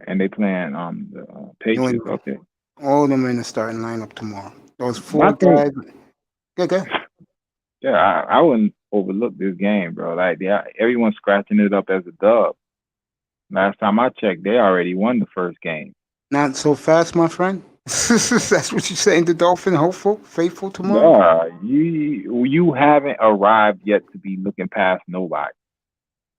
Speaker 4: And they playing the Patriots. Okay.
Speaker 1: All of them are in the starting lineup tomorrow. Those 4 guys. Good.
Speaker 4: Yeah, I wouldn't overlook this game, bro. Like, everyone's scratching it up as a dub. Last time I checked, they already won the first game.
Speaker 1: Not so fast, my friend. That's what you're saying. The Dolphin hopeful, faithful tomorrow.
Speaker 4: Yeah, you haven't arrived yet to be looking past nobody.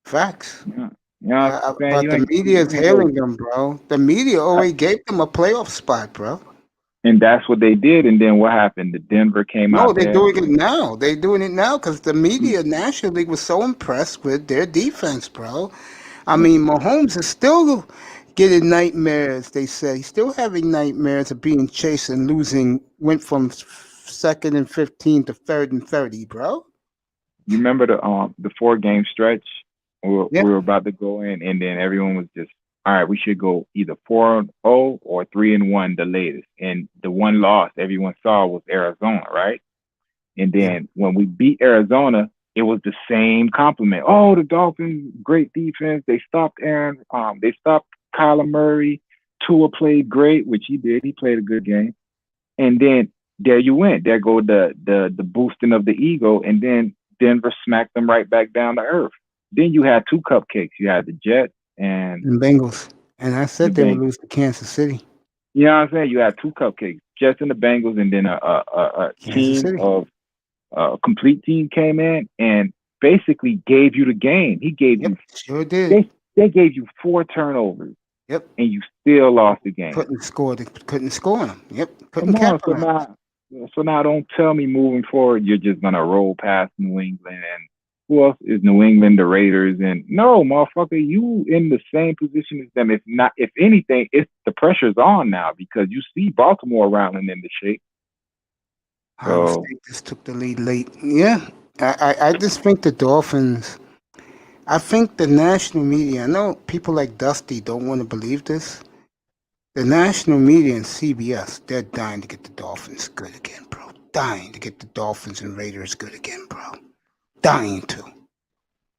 Speaker 1: Facts.
Speaker 4: Yeah. You know what I'm saying?
Speaker 1: But the media is hailing them, bro. The media already gave them a playoff spot, bro.
Speaker 4: And that's what they did. And then what happened? The Denver came out.
Speaker 1: No, they're doing it now. They're doing it now because the media National League was so impressed with their defense, bro. I mean, Mahomes is still getting nightmares, they say. He's still having nightmares of being chased and losing. Went from 2nd and 15 to 3rd and 30, bro.
Speaker 4: You remember the 4-game stretch? We were about to go in, and then everyone was just, all right, we should go either 4-0 or 3-1, the latest. And the one loss everyone saw was Arizona, right? And then when we beat Arizona, it was the same compliment. Oh, the Dolphins, great defense. They stopped they stopped Kyler Murray. Tua played great, which he did. He played a good game. And then there you went. There go the boosting of the ego, and then Denver smacked them right back down to earth. Then you had 2 cupcakes. You had the Jets and
Speaker 1: Bengals. And I said they would lose to Kansas City.
Speaker 4: You know what I'm saying? You had 2 cupcakes, Jets and the Bengals, and then a team of a complete team came in and basically gave you the game. He gave you.
Speaker 1: Sure did.
Speaker 4: They gave you 4 turnovers.
Speaker 1: Yep.
Speaker 4: And you still lost the game.
Speaker 1: Couldn't score on them. Yep. Couldn't capitalize.
Speaker 4: So now don't tell me moving forward you're just gonna roll past New England and who else is New England, the Raiders, and no, motherfucker, you in the same position as them. If anything, it's the pressure's on now because you see Baltimore rounding into shape.
Speaker 1: Ohio State just took the lead late. Yeah, I just think the Dolphins. I think the national media. I know people like Dusty don't want to believe this. The national media and CBS, they're dying to get the Dolphins good again, bro. Dying to get the Dolphins and Raiders good again, bro. Dying to.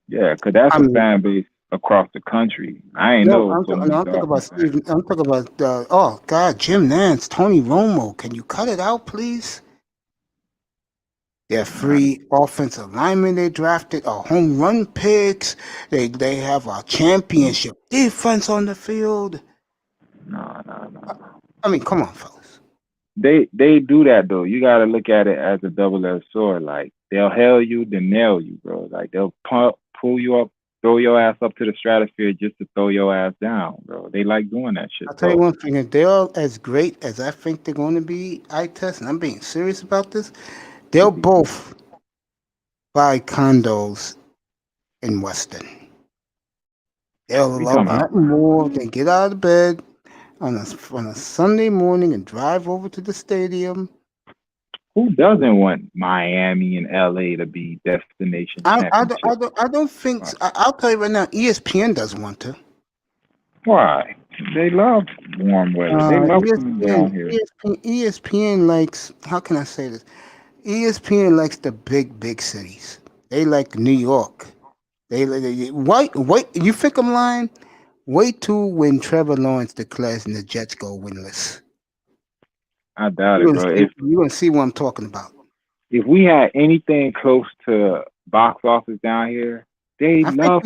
Speaker 4: Yeah, because that's a fan base across the country. I ain't
Speaker 1: No,
Speaker 4: know so many
Speaker 1: I'm talking about
Speaker 4: Dolphins fans.
Speaker 1: Steve. I'm talking about oh God, Jim Nance, Tony Romo. Can you cut it out, please? They're free offensive linemen they drafted, home run picks. They have a championship defense on the field.
Speaker 4: No.
Speaker 1: I mean, come on, fellas.
Speaker 4: They do that though. You gotta look at it as a double-edged sword. Like they'll hail you, then nail you, bro. Like they'll pull you up, throw your ass up to the stratosphere just to throw your ass down, bro. They like doing that shit.
Speaker 1: I'll tell you one thing: if they're as great as I think they're going to be, and I'm being serious about this, they'll both buy condos in Weston. They'll love nothing more than get out of bed on a Sunday morning and drive over to the stadium.
Speaker 4: Who doesn't want Miami and LA to be destination championships?
Speaker 1: I don't think. I'll tell you right now, ESPN doesn't want to.
Speaker 4: Why? They love warm weather. They love coming down here.
Speaker 1: ESPN likes. How can I say this? ESPN likes the big cities. They like New York. They wait. You think I'm lying? Wait till when Trevor Lawrence declares and the Jets go winless.
Speaker 4: I doubt it, bro.
Speaker 1: You're gonna see what I'm talking about.
Speaker 4: If we had anything close to box office down here, they love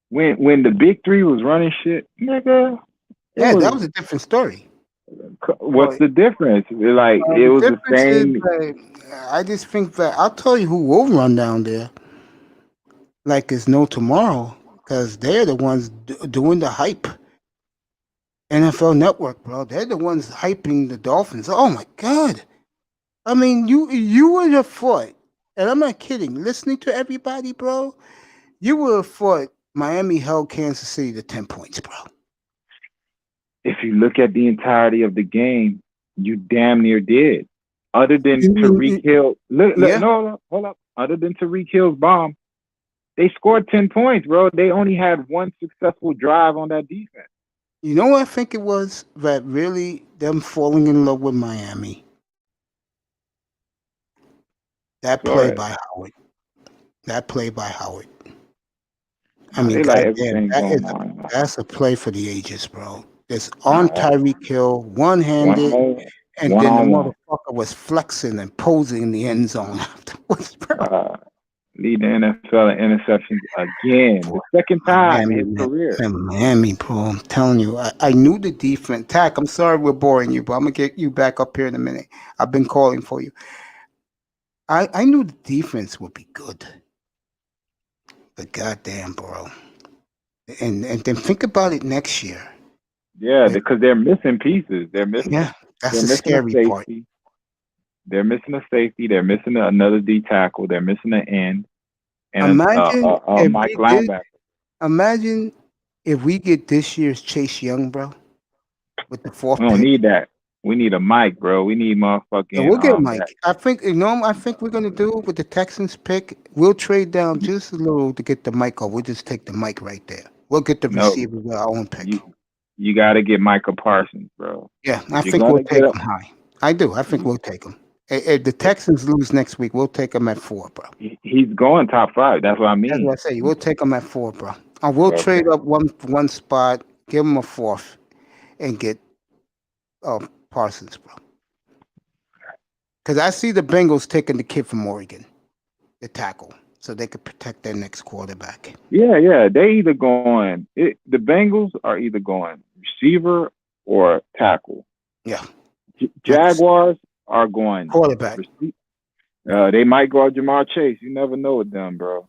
Speaker 4: when the big three was running shit, nigga.
Speaker 1: Yeah, that was a different story.
Speaker 4: What's the difference? Like it was the same.
Speaker 1: I just think that I'll tell you who will run down there. Like it's no tomorrow, because they're the ones doing the hype. NFL Network, bro. They're the ones hyping the Dolphins. Oh my God. I mean, you would have thought, and I'm not kidding, listening to everybody, bro, you would have thought Miami held Kansas City to 10 points, bro.
Speaker 4: If you look at the entirety of the game, you damn near did. Other than Tyreek Hill, no, hold up. Other than Tyreek Hill's bomb, they scored 10 points, bro. They only had one successful drive on that defense.
Speaker 1: You know what I think it was? That really them falling in love with Miami. That play by Howard. I mean, that's a play for the ages, bro. It's on Tyreek Hill, one-handed, and then the motherfucker was flexing and posing in the end zone afterwards, bro.
Speaker 4: Lead the NFL in interceptions again. The second time in his career.
Speaker 1: Miami, bro. I'm telling you, I knew the defense. Tack, I'm sorry we're boring you, but I'm going to get you back up here in a minute. I've been calling for you. I knew the defense would be good. But goddamn, bro. And then think about it next year.
Speaker 4: Yeah, because they're missing pieces.
Speaker 1: Yeah, that's the scary part.
Speaker 4: They're missing a safety. They're missing another D tackle. They're missing an end. And Mike linebacker.
Speaker 1: Imagine if we get this year's Chase Young, bro, with the fourth.
Speaker 4: We don't need that. We need a Mike, bro. We need motherfucking.
Speaker 1: Yeah, we'll get a Mike. I think we're gonna do with the Texans pick. We'll trade down just a little to get the Mike. We'll just take the Mike right there. We'll get the receiver with our own pick.
Speaker 4: You got to get Micah Parsons, bro.
Speaker 1: Yeah, I think we'll take him high. I do. I think we'll take him. If the Texans lose next week, we'll take him at 4, bro.
Speaker 4: He's going top 5. That's what I mean.
Speaker 1: That's what I say. We'll take him at 4, bro. And we'll trade up one spot, give him a 4th, and get Parsons, bro. Because I see the Bengals taking the kid from Oregon, the tackle, so they could protect their next quarterback.
Speaker 4: Yeah. They either going. The Bengals are either going receiver or tackle.
Speaker 1: Yeah.
Speaker 4: Jaguars are going
Speaker 1: quarterback.
Speaker 4: They might go Jamar Chase. You never know with them, bro.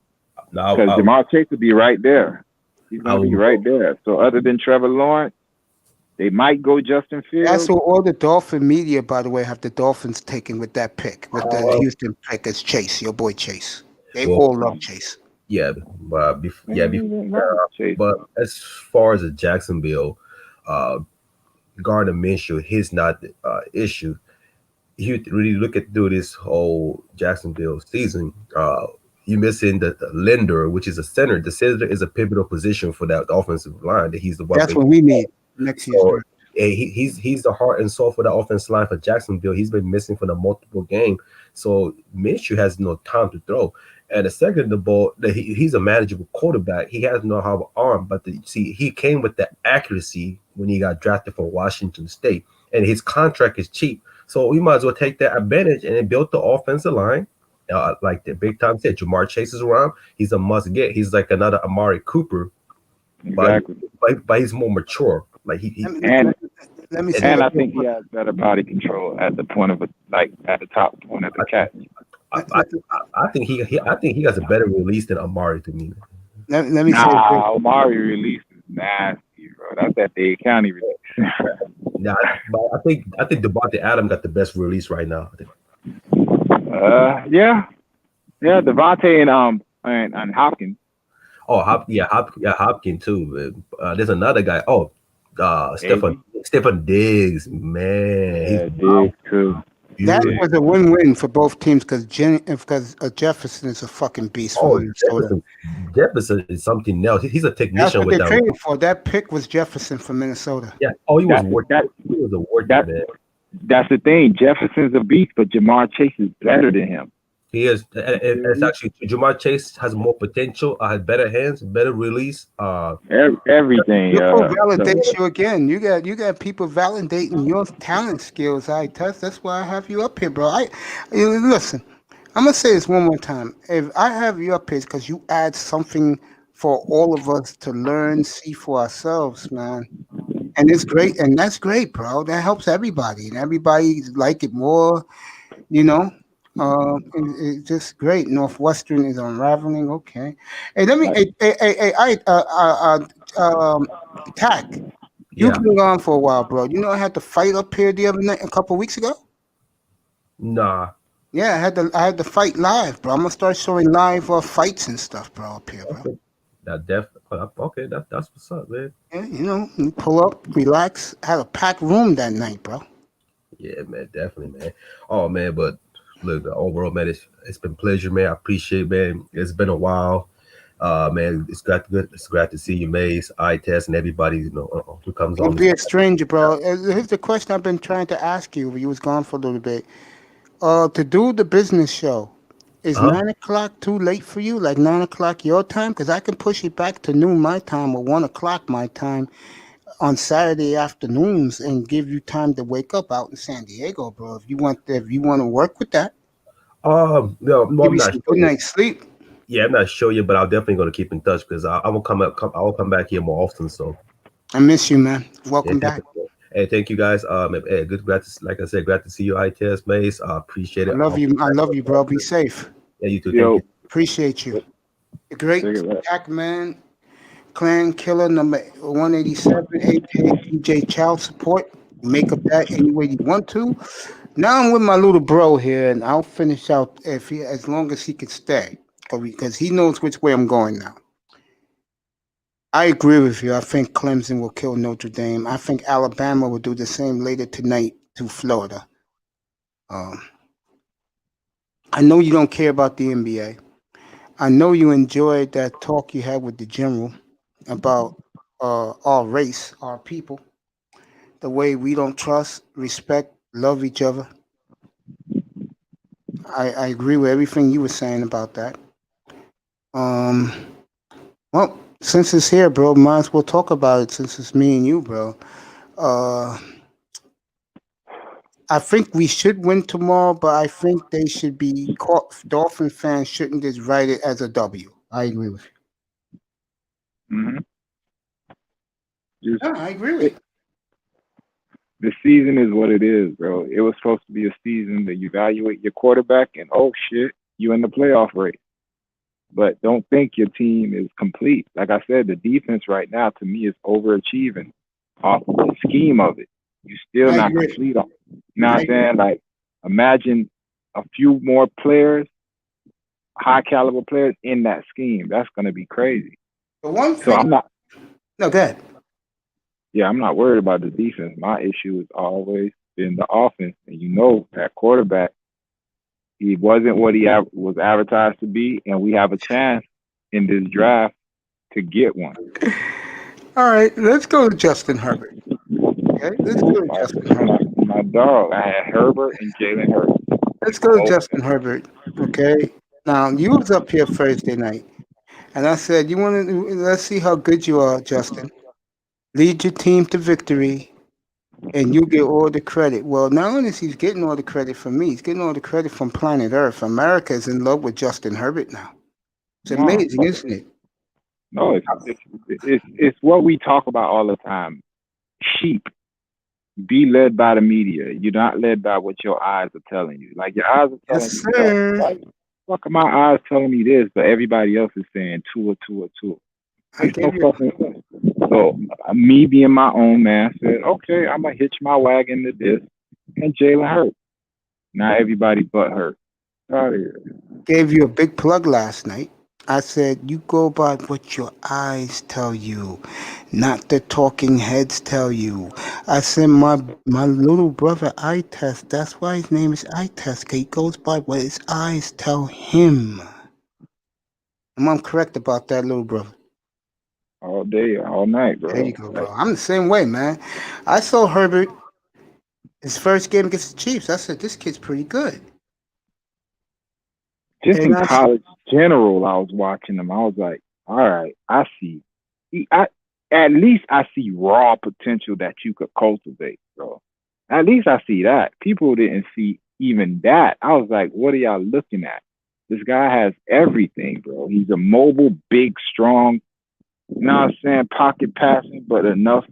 Speaker 4: Because Jamar Chase will be right there. He's going to be right there. So other than Trevor Lawrence, they might go Justin Fields.
Speaker 1: That's what all the Dolphin media, by the way, have the Dolphins taking with that pick, with the Houston pick as Chase, your boy Chase. They all love Chase.
Speaker 7: Yeah, but as far as the Jacksonville, Gardner Minshew, his not the issue. You really look at through this whole Jacksonville season, you missing the lender, which is a center. The center is a pivotal position for that offensive line. That he's the one.
Speaker 1: That's what we need next year.
Speaker 7: he's the heart and soul for the offensive line for Jacksonville. He's been missing for the multiple game, so Minshew has no time to throw. And the second of the ball, he's a manageable quarterback. He has no have an arm, but he came with the accuracy when he got drafted from Washington State, and his contract is cheap. So we might as well take that advantage and build the offensive line. Like the big time said, Jamar Chase is around. He's a must get. He's like another Amari Cooper,
Speaker 4: Exactly.
Speaker 7: but he's more mature. Like he
Speaker 1: Let me
Speaker 4: And I think he has better body control at the point of at the top point of the catch.
Speaker 7: I think he has a better release than Amari to me.
Speaker 1: let me say
Speaker 4: Nah, Omari release is nasty, bro. That's that Dade County release.
Speaker 7: Yeah, but I think Devontae Adams got the best release right now. I think.
Speaker 4: Yeah, Devontae and Hopkins.
Speaker 7: Oh, Hopkins too. There's another guy. Oh, Stefan Diggs, man.
Speaker 4: Yeah, Diggs too.
Speaker 1: that was a win-win for both teams because Jefferson is a fucking beast for Minnesota.
Speaker 7: Jefferson is something else. He's a
Speaker 1: That's
Speaker 7: technician
Speaker 1: what
Speaker 7: with
Speaker 1: they
Speaker 7: that.
Speaker 1: traded for. That pick was Jefferson from Minnesota.
Speaker 7: Yeah. Oh, he was a worker, man.
Speaker 4: That's the thing. Jefferson's a beast, but Jamar Chase is better than him.
Speaker 7: He is. It's actually Jamar Chase has more potential. Has better hands, better release.
Speaker 4: Everything.
Speaker 1: People validate you again. You got people validating your talent skills. That's why I have you up here, bro. Listen. I'm gonna say this one more time. If I have you up here, it's because you add something for all of us to learn, see for ourselves, man. And it's great, and that's great, bro. That helps everybody, and everybody like it more. You know. It's just great. Northwestern is unraveling. Okay. Hey, let me. Tack. You've been gone for a while, bro. You know I had to fight up here the other night, a couple weeks ago.
Speaker 7: Nah.
Speaker 1: Yeah, I had to fight live, bro. I'm gonna start showing live fights and stuff, bro, up here, bro.
Speaker 7: That definitely. Okay, that's what's up, man.
Speaker 1: Yeah, you pull up, relax. Had a packed room that night, bro.
Speaker 7: Yeah, man, definitely, man. Oh, man, but. Look, overall, man, it's been a pleasure, man. I appreciate, man. It's been a while, man. It's great to see you, Mace, iTest, and everybody, who comes on.
Speaker 1: Don't be a stranger, bro. Here's the question I've been trying to ask you. You was gone for a little bit. To do the business show, is 9 o'clock too late for you? Like 9 o'clock your time? Because I can push it back to noon my time or 1 o'clock my time on Saturday afternoons and give you time to wake up out in San Diego, bro. If you want to work with that.
Speaker 7: No, I'm not sure.
Speaker 1: Good night's sleep.
Speaker 7: Yeah, I'm not sure yet, but I'm definitely going to keep in touch because I will come back here more often. So
Speaker 1: I miss you, man. Welcome back.
Speaker 7: Hey, thank you guys. Hey, glad to see you, iTest, Mace. I appreciate it.
Speaker 1: I love you, bro. Be safe.
Speaker 7: Yeah, you too.
Speaker 4: Yo.
Speaker 7: Thank you.
Speaker 1: Appreciate you. Great Pac-Man Clan Killer number 187, aka DJ Child Support. Make up that any way you want to. Now I'm with my little bro here, and I'll finish out as long as he can stay, because he knows which way I'm going now. I agree with you. I think Clemson will kill Notre Dame. I think Alabama will do the same later tonight to Florida. I know you don't care about the NBA. I know you enjoyed that talk you had with the general about our race, our people, the way we don't trust, respect, love each other. I agree with everything you were saying about that. Well, since it's here, bro, might as well talk about it since it's me and you, bro. I think we should win tomorrow, but I think they should be caught. Dolphin fans shouldn't just write it as a W. I agree with you.
Speaker 4: Mm-hmm.
Speaker 1: Yeah, I agree with you.
Speaker 4: The season is what it is, bro. It was supposed to be a season that you evaluate your quarterback and, oh, shit, you in the playoff race. But don't think your team is complete. Like I said, the defense right now, to me, is overachieving off of the scheme of it. You're still not complete on it. You know what I'm saying? Like, imagine a few more players, high-caliber players in that scheme. That's going to be crazy.
Speaker 1: The one thing,
Speaker 4: so I'm not.
Speaker 1: No, go ahead.
Speaker 4: Yeah, I'm not worried about the defense. My issue has always been the offense. And you know that quarterback, he wasn't what he was advertised to be, and we have a chance in this draft to get one.
Speaker 1: All right, let's go to Justin Herbert. Okay, let's go to Justin Herbert.
Speaker 4: My dog. I had Herbert and Jalen Hurts.
Speaker 1: Let's go to
Speaker 4: Both.
Speaker 1: Justin Herbert. Okay. Now you was up here Thursday night, and I said, "You want to? Let's see how good you are, Justin. Lead your team to victory, and you get all the credit." Well, not only is he getting all the credit from me, he's getting all the credit from planet Earth. America is in love with Justin Herbert now. It's
Speaker 4: No,
Speaker 1: amazing, isn't it?
Speaker 4: no, it's what we talk about all the time. Sheep. Be led by the media. You're not led by what your eyes are telling you. Like your eyes are telling
Speaker 1: Yes,
Speaker 4: you,
Speaker 1: sir.
Speaker 4: why the fuck are my eyes telling me this, but everybody else is saying Tua.
Speaker 1: I
Speaker 4: Makes no
Speaker 1: gave you.
Speaker 4: fucking sense. So me being my own man said, okay, I'm gonna hitch my wagon to this, and Jalen Hurts. Now everybody but Hurts. Out of here.
Speaker 1: Gave you a big plug last night. I said, you go by what your eyes tell you, not the talking heads tell you. I said, my little brother eye test, that's why his name is eye test, 'cause he goes by what his eyes tell him. Am I correct about that, little brother?
Speaker 4: All day, all night, bro.
Speaker 1: There you go, bro. I'm the same way, man. I saw Herbert, his first game against the Chiefs. I said, this kid's pretty good.
Speaker 4: Just
Speaker 1: And
Speaker 4: in college general, I was watching him. I was like, all right, I see. At least I see raw potential that you could cultivate, bro. At least I see that. People didn't see even that. I was like, what are y'all looking at? This guy has everything, bro. He's a mobile, big, strong, you know what I'm saying, pocket passing, but enough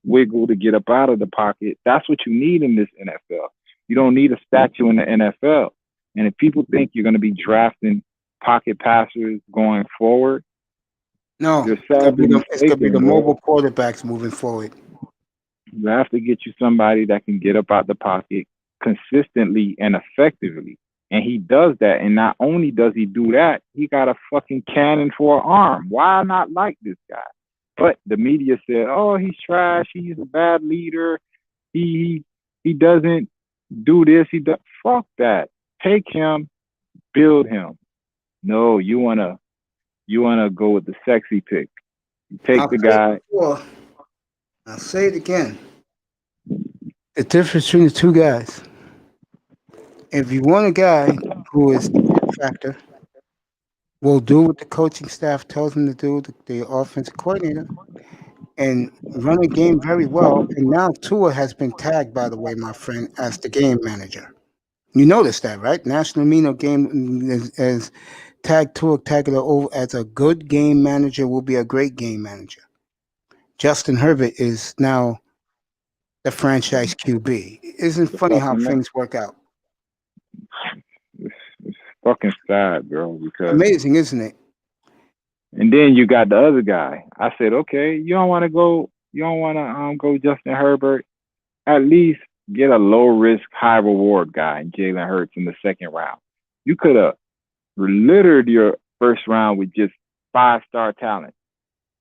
Speaker 4: wiggle to get up out of the pocket. That's what you need in this NFL. You don't need a statue in the NFL. And if people think you're going to be drafting pocket passers going forward,
Speaker 1: no,
Speaker 4: you're
Speaker 1: it's gonna be
Speaker 4: sadly
Speaker 1: the
Speaker 4: mistaken, bro.
Speaker 1: mobile quarterbacks moving forward.
Speaker 4: You have to get you somebody that can get up out the pocket consistently and effectively. And he does that. And not only does he do that, he got a fucking cannon for an arm. Why not like this guy? But the media said, oh, he's trash. He's a bad leader. He doesn't do this. He does. Fuck that. Take him, build him. No, you wanna go with the sexy pick. You take the guy.
Speaker 1: I'll say it again. The difference between the two guys. If you want a guy who is the factor, will do what the coaching staff tells him to do, the offensive coordinator, and run a game very well. And now Tua has been tagged, by the way, my friend, as the game manager. You noticed that, right? National Media game as tagged Tua Tagovailoa as a good game manager, will be a great game manager. Justin Herbert is now the franchise QB. Isn't it funny how things work out?
Speaker 4: It's fucking sad, bro. Because
Speaker 1: Amazing, isn't it?
Speaker 4: and then you got the other guy. I said, okay, you don't want to go Justin Herbert. At least get a low risk, high reward guy in Jalen Hurts in the second round. You could have littered your first round with just 5-star talent.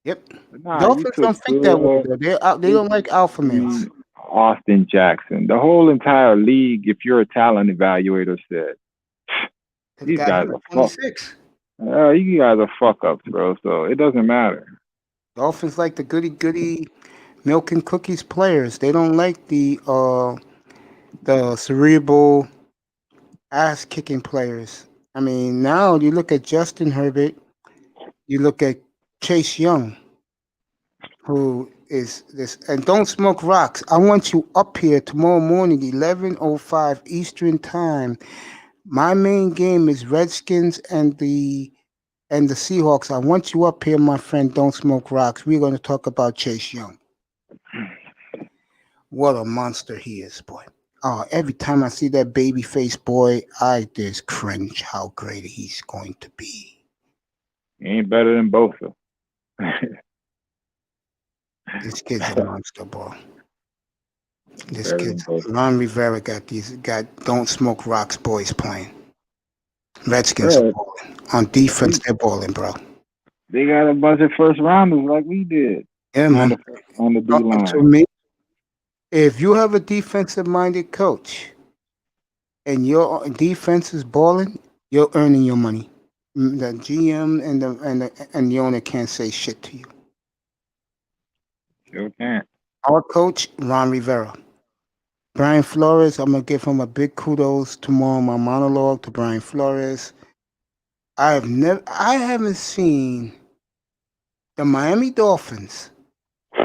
Speaker 1: Yep.
Speaker 4: Nah,
Speaker 1: Dolphins don't think that way. They don't like alpha males.
Speaker 4: Austin Jackson. The whole entire league, if you're a talent evaluator, said these guys are 26. You guys are fuck ups, bro. So it doesn't matter.
Speaker 1: Dolphins like the goody milk and cookies players. They don't like the cerebral ass kicking players. I mean, now you look at Justin Herbert, you look at Chase Young, who is this, and don't smoke rocks. I want you up here tomorrow morning, 11:05 Eastern time. My main game is Redskins and the Seahawks. I want you up here, my friend. Don't smoke rocks. We're going to talk about Chase Young. What a monster he is, boy. Oh, every time I see that baby face boy, I just cringe how great he's going to be.
Speaker 4: He ain't better than Bosa.
Speaker 1: This kid's a monster, boy. This kid, Ron Rivera got don't smoke rocks boys playing. Redskins are balling. On defense, they're balling, bro.
Speaker 4: They got a bunch of first rounders like we did.
Speaker 1: Yeah, man.
Speaker 4: On the D line.
Speaker 1: To me, if you have a defensive-minded coach and your defense is balling, you're earning your money. The GM and the owner can't say shit to you.
Speaker 4: Sure can't.
Speaker 1: Our coach, Ron Rivera. Brian Flores, I'm gonna give him a big kudos tomorrow. My monologue to Brian Flores. I haven't seen the Miami Dolphins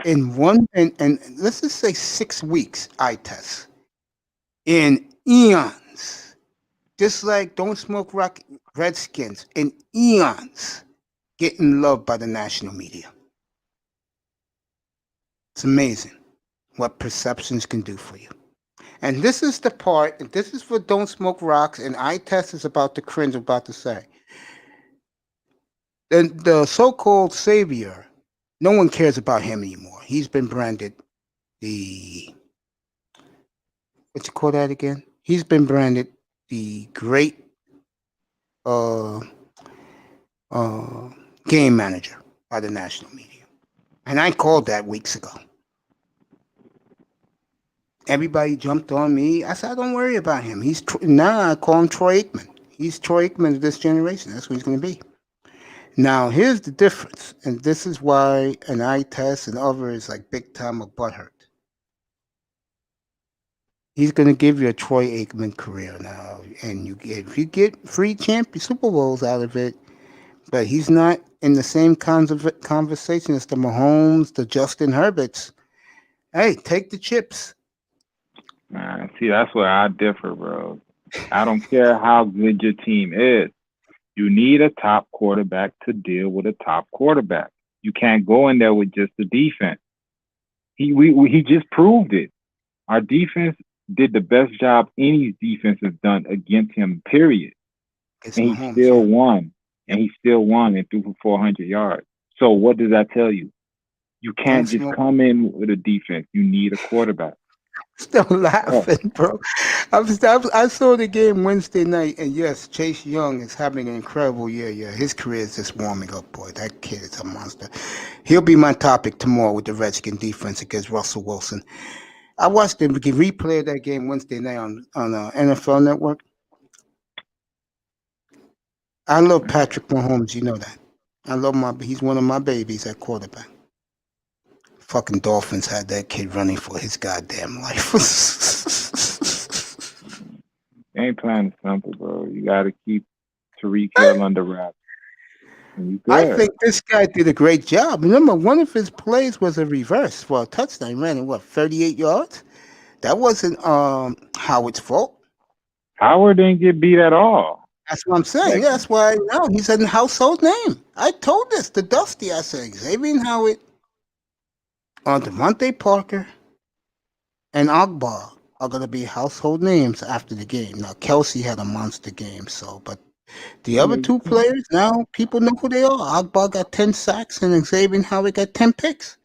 Speaker 1: in and let's just say 6 weeks eye test in eons. Just like Don't Smoke Rock Redskins in eons getting loved by the national media. It's amazing what perceptions can do for you. And this is the part, and this is for Don't Smoke Rocks, and eye test is about to cringe about to say. The so-called savior, no one cares about him anymore. He's been branded the, what you call that again? He's been branded the great game manager by the national media. And I called that weeks ago. Everybody jumped on me. I said, don't worry about him. Now I call him Troy Aikman. He's Troy Aikman of this generation. That's what he's going to be. Now, here's the difference. And this is why an eye test and others like Big Time or Butthurt. He's going to give you a Troy Aikman career now. And if you get free champion Super Bowls out of it, but he's not in the same kinds of conversation as the Mahomes, the Justin Herberts. Hey, take the chips.
Speaker 4: Man, see, that's where I differ, bro. I don't care how good your team is. You need a top quarterback to deal with a top quarterback. You can't go in there with just the defense. He just proved it. Our defense did the best job any defense has done against him, period.
Speaker 1: It's
Speaker 4: And he
Speaker 1: Mahomes,
Speaker 4: still
Speaker 1: yeah.
Speaker 4: won. And he still won and threw for 400 yards. So what does that tell you? You can't
Speaker 1: Don't
Speaker 4: just
Speaker 1: smoke.
Speaker 4: come in with a defense. You need a quarterback.
Speaker 1: Still laughing, bro. I saw the game Wednesday night, and yes, Chase Young is having an incredible year. Yeah, his career is just warming up, boy. That kid is a monster. He'll be my topic tomorrow with the Redskin defense against Russell Wilson. I watched the replay of that game Wednesday night on NFL Network. I love Patrick Mahomes. You know that. He's one of my babies at quarterback. Fucking Dolphins had that kid running for his goddamn life.
Speaker 4: They ain't playing simple, bro. You got to keep Tariq Hill under wraps. And you
Speaker 1: I
Speaker 4: good.
Speaker 1: think this guy did a great job. Remember, one of his plays was a reverse for a touchdown. He ran in 38 yards? That wasn't Howard's fault.
Speaker 4: Howard didn't get beat at all.
Speaker 1: That's what I'm saying.
Speaker 4: Like,
Speaker 1: Yeah, that's why now he's a household name. I told this to Dusty. I said Xavier Howard, Devontae Parker, and Agbar are going to be household names after the game. Now, Kelsey had a monster game, but the other two players, now people know who they are. Agbar got 10 sacks and Xavier Howard got 10 picks.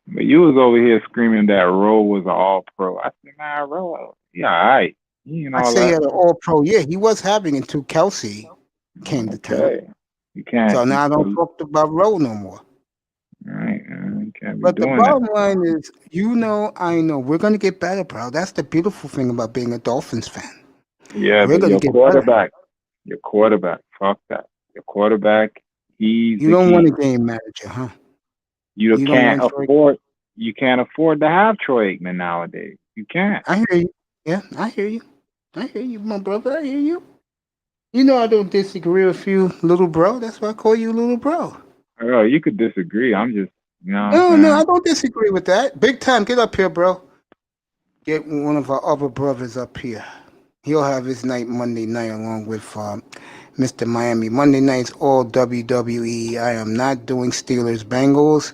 Speaker 4: But you was over here screaming that Rowe was an all-pro. I said, nah, Rowe, yeah, all right. You know
Speaker 1: I say he had an all-pro. Yeah, he was having it until Kelsey came to town.
Speaker 4: Okay. You can't.
Speaker 1: So now I don't talk about Rowe no more.
Speaker 4: All right, you can't be
Speaker 1: But the
Speaker 4: doing
Speaker 1: bottom
Speaker 4: that.
Speaker 1: line is, I know. We're going to get better, bro. That's the beautiful thing about being a Dolphins fan.
Speaker 4: Yeah,
Speaker 1: We're
Speaker 4: but
Speaker 1: going
Speaker 4: your
Speaker 1: to get
Speaker 4: quarterback, fuck that. Your quarterback, he's
Speaker 1: You
Speaker 4: the
Speaker 1: don't
Speaker 4: key.
Speaker 1: want a game manager, huh?
Speaker 4: You
Speaker 1: don't
Speaker 4: can't
Speaker 1: want Troy-
Speaker 4: afford. You can't afford to have Troy Aikman nowadays. You can't.
Speaker 1: I hear you. Yeah, I hear you. I hear you, my brother. I hear you. You know I don't disagree with you, little bro. That's why I call you little bro.
Speaker 4: Oh, you could disagree. I'm just, you know.
Speaker 1: No,
Speaker 4: what I'm
Speaker 1: no, I
Speaker 4: saying?
Speaker 1: don't disagree with that. Big time, get up here, bro. Get one of our other brothers up here. He'll have his night Monday night along with Mr. Miami. Monday night's all WWE. I am not doing Steelers Bengals.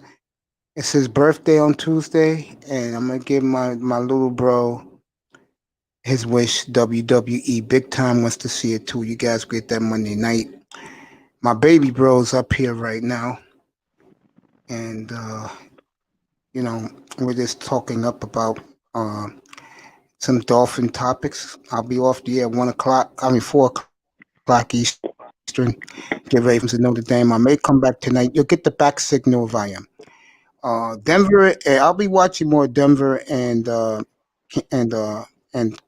Speaker 1: It's his birthday on Tuesday, and I'm gonna give my little bro his wish. WWE Big Time wants to see it too. You guys get that Monday night. My baby bro's up here right now, and we're just talking up about some Dolphin topics. I'll be off the air 4 o'clock Eastern. Get Ravens and Notre Dame. I may come back tonight. You'll get the back signal if I am. Denver. I'll be watching more Denver and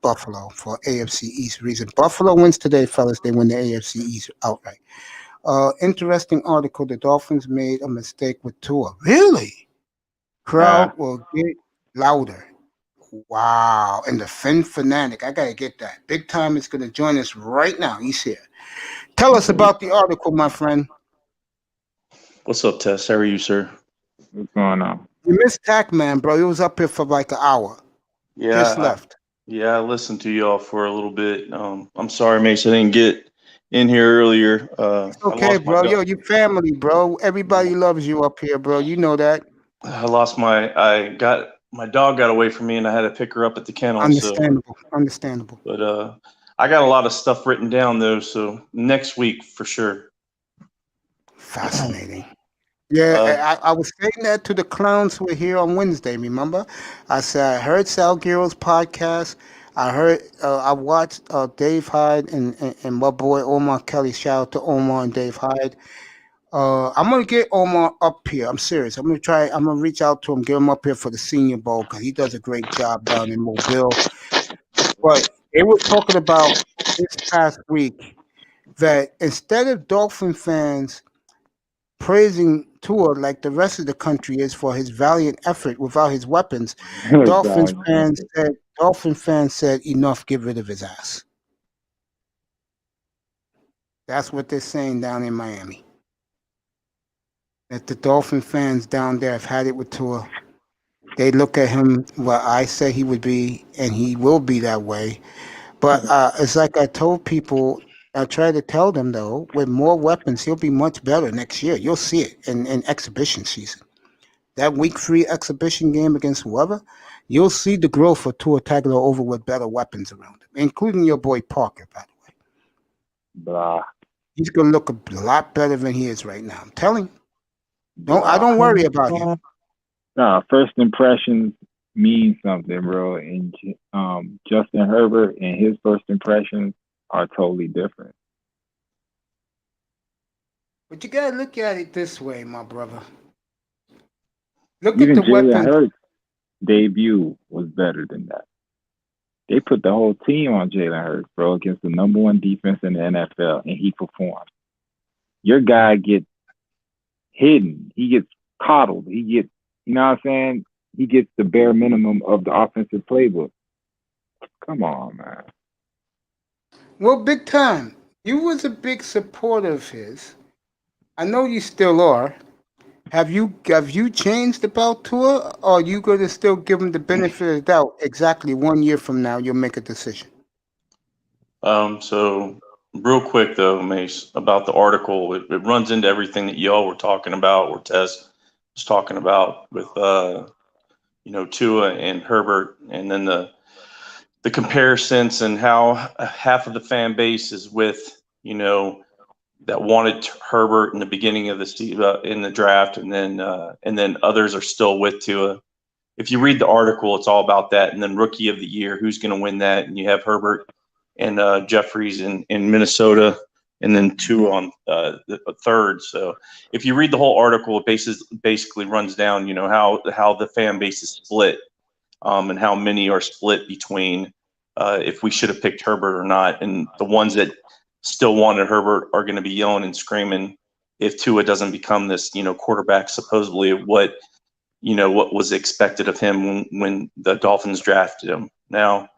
Speaker 1: Buffalo for AFC East reason. Buffalo wins today, fellas. They win the AFC East outright. Interesting article. The Dolphins made a mistake with Tua. Really? Crowd will get Louder. Wow. And the Fin Fanatic. I got to get that. Big Time is going to join us right now. He's here. Tell us about the article, my friend.
Speaker 8: What's up, Tess? How are you, sir?
Speaker 4: What's going on?
Speaker 1: You missed Tac Man, bro. He was up here for like an hour. Just left.
Speaker 8: I listened to y'all for a little bit. I'm sorry, Mace, I didn't get in here earlier.
Speaker 1: It's okay, bro. Yo, you family, bro. Everybody loves you up here, bro. You know that.
Speaker 8: My dog got away from me, and I had to pick her up at the kennel.
Speaker 1: Understandable.
Speaker 8: But I got a lot of stuff written down though, so next week for sure.
Speaker 1: Fascinating. Yeah, I was saying that to the clowns who were here on Wednesday. Remember, I said I heard Sal Giro's podcast. I watched Dave Hyde and my boy Omar Kelly. Shout out to Omar and Dave Hyde. I'm gonna get Omar up here. I'm serious. I'm gonna reach out to him, get him up here for the Senior Bowl because he does a great job down in Mobile. But they were talking about this past week that instead of Dolphin fans praising Tua like the rest of the country is for his valiant effort without his weapons, Dolphin fans said enough, get rid of his ass. That's what they're saying down in Miami. That the Dolphin fans down there have had it with Tua. They look at him what I say he would be, and he will be that way. But it's like I told people, I try to tell them, though, with more weapons, he'll be much better next year. You'll see it in exhibition season. That week 3 exhibition game against whoever, you'll see the growth of Tua Tagovailoa with better weapons around him, including your boy Parker, by the way.
Speaker 4: Blah.
Speaker 1: He's going to look a lot better than he is right now. I'm telling you. I don't worry about him.
Speaker 4: Nah, first impressions mean something, bro. And Justin Herbert and his first impressions are totally different.
Speaker 1: But you gotta look at it this way, my brother. Look
Speaker 4: Even
Speaker 1: at the
Speaker 4: Jalen
Speaker 1: weapons.
Speaker 4: Hurts' debut was better than that. They put the whole team on Jalen Hurts, bro, against the number 1 defense in the NFL, and he performed. Your guy gets hidden. He gets coddled. He gets, you know what I'm saying? He gets the bare minimum of the offensive playbook. Come on, man.
Speaker 1: Well, Big Time, you was a big supporter of his. I know you still are. Have you changed about Tua, or are you going to still give him the benefit of the doubt? Exactly 1 year from now, you'll make a decision.
Speaker 8: So real quick though, Mace, about the article, it runs into everything that y'all were talking about, or Tess was talking about with Tua and Herbert, and then the comparisons and how half of the fan base is with that wanted Herbert in the beginning of the season in the draft, and then others are still with Tua. If you read the article, it's all about that. And then Rookie of the Year, who's going to win that? And you have Herbert and Jeffries in Minnesota, and then Tua on the third. So if you read the whole article, it basically runs down, how the fan base is split, and how many are split between if we should have picked Herbert or not. And the ones that still wanted Herbert are going to be yelling and screaming if Tua doesn't become this, quarterback supposedly of what was expected of him when the Dolphins drafted him. Now,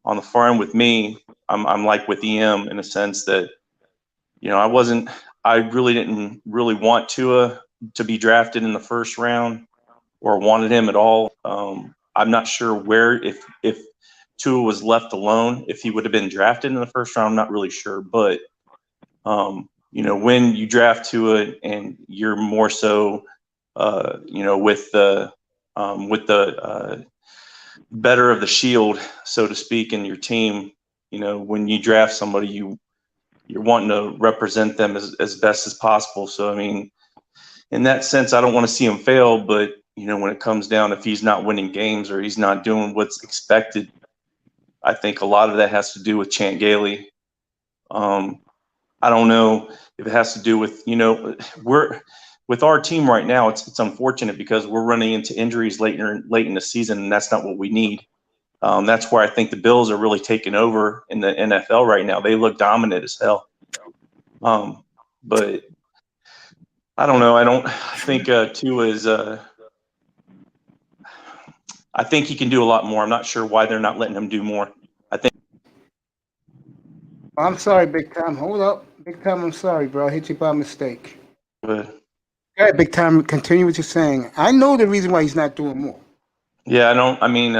Speaker 8: on the far end with me, I'm like with EM in a sense that, I really didn't really want Tua to be drafted in the first round or wanted him at all. I'm not sure where, if Tua was left alone, if he would have been drafted in the first round, I'm not really sure. But, when you draft Tua and you're more so, with the better of the shield, so to speak, in your team, when you draft somebody, you're wanting to represent them as best as possible. So, I mean, in that sense, I don't want to see him fail, but, when it comes down, if he's not winning games or he's not doing what's expected, I think a lot of that has to do with Champ Gailey. I don't know if it has to do with, with our team right now, it's unfortunate because we're running into injuries late in the season, and that's not what we need. That's where I think the Bills are really taking over in the NFL right now. They look dominant as hell. But I don't know. I think Tua is I think he can do a lot more. I'm not sure why they're not letting him do more. I think.
Speaker 1: I'm sorry, Big Time. Hold up. Big Time, I'm sorry, bro. I hit you by mistake.
Speaker 8: But,
Speaker 1: All right, Big Time, continue what you're saying. I know the reason why he's not doing more.
Speaker 8: yeah, I don't. I mean,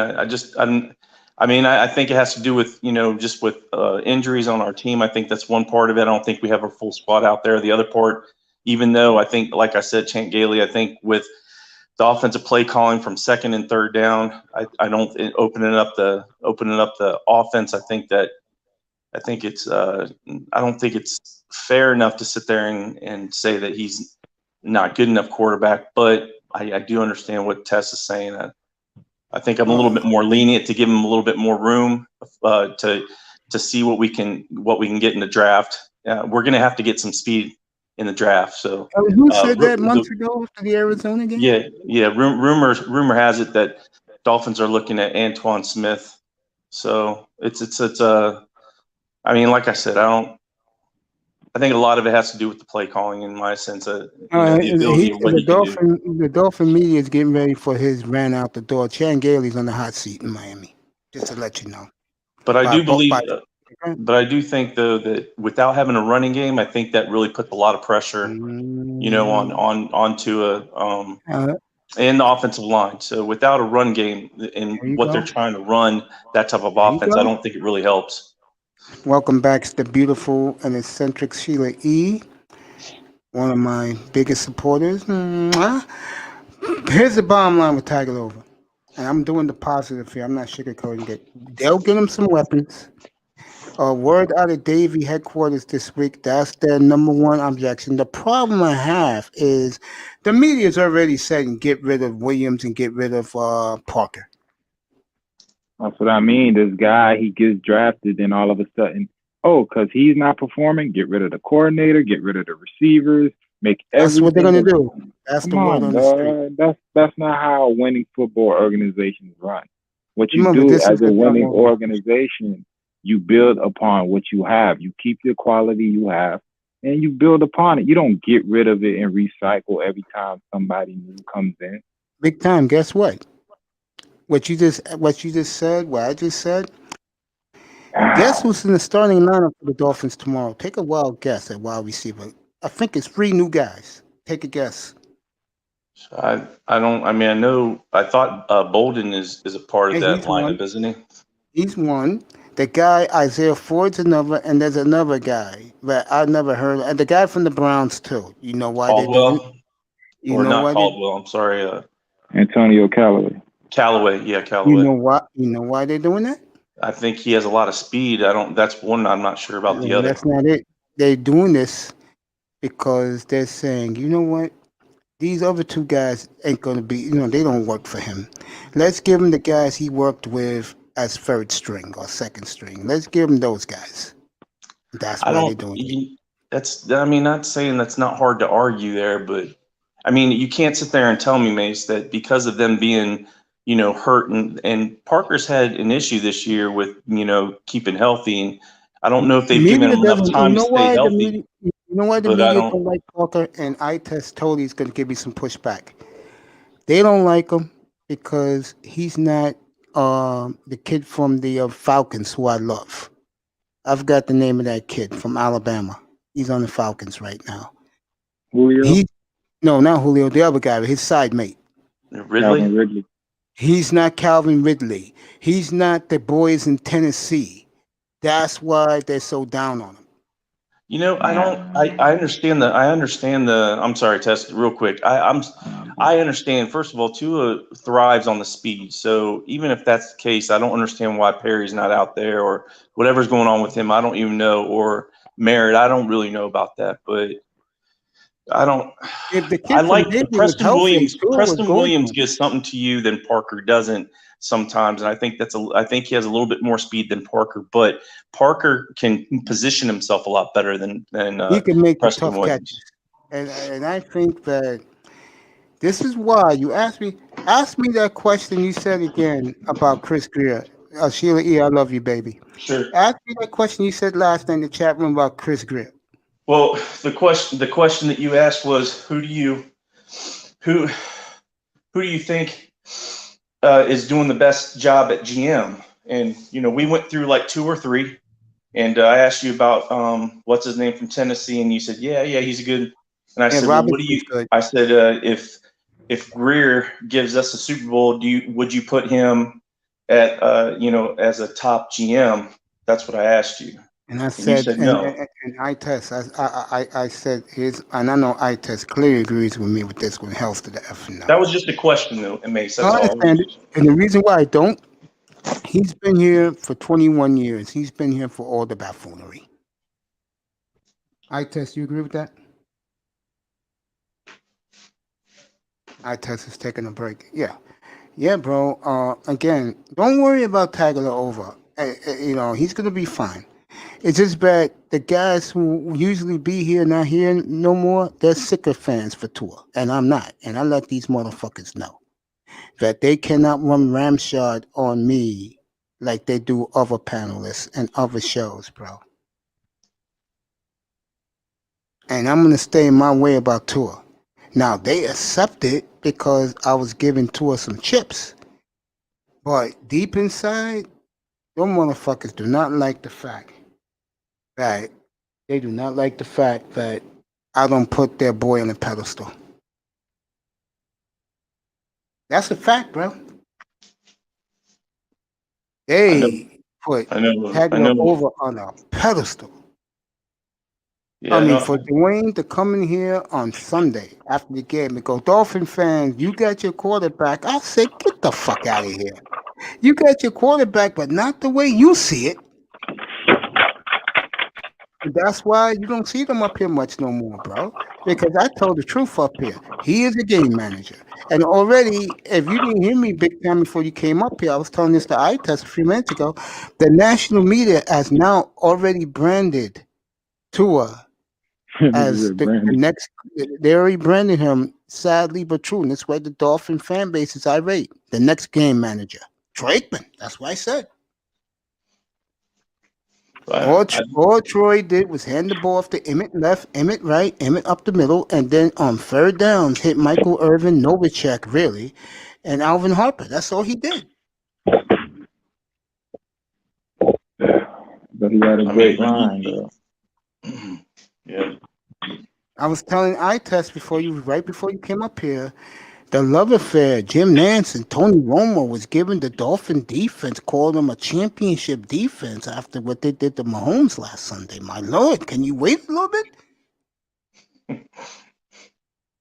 Speaker 8: I think it has to do with just with injuries on our team. I think that's one part of it. I don't think we have a full squad out there. The other part, even though I think, like I said, Champ Gailey, I think with the offensive play calling from second and third down, I don't opening up the offense. I think it's I don't think it's fair enough to sit there and say that he's not good enough quarterback. But I do understand what Tess is saying. I think I'm a little bit more lenient to give him a little bit more room to see what we can get in the draft. We're going to have to get some speed in the draft. So
Speaker 1: who said that months ago after the Arizona game?
Speaker 8: Yeah. Rumor has it that Dolphins are looking at Antoine Smith. So it's I mean, like I said, I think a lot of it has to do with the play calling, in my sense. The ability of what he can do.
Speaker 1: The Dolphin media is getting ready for his ran out the door. Champ Gailey's on the hot seat in Miami, just to let you know.
Speaker 8: But I do believe, but I do think though that without having a running game, I think that really puts a lot of pressure, onto and the offensive line. So without a run game and what they're trying to run, that type of offense, I don't think it really helps.
Speaker 1: Welcome back to the beautiful and eccentric Sheila E., one of my biggest supporters. Here's the bottom line with Tiger Over, and I'm doing the positive here. I'm not sugarcoating it. They'll get him some weapons. Word out of Davie headquarters this week, that's their number one objection. The problem I have is the media's already saying get rid of Williams and get rid of Parker.
Speaker 4: That's what I mean. This guy, he gets drafted, and all of a sudden, because he's not performing, get rid of the coordinator, get rid of the receivers, make everything.
Speaker 1: That's what they're gonna do. That's the word on the street.
Speaker 4: That's not how winning football organizations run. What you do as a winning organization, you build upon what you have. You keep the quality you have, and you build upon it. You don't get rid of it and recycle every time somebody new comes in.
Speaker 1: Big Time. Guess what? What you just said, what I just said. Guess who's in the starting lineup for the Dolphins tomorrow? Take a wild guess at wide receiver. I think it's 3 new guys. Take a guess.
Speaker 8: I thought Bolden is a part of that lineup, isn't he?
Speaker 1: He's one. The guy Isaiah Ford's another, and there's another guy that I never heard of. And the guy from the Browns too. You know why
Speaker 8: Caldwell?
Speaker 1: they do it?
Speaker 8: Or not Caldwell, I'm sorry.
Speaker 4: Antonio Callaway.
Speaker 8: Callaway.
Speaker 1: You know why they're doing that?
Speaker 8: I think he has a lot of speed. That's one I'm not sure about the other.
Speaker 1: That's not it. They're doing this because they're saying, you know what? These other 2 guys ain't going to be, they don't work for him. Let's give him the guys he worked with as third string or second string. Let's give him those guys. That's why they're doing it.
Speaker 8: Not saying that's not hard to argue there, but I mean, you can't sit there and tell me, Mace, that because of them being hurt and Parker's had an issue this year with, keeping healthy. And I don't know if they've given him enough time to stay healthy.
Speaker 1: You know why the media don't like Parker? And I test totally is going to give me some pushback. They don't like him because he's not the kid from the Falcons who I love. I've got the name of that kid from Alabama. He's on the Falcons right now.
Speaker 4: Julio?
Speaker 1: No, not Julio. The other guy, his side mate.
Speaker 8: Ridley?
Speaker 1: He's not Calvin Ridley. He's not the boys in Tennessee. That's why they're so down on him.
Speaker 8: I understand I'm sorry, Tess, real quick. I understand, first of all, Tua thrives on the speed. So even if that's the case, I don't understand why Perry's not out there or whatever's going on with him. I don't even know. Or Merritt, I don't really know about that. But I don't. I like Preston Williams. Preston Williams gives something to you than Parker doesn't sometimes, and I think he has a little bit more speed than Parker. But Parker can position himself a lot better than
Speaker 1: he can make
Speaker 8: Preston
Speaker 1: tough
Speaker 8: Williams.
Speaker 1: Catches. And I think that this is why you ask me that question. You said again about Chris Greer. Sheila E., I love you, baby.
Speaker 8: Sure.
Speaker 1: Ask me that question you said last night in the chat room about Chris Greer.
Speaker 8: Well, the question that you asked was who do you think is doing the best job at GM. And, we went through like 2 or 3. And I asked you about what's his name from Tennessee, and you said, yeah, he's good. And I said, well, what do you?
Speaker 1: Good.
Speaker 8: I said, if Greer gives us a Super Bowl, would you put him at as a top GM? That's what I asked you.
Speaker 1: And I
Speaker 8: you
Speaker 1: said,
Speaker 8: said no.
Speaker 1: and I said, and I know I clearly agrees with me with this one. Hells to the F and
Speaker 8: That was just a question, though, Mace. That's
Speaker 1: I
Speaker 8: all.
Speaker 1: understand it. And the reason why I don't, he's been here for 21 years. He's been here for all the buffoonery. You agree with that? Is taking a break. Yeah, bro. Again, don't worry about Tagovailoa over. He's gonna be fine. It's just bad. The guys who usually be here not here no more. They're sicker fans for Tua, and I'm not. And I let these motherfuckers know that they cannot run ramshot on me like they do other panelists and other shows, bro. And I'm gonna stay in my way about Tua. Now they accept it because I was giving Tua some chips, but deep inside, those motherfuckers do not like the fact that I don't put their boy on a pedestal. That's a fact, bro. They put Tagovailoa over on a pedestal.
Speaker 8: Yeah,
Speaker 1: for Dwayne to come in here on Sunday after the game and go, Dolphin fans, you got your quarterback. I say, get the fuck out of here. You got your quarterback, but not the way you see it. And that's why you don't see them up here much no more, bro. Because I told the truth up here. He is a game manager. And already, if you didn't hear me big time before you came up here, I was telling this to iTest a few minutes ago, the national media has now already branded Tua as the next. They already branded him, sadly but true. And that's why the Dolphin fan base is irate. The next game manager, Drakeman. That's what I said. All Troy did was hand the ball off to Emmett left, Emmett right, Emmett up the middle, and then on third downs hit Michael Irvin, Novacek, really, and Alvin Harper. That's all he did.
Speaker 4: But he had a great line, though.
Speaker 8: Yeah.
Speaker 1: I was telling iTest right before you came up here, the love affair, Jim Nance and Tony Romo was giving the Dolphin defense, called them a championship defense after what they did to Mahomes last Sunday. My Lord, can you wait a little bit?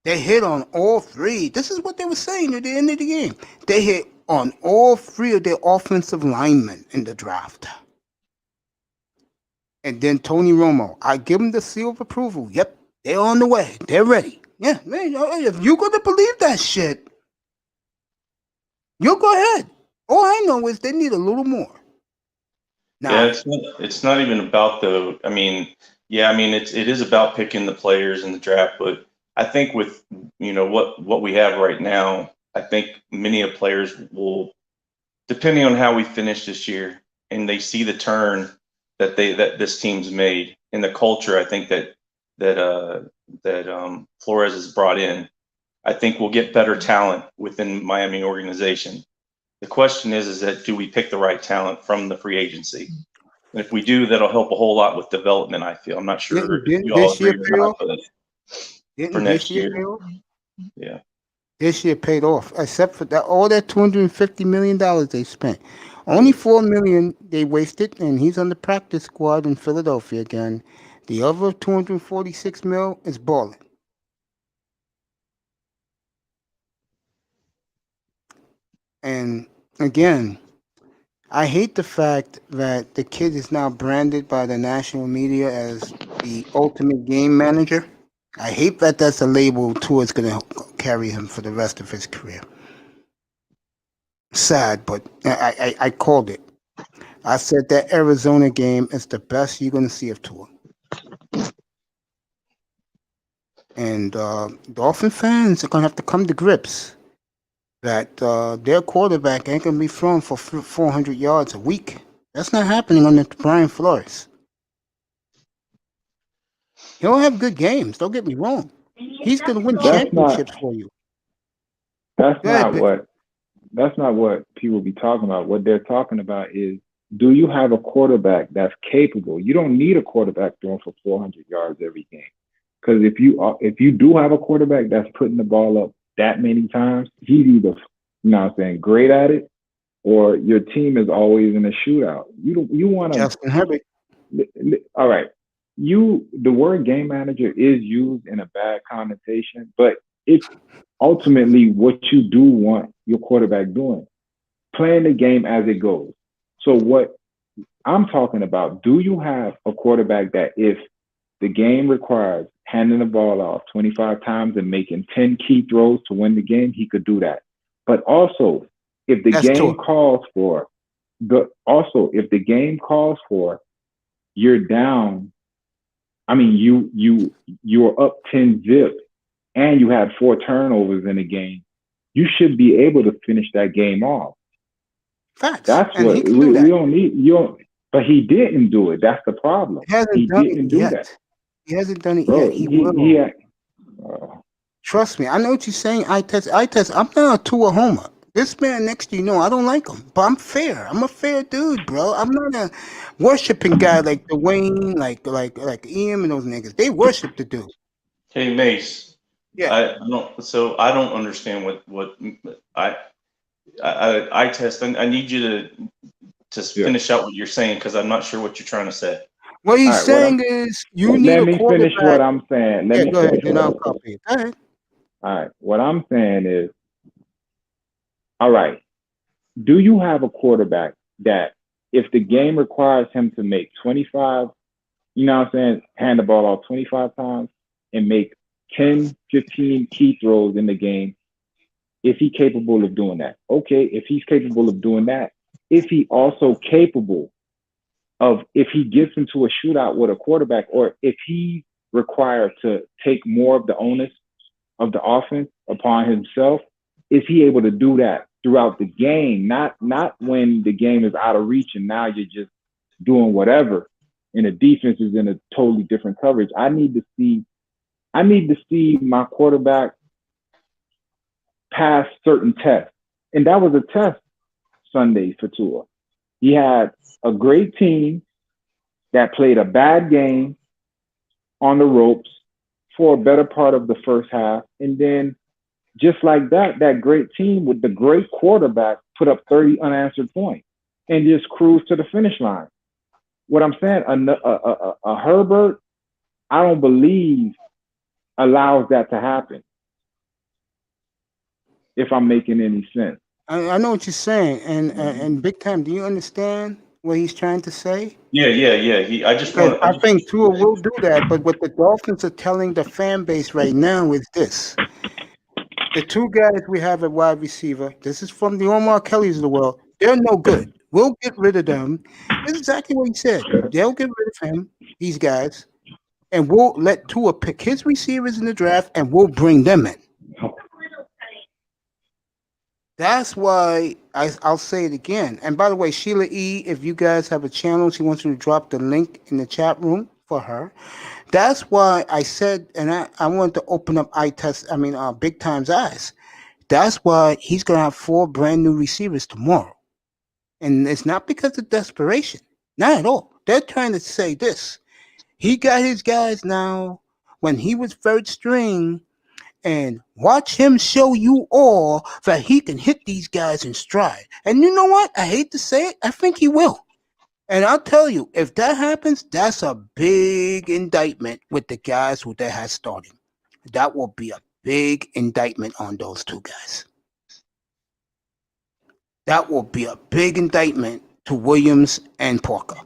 Speaker 1: They hit on all 3. This is what they were saying at the end of the game. They hit on all 3 of their offensive linemen in the draft. And then Tony Romo, I give them the seal of approval. Yep, they're on the way. They're ready. Yeah, man, if you're going to believe that shit, you go ahead. All I know is they need a little more.
Speaker 8: Now, yeah, it's not even about it is about picking the players in the draft, but I think with, what we have right now, I think many of the players will, depending on how we finish this year and they see the turn that this team's made in the culture, I think that Flores has brought in, I think we'll get better talent within Miami organization. The question is that do we pick the right talent from the free agency? And if we do, that'll help a whole lot with development, I feel. I'm not sure if you all agree or not, but for next year. Yeah.
Speaker 1: This year paid off, except for that all that $250 million they spent. Only $4 million they wasted, and he's on the practice squad in Philadelphia again. The other $246 million is balling. And again, I hate the fact that the kid is now branded by the national media as the ultimate game manager. I hate that that's a label Tua is going to carry him for the rest of his career. Sad, but I called it. I said that Arizona game is the best you're going to see of Tua. And Dolphin fans are going to have to come to grips that their quarterback ain't going to be thrown for 400 yards a week. That's not happening under Brian Flores. He'll have good games. Don't get me wrong. He's going to win championships for you.
Speaker 4: That's not what That's not what people be talking about. What they're talking about is, do you have a quarterback that's capable? You don't need a quarterback throwing for 400 yards every game. Because if you do have a quarterback that's putting the ball up that many times, he's either, great at it, or your team is always in a shootout. You want to
Speaker 1: Justin Herbert.
Speaker 4: All right. The word game manager is used in a bad connotation, but it's ultimately what you do want your quarterback doing, playing the game as it goes. So what I'm talking about, do you have a quarterback that if the game requires handing the ball off 25 times and making 10 key throws to win the game, he could do that. But also, if the game calls for, you're down. I mean, you're up 10 zip, and you had 4 turnovers in the game. You should be able to finish that game off.
Speaker 1: Facts.
Speaker 4: That's
Speaker 1: and
Speaker 4: what
Speaker 1: he can
Speaker 4: we
Speaker 1: do that.
Speaker 4: don't need. But he didn't do it. That's the problem.
Speaker 1: He
Speaker 4: didn't do
Speaker 1: yet.
Speaker 4: that.
Speaker 1: He hasn't done it
Speaker 4: Bro,
Speaker 1: yet. He will. Trust me. I know what you're saying. I test. I'm not a Tua homer. This man next to you, I don't like him, but I'm fair. I'm a fair dude, bro. I'm not a worshiping guy like Dwayne, like Ian and those niggas. They worship the dude.
Speaker 8: Hey Mace.
Speaker 1: Yeah.
Speaker 8: I don't understand what I test. I need you to finish out what you're saying, because I'm not sure what you're trying to say.
Speaker 1: What he's saying is you need a quarterback.
Speaker 4: Let me finish what I'm saying.
Speaker 1: Go ahead, and I'll copy it. Go ahead.
Speaker 4: All right. What I'm saying is, all right, do you have a quarterback that if the game requires him to make 25, hand the ball off 25 times and make 10, 15 key throws in the game, is he capable of doing that? Okay, if he's capable of doing that, is he also capable of, if he gets into a shootout with a quarterback, or if he's required to take more of the onus of the offense upon himself, is he able to do that throughout the game? Not when the game is out of reach and now you're just doing whatever and the defense is in a totally different coverage. I need to see my quarterback pass certain tests. And that was a test Sunday for Tua. He had a great team that played a bad game on the ropes for a better part of the first half. And then just like that great team with the great quarterback put up 30 unanswered points and just cruise to the finish line. What I'm saying, a Herbert, I don't believe allows that to happen, if I'm making any sense.
Speaker 1: I know what you're saying, and Big Time, do you understand what he's trying to say?
Speaker 8: Yeah.
Speaker 1: I think Tua will do that, but what the Dolphins are telling the fan base right now is this. The 2 guys we have at wide receiver, this is from the Omar Kellys of the world, they're no good. We'll get rid of them. This is exactly what he said. They'll get rid of him, these guys, and we'll let Tua pick his receivers in the draft, and we'll bring them in. That's why I'll say it again. And by the way, Sheila E., if you guys have a channel, she wants you to drop the link in the chat room for her. That's why I said, and I wanted to open up Big Time's eyes. That's why he's going to have 4 brand new receivers tomorrow. And it's not because of desperation. Not at all. They're trying to say this. He got his guys now when he was third string, and watch him show you all that he can hit these guys in stride. And you know what? I hate to say it. I think he will. And I'll tell you, if that happens, that's a big indictment with the guys who they had starting. That will be a big indictment on those 2 guys. That will be a big indictment to Williams and Parker.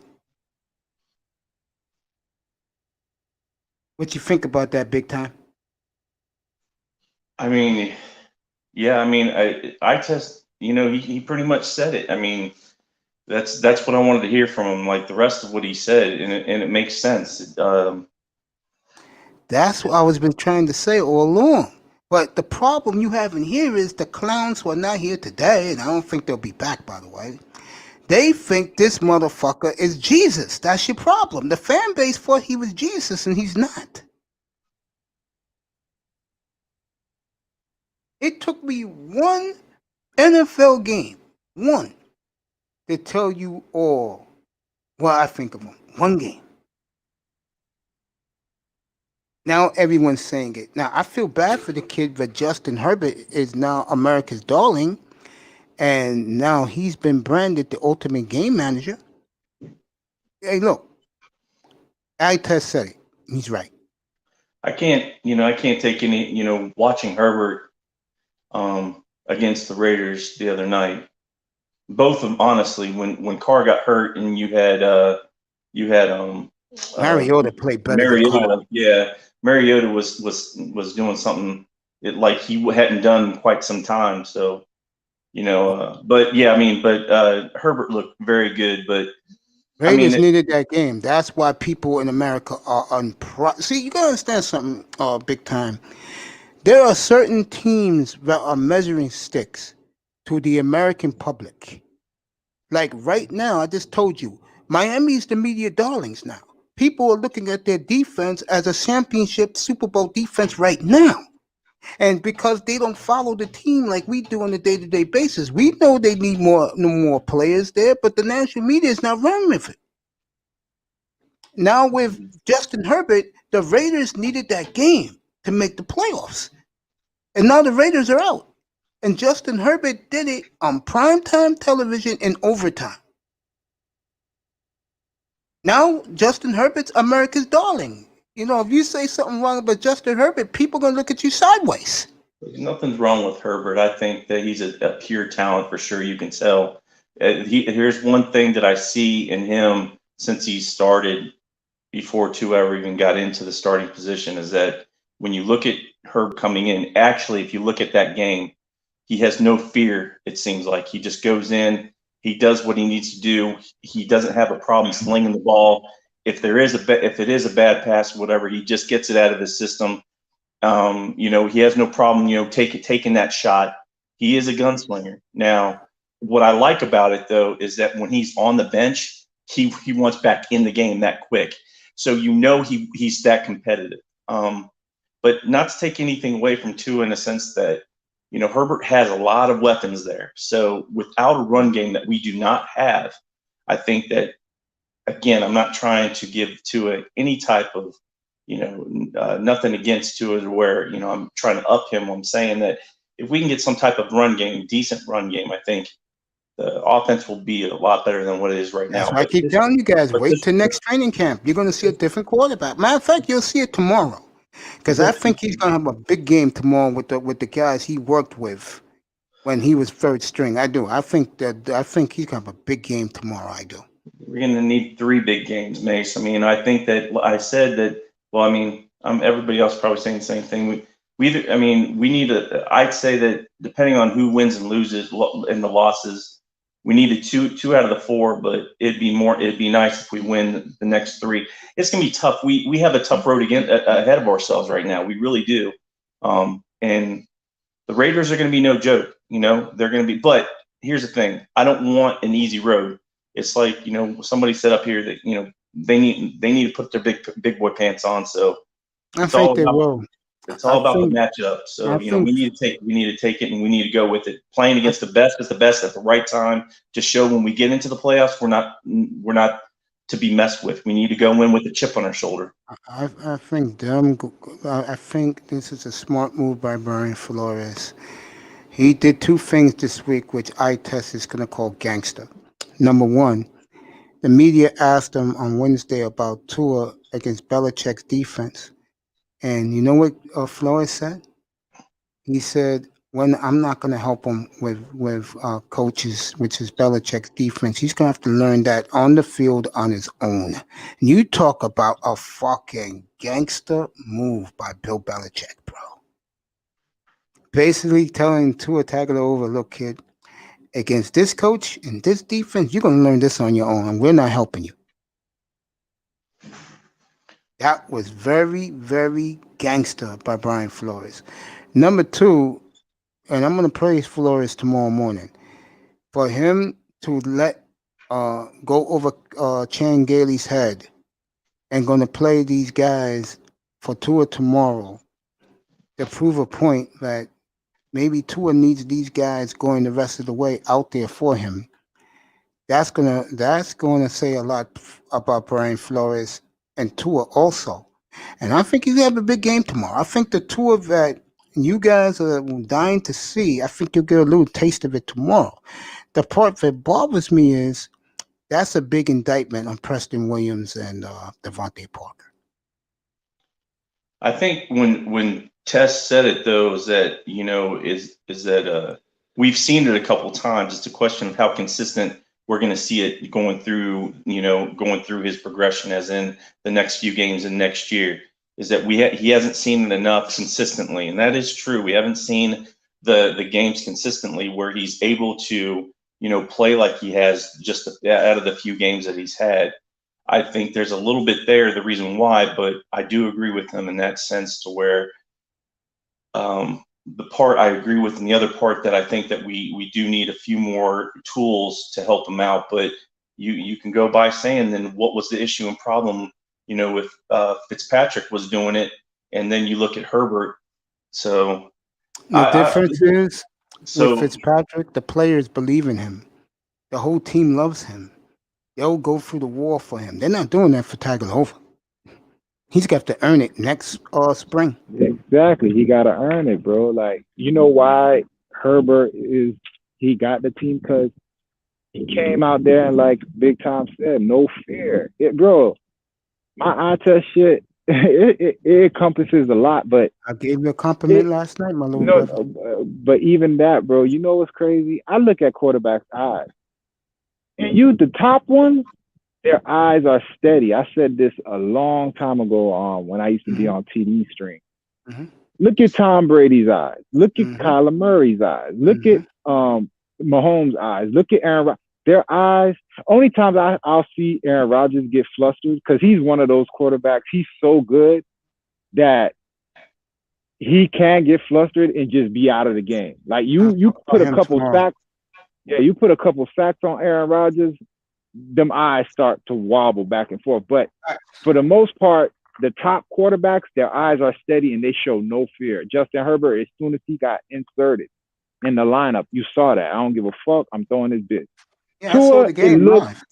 Speaker 1: What you think about that, Big Time?
Speaker 8: I mean, yeah, I test, he pretty much said it. I mean, that's what I wanted to hear from him, like the rest of what he said, and it makes sense.
Speaker 1: That's what I was been trying to say all along. But the problem you have in here is the clowns who are not here today, and I don't think they'll be back, by the way. They think this motherfucker is Jesus. That's your problem. The fan base thought he was Jesus, and he's not. It took me one NFL game. One to tell you all what I think of him. One game. Now everyone's saying it. Now I feel bad for the kid, but Justin Herbert is now America's darling, and now he's been branded the ultimate game manager. Hey, look, Test said it. He's right.
Speaker 8: I can't take any, watching Herbert against the Raiders the other night. Both of them, honestly, when Carr got hurt and you had
Speaker 1: Mariota played better than Carr.
Speaker 8: Mariota, yeah, Mariota was doing something like he hadn't done in quite some time. So, but Herbert looked very good. But
Speaker 1: Raiders needed that game. That's why people in America are See, you gotta understand something, big time. There are certain teams that are measuring sticks to the American public. Like right now, I just told you, Miami's the media darlings now. People are looking at their defense as a championship Super Bowl defense right now. And because they don't follow the team like we do on a day-to-day basis, we know they need no more players there, but the national media is not running with it. Now with Justin Herbert, the Raiders needed that game to make the playoffs. And now the Raiders are out. And Justin Herbert did it on primetime television in overtime. Now Justin Herbert's America's darling. If you say something wrong about Justin Herbert, people are going to look at you sideways.
Speaker 8: Nothing's wrong with Herbert. I think that he's a pure talent for sure. You can tell. Here's one thing that I see in him since he started, before Tua ever even got into the starting position, is that when you look at Herb coming in, actually, if you look at that game, he has no fear. It seems like he just goes in, he does what he needs to do. He doesn't have a problem slinging the ball. If it is a bad pass, whatever, he just gets it out of his system. He has no problem, taking that shot. He is a gunslinger. Now, what I like about it though is that when he's on the bench, he wants back in the game that quick. So he's that competitive. But not to take anything away from Tua in the sense that, Herbert has a lot of weapons there. So without a run game that we do not have, I think that, again, I'm not trying to give Tua any type of, nothing against Tua where, I'm trying to up him. I'm saying that if we can get some type of run game, decent run game, I think the offense will be a lot better than what it is right now.
Speaker 1: That's why I keep telling you guys, wait till next training camp. You're going to see a different quarterback. Matter of fact, you'll see it tomorrow. Because I think he's going to have a big game tomorrow with the guys he worked with when he was third string. I do. I think he's going to have a big game tomorrow. I do.
Speaker 8: We're going to need 3 big games, Mace. I mean, I think that I said that. Well, I mean, everybody else probably saying the same thing. We need I'd say that depending on who wins and loses and the losses, we needed two out of the 4, but it'd be nice if we win the next 3. It's gonna be tough. We have a tough road ahead of ourselves right now. We really do. And the Raiders are gonna be no joke. They're gonna be. But here's the thing: I don't want an easy road. It's like somebody said up here that they need to put their big boy pants on. So
Speaker 1: I think they will.
Speaker 8: It's all about the matchup. So we need to take it, and we need to go with it. Playing against the best is the best at the right time to show when we get into the playoffs, we're not to be messed with. We need to go in with a chip on our shoulder.
Speaker 1: I think this is a smart move by Brian Flores. He did 2 things this week, which Test is going to call gangster. Number 1, the media asked him on Wednesday about Tua against Belichick's defense. And you know what Flores said? He said, "When I'm not going to help him with coaches, which is Belichick's defense. He's going to have to learn that on the field on his own." And you talk about a fucking gangster move by Bill Belichick, bro. Basically telling Tua Tagovailoa, "Look, kid, against this coach and this defense, you're going to learn this on your own, and we're not helping you." That was very, very gangster by Brian Flores. Number 2, and I'm going to praise Flores tomorrow morning, for him to let go over Chan Gailey's head and going to play these guys for Tua tomorrow to prove a point that maybe Tua needs these guys going the rest of the way out there for him. That's gonna say a lot about Brian Flores and Tua also. And I think he's gonna have a big game tomorrow. I think the Tua that you guys are dying to see, I think you'll get a little taste of it tomorrow. The part that bothers me is that's a big indictment on Preston Williams and Devontae Parker.
Speaker 8: I think when Tess said it though, is that is that we've seen it a couple times. It's a question of how consistent we're going to see it going through his progression, as in the next few games and next year. Is that he hasn't seen it enough consistently, and that is true. We haven't seen the games consistently where he's able to play like he has just out of the few games that he's had. I think there's a little bit there, the reason why, but I do agree with him in that sense to where the part I agree with, and the other part that I think that we do need a few more tools to help him out. But you can go by saying, then what was the issue and problem, with Fitzpatrick was doing it, and then you look at Herbert. So
Speaker 1: the difference is with Fitzpatrick, the players believe in him. The whole team loves him. They'll go through the wall for him. They're not doing that for Tagovailoa. He's got to earn it next spring.
Speaker 4: Exactly. He got to earn it, bro. Like, you know why Herbert he got the team? Because he came out there and, like Big Tom said, no fear. Bro, my eye test shit, it encompasses a lot, but
Speaker 1: I gave you a compliment last night, my little brother.
Speaker 4: But even that, bro, you know what's crazy? I look at quarterbacks' eyes. And the top ones, their eyes are steady. I said this a long time ago when I used to be on TD stream.
Speaker 1: Mm-hmm.
Speaker 4: Look at Tom Brady's eyes. Look at Kyler Murray's eyes. Look at Mahomes' eyes. Look at Aaron Rodgers. Their eyes, only times I'll see Aaron Rodgers get flustered because he's one of those quarterbacks. He's so good that he can get flustered and just be out of the game. Like you put a couple sacks. Yeah, you put a couple sacks on Aaron Rodgers, them eyes start to wobble back and forth. But for the most part, the top quarterbacks, their eyes are steady and they show no fear. Justin Herbert, as soon as he got inserted in the lineup, you saw that. I don't give a fuck. I'm throwing this bitch.
Speaker 1: Yeah, I saw the game live.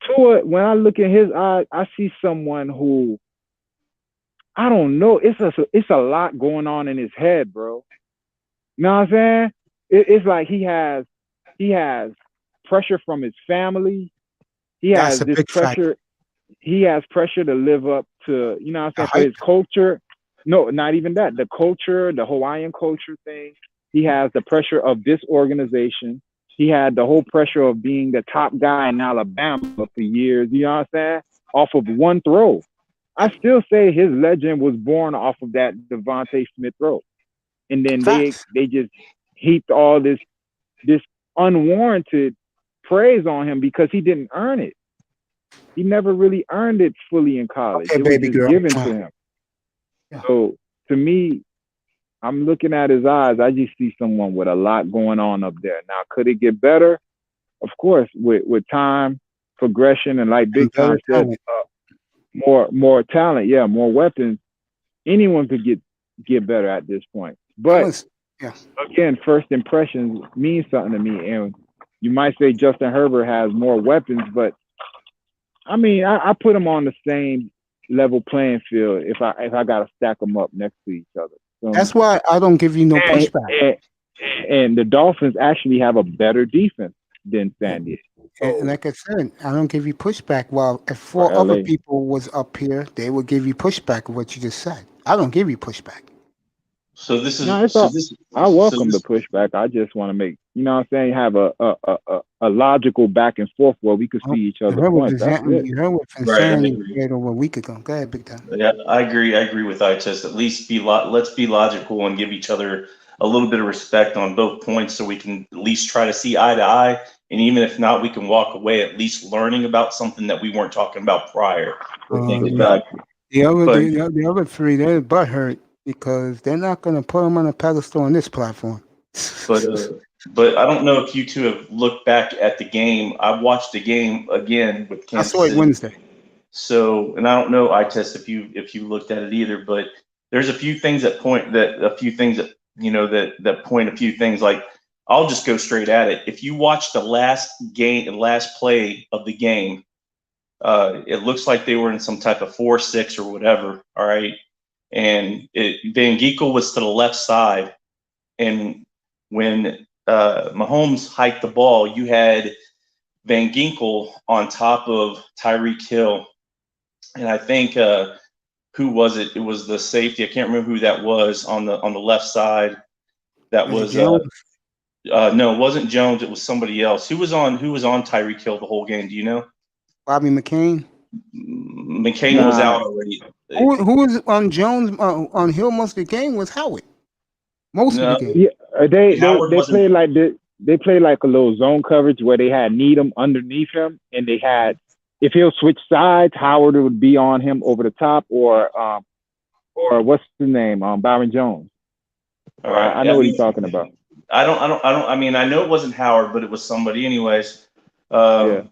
Speaker 4: Tua, when I look in his eyes, I see someone who, I don't know. It's a lot going on in his head, bro. You know what I'm saying? It's like he has pressure from his family. He has this pressure. He has pressure to live up to, you know what I'm saying, for his culture. No, not even that. The culture, the Hawaiian culture thing. He has the pressure of this organization. He had the whole pressure of being the top guy in Alabama for years. You know what I'm saying? Off of one throw. I still say his legend was born off of that Devontae Smith throw. And then they just heaped all this unwarranted praise on him because he didn't earn it. He never really earned it fully in college.
Speaker 1: Okay,
Speaker 4: it was just given to him.
Speaker 1: Yeah.
Speaker 4: So to me, I'm looking at his eyes. I just see someone with a lot going on up there. Now, could it get better? Of course, with time, progression, and like Big Tom said, more talent, more weapons. Anyone could get better at this point. But again, first impressions mean something to me. And you might say Justin Herbert has more weapons, but I mean, I put them on the same level playing field if I got to stack them up next to each other. So,
Speaker 1: that's why I don't give you no pushback.
Speaker 4: And the Dolphins actually have a better defense than San Diego.
Speaker 1: And like I said, I don't give you pushback. While if four other people was up here, they would give you pushback of what you just said. I don't give you pushback.
Speaker 8: So this is
Speaker 4: I welcome the pushback. I just want to make, you know what I'm saying, have a logical back and forth where we could see each other's points.
Speaker 1: You heard what Insanity said over a week ago. Go ahead, Big Time.
Speaker 8: Yeah, I agree with ITES. At least let's be logical and give each other a little bit of respect on both points so we can at least try to see eye to eye. And even if not, we can walk away at least learning about something that we weren't talking about prior.
Speaker 1: The other three, they're butthurt because they're not going to put them on a pedestal on this platform.
Speaker 8: But I don't know if you two have looked back at the game. I watched the game again with Kansas City.
Speaker 1: I saw it Wednesday.
Speaker 8: So, and I don't know, ITES, if you looked at it either, but there's a few things that that point a few things. Like, I'll just go straight at it. If you watch the last play of the game, it looks like they were in some type of 4-6 or whatever. All right. And Van Ginkel was to the left side. And when Mahomes hiked the ball, you had Van Ginkel on top of Tyreek Hill. And I think, who was it? It was the safety. I can't remember who that was on the left side. That was no, it wasn't Jones. It was somebody else. Who was on Tyreek Hill the whole game? Do you know?
Speaker 1: Bobby McCain.
Speaker 8: McCain was out already.
Speaker 1: Who was on Jones on Hill most of the game was Howard. Most of the game.
Speaker 4: Yeah, they played like they played like a little zone coverage where they had Needham underneath him, and they had, if he'll switch sides, Howard would be on him over the top, or what's his name? Byron Jones.
Speaker 8: All right,
Speaker 4: I know what he's talking about.
Speaker 8: I don't. I mean, I know it wasn't Howard, but it was somebody, anyways. So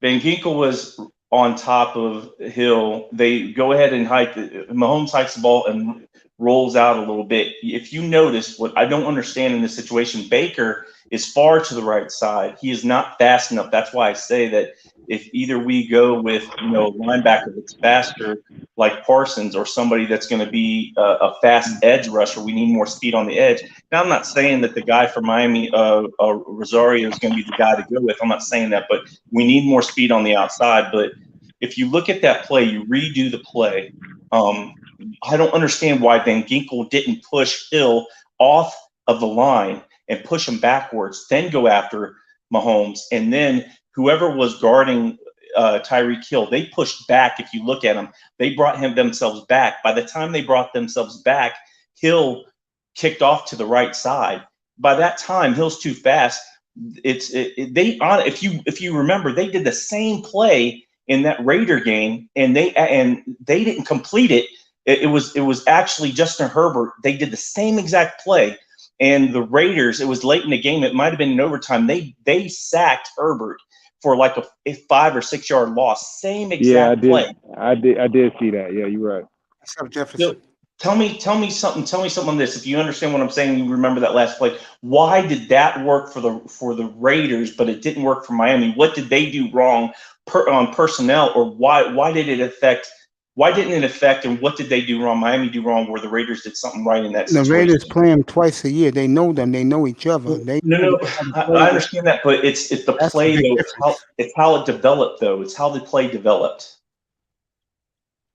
Speaker 8: Van Ginkel was on top of Hill. They go ahead and hike. Mahomes hikes the ball and rolls out a little bit. If you notice, what I don't understand in this situation, Baker is far to the right side. He is not fast enough. That's why I say that if either we go with a linebacker that's faster like Parsons, or somebody that's going to be a fast edge rusher, we need more speed on the edge. Now, I'm not saying that the guy from Miami, Rosario, is going to be the guy to go with. I'm not saying that, but we need more speed on the outside. But if you look at that play, you redo the play. I don't understand why Van Ginkel didn't push Hill off of the line and push him backwards, then go after Mahomes, and then whoever was guarding Tyreek Hill, they pushed back. If you look at them, they brought themselves back. By the time they brought themselves back, Hill kicked off to the right side. By that time, Hill's too fast. If you remember, they did the same play in that Raider game, and they didn't complete it. It was actually Justin Herbert. They did the same exact play. And the Raiders, it was late in the game. It might have been in overtime. They sacked Herbert for like a 5 or 6 yard loss. Same exact play.
Speaker 4: I did see that. Yeah, you're right.
Speaker 1: What's up, Jefferson?
Speaker 8: So, tell me something. Tell me something on this. If you understand what I'm saying, you remember that last play. Why did that work for the Raiders, but it didn't work for Miami? What did they do wrong on personnel, or why didn't it affect? And what did they do wrong? Miami do wrong, where the Raiders did something right in that situation?
Speaker 1: The Raiders play them twice a year. They know them. They know each other.
Speaker 8: No, I understand that, but it's the play though. It's how it developed though. It's how the play developed.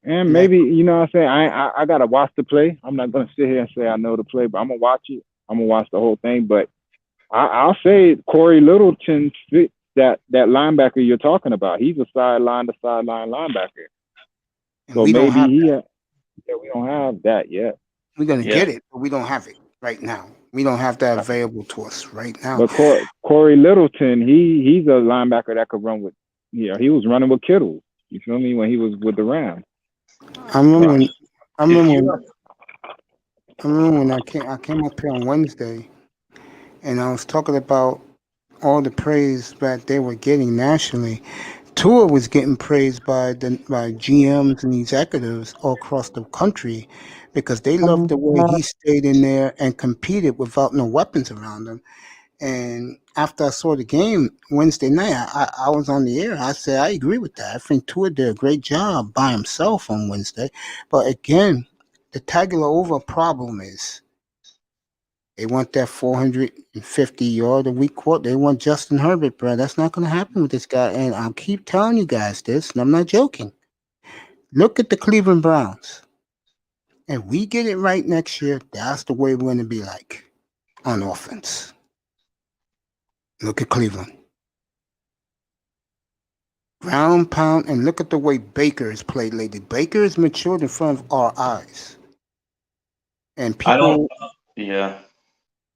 Speaker 4: And maybe, what I'm saying, I gotta watch the play. I'm not gonna sit here and say I know the play, but I'm gonna watch it. I'm gonna watch the whole thing. But I'll say Corey Littleton fits that linebacker you're talking about. He's a sideline to sideline linebacker. So
Speaker 1: we
Speaker 4: maybe
Speaker 1: we
Speaker 4: don't have that yet.
Speaker 1: We're gonna get it, but we don't have it right now. We don't have that available to us right now.
Speaker 4: But Corey Littleton, he's a linebacker that could run with. He was running with Kittle. You feel me? When he was with the Rams.
Speaker 1: I remember when I came up here on Wednesday, and I was talking about all the praise that they were getting nationally. Tua was getting praised by GMs and executives all across the country because they loved the way he stayed in there and competed without no weapons around him. And after I saw the game Wednesday night, I was on the air. I said, I agree with that. I think Tua did a great job by himself on Wednesday. But again, the Tagovailoa problem is they want that 450-yard a week quote. They want Justin Herbert, bro. That's not going to happen with this guy. And I'll keep telling you guys this, and I'm not joking. Look at the Cleveland Browns. If we get it right next year, that's the way we're going to be like on offense. Look at Cleveland. Ground pound, and look at the way Baker has played lately. Baker has matured in front of our eyes. And people...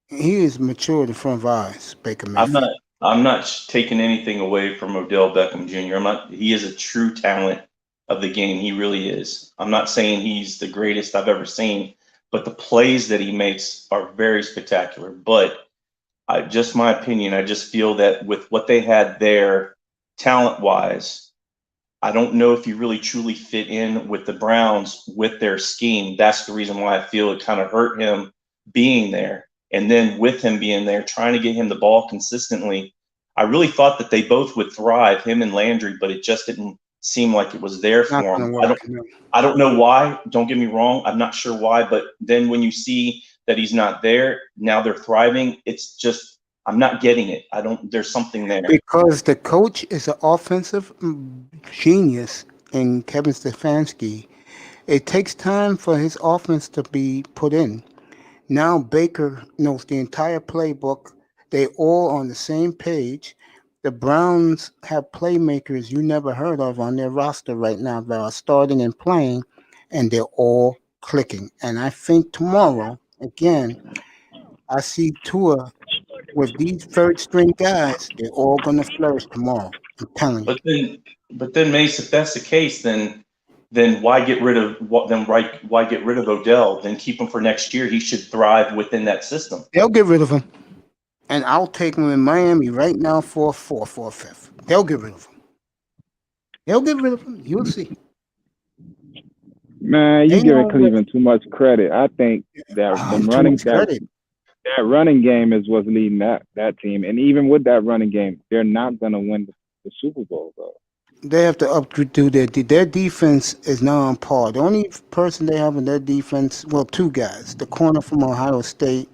Speaker 1: He is matured in front of our eyes, Baker Mayfield.
Speaker 8: I'm not taking anything away from Odell Beckham Jr. He is a true talent of the game. He really is. I'm not saying he's the greatest I've ever seen, but the plays that he makes are very spectacular. But just my opinion, I just feel that with what they had there, talent-wise, I don't know if he really truly fit in with the Browns with their scheme. That's the reason why I feel it kind of hurt him being there. And then with him being there, trying to get him the ball consistently, I really thought that they both would thrive, him and Landry, but it just didn't seem like it was there
Speaker 1: Not
Speaker 8: for
Speaker 1: gonna
Speaker 8: him.
Speaker 1: work. No.
Speaker 8: I don't know why. Don't get me wrong. I'm not sure why. But then when you see that he's not there, now they're thriving. It's just, I'm not getting it. There's something there.
Speaker 1: Because the coach is an offensive genius in Kevin Stefanski. It takes time for his offense to be put in. Now Baker knows the entire playbook. They all on the same page. The Browns have playmakers you never heard of on their roster right now that are starting and playing, and they're all clicking. And I think tomorrow, again, I see Tua with these third string guys, they're all gonna flourish tomorrow. I'm telling you.
Speaker 8: But then, Mace, if that's the case, then why get rid of why get rid of Odell? Then keep him for next year. He should thrive within that system.
Speaker 1: They'll get rid of him. And I'll take him in Miami right now for a fourth or a fifth. They'll get rid of him. They'll get rid of him. You'll see.
Speaker 4: Man, you giving Cleveland too much credit. I think that that running game is what's leading that team. And even with that running game, they're not gonna win the Super Bowl, though.
Speaker 1: They have to updo their defense is now on par. The only person they have in their defense, well, two guys, the corner from Ohio State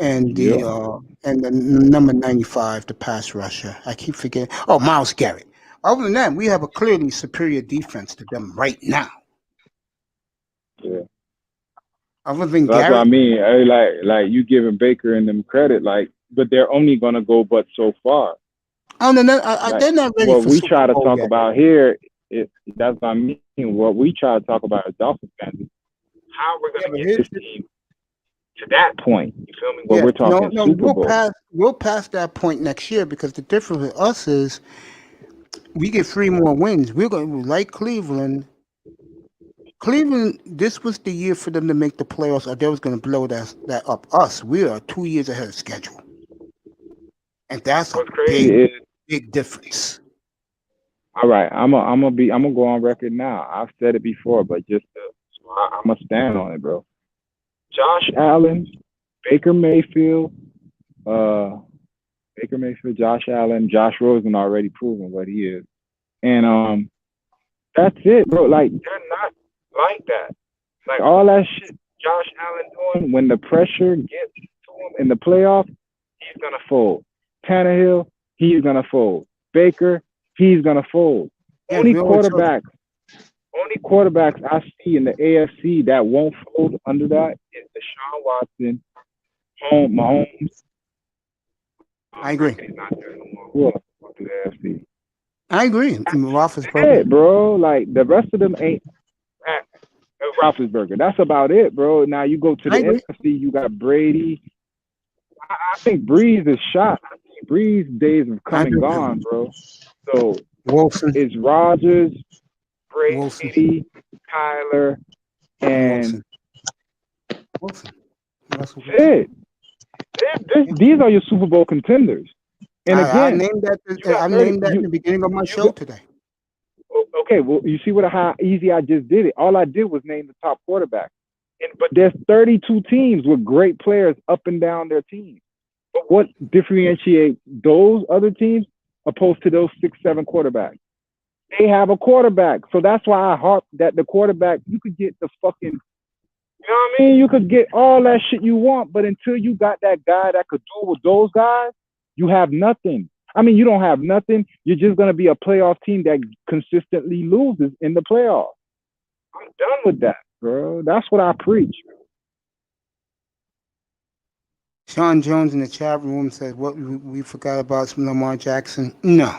Speaker 1: and the number 95, the pass rusher. I keep forgetting. Oh, Myles Garrett. Other than that, we have a clearly superior defense to them right now.
Speaker 4: Yeah.
Speaker 1: Other than
Speaker 4: That's
Speaker 1: Garrett,
Speaker 4: what I mean. Like you giving Baker and them credit, but they're only gonna go but so far.
Speaker 1: oh no, they're not ready.
Speaker 4: What
Speaker 1: for
Speaker 4: we
Speaker 1: Super
Speaker 4: try to
Speaker 1: Bowl
Speaker 4: talk
Speaker 1: yet.
Speaker 4: about here is that's what I mean. What we try to talk about as Dolphins fans is how we're gonna get this team to that point. You feel me? What we're talking Super Bowl.
Speaker 1: We'll pass that point next year because the difference with us is we get 3 more wins. We're going to like Cleveland. Cleveland, this was the year for them to make the playoffs, or they was going to blow that up. Us, we are 2 years ahead of schedule, and that's
Speaker 4: What's crazy
Speaker 1: big difference.
Speaker 4: All right, I'm gonna go on record now. I've said it before, but I'm gonna stand on it, bro. Josh Allen, Baker Mayfield, Josh Allen, Josh Rosen already proven what he is, and that's it, bro. Like they're not like that. Like all that shit Josh Allen doing when the pressure gets to him in the playoffs, he's gonna fold. Tannehill, he's gonna fold. Baker, he's gonna fold.
Speaker 1: Yeah,
Speaker 4: Only quarterbacks I see in the AFC that won't fold under that is Deshaun Watson, Mahomes.
Speaker 1: I agree.
Speaker 4: He's not there no more. Who else in the AFC?
Speaker 1: I agree. Roethlisberger.
Speaker 4: That's it, bro. Like the rest of them ain't. Roethlisberger. That's about it, bro. Now you go to the NFC, you got Brady. I think Breeze is shot. Breeze days have come and gone, bro. So
Speaker 1: Wilson.
Speaker 4: It's Rodgers, Brady, Tyler, and
Speaker 1: Wilson.
Speaker 4: That's it. These are your Super Bowl contenders. And again,
Speaker 1: I named that in the beginning of my show today.
Speaker 4: Okay, well, you see how easy I just did it. All I did was name the top quarterback. But there's 32 teams with great players up and down their teams. But what differentiates those other teams opposed to those 6-7 quarterbacks? They have a quarterback. So that's why I harp that the quarterback, you could get the fucking, you know what I mean? You could get all that shit you want, but until you got that guy that could do with those guys, you have nothing. I mean, you don't have nothing. You're just going to be a playoff team that consistently loses in the playoffs. I'm done with that, bro. That's what I preach.
Speaker 1: Sean Jones in the chat room said, what we forgot about Lamar Jackson? No.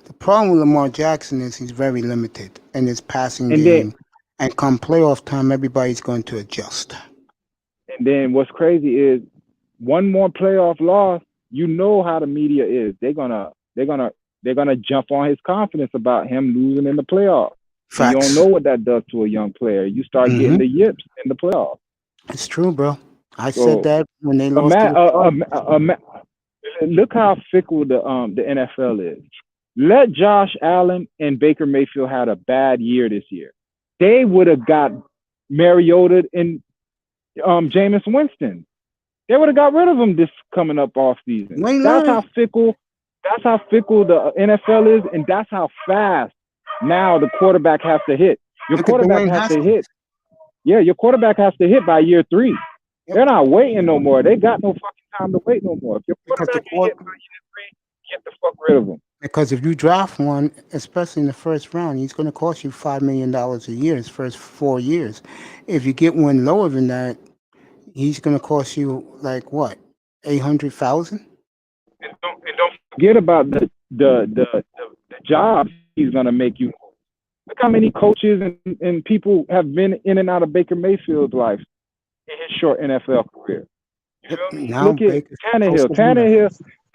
Speaker 1: The problem with Lamar Jackson is he's very limited in his passing game. And come playoff time, everybody's going to adjust.
Speaker 4: And then what's crazy is one more playoff loss, you know how the media is. They're gonna jump on his confidence about him losing in the playoffs. You don't know what that does to a young player. You start getting the yips in the playoffs.
Speaker 1: It's true, bro. I said that when they lost.
Speaker 4: Look how fickle the NFL is. Let Josh Allen and Baker Mayfield had a bad year this year. They would have got Mariota and Jameis Winston. They would have got rid of them this coming up off season. That's how fickle the NFL is, and that's how fast now the quarterback has to hit. Your quarterback has to hit. Yeah, your quarterback has to hit by year 3. Yep. They're not waiting no more. They got no fucking time to wait no more. If your quarterback can hit by year 3, get the fuck rid of him.
Speaker 1: Because if you draft one, especially in the first round, he's going to cost you $5 million a year his first 4 years. If you get one lower than that, he's going to cost you like what, $800,000?
Speaker 4: And don't forget about the jobs he's going to make you. Look how many coaches and people have been in and out of Baker Mayfield's life in his short NFL career. You feel me? Look at Tannehill.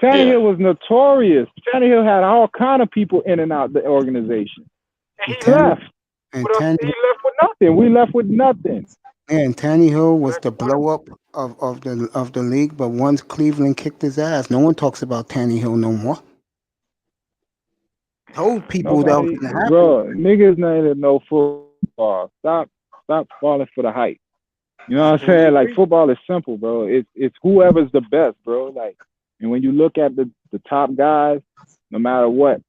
Speaker 4: Tannehill was notorious. Tannehill had all kind of people in and out the organization. And he left. He left with nothing. We left with nothing.
Speaker 1: And Tannehill was the blow up of the league, but once Cleveland kicked his ass, no one talks about Tannehill no more. Told people that was gonna happen.
Speaker 4: Bro, niggas ain't no football. Stop falling for the hype. You know what I'm saying? Like, football is simple, bro. It's whoever's the best, bro. Like, and when you look at the top guys, no matter what,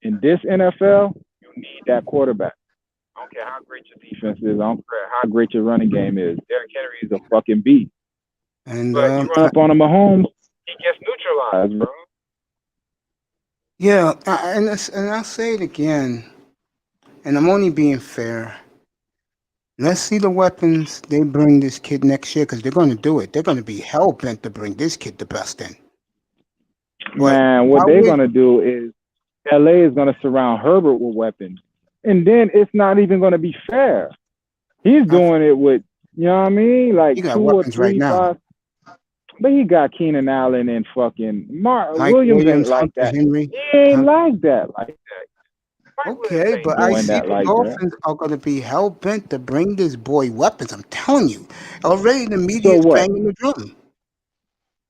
Speaker 4: in this NFL, you need that quarterback. I don't care how great your defense is. I don't care how great your running game is. Derrick Henry is a fucking beast.
Speaker 1: And
Speaker 4: but you run up on a Mahomes, he gets neutralized, bro.
Speaker 1: Yeah, and I'll say it again, and I'm only being fair. Let's see the weapons they bring this kid next year, because they're going to do it. They're going to be hell-bent to bring this kid the best in.
Speaker 4: Man, what they're going to do is LA is going to surround Herbert with weapons. And then it's not even going to be fair. He's doing it with, you know what I mean? Like,
Speaker 1: he got
Speaker 4: 2 or
Speaker 1: weapons
Speaker 4: 3
Speaker 1: right now.
Speaker 4: But he got Keenan Allen and fucking Mike Williams ain't like that.
Speaker 1: Henry.
Speaker 4: He ain't like that.
Speaker 1: Okay, but I see the Dolphins are going to be hell-bent to bring this boy weapons. I'm telling you. Already the media is banging the drum.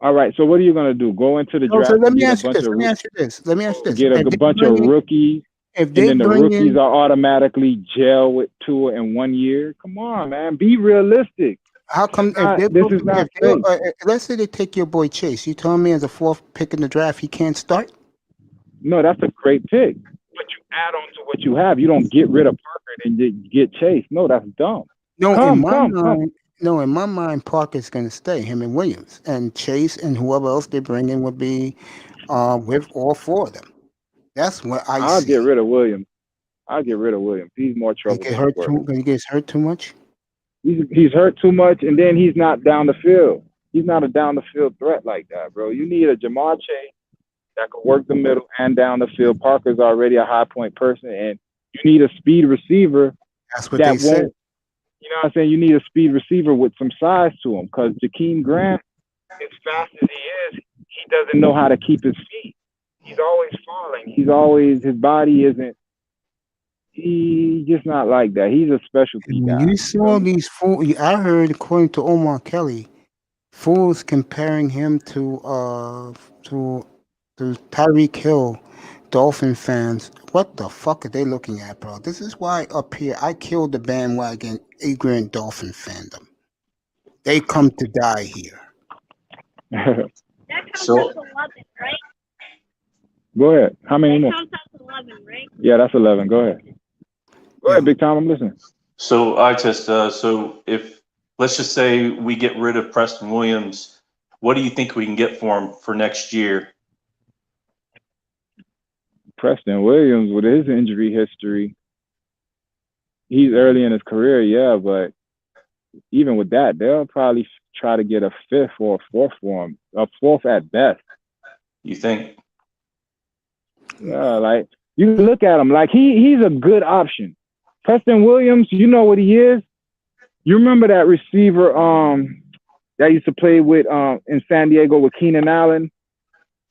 Speaker 4: All right, so what are you going to do? Go into the draft?
Speaker 1: So let me ask you this.
Speaker 4: Get a bunch of rookies, and then the rookies are automatically gel with Tua in 1 year? Come on, man. Be realistic.
Speaker 1: How come let's say they take your boy Chase. You telling me as a 4th pick in the draft he can't start?
Speaker 4: No, that's a great pick. But you add on to what you have. You don't get rid of Parker and then get Chase. No, that's dumb.
Speaker 1: In my mind, Parker's going to stay, him and Williams. And Chase and whoever else they bring in would be with all 4 of them. That's what
Speaker 4: I'll get rid of Williams. He's more trouble.
Speaker 1: He gets hurt too much?
Speaker 4: He's hurt too much, and then he's not down the field. He's not a down the field threat like that, bro. You need a Jamar Chase that can work the middle and down the field. Parker's already a high point person, and you need a speed receiver.
Speaker 1: That's what they said.
Speaker 4: You know what I'm saying? You need a speed receiver with some size to him, because Jakeem Grant, as fast as he is, he doesn't know how to keep his feet. He's always falling. His body isn't. He's just not like that. He's a specialty guy.
Speaker 1: You saw these fools. I heard, according to Omar Kelly, fools comparing him to Tyreek Hill, Dolphin fans. What the fuck are they looking at, bro? This is why up here I killed the bandwagon ignorant Dolphin fandom. They come to die here.
Speaker 9: That counts as 11, right?
Speaker 4: Go ahead. How many more?
Speaker 9: That counts as 11, right?
Speaker 4: Yeah, that's 11. Go ahead. Go ahead, Big Tom. I'm listening.
Speaker 8: So I just so if let's just say we get rid of Preston Williams, what do you think we can get for him for next year?
Speaker 4: Preston Williams, with his injury history, he's early in his career, yeah, but even with that, they'll probably try to get a 5th or a 4th for him, a 4th at best.
Speaker 8: You think?
Speaker 4: Yeah, like, you look at him, like, he's a good option. Preston Williams, you know what he is? You remember that receiver that used to play with in San Diego with Keenan Allen?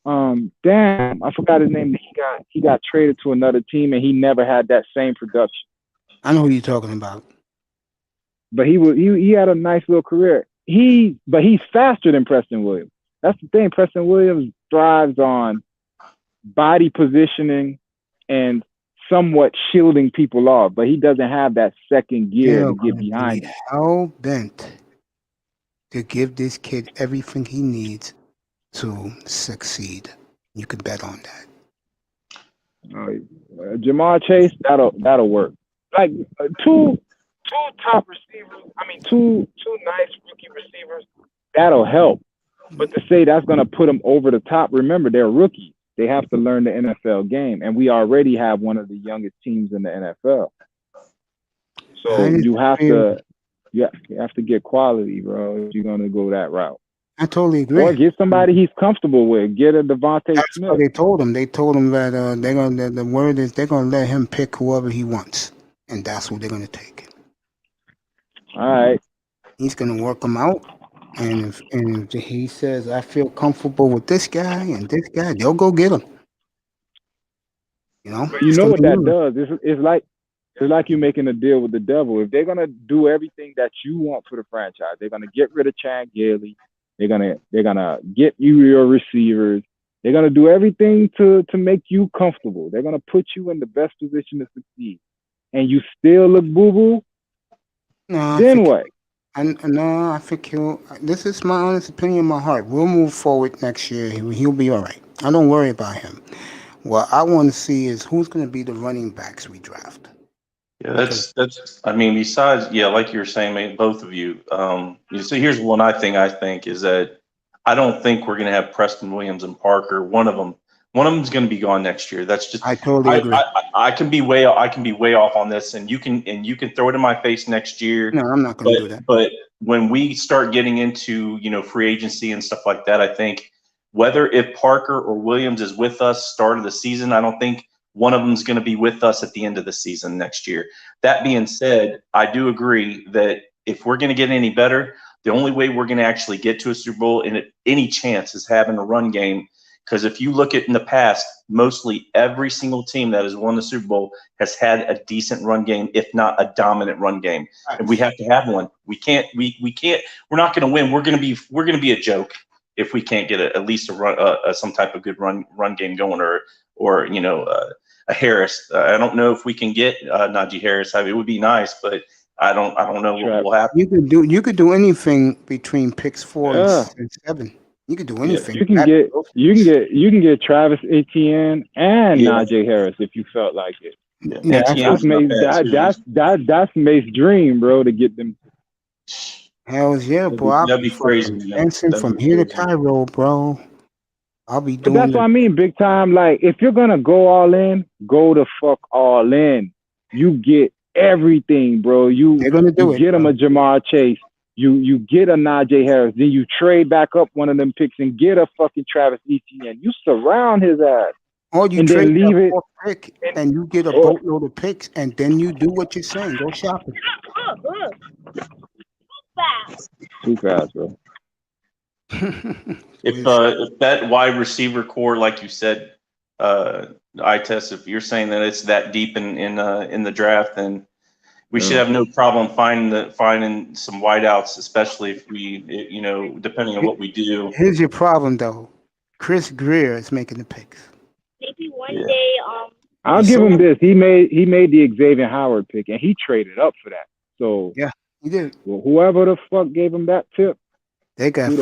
Speaker 4: Damn, I forgot his name. He got traded to another team, and he never had that same production.
Speaker 1: I know who you're talking about.
Speaker 4: But he had a nice little career. But he's faster than Preston Williams. That's the thing. Preston Williams thrives on body positioning and somewhat shielding people off, but he doesn't have that second gear
Speaker 1: They're
Speaker 4: to get
Speaker 1: gonna
Speaker 4: behind
Speaker 1: be
Speaker 4: him.
Speaker 1: hell bent to give this kid everything he needs to succeed. You can bet on that.
Speaker 4: Jamar Chase, that'll work. Like two top receivers. I mean, two nice rookie receivers. That'll help. But to say that's gonna put them over the top, remember they're rookies. They have to learn the NFL game, and we already have one of the youngest teams in the NFL. So you have to get quality, bro, if you're gonna go that route.
Speaker 1: I totally agree.
Speaker 4: Or get somebody he's comfortable with. Get a Devontae
Speaker 1: That's
Speaker 4: Smith.
Speaker 1: what they told him. They told him that the word is they're gonna let him pick whoever he wants, and that's who they're gonna take.
Speaker 4: All right.
Speaker 1: He's gonna work them out, and if he says I feel comfortable with this guy and this guy, they'll go get him. You know.
Speaker 4: But you know what that does? It's like you making a deal with the devil. If they're gonna do everything that you want for the franchise, they're gonna get rid of Chad Gailey. They're gonna get you your receivers. They're gonna do everything to make you comfortable. They're gonna put you in the best position to succeed, and you still look boo boo.
Speaker 1: No,
Speaker 4: then what?
Speaker 1: I think this is my honest opinion in my heart. We'll move forward next year. He'll be all right. I don't worry about him. What I want to see is who's going to be the running backs we draft.
Speaker 8: Yeah, that's. I mean, besides, like you were saying, mate, both of you. So here's one I think is that I don't think we're going to have Preston Williams and Parker. One of them's going to be gone next year. That's just.
Speaker 1: I totally agree.
Speaker 8: I can be way off on this, and you can throw it in my face next year.
Speaker 1: No, I'm not going to do that.
Speaker 8: But when we start getting into free agency and stuff like that, I think whether if Parker or Williams is with us start of the season, I don't think one of them is going to be with us at the end of the season next year. That being said, I do agree that if we're going to get any better, the only way we're going to actually get to a Super Bowl and any chance is having a run game. Because if you look at in the past, mostly every single team that has won the Super Bowl has had a decent run game, if not a dominant run game. And we have to have one. We can't. We're not going to win. We're going to be a joke if we can't get at least a run, some type of good run game going, or a Harris. I don't know if we can get Najee Harris. I mean, it would be nice, but I don't know what will happen.
Speaker 1: You could do anything between picks 4 and 7. You could do anything.
Speaker 4: You can get Travis Etienne and Najee Harris if you felt like it. That's Mace's dream, bro, to get them.
Speaker 1: Hells yeah, bro.
Speaker 8: That'd be crazy.
Speaker 1: Dancing from here to Cairo, bro. I'll be doing.
Speaker 4: But that's what I mean, big time. Like, if you're gonna go all in, go the fuck all in. You get everything, bro. They're gonna do it. Get him a Jamar Chase. You get a Najee Harris. Then you trade back up one of them picks and get a fucking Travis Etienne. You surround his ass.
Speaker 1: Or you trade that fourth pick and you get a boatload of picks, and then you do what you're saying. Go shopping.
Speaker 4: Too fast, bro.
Speaker 8: If that wide receiver core, like you said, I-Test, if you're saying that it's that deep in the draft, then we should have no problem finding some wideouts, especially if we, depending on what we do.
Speaker 1: Here's your problem, though. Chris Greer is making the picks.
Speaker 9: Maybe one day.
Speaker 4: I'll give him this. He made the Xavier Howard pick, and he traded up for that. So
Speaker 1: yeah, he did.
Speaker 4: Well, whoever the fuck gave him that tip.
Speaker 1: They got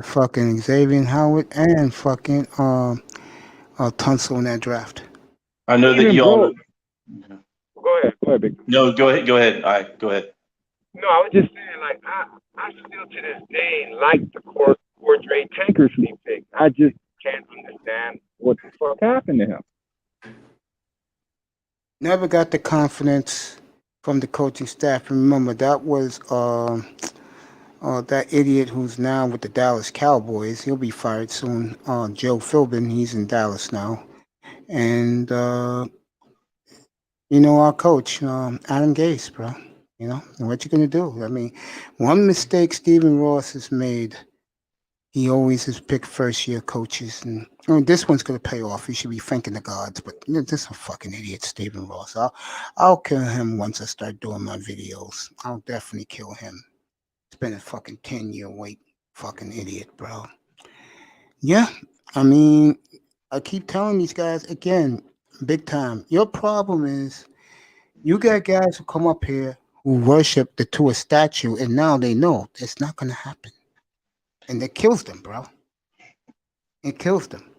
Speaker 1: fucking Xavier Howard and fucking Tunsil in that draft.
Speaker 8: I know that y'all.
Speaker 4: Go ahead, big.
Speaker 8: No, go ahead. Go ahead. Go ahead.
Speaker 4: No, I was just saying, like, I still to this day like the Cordray Tankersley pick. I just can't understand what the fuck happened to him.
Speaker 1: Never got the confidence from the coaching staff. Remember, that was that idiot who's now with the Dallas Cowboys. He'll be fired soon. Joe Philbin, he's in Dallas now. And, our coach, Adam Gase, bro. What you going to do? I mean, one mistake Stephen Ross has made, he always has picked first-year coaches. And this one's going to pay off. He should be thanking the gods. But this is a fucking idiot, Stephen Ross. I'll kill him once I start doing my videos. I'll definitely kill him. It's been a fucking 10-year wait. Fucking idiot, bro. Yeah, I mean, I keep telling these guys, again, big time. Your problem is you got guys who come up here who worship the Tua statue, and now they know it's not going to happen, and it kills them, bro. It kills them.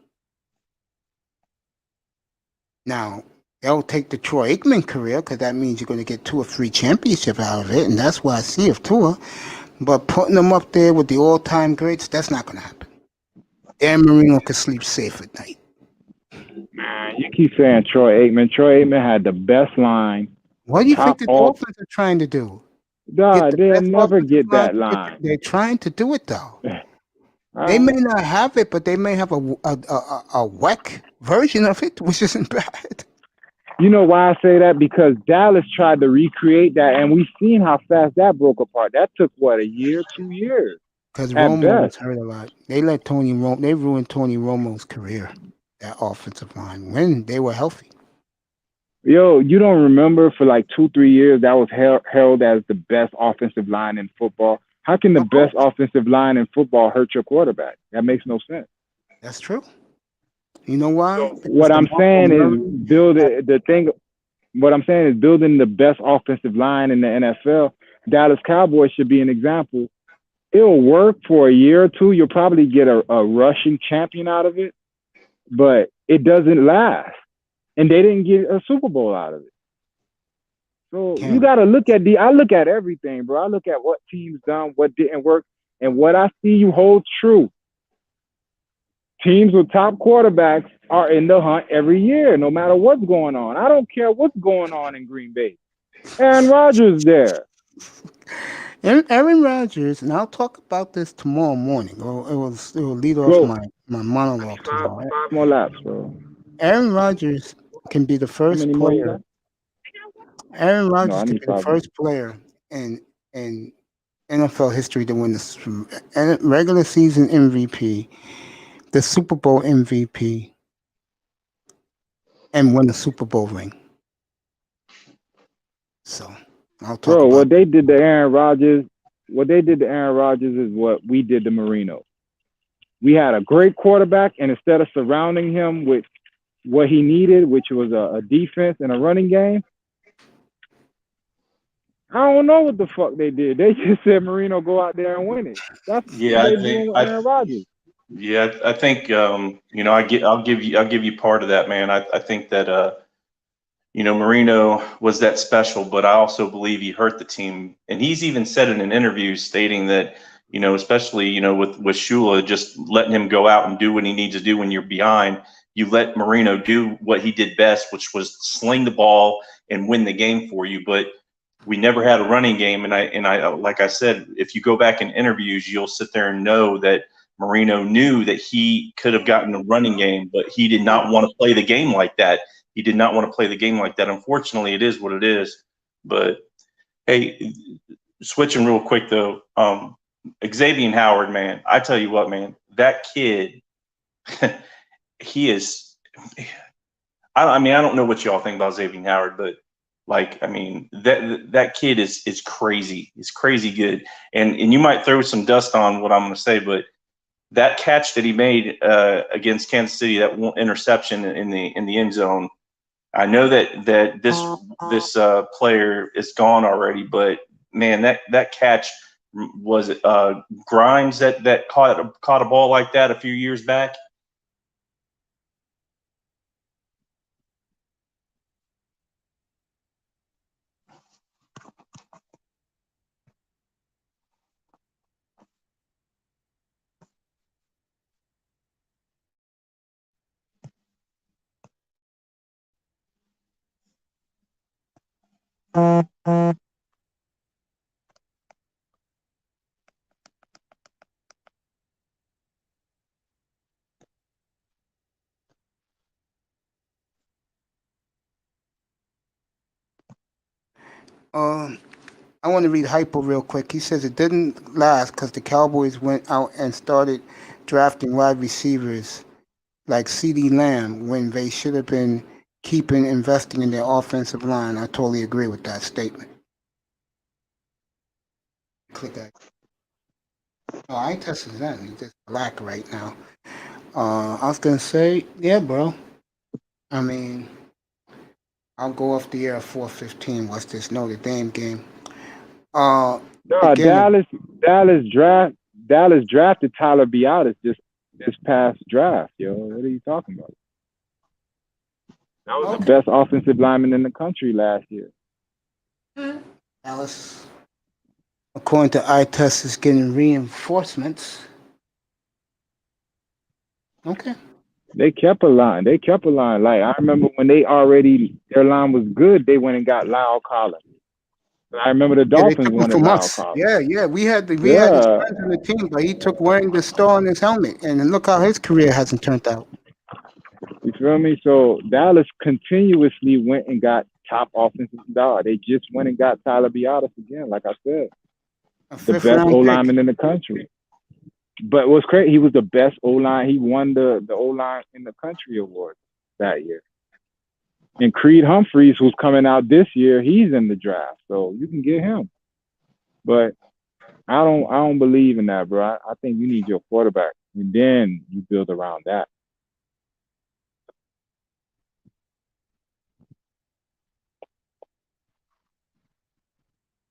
Speaker 1: Now they'll take the Troy Aikman career because that means you're going to get 2 or 3 championships out of it, and that's why I see of Tua. But putting them up there with the all-time greats, that's not going to happen. Dan Marino could sleep safe at night.
Speaker 4: Man, you keep saying Troy Aikman. Troy Aikman had the best line.
Speaker 1: What do you think
Speaker 4: Top
Speaker 1: the
Speaker 4: all.
Speaker 1: Dolphins are trying to do?
Speaker 4: God,
Speaker 1: the
Speaker 4: they'll
Speaker 1: best
Speaker 4: never
Speaker 1: offensive
Speaker 4: get that
Speaker 1: line.
Speaker 4: line.
Speaker 1: They're trying to do it though.
Speaker 4: All
Speaker 1: They
Speaker 4: right.
Speaker 1: may not have it, but they may have a WEC version of it, which isn't bad.
Speaker 4: You know why I say that? Because Dallas tried to recreate that, and we've seen how fast that broke apart. That took, what, a year, 2 years?
Speaker 1: Because
Speaker 4: At
Speaker 1: Romo was
Speaker 4: best.
Speaker 1: hurt a lot. They let Tony Romo. They ruined Tony Romo's career. That offensive line when they were healthy.
Speaker 4: Yo, you don't remember for like 2-3 years that was held as the best offensive line in football? How can the best offensive line in football hurt your quarterback? That makes no sense.
Speaker 1: That's true. You know why?
Speaker 4: So
Speaker 1: Because
Speaker 4: what I'm
Speaker 1: DeMarco
Speaker 4: saying is
Speaker 1: Murray
Speaker 4: building the thing. What I'm saying is building the best offensive line in the NFL. Dallas Cowboys should be an example. It'll work for a year or two. You'll probably get a rushing champion out of it, but it doesn't last. And they didn't get a Super Bowl out of it. So you got to look at I look at everything, bro. I look at what teams done, what didn't work, and what I see you hold true. Teams with top quarterbacks are in the hunt every year, no matter what's going on. I don't care what's going on in Green Bay. Aaron Rodgers there.
Speaker 1: Aaron Rodgers, and I'll talk about this tomorrow morning. It will lead off my monologue tomorrow.
Speaker 4: 5 more laps, bro.
Speaker 1: Aaron Rodgers can be the first
Speaker 4: many more you
Speaker 1: player.
Speaker 4: got?
Speaker 1: Aaron
Speaker 4: No,
Speaker 1: Rodgers
Speaker 4: I
Speaker 1: can
Speaker 4: need
Speaker 1: be the
Speaker 4: 5
Speaker 1: first player in NFL history to win the regular season MVP, the Super Bowl MVP, and win the Super Bowl ring. So I'll talk
Speaker 4: Bro,
Speaker 1: about
Speaker 4: what they did to Aaron Rodgers, is what we did to Marino. We had a great quarterback, and instead of surrounding him with what he needed, which was a defense and a running game, I don't know what the fuck they did. They just said, Marino, go out there and win it. That's what they're doing with Aaron Rodgers.
Speaker 8: Yeah, I think I'll give you part of that, man. I think that Marino was that special, but I also believe he hurt the team. And he's even said in an interview stating that, especially, with Shula, just letting him go out and do what he needs to do when you're behind. You let Marino do what he did best, which was sling the ball and win the game for you. But we never had a running game. And I like I said, if you go back in interviews, you'll sit there and know that Marino knew that he could have gotten a running game, but he did not want to play the game like that. He did not want to play the game like that. Unfortunately, it is what it is. But hey, switching real quick though, Xavier Howard, man, I tell you what, man, that kid, he is. I mean, I don't know what y'all think about Xavier Howard, but that kid is crazy. He's crazy good, and you might throw some dust on what I'm going to say, but that catch that he made against Kansas City, that interception in the end zone. I know that this player is gone already, but man, that catch was Grimes that caught a ball like that a few years back.
Speaker 1: I want to read Hypo real quick. He says it didn't last because the Cowboys went out and started drafting wide receivers like CeeDee Lamb when they should have been investing in their offensive line. I totally agree with that statement. Click that. Oh, I ain't testing that. He's just black right now. I was going to say, yeah, bro. I mean, I'll go off the air at 4:15. Watch this Notre Dame game.
Speaker 4: No,
Speaker 1: Again,
Speaker 4: Dallas drafted Tyler Biadasz this past draft, yo. What are you talking about? That was the
Speaker 1: okay.
Speaker 4: best offensive lineman in the country last year.
Speaker 1: Dallas, according to eye test, is getting reinforcements. Okay.
Speaker 4: They kept a line. Like I remember when their line was good, they went and got Lyle Collins. I remember the
Speaker 1: Yeah, they
Speaker 4: Dolphins
Speaker 1: took him
Speaker 4: wanted
Speaker 1: from
Speaker 4: Lyle
Speaker 1: us.
Speaker 4: Collins.
Speaker 1: Yeah. We had his
Speaker 4: Yeah,
Speaker 1: friends on the team, but he took wearing the star on his helmet, and then look how his career hasn't turned out.
Speaker 4: you feel me? So Dallas continuously went and got top offensive dog. They just went and got Tyler Biadasz again, like I said,
Speaker 1: A
Speaker 4: the
Speaker 1: fifth
Speaker 4: best
Speaker 1: round
Speaker 4: O
Speaker 1: pick.
Speaker 4: lineman in the country. But what's crazy, he was the best O line. He won the O line in the country award that year. And Creed Humphreys, who's coming out this year, he's in the draft, so you can get him. But I don't believe in that, bro. I think you need your quarterback, and then you build around that.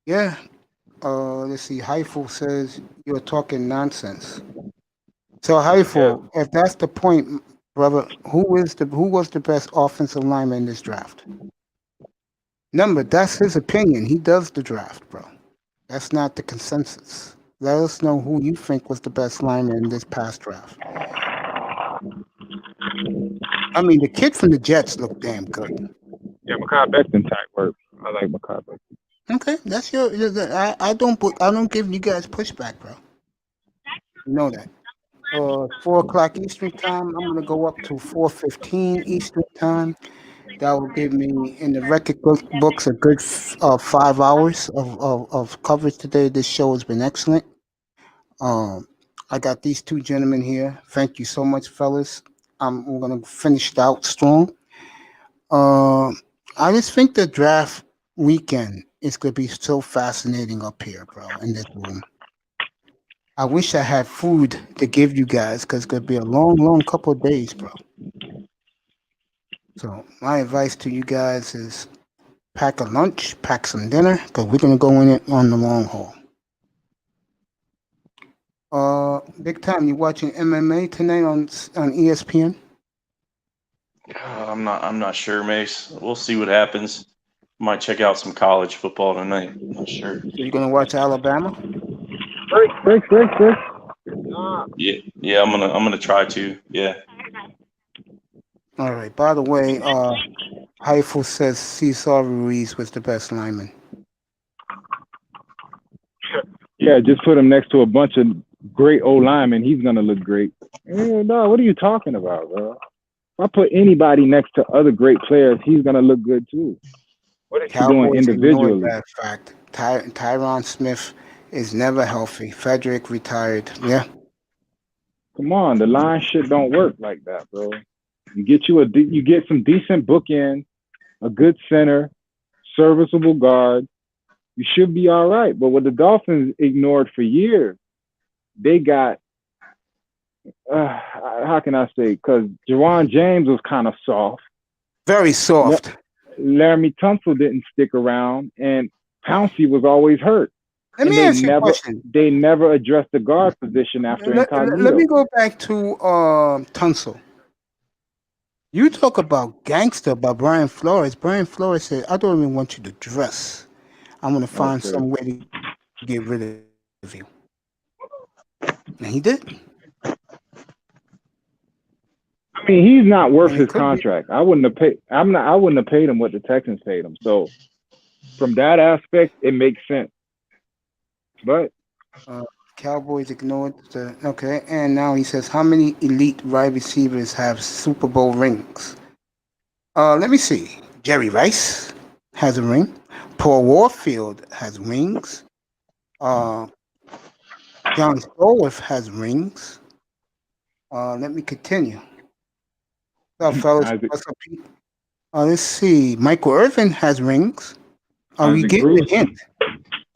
Speaker 1: Yeah. Let's see. Heifel says you're talking nonsense. So Heifel, if that's the point, brother, who was the best offensive lineman in this draft? Remember, that's his opinion. He does the draft, bro. That's not the consensus. Let us know who you think was the best lineman in this past draft. I mean, the kid from the Jets looked damn good.
Speaker 4: Yeah, Mekhi Becton type work. I like Mekhi Becton.
Speaker 1: Okay, that's I don't give you guys pushback, bro. You know that. 4 o'clock Eastern time. I'm gonna go up to 4:15 Eastern time. That will give me in the record books a good 5 hours of coverage today. This show has been excellent. I got these two gentlemen here. Thank you so much, fellas. I'm gonna finish it out strong. I just think the draft weekend is gonna be so fascinating up here, bro, in this room. I wish I had food to give you guys because it's gonna be a long couple of days, bro. So my advice to you guys is pack a lunch, pack some dinner, because we're gonna go in it on the long haul. Big time, you watching MMA tonight on ESPN?
Speaker 8: I'm not sure, Mace. We'll see what happens. Might check out some college football tonight. I'm not sure.
Speaker 1: So you're gonna watch Alabama?
Speaker 4: Break.
Speaker 8: Yeah, I'm gonna try to. Yeah.
Speaker 1: All right. By the way, Heifel says Cesar Ruiz was the best lineman.
Speaker 4: Yeah, just put him next to a bunch of great O linemen. He's gonna look great. No, what are you talking about, bro? If I put anybody next to other great players, he's gonna look good too. What is he doing
Speaker 1: Cowboys ignored
Speaker 4: individually?
Speaker 1: that fact. Tyron Smith is never healthy. Frederick retired. Yeah.
Speaker 4: Come on, the line shit don't work like that, bro. You get some decent bookend, a good center, serviceable guard. You should be all right. But what the Dolphins ignored for years, they got. How can I say? Because Jawan James was kind of soft.
Speaker 1: Very soft.
Speaker 4: Laramie Tunsil didn't stick around, and Pouncey was always hurt.
Speaker 1: Let me ask you a question.
Speaker 4: They never addressed the guard position after Incognito.
Speaker 1: Let me go back to Tunsil. You talk about gangster by Brian Flores. Brian Flores said, I don't even want you to dress. I'm going to find some way to get rid of you. And he did.
Speaker 4: I mean, he's not worth his contract. I wouldn't have paid him what the Texans paid him. So from that aspect, it makes sense. But
Speaker 1: Cowboys ignored okay. And now he says, how many elite wide receivers have Super Bowl rings? Let me see. Jerry Rice has a ring. Paul Warfield has rings. John Stolworth has rings. Let me continue. What's up, fellas? What's up, Pete? Let's see. Michael Irvin has rings. Are we getting the hint?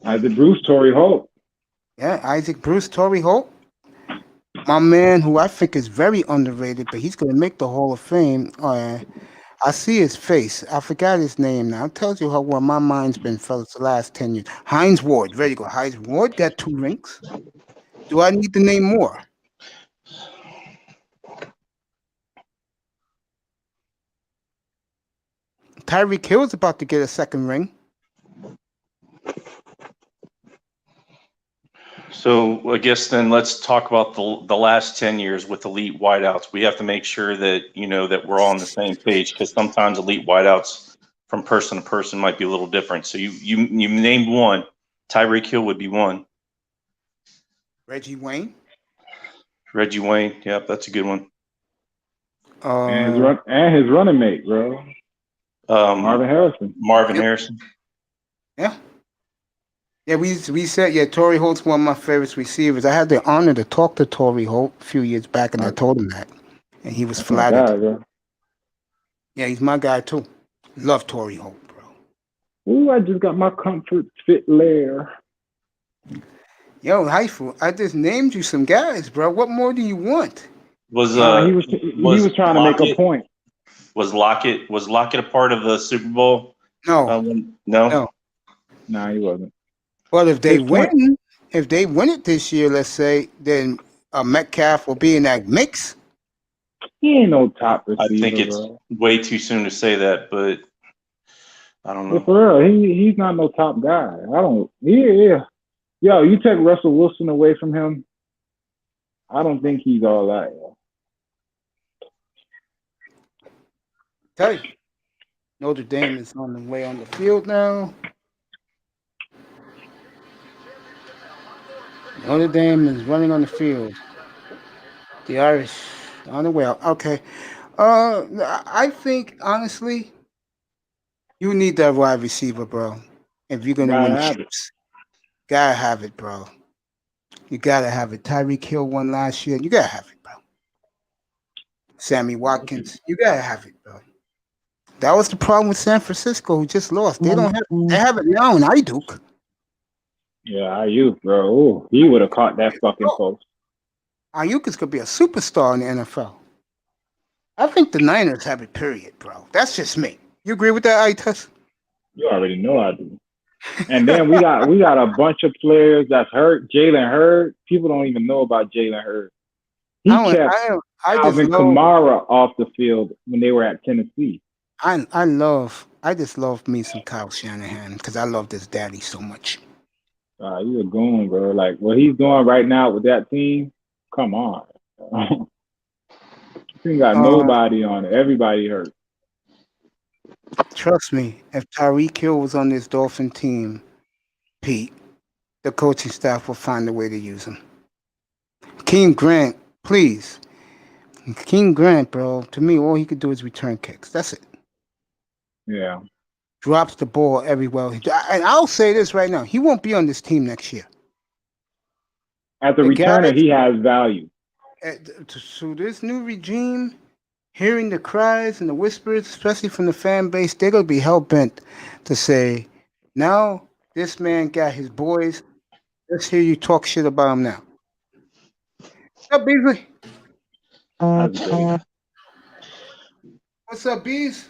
Speaker 4: Isaac Bruce, Torrey Holt.
Speaker 1: Yeah, Isaac Bruce, Torrey Holt. My man, who I think is very underrated, but he's going to make the Hall of Fame. I see his face. I forgot his name now. It tells you how well my mind's been for the last 10 years. Hines Ward. There you go. Hines Ward got 2 rings. Do I need to name more? Tyreek Hill's about to get a 2nd ring.
Speaker 8: So I guess then let's talk about the last 10 years with elite wideouts. We have to make sure that, that we're all on the same page, because sometimes elite wideouts from person to person might be a little different. So you named one. Tyreek Hill would be one.
Speaker 1: Reggie Wayne.
Speaker 8: Yep, that's a good one.
Speaker 4: And his running mate, bro. Marvin Harrison.
Speaker 1: Yeah. Yeah, we said, Torrey Holt's one of my favorite receivers. I had the honor to talk to Torrey Holt a few years back, and I told him that. And he was flattered.
Speaker 4: Guy,
Speaker 1: yeah, he's my guy, too. Love Torrey Holt, bro.
Speaker 4: Ooh, I just got my comfort fit lair.
Speaker 1: Yo, Heifel, I just named you some guys, bro. What more do you want?
Speaker 4: He was trying to make a point.
Speaker 8: Was Lockett a part of the Super Bowl?
Speaker 1: No.
Speaker 8: No,
Speaker 4: he wasn't.
Speaker 1: Well, if they win it this year, let's say, then Metcalf will be in that mix.
Speaker 4: He ain't no top receiver.
Speaker 8: I think it's way too soon to say that, but I don't know.
Speaker 4: But for real, he's not no top guy. Yeah. Yo, you take Russell Wilson away from him, I don't think he's all that. Yo.
Speaker 1: Tell you, Notre Dame is on the way on the field now. Notre Dame is running on the field. The Irish on the way out. Okay. I think, honestly, you need that wide receiver, bro. If you're going to win chips. Gotta have it, bro. You gotta have it. Tyreek Hill won last year. You gotta have it, bro. Sammy Watkins. You gotta have it, bro. That was the problem with San Francisco, who just lost. They don't have. They have it now in Ayuk.
Speaker 4: Yeah, Ayuk, bro. Ooh, he would have caught that fucking post.
Speaker 1: Ayuk is gonna be a superstar in the NFL. I think the Niners have it. Period, bro. That's just me. You agree with that, Itus?
Speaker 4: You already know I do. And then we got a bunch of players that's hurt. Jalen Hurd. People don't even know about Jalen Hurd. He kept Alvin Kamara off the field when they were at Tennessee.
Speaker 1: I just love me some Kyle Shanahan because I love this daddy so much.
Speaker 4: You a goon, bro. Like what he's doing right now with that team. Come on. He ain't got nobody on it. Everybody hurt.
Speaker 1: Trust me, if Tyreek Hill was on this Dolphin team, Pete, the coaching staff will find a way to use him. King Grant, please. King Grant, bro, to me, all he could do is return kicks. That's it.
Speaker 4: Yeah.
Speaker 1: Drops the ball everywhere. And I'll say this right now. He won't be on this team next year.
Speaker 4: As a returner, he has value.
Speaker 1: So this new regime, hearing the cries and the whispers, especially from the fan base, they're going to be hell-bent to say, now this man got his boys. Let's hear you talk shit about him now. What's up, Beasley? What's up, Bees?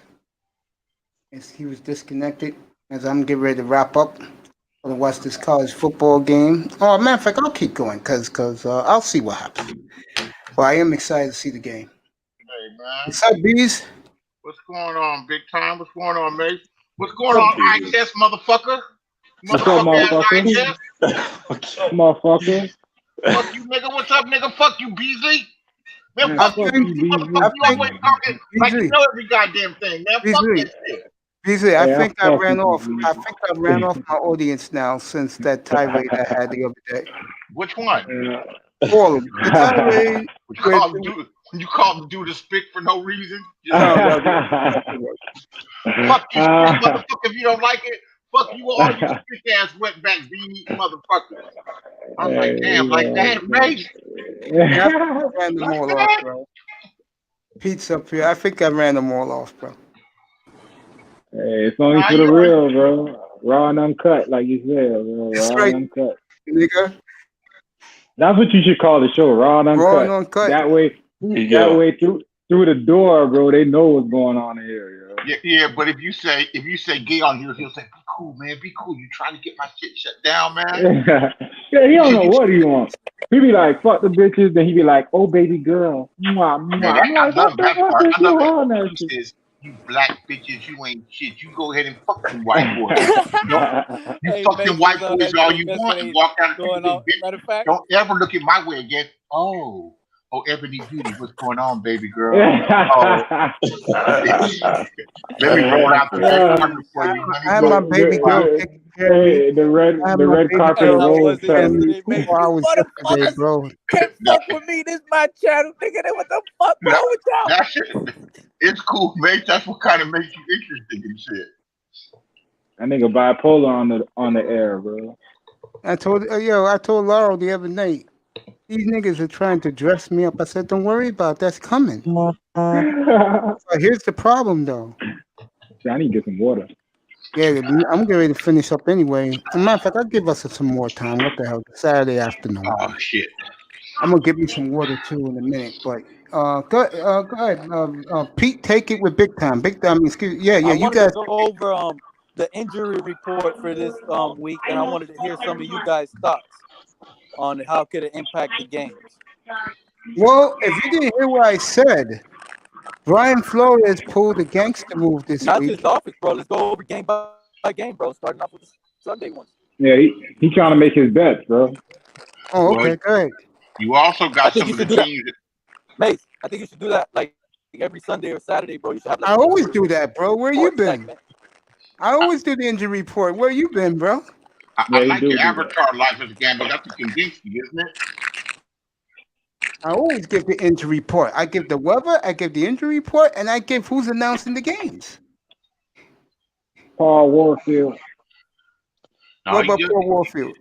Speaker 1: He was disconnected as I'm getting ready to wrap up. I'm going to watch this college football game. Oh, matter of fact, I'll keep going because I'll see what happens. Well, I am excited to see the game.
Speaker 10: Hey, man.
Speaker 1: What's up, Bees?
Speaker 10: What's going on, big time? What's going on, mate? What's going on, ITS, motherfucker?
Speaker 4: What's up, motherfucker? Motherfucker.
Speaker 10: Fuck you, nigga. What's up, nigga? Fuck you, Beasley. Man,
Speaker 4: Yeah,
Speaker 10: fuck you, motherfucker. You always talking like you know every goddamn thing, man. Fuck that shit.
Speaker 1: Beasley, I think I ran off my audience now since that tirade I had the other day.
Speaker 10: Which one?
Speaker 1: All of them. The tirade.
Speaker 10: You call him do the spick for no reason?
Speaker 1: No.
Speaker 10: Fuck you, motherfucker. If you don't like it, fuck you all, you stick ass wetback beanie motherfucker. I'm like, damn, mate.
Speaker 1: Yeah, I ran them all off, bro. Pete's up here. I think I ran them all off, bro.
Speaker 4: Hey, it's only for the real, bro. Raw and uncut, like you said, bro.
Speaker 1: That's
Speaker 4: Raw
Speaker 1: right,
Speaker 4: and uncut.
Speaker 1: Nigga.
Speaker 4: That's what you should call the show, Raw and Uncut.
Speaker 1: Raw and Uncut.
Speaker 4: That way through the door, bro, they know what's going on in here.
Speaker 10: Yeah, but if you say gay on here, he'll say, "Be cool, man. Be cool. You trying to get my shit shut down, man?"
Speaker 4: Yeah, he don't know what he wants. He be like, fuck the bitches, then he be like, oh baby girl. Mwah, mwah. I'm
Speaker 10: I
Speaker 4: like,
Speaker 10: love
Speaker 4: what the
Speaker 10: that
Speaker 4: fuck
Speaker 10: part.
Speaker 4: is
Speaker 10: I love
Speaker 4: you
Speaker 10: that.
Speaker 4: on that
Speaker 10: He
Speaker 4: shit?
Speaker 10: says, "You black bitches, you ain't shit. You go ahead and fuck them white boys. You
Speaker 3: Hey,
Speaker 10: fuck them
Speaker 3: Mason,
Speaker 10: white
Speaker 3: so
Speaker 10: boys
Speaker 3: that
Speaker 10: all
Speaker 3: shit
Speaker 10: you
Speaker 3: just
Speaker 10: want and
Speaker 3: ain't
Speaker 10: walk out and
Speaker 3: going
Speaker 10: people
Speaker 3: on.
Speaker 10: bitch.
Speaker 3: Matter of fact,
Speaker 10: Don't ever look at my way again." Oh, Ebony Beauty, what's going on, baby girl? Oh, let me roll out the red carpet for you, honey.
Speaker 1: I had my baby girl taking care of me.
Speaker 4: the
Speaker 1: I had
Speaker 4: the
Speaker 1: my
Speaker 4: red
Speaker 1: baby
Speaker 4: carpet
Speaker 3: hey,
Speaker 1: girl
Speaker 3: how
Speaker 4: rolls
Speaker 3: was it
Speaker 1: taking care of me
Speaker 3: yesterday,
Speaker 1: 4
Speaker 3: Mason? You
Speaker 1: hours yesterday,
Speaker 3: motherfuckers
Speaker 1: bro.
Speaker 3: can't
Speaker 10: No,
Speaker 3: fuck with me. This my channel, nigga. What the fuck
Speaker 10: no,
Speaker 3: wrong with y'all?
Speaker 10: that shit, it's cool, mate. That's what kind of makes you interesting and shit.
Speaker 4: That nigga bipolar on the air, bro.
Speaker 1: I told Laurel the other night, these niggas are trying to dress me up. I said, don't worry about it. That's coming. But here's the problem, though.
Speaker 4: See, I need to get some water.
Speaker 1: Yeah, I'm getting ready to finish up anyway. As a matter of fact, I'll give us some more time. What the hell? Saturday afternoon.
Speaker 10: Oh shit.
Speaker 1: I'm gonna give you some water too in a minute. But go ahead. Pete, take it with Big Time. Big Time. Excuse. Yeah,
Speaker 3: I
Speaker 1: you
Speaker 3: wanted to
Speaker 1: guys.
Speaker 3: go over the injury report for this week, and I wanted to hear some of you guys' thoughts on how could it impact the games.
Speaker 1: Well, if you didn't hear what I said, Brian Flores pulled a gangster move this
Speaker 3: Not
Speaker 1: week.
Speaker 3: just Dolphins, bro. Let's go over game by game, bro. Starting off with the Sunday ones.
Speaker 4: Yeah, he trying to make his bets, bro.
Speaker 1: Oh,
Speaker 10: Well,
Speaker 1: okay, go ahead.
Speaker 10: you also
Speaker 3: I
Speaker 10: got
Speaker 3: think
Speaker 10: some
Speaker 3: you
Speaker 10: of the
Speaker 3: should do that,
Speaker 10: teams.
Speaker 3: Mace. I think you should do that like every Sunday or Saturday, bro. You should have like
Speaker 1: I
Speaker 3: an
Speaker 1: always
Speaker 3: injury
Speaker 1: do that, bro. Where you
Speaker 3: report
Speaker 1: been?
Speaker 3: segment.
Speaker 1: I always do the injury report. Where you been, bro?
Speaker 10: I
Speaker 4: Yeah, he
Speaker 10: like
Speaker 4: do
Speaker 10: your
Speaker 4: that.
Speaker 10: avatar life as a gambler. That's a Kandinsky, isn't it?
Speaker 1: I always give the injury report. I give the weather, I give the injury report, and I give who's announcing the games.
Speaker 4: Paul Warfield.
Speaker 10: No,
Speaker 1: What
Speaker 10: he
Speaker 1: about
Speaker 10: just
Speaker 1: Paul Warfield?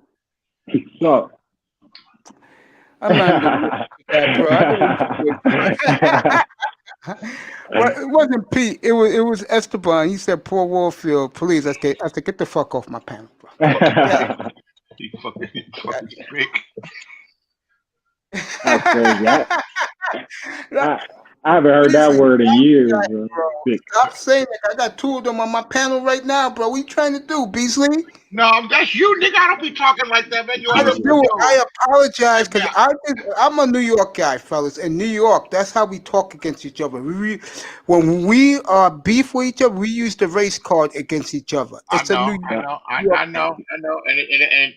Speaker 4: He sucks.
Speaker 1: I'm not gonna look at that, bro. I know well, it wasn't Pete. It was Esteban. He said Paul Warfield. Please, I said get the fuck off my panel, bro. Yeah.
Speaker 10: he fucking sick.
Speaker 4: That's crazy. I haven't heard
Speaker 1: Listen,
Speaker 4: that word in years,
Speaker 1: guys,
Speaker 4: bro.
Speaker 1: bro.
Speaker 4: Sick.
Speaker 1: Stop saying that. I got two of them on my panel right now, bro. What you trying to do, Beasley?
Speaker 10: No, that's you, nigga. I don't be talking like that, man. You
Speaker 1: I
Speaker 10: already
Speaker 1: do. I apologize because
Speaker 10: Yeah.
Speaker 1: I'm a New York guy, fellas. In New York, that's how we talk against each other. When we are beef with each other, we use the race card against each other. It's
Speaker 10: I
Speaker 1: a
Speaker 10: know,
Speaker 1: New York.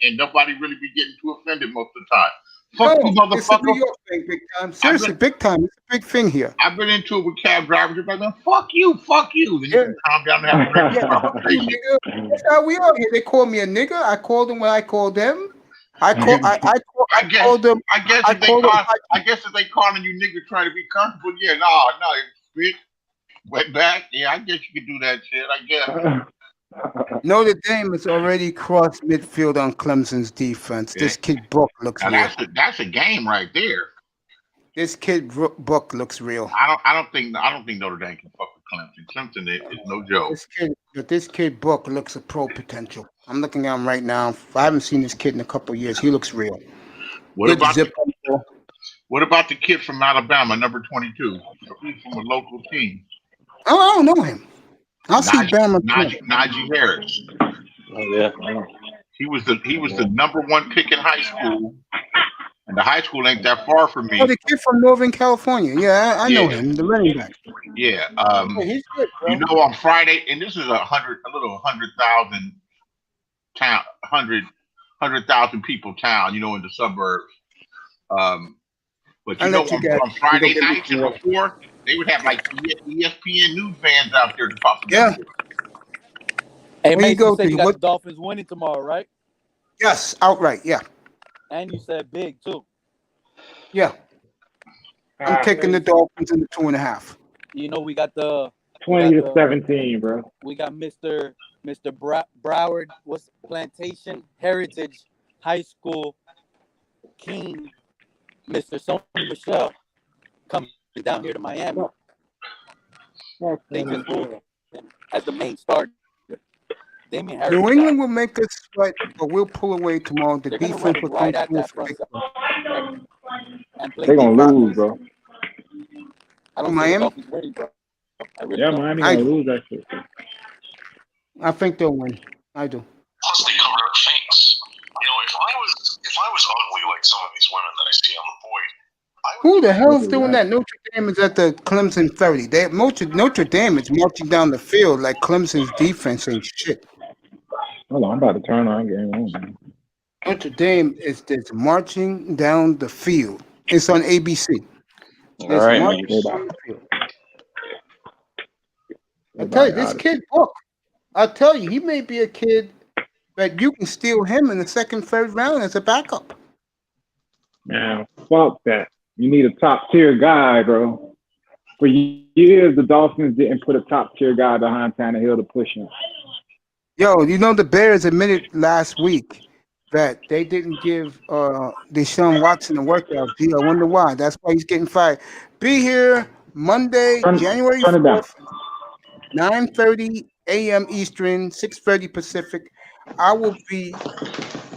Speaker 10: and nobody really be getting too offended most of the time.
Speaker 1: No,
Speaker 10: Fuck you,
Speaker 1: it's a New
Speaker 10: motherfucker.
Speaker 1: York thing, big time. Seriously, big time. It's a big thing here.
Speaker 10: I've been into it with cab drivers. They're like, man, fuck you. Then you can calm down and have a regular
Speaker 1: Yeah, fuck you,
Speaker 10: conversation.
Speaker 1: nigga. That's how we are here. They call me a nigga. I call them when I call them. I call them.
Speaker 10: I guess if they calling you nigga trying to be comfortable, yeah, no, bitch, wet back. Yeah, I guess you could do that shit. I guess.
Speaker 1: Notre Dame has already crossed midfield on Clemson's defense. This kid Book looks
Speaker 10: Now
Speaker 1: real.
Speaker 10: that's a game right there.
Speaker 1: This kid Book looks real.
Speaker 10: I don't think Notre Dame can fuck with Clemson. Clemson is no joke.
Speaker 1: This kid Book looks a pro potential. I'm looking at him right now. I haven't seen this kid in a couple of years. He looks real.
Speaker 10: What about the kid from Alabama, number 22? He's from a local team.
Speaker 1: Oh, I don't know him. I'll see Bama.
Speaker 10: Najee Harris.
Speaker 8: Oh yeah.
Speaker 10: He was the number one pick in high school, and the high school ain't that far from me.
Speaker 1: Oh, the kid from Northern California. Yeah, I know him. The running back.
Speaker 10: Yeah.
Speaker 1: He's good, bro.
Speaker 10: You know, on Friday, and this is a little 100,000 town, 100,000 people town. You know, in the suburbs. But on Friday nights and before, they would have like ESPN news vans out there to pop them.
Speaker 1: Yeah.
Speaker 3: Hey,
Speaker 1: Where
Speaker 3: Mace,
Speaker 1: you go
Speaker 3: you said
Speaker 1: to?
Speaker 3: you got
Speaker 1: What?
Speaker 3: the Dolphins winning tomorrow, right?
Speaker 1: Yes, outright. Yeah,
Speaker 3: And you said big too.
Speaker 1: yeah. I'm taking the Dolphins in the 2.5.
Speaker 3: You know we got the
Speaker 4: 20-17, bro.
Speaker 3: We got Mr. Broward, what's Plantation Heritage High School King, Mr. Sony Michelle, coming down here to Miami. They just moved him as the main starter. Damian Harris.
Speaker 1: New England will make us sweat, but we'll pull away tomorrow. The defense will
Speaker 3: right
Speaker 1: come
Speaker 3: at
Speaker 1: through
Speaker 3: that
Speaker 1: for
Speaker 3: front.
Speaker 4: They're gonna lose, bro.
Speaker 3: I don't
Speaker 1: Miami?
Speaker 3: see the Dolphins winning, bro.
Speaker 4: Yeah, Miami
Speaker 1: I
Speaker 4: gonna
Speaker 1: do.
Speaker 4: lose that shit.
Speaker 1: I think they'll win. I do.
Speaker 11: Plus, they cover their face. You know, if I was ugly like some of these women that I see on the board, I would.
Speaker 1: Who the hell's
Speaker 4: Look
Speaker 1: doing
Speaker 4: at
Speaker 1: that? Notre Dame is at the Clemson 30. Notre Dame is marching down the field like Clemson's defense ain't shit.
Speaker 4: Hold on, I'm about to turn on game on. Man.
Speaker 1: Notre Dame is just marching down the field. It's on ABC.
Speaker 8: All
Speaker 1: It's
Speaker 8: right,
Speaker 1: marching
Speaker 8: man.
Speaker 1: down the field. I tell
Speaker 4: Everybody
Speaker 1: you, this
Speaker 4: out of
Speaker 1: kid, look, I tell you, he may be a kid that you can steal him in the second, third round as a backup.
Speaker 4: Man, fuck that. You need a top tier guy, bro. For years, the Dolphins didn't put a top tier guy behind Tannehill to push him.
Speaker 1: Yo, you know the Bears admitted last week that they didn't give Deshaun Watson a workout. Gee, I wonder why. That's why he's getting fired. Be here Monday, January
Speaker 4: Turn it down.
Speaker 1: 4th, 9:30 a.m. Eastern, 6:30 Pacific. I will be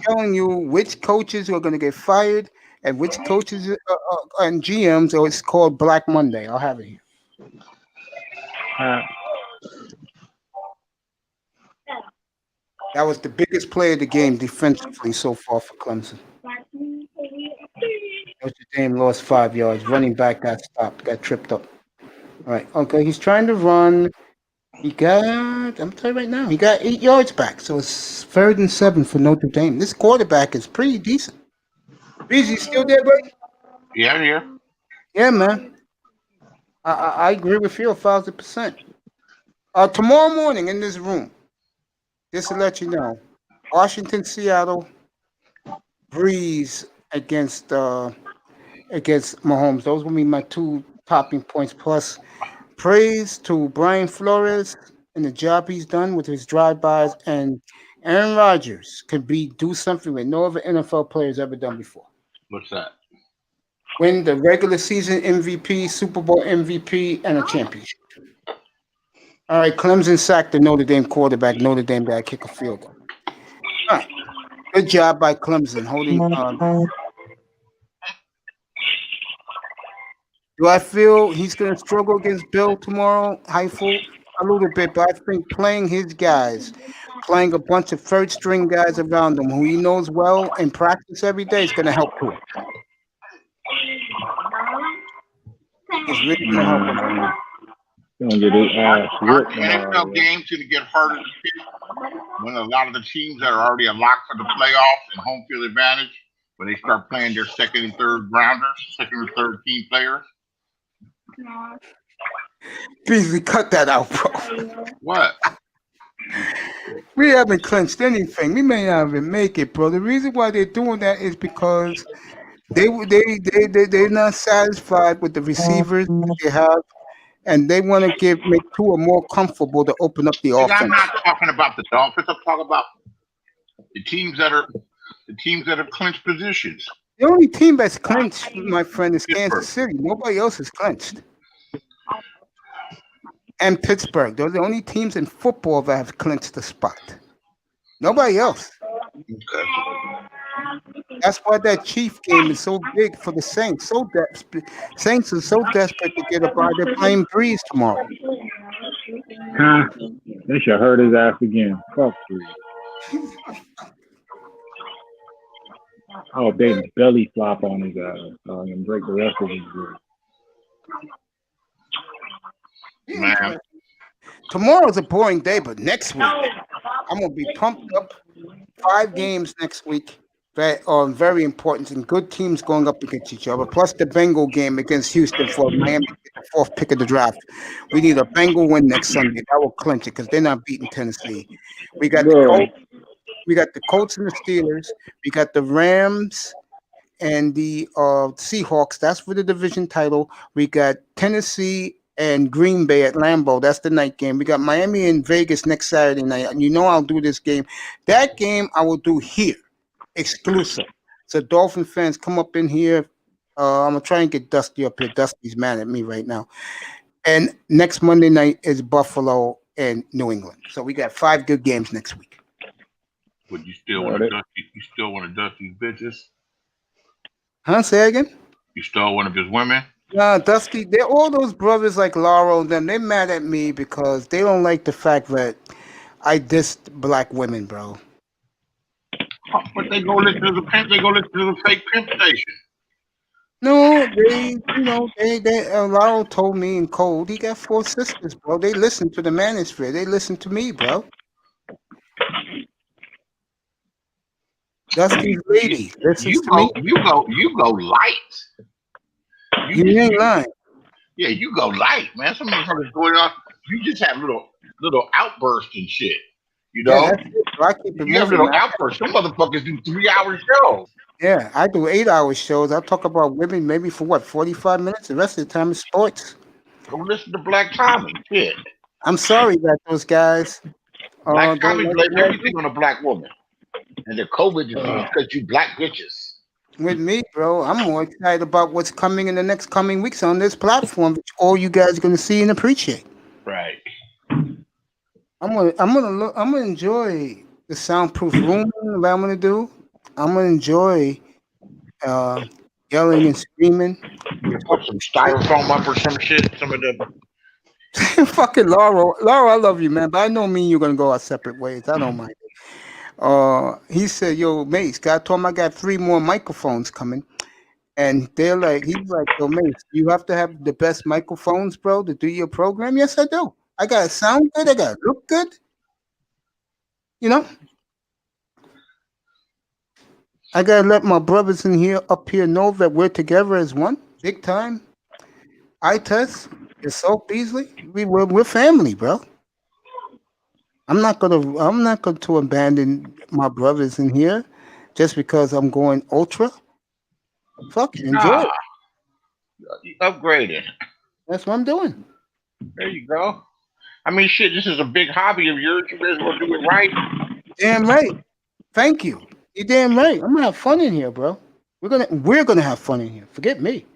Speaker 1: telling you which coaches are going to get fired and which coaches and GMs, or it's called Black Monday. I'll have it here. That was the biggest play of the game defensively so far for Clemson. Notre Dame lost 5 yards. Running back got stopped, got tripped up. All right, okay, he's trying to run. He got, I'm telling you right now, he got 8 yards back. So it's 3rd and 7 for Notre Dame. This quarterback is pretty decent. Beezy, still there, buddy?
Speaker 10: Yeah, I'm here.
Speaker 1: Yeah, man. I agree with you 1,000%. Tomorrow morning in this room, just to let you know, Washington, Seattle, Breeze against Mahomes. Those will be my 2 topping points. Plus, praise to Brian Flores and the job he's done with his drive-bys. And Aaron Rodgers could do something that no other NFL player has ever done before.
Speaker 10: What's that?
Speaker 1: Win the regular season MVP, Super Bowl MVP, and a championship. All right, Clemson sacked the Notre Dame quarterback. Notre Dame got to kick a field goal. All right, good job by Clemson holding. Do I feel he's going to struggle against Bill tomorrow, Heifel? A little bit, but I think playing his guys, playing a bunch of third-string guys around him who he knows well and practice every day is going to help too. It's really going to help him.
Speaker 4: Gonna get his ass
Speaker 10: Aren't
Speaker 4: whooped
Speaker 10: the NFL games going to get harder to pick when a lot of the teams that are already locked for the playoffs and home field advantage, when they start playing their second and third rounders, second or third team players?
Speaker 1: Beasley, cut that out, bro.
Speaker 10: What?
Speaker 1: We haven't clinched anything. We may not even make it, bro. The reason why they're doing that is because they're not satisfied with the receivers that they have, and they want to make Tua more comfortable to open up the offense.
Speaker 10: I'm not talking about the Dolphins. I'm talking about the teams that are clinched positions.
Speaker 1: The only team that's clinched, my friend, is Kansas City. Nobody else is clinched. And Pittsburgh. Those are the only teams in football that have clinched the spot. Nobody else.
Speaker 10: Okay.
Speaker 1: That's why that Chief game is so big for the Saints. Saints are so desperate to get a bye. They're playing Breeze tomorrow.
Speaker 4: Huh? They should hurt his ass again. Fuck you. Oh, they belly flop on his ass and break the rest of his ribs.
Speaker 10: Man.
Speaker 1: Tomorrow's a boring day, but next week I'm gonna be pumped up. 5 games next week that are very important and good teams going up against each other. Plus the Bengal game against Houston for Miami, the 4th pick of the draft. We need a Bengal win next Sunday. That will clinch it because they're not beating Tennessee. We got the Colts and the Steelers. We got the Rams and the Seahawks. That's for the division title. We got Tennessee and Green Bay at Lambeau. That's the night game. We got Miami and Vegas next Saturday night. And you know I'll do this game. That game I will do here, exclusive. So Dolphin fans, come up in here. I'm going to try and get Dusty up here. Dusty's mad at me right now. And next Monday night is Buffalo and New England. So we got 5 good games next week.
Speaker 10: Would you still want to dust? You still want to dust these bitches?
Speaker 1: Huh? Say again?
Speaker 10: You stole one of his women?
Speaker 1: Nah, Dusty, they're all those brothers like Laurel and them. They're mad at me because they don't like the fact that I dissed black women, bro.
Speaker 10: But they go listen to the pimp. They go listen to the fake pimp station.
Speaker 1: No, they Laurel told me in Cold, he got 4 sisters, bro. They listen to the manosphere. They listen to me, bro. Dusty's lady listens to me.
Speaker 10: You go light.
Speaker 1: You ain't lying.
Speaker 10: Yeah, you go light, man. Some motherfuckers going on. You just have little outbursts and shit. You know,
Speaker 1: Yeah, that's it, bro. I keep it
Speaker 10: you have
Speaker 1: moving,
Speaker 10: little
Speaker 1: man.
Speaker 10: outbursts. Some motherfuckers do 3-hour shows.
Speaker 1: Yeah, I do 8-hour shows. I talk about women maybe for what, 45 minutes? The rest of the time is sports.
Speaker 10: Go listen to Black Tommy. Shit.
Speaker 1: I'm sorry that those guys.
Speaker 10: Black Tommy
Speaker 1: don't
Speaker 10: blamed
Speaker 1: like
Speaker 10: everything on a black woman. And the COVID disease because you black bitches.
Speaker 1: with me, bro. I'm more excited about what's coming in the next coming weeks on this platform, which all you guys are gonna see and appreciate.
Speaker 10: Right.
Speaker 1: I'm gonna enjoy the soundproof room that I'm gonna do. I'm gonna enjoy yelling and screaming.
Speaker 10: You put some styrofoam up or some shit. Some of the
Speaker 1: Fucking Laurel, I love you, man, but I know me and you're gonna go our separate ways. I don't mind it. He said, "Yo, Mace, God told him I got 3 more microphones coming." And they're like, he's like, "Yo, Mace, you have to have the best microphones, bro, to do your program." Yes, I do. I gotta sound good. I gotta look good. You know, I gotta let my brothers in here up here know that we're together as one, big time. I test yourself, Beasley. We're family, bro. I'm not going to abandon my brothers in here just because I'm going ultra. Fuck it, enjoy it.
Speaker 10: You upgraded.
Speaker 1: That's what I'm doing.
Speaker 10: There you go. I mean, shit, this is a big hobby of yours. You guys gonna do it right.
Speaker 1: Damn right. Thank you. You're damn right. I'm gonna have fun in here, bro. We're gonna have fun in here. Forget me.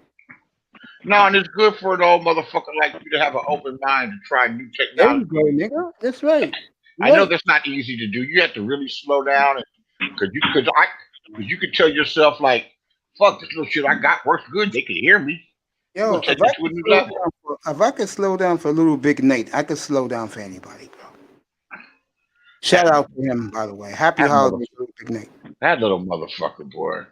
Speaker 10: No, and it's good for an old motherfucker like you to have an open mind to try new
Speaker 1: There
Speaker 10: technology.
Speaker 1: you go, nigga. That's right.
Speaker 10: I know that's not easy to do. You have to really slow down, because you could tell yourself like, "Fuck, this little shit I got works good. They can hear me."
Speaker 1: Yo,
Speaker 10: We'll take it to a new level.
Speaker 1: if I could slow down for Little Big Nate, I could slow down for anybody, bro. Shout out to him, by the way. Happy holidays, Little Big Nate.
Speaker 10: That little motherfucker, boy.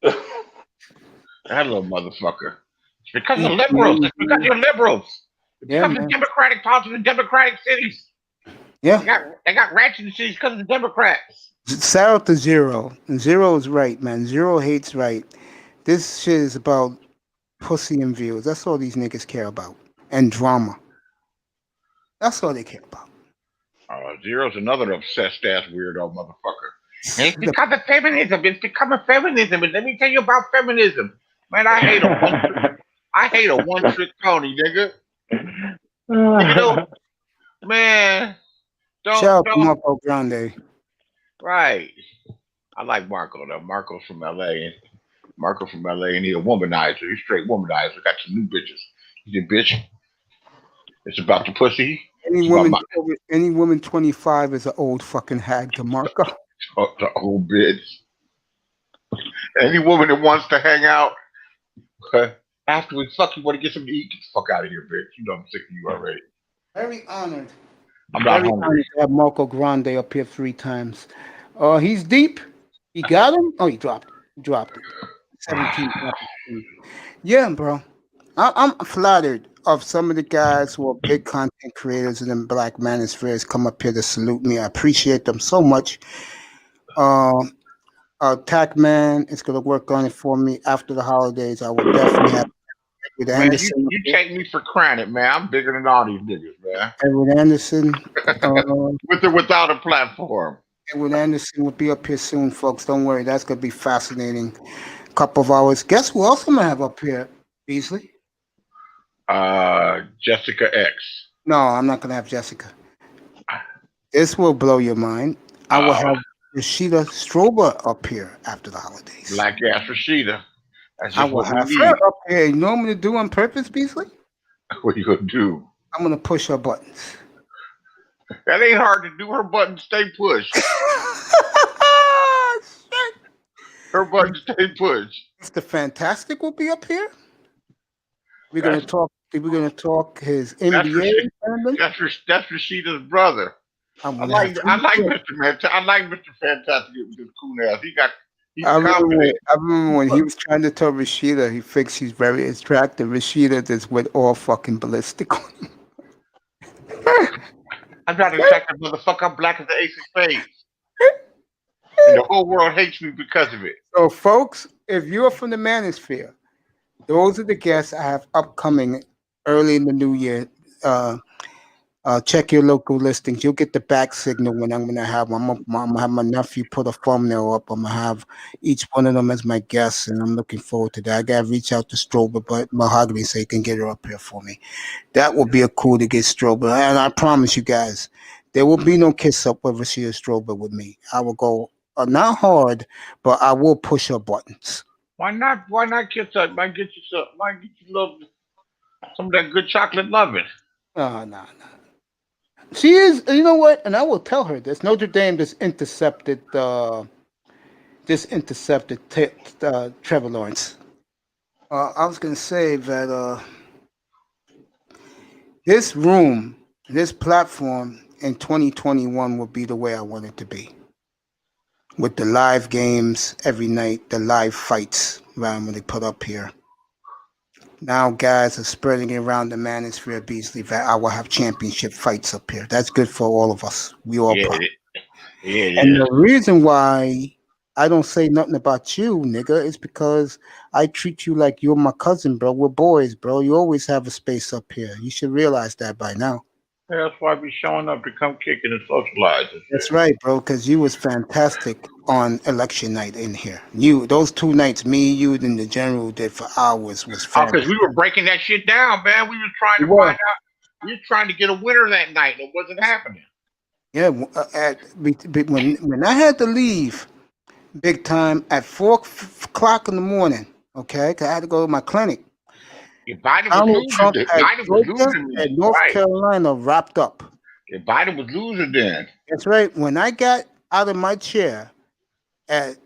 Speaker 10: That little motherfucker. It's because of liberals. It's because you're liberals. It's because of Democratic politics in Democratic cities.
Speaker 1: Yeah.
Speaker 10: They got rats in the cities because of the Democrats.
Speaker 1: Shout out to Zero. And Zero is right, man. Zero hates right. This shit is about pussy and views. That's all these niggas care about. And drama. That's all they care about.
Speaker 10: Zero's another obsessed ass weirdo motherfucker. And it's because of feminism. It's because of feminism. And let me tell you about feminism. Man, I hate a one-trick pony, nigga. You know, man.
Speaker 1: Shout out to Marco Grande.
Speaker 10: Right. I like Marco though. Marco's from LA, and he's a womanizer. He's straight womanizer. Got some new bitches. He's a bitch. It's about the pussy.
Speaker 1: Any woman 25 is an old fucking hag to Marco.
Speaker 10: The old bitch. Any woman that wants to hang out after we fuck, you want to get something to eat, get the fuck out of here, bitch. You know I'm sick of you already.
Speaker 1: Very honored.
Speaker 10: I'm not
Speaker 1: Very
Speaker 10: hungry.
Speaker 1: honored to have Marco Grande up here 3 times. He's deep. He got him. Oh, he dropped it. 17. Yeah, bro. I'm flattered of some of the guys who are big content creators in the Black Manospheres come up here to salute me. I appreciate them so much. Tackman is going to work on it for me after the holidays. I will definitely have with
Speaker 10: Man,
Speaker 1: Anderson.
Speaker 10: you take me for granted, man. I'm bigger than all these niggas, man.
Speaker 1: Edward Anderson.
Speaker 10: With or without a platform.
Speaker 1: Edward Anderson will be up here soon, folks. Don't worry. That's going to be fascinating. Couple of hours. Guess who else I'm going to have up here, Beasley?
Speaker 10: Jessica X.
Speaker 1: No, I'm not going to have Jessica. This will blow your mind. I will have Rashida Strober up here after the holidays.
Speaker 10: Black ass Rashida. That's
Speaker 1: I
Speaker 10: just
Speaker 1: will
Speaker 10: what we
Speaker 1: have
Speaker 10: need.
Speaker 1: her up here. You know what I'm going to do on purpose, Beasley?
Speaker 10: What you gonna do?
Speaker 1: I'm going to push her buttons.
Speaker 10: That ain't hard to do. Her buttons stay pushed. Her button stay pushed.
Speaker 1: Mr. Fantastic will be up here. We're gonna talk his NBA.
Speaker 10: That's Rashida's brother. I like Mr. Fantastic with his cool ass.
Speaker 1: I remember when he was trying to tell Rashida he thinks he's very attractive. Rashida just went all fucking ballistic on him.
Speaker 10: I'm not an attractive motherfucker. I'm black as the ace of spades. And the whole world hates me because of it.
Speaker 1: So, folks, if you're from the Manosphere, those are the guests I have upcoming early in the new year. Check your local listings. You'll get the back signal when I'm going to have them. I'm going to have my nephew put a thumbnail up. I'm going to have each one of them as my guests, and I'm looking forward to that. I got to reach out to Strober, but Mahogany so he can get her up here for me. That will be a cool to get Strober. And I promise you guys, there will be no kiss up with Rashida Strober with me. I will go not hard, but I will push her buttons.
Speaker 10: Why not kiss her? Might get you some of that good chocolate loving.
Speaker 1: No. She is, you know what? And I will tell her this. Notre Dame just intercepted Trevor Lawrence. I was going to say that this room, this platform in 2021 will be the way I want it to be. With the live games every night, the live fights around when they put up here. Now guys are spreading it around the Manosphere, Beasley, that I will have championship fights up here. That's good for all of us. We all proud.
Speaker 10: Yeah.
Speaker 1: And the reason why I don't say nothing about you, nigga, is because I treat you like you're my cousin, bro. We're boys, bro. You always have a space up here. You should realize that by now.
Speaker 10: Yeah, that's why I be showing up to come kicking and socializing.
Speaker 1: That's right, bro, because you was fantastic on election night in here. Those 2 nights, me, you, and the general did for hours was fantastic.
Speaker 10: Because we were breaking that shit down, man. We were trying to find out. We were trying to get a winner that night. It wasn't happening.
Speaker 1: Yeah, when I had to leave big time at 4 o'clock in the morning, okay, because I had to go to my clinic. Donald Trump had North Carolina wrapped up.
Speaker 10: Biden was losing then.
Speaker 1: That's right. When I got out of my chair at,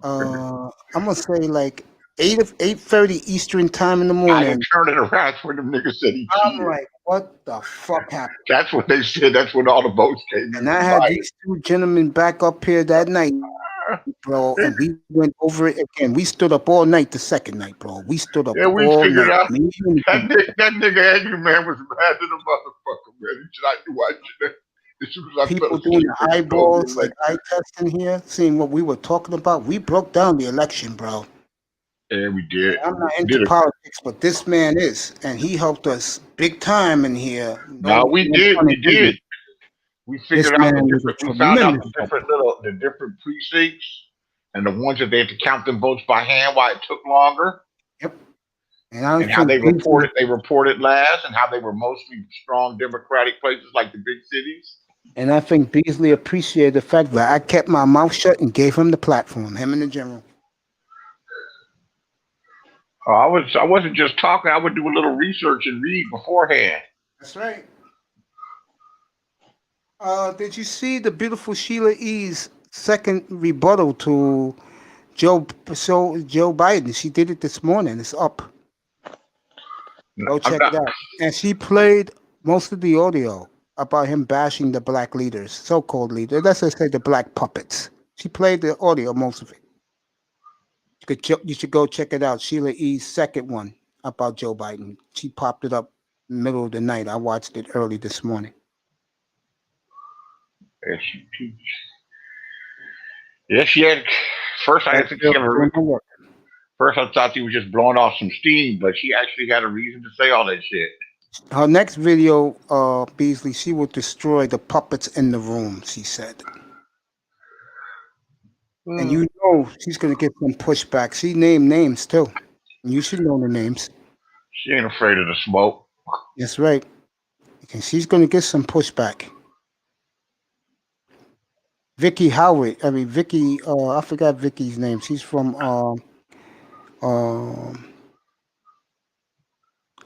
Speaker 1: I'm gonna say like 8:30 Eastern time in the morning.
Speaker 10: I turned it around. That's when the niggas said he cheated.
Speaker 1: I'm like, what the fuck happened?
Speaker 10: That's what they said. That's when all the votes came in.
Speaker 1: And I had these 2 gentlemen back up here that night, bro, and we went over it again. We stood up all night the second night, bro. We stood up all night.
Speaker 10: Yeah, we figured out. That nigga Angry Man was mad to the motherfucker, man. He said, I knew I should.
Speaker 1: People doing the eyeballs, like eye testing here, seeing what we were talking about. We broke down the election, bro.
Speaker 10: Yeah, we did.
Speaker 1: I'm not into politics, but this man is, and he helped us big time in here.
Speaker 10: No, we did. We figured out the different precincts and the ones that they had to count them votes by hand, why it took longer.
Speaker 1: Yep.
Speaker 10: And how they reported last, and how they were mostly strong Democratic places like the big cities.
Speaker 1: And I think Beasley appreciated the fact that I kept my mouth shut and gave him the platform, him and the general.
Speaker 10: I wasn't just talking. I would do a little research and read beforehand.
Speaker 1: That's right. Did you see the beautiful Sheila E.'s second rebuttal to Joe Biden? She did it this morning. It's up. Go check it out. And she played most of the audio about him bashing the black leaders, so-called leaders. Let's just say the black puppets. She played the audio, most of it. You should go check it out. Sheila E.'s second one about Joe Biden. She popped it up in the middle of the night. I watched it early this morning.
Speaker 10: She had. First, I thought he was just blowing off some steam, but she actually had a reason to say all that shit.
Speaker 1: Her next video, Beasley, she will destroy the puppets in the room, she said. And you know she's going to get some pushback. She named names, too. And you should know the names.
Speaker 10: She ain't afraid of the smoke.
Speaker 1: That's right. And she's going to get some pushback. Vicky Howard. Vicky, I forgot Vicky's name. She's from,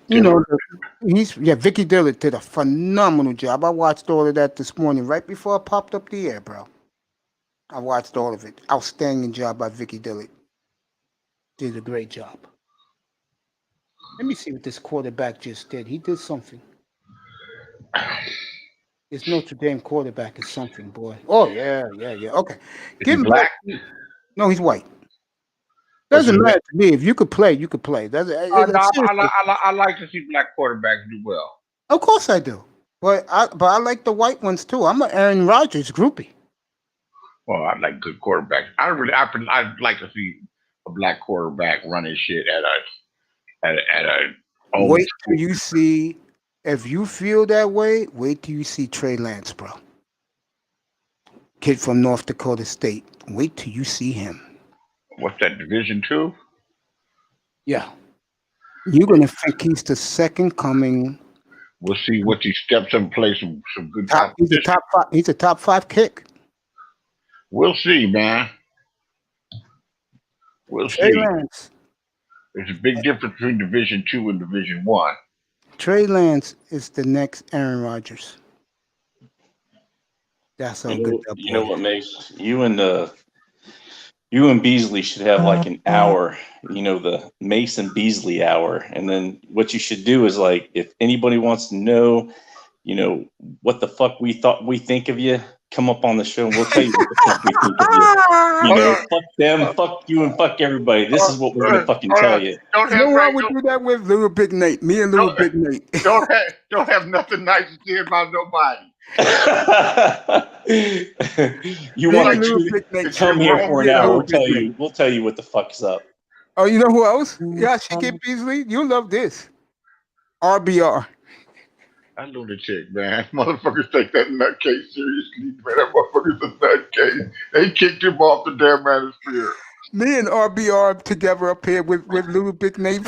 Speaker 1: Vicky Dillard did a phenomenal job. I watched all of that this morning, right before I popped up the air, bro. I watched all of it. Outstanding job by Vicky Dillard. Did a great job. Let me see what this quarterback just did. He did something. This Notre Dame quarterback is something, boy. Oh yeah. Okay,
Speaker 10: Is he
Speaker 1: give him
Speaker 10: black?
Speaker 1: back. No, he's white.
Speaker 10: What's his
Speaker 1: Doesn't
Speaker 10: name?
Speaker 1: matter to me. If you could play, you could play.
Speaker 10: No,
Speaker 1: Seriously.
Speaker 10: I like to see black quarterbacks do well.
Speaker 1: Of course I do. But I like the white ones too. I'm an Aaron Rodgers groupie.
Speaker 10: Well, I like good quarterbacks. I'd like to see a black quarterback running shit at a old
Speaker 1: Wait till
Speaker 10: school.
Speaker 1: you see. If you feel that way, wait till you see Trey Lance, bro. Kid from North Dakota State. Wait till you see him.
Speaker 10: What's that, Division II?
Speaker 1: Yeah. You're gonna think he's the second coming.
Speaker 10: We'll see what he steps up and play some good
Speaker 1: He's a
Speaker 10: competition.
Speaker 1: top 5. He's a top 5 kick.
Speaker 10: We'll see, man. We'll
Speaker 1: Trey
Speaker 10: see.
Speaker 1: Lance.
Speaker 10: There's a big difference between Division II and Division I.
Speaker 1: Trey Lance is the next Aaron Rodgers. That's how good that boy.
Speaker 8: You know what makes you and Beasley should have like an hour, the Mason Beasley hour. And then what you should do is, like, if anybody wants to know, what the fuck we think of you, come up on the show and we'll tell you what the fuck we think of you. Fuck them, fuck you, and fuck everybody. This is what we're gonna fucking tell you.
Speaker 1: You know who I would do that with? Little Big Nate. Me and Little Big Nate.
Speaker 10: Don't have nothing nice to say about nobody.
Speaker 8: You want to come here for an hour? We'll tell you what the fuck's up.
Speaker 1: Oh, you know who else? Yeah, she get Beasley. You love this. RBR.
Speaker 10: That lunatic, man. Motherfuckers take that nutcase seriously, man. That motherfucker's a nutcase. They kicked him off the damn manosphere.
Speaker 1: Me and RBR together up here with Little Big Nate.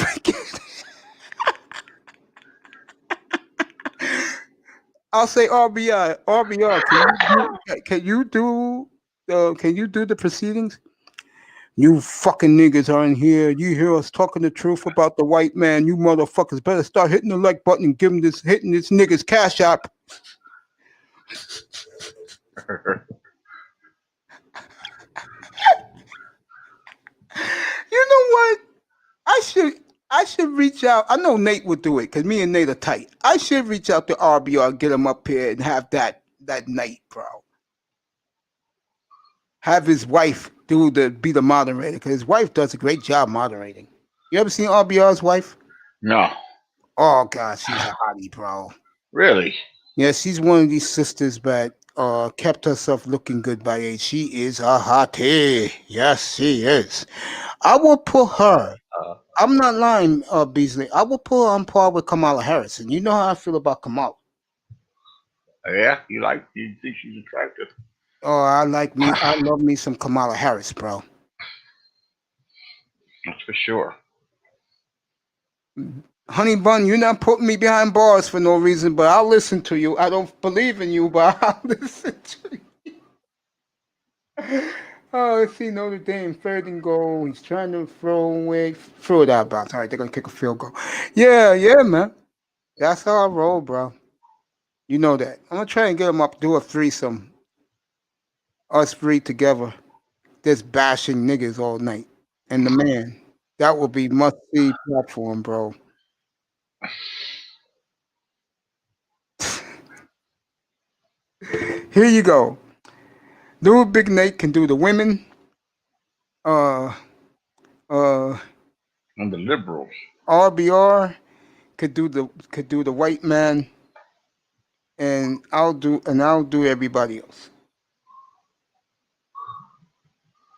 Speaker 1: I'll say RBR. Can you do the proceedings? You fucking niggas are in here. You hear us talking the truth about the white man. You motherfuckers better start hitting the like button and hitting this niggas cash app. You know what? I should reach out. I know Nate would do it because me and Nate are tight. I should reach out to RBR, get him up here, and have that night, bro. Have his wife be the moderator because his wife does a great job moderating. You ever seen RBR's wife?
Speaker 10: No.
Speaker 1: Oh God, she's a hottie, bro.
Speaker 10: Really?
Speaker 1: Yeah, she's one of these sisters that kept herself looking good by age. She is a hottie. Yes, she is. I will put her. I'm not lying, Beasley. I will put her on par with Kamala Harris, and you know how I feel about Kamala.
Speaker 10: Yeah, you think she's attractive?
Speaker 1: Oh, I love me some Kamala Harris, bro.
Speaker 10: That's for sure.
Speaker 1: Honey Bun, you're not putting me behind bars for no reason, but I'll listen to you. I don't believe in you, but I'll listen to you. Oh, let's see, Notre Dame, 3rd and goal. He's trying to throw it out of bounds. All right, they're going to kick a field goal. Yeah, man. That's how I roll, bro. You know that. I'm going to try and get him up, do a threesome. Us 3 together, just bashing niggas all night. And the man, that will be must-see platform, bro. Here you go. Little Big Nate can do the women.
Speaker 10: And the liberals.
Speaker 1: RBR could do the white man. And I'll do everybody else.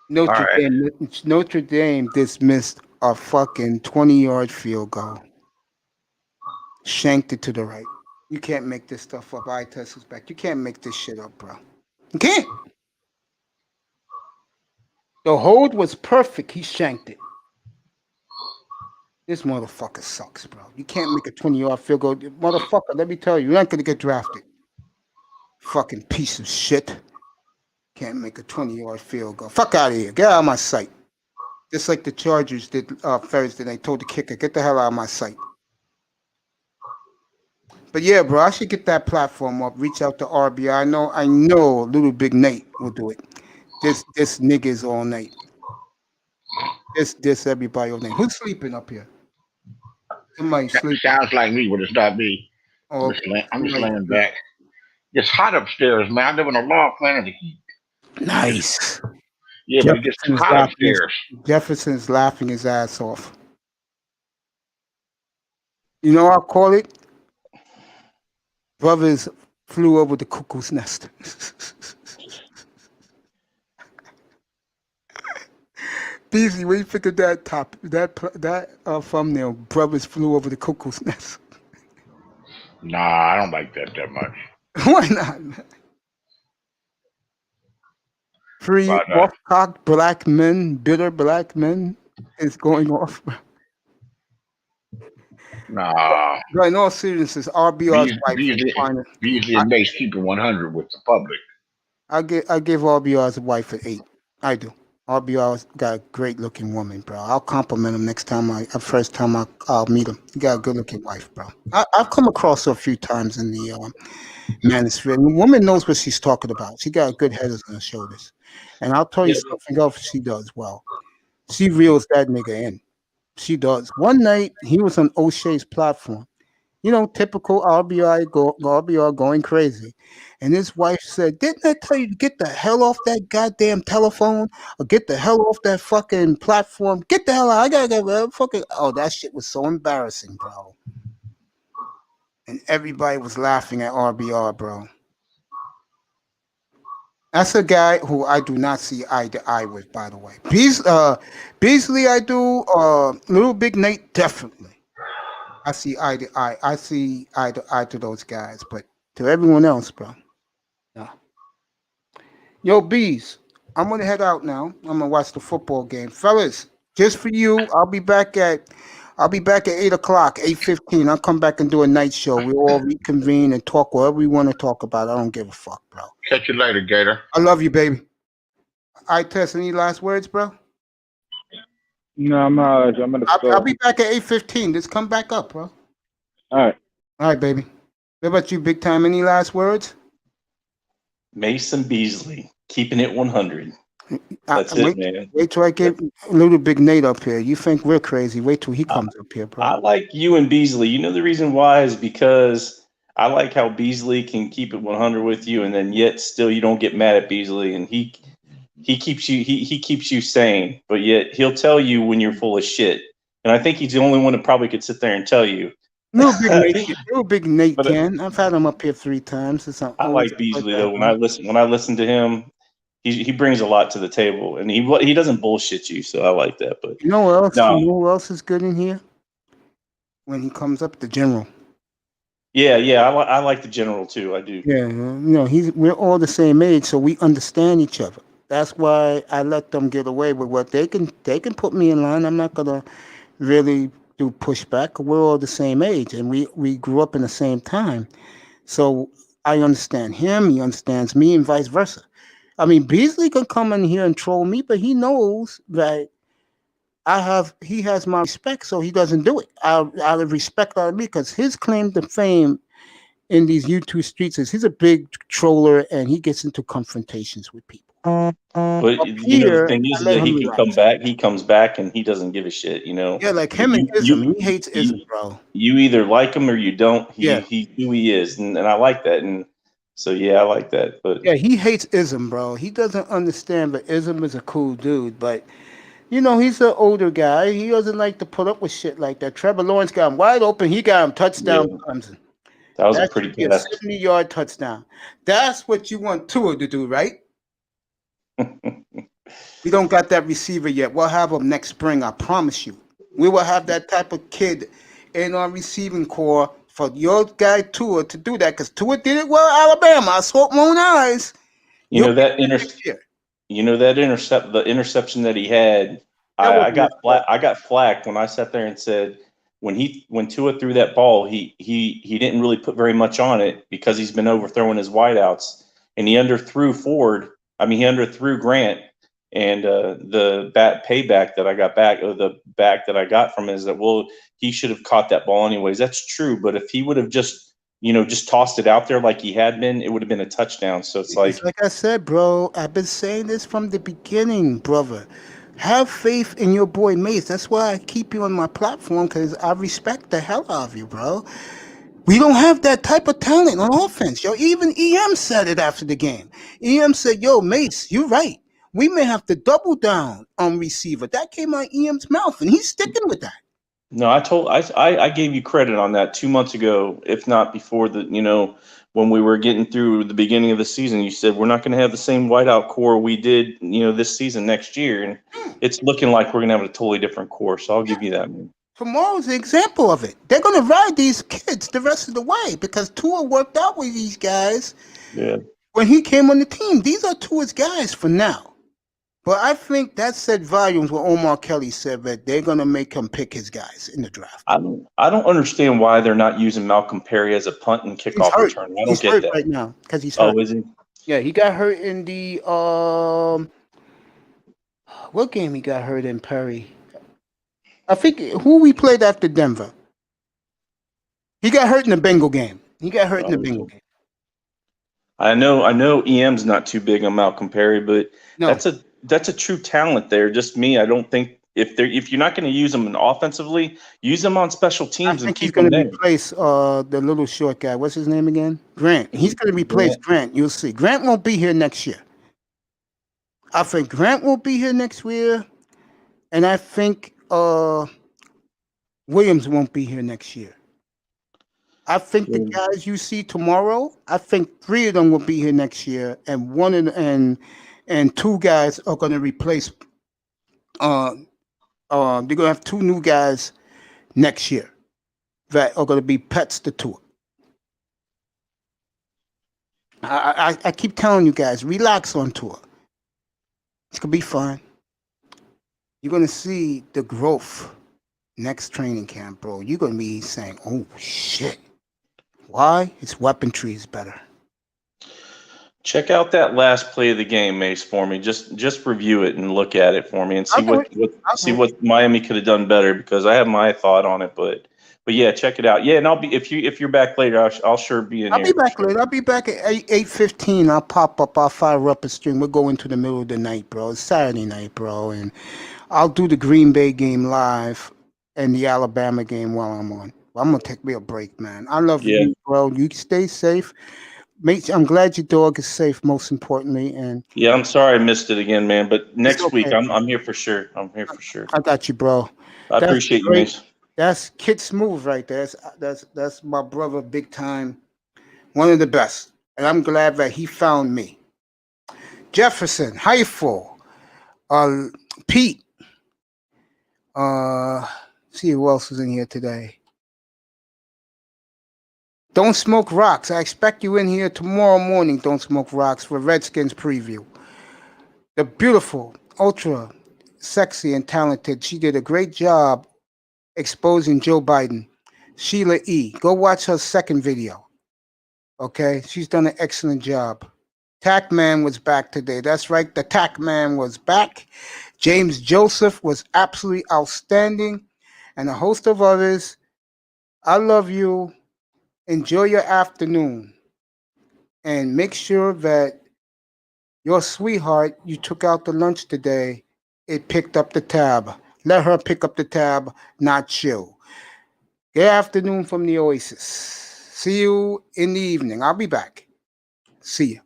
Speaker 1: Notre Dame dismissed a fucking 20-yard field goal. Shanked it to the right. You can't make this stuff up. I test his back. You can't make this shit up, bro. You can't. The hold was perfect. He shanked it. This motherfucker sucks, bro. You can't make a 20-yard field goal. Motherfucker, let me tell you, you're not going to get drafted. Fucking piece of shit. Can't make a 20-yard field goal. Fuck out of here. Get out of my sight. Just like the Chargers did Thursday. They told the kicker, get the hell out of my sight. But yeah, bro, I should get that platform up. Reach out to RBI. I know Little Big Nate will do it. This niggas all night. This everybody all night. Who's sleeping up here? Somebody sleeping.
Speaker 10: Sounds like me, but it's not me.
Speaker 1: Oh,
Speaker 10: I'm just laying back. It's hot upstairs, man. I live in a log planet of heat.
Speaker 1: Nice.
Speaker 10: Yeah, but it gets hot upstairs.
Speaker 1: Jefferson's laughing his ass off. You know, I'll call it. Brothers flew over the cuckoo's nest. Beasley, where you figured that thumbnail? Brothers flew over the cuckoo's nest.
Speaker 10: Nah, I don't like that much.
Speaker 1: Why not, man? Three off-cocked black men, bitter black men, is going off.
Speaker 10: Nah.
Speaker 1: But in all seriousness, RBR's wife.
Speaker 10: Beasley and Mace keep it 100 with the public.
Speaker 1: I give RBR's wife an 8. I do. RBR's got a great looking woman, bro. I'll compliment him next time first time I'll meet him. He got a good looking wife, bro. I've come across her a few times in the manosphere. And the woman knows what she's talking about. She got good head on her shoulders. And I'll tell you something else she does well. She reels that nigga in. She does. One night, he was on O'Shea's platform. You know, typical RBR going crazy. And his wife said, didn't I tell you to get the hell off that goddamn telephone or get the hell off that fucking platform? Get the hell out. I gotta get fucking. Oh, that shit was so embarrassing, bro. And everybody was laughing at RBR, bro. That's a guy who I do not see eye to eye with, by the way. Beasley, I do. Little Big Nate, definitely. I see eye to eye. I see eye to eye to those guys, but to everyone else, bro, no. Yo, Bees, I'm gonna head out now. I'm gonna watch the football game, fellas. Just for you, I'll be back at 8 o'clock, 8:15. I'll come back and do a night show. We all reconvene and talk whatever we want to talk about. I don't give a fuck, bro.
Speaker 10: Catch you later, Gator.
Speaker 1: I love you, baby. I Tess, any last words, bro?
Speaker 4: No, I'm gonna.
Speaker 1: I'll be back at 8:15. Just come back up, bro.
Speaker 4: All
Speaker 1: right, baby. What about you, Big Time? Any last words?
Speaker 8: Mason Beasley, keeping it 100. That's it, man.
Speaker 1: Wait till I get Little Big Nate up here. You think we're crazy? Wait till he comes up here, bro.
Speaker 8: I like you and Beasley. You know the reason why is because I like how Beasley can keep it 100 with you, and then yet still you don't get mad at Beasley, and he keeps you sane, but yet he'll tell you when you're full of shit. And I think he's the only one that probably could sit there and tell you.
Speaker 1: Little Big Nate can. I've had him up here 3 times.
Speaker 8: I like Beasley though. When I listen to him, he brings a lot to the table, and he doesn't bullshit you. So I like that. But
Speaker 1: you know what else? No. You know who else is good in here? When he comes up, the general.
Speaker 8: Yeah, I like the general too. I do.
Speaker 1: Yeah, we're all the same age, so we understand each other. That's why I let them get away with what they can. They can put me in line. I'm not gonna really do pushback. We're all the same age, and we grew up in the same time. So I understand him. He understands me, and vice versa. I mean, Beasley can come in here and troll me, but he knows that he has my respect, so he doesn't do it. Out of respect out of me, because his claim to fame in these YouTube streets is he's a big troller, and he gets into confrontations with people.
Speaker 8: But the thing is that he can come back. He comes back and he doesn't give a shit.
Speaker 1: Yeah, like him and Ism. He hates Ism, bro.
Speaker 8: You either like him or you don't. He's who he is, and I like that. And so I like that. But
Speaker 1: yeah, he hates Ism, bro. He doesn't understand, but Ism is a cool dude. But he's an older guy. He doesn't like to put up with shit like that. Trevor Lawrence got him wide open. He got him touchdown. Clemson.
Speaker 8: That was a pretty good
Speaker 1: 70-yard touchdown. That's what you want Tua to do, right? We don't got that receiver yet. We'll have him next spring, I promise you. We will have that type of kid in our receiving core for your guy Tua to do that, because Tua did it well at Alabama. I saw it with my own eyes.
Speaker 8: The interception that he had. I got flack when I sat there and said when Tua threw that ball, he didn't really put very much on it because he's been overthrowing his wideouts, and he underthrew Ford. He underthrew Grant, and the payback that I got back, or the back that I got from him, is that he should have caught that ball anyways. That's true, but if he would have just just tossed it out there like he had been, it would have been a touchdown. So it's like,
Speaker 1: I said, bro, I've been saying this from the beginning, brother. Have faith in your boy Mace. That's why I keep you on my platform, because I respect the hell out of you, bro. We don't have that type of talent on offense. Yo, even EM said it after the game. EM said, yo, Mace, you're right. We may have to double down on receiver. That came out EM's mouth, and he's sticking with that.
Speaker 8: no, I gave you credit on that 2 months ago, if not before when we were getting through the beginning of the season. You said we're not going to have the same whiteout core we did, this season next year, and it's looking like we're going to have a totally different core. So I'll give you that, man.
Speaker 1: Tomorrow's an example of it. They're going to ride these kids the rest of the way because Tua worked out with these guys when he came on the team. These are Tua's guys for now. But I think that said volumes when Omar Kelly said that they're going to make him pick his guys in the draft.
Speaker 8: I don't understand why they're not using Malcolm Perry as a punt and kickoff return. I don't get that
Speaker 1: right now because he's hurt.
Speaker 8: Oh, is he?
Speaker 1: Yeah, he got hurt in the what game he got hurt in, Perry? I think who we played after Denver. He got hurt in the Bengal game.
Speaker 8: I know EM's not too big on Malcolm Perry, but that's a true talent there. Just me, I don't think if you're not going to use them offensively, use them on special teams. I think
Speaker 1: he's going to replace the little short guy. What's his name again? Grant. He's going to replace Grant. You'll see. Grant won't be here next year. I think Grant won't be here next year, and I think Williams won't be here next year. I think the guys you see tomorrow, I think 3 of them will be here next year, and and 2 guys are going to replace. They're going to have 2 new guys next year that are going to be pets to Tua. I keep telling you guys, relax on Tua. It's going to be fun. You're going to see the growth next training camp, bro. You're going to be saying, oh, shit. Why? His weaponry is better.
Speaker 8: Check out that last play of the game, Mace, for me. Just review it and look at it for me and see what Miami could have done better, because I have my thought on it, but yeah, check it out. Yeah, and I'll be if you're back later, I'll sure be in. I'll be back later.
Speaker 1: I'll be back at 8:15. I'll pop up. I'll fire up a stream. We'll go into the middle of the night, bro. It's Saturday night, bro, and I'll do the Green Bay game live and the Alabama game while I'm on. I'm gonna take me a break, man. I love you, bro. You stay safe. Mate, I'm glad your dog is safe, most importantly. And
Speaker 8: yeah, I'm sorry I missed it again, man. But next week, I'm here for sure.
Speaker 1: I got you, bro.
Speaker 8: I appreciate you, Mace.
Speaker 1: That's Kid Smooth right there. That's my brother, big time. One of the best. And I'm glad that he found me. Jefferson, Heifel, Pete. See who else is in here today. Don't Smoke Rocks. I expect you in here tomorrow morning, Don't Smoke Rocks, for Redskins preview. The beautiful, ultra sexy and talented. She did a great job exposing Joe Biden. Sheila E. Go watch her second video. Okay? She's done an excellent job. Tack Man was back today. That's right. The Tack Man was back. James Joseph was absolutely outstanding. And a host of others. I love you. Enjoy your afternoon. And make sure that your sweetheart you took out to lunch today, it picked up the tab. Let her pick up the tab, not you. Good afternoon from the Oasis. See you in the evening. I'll be back. See you.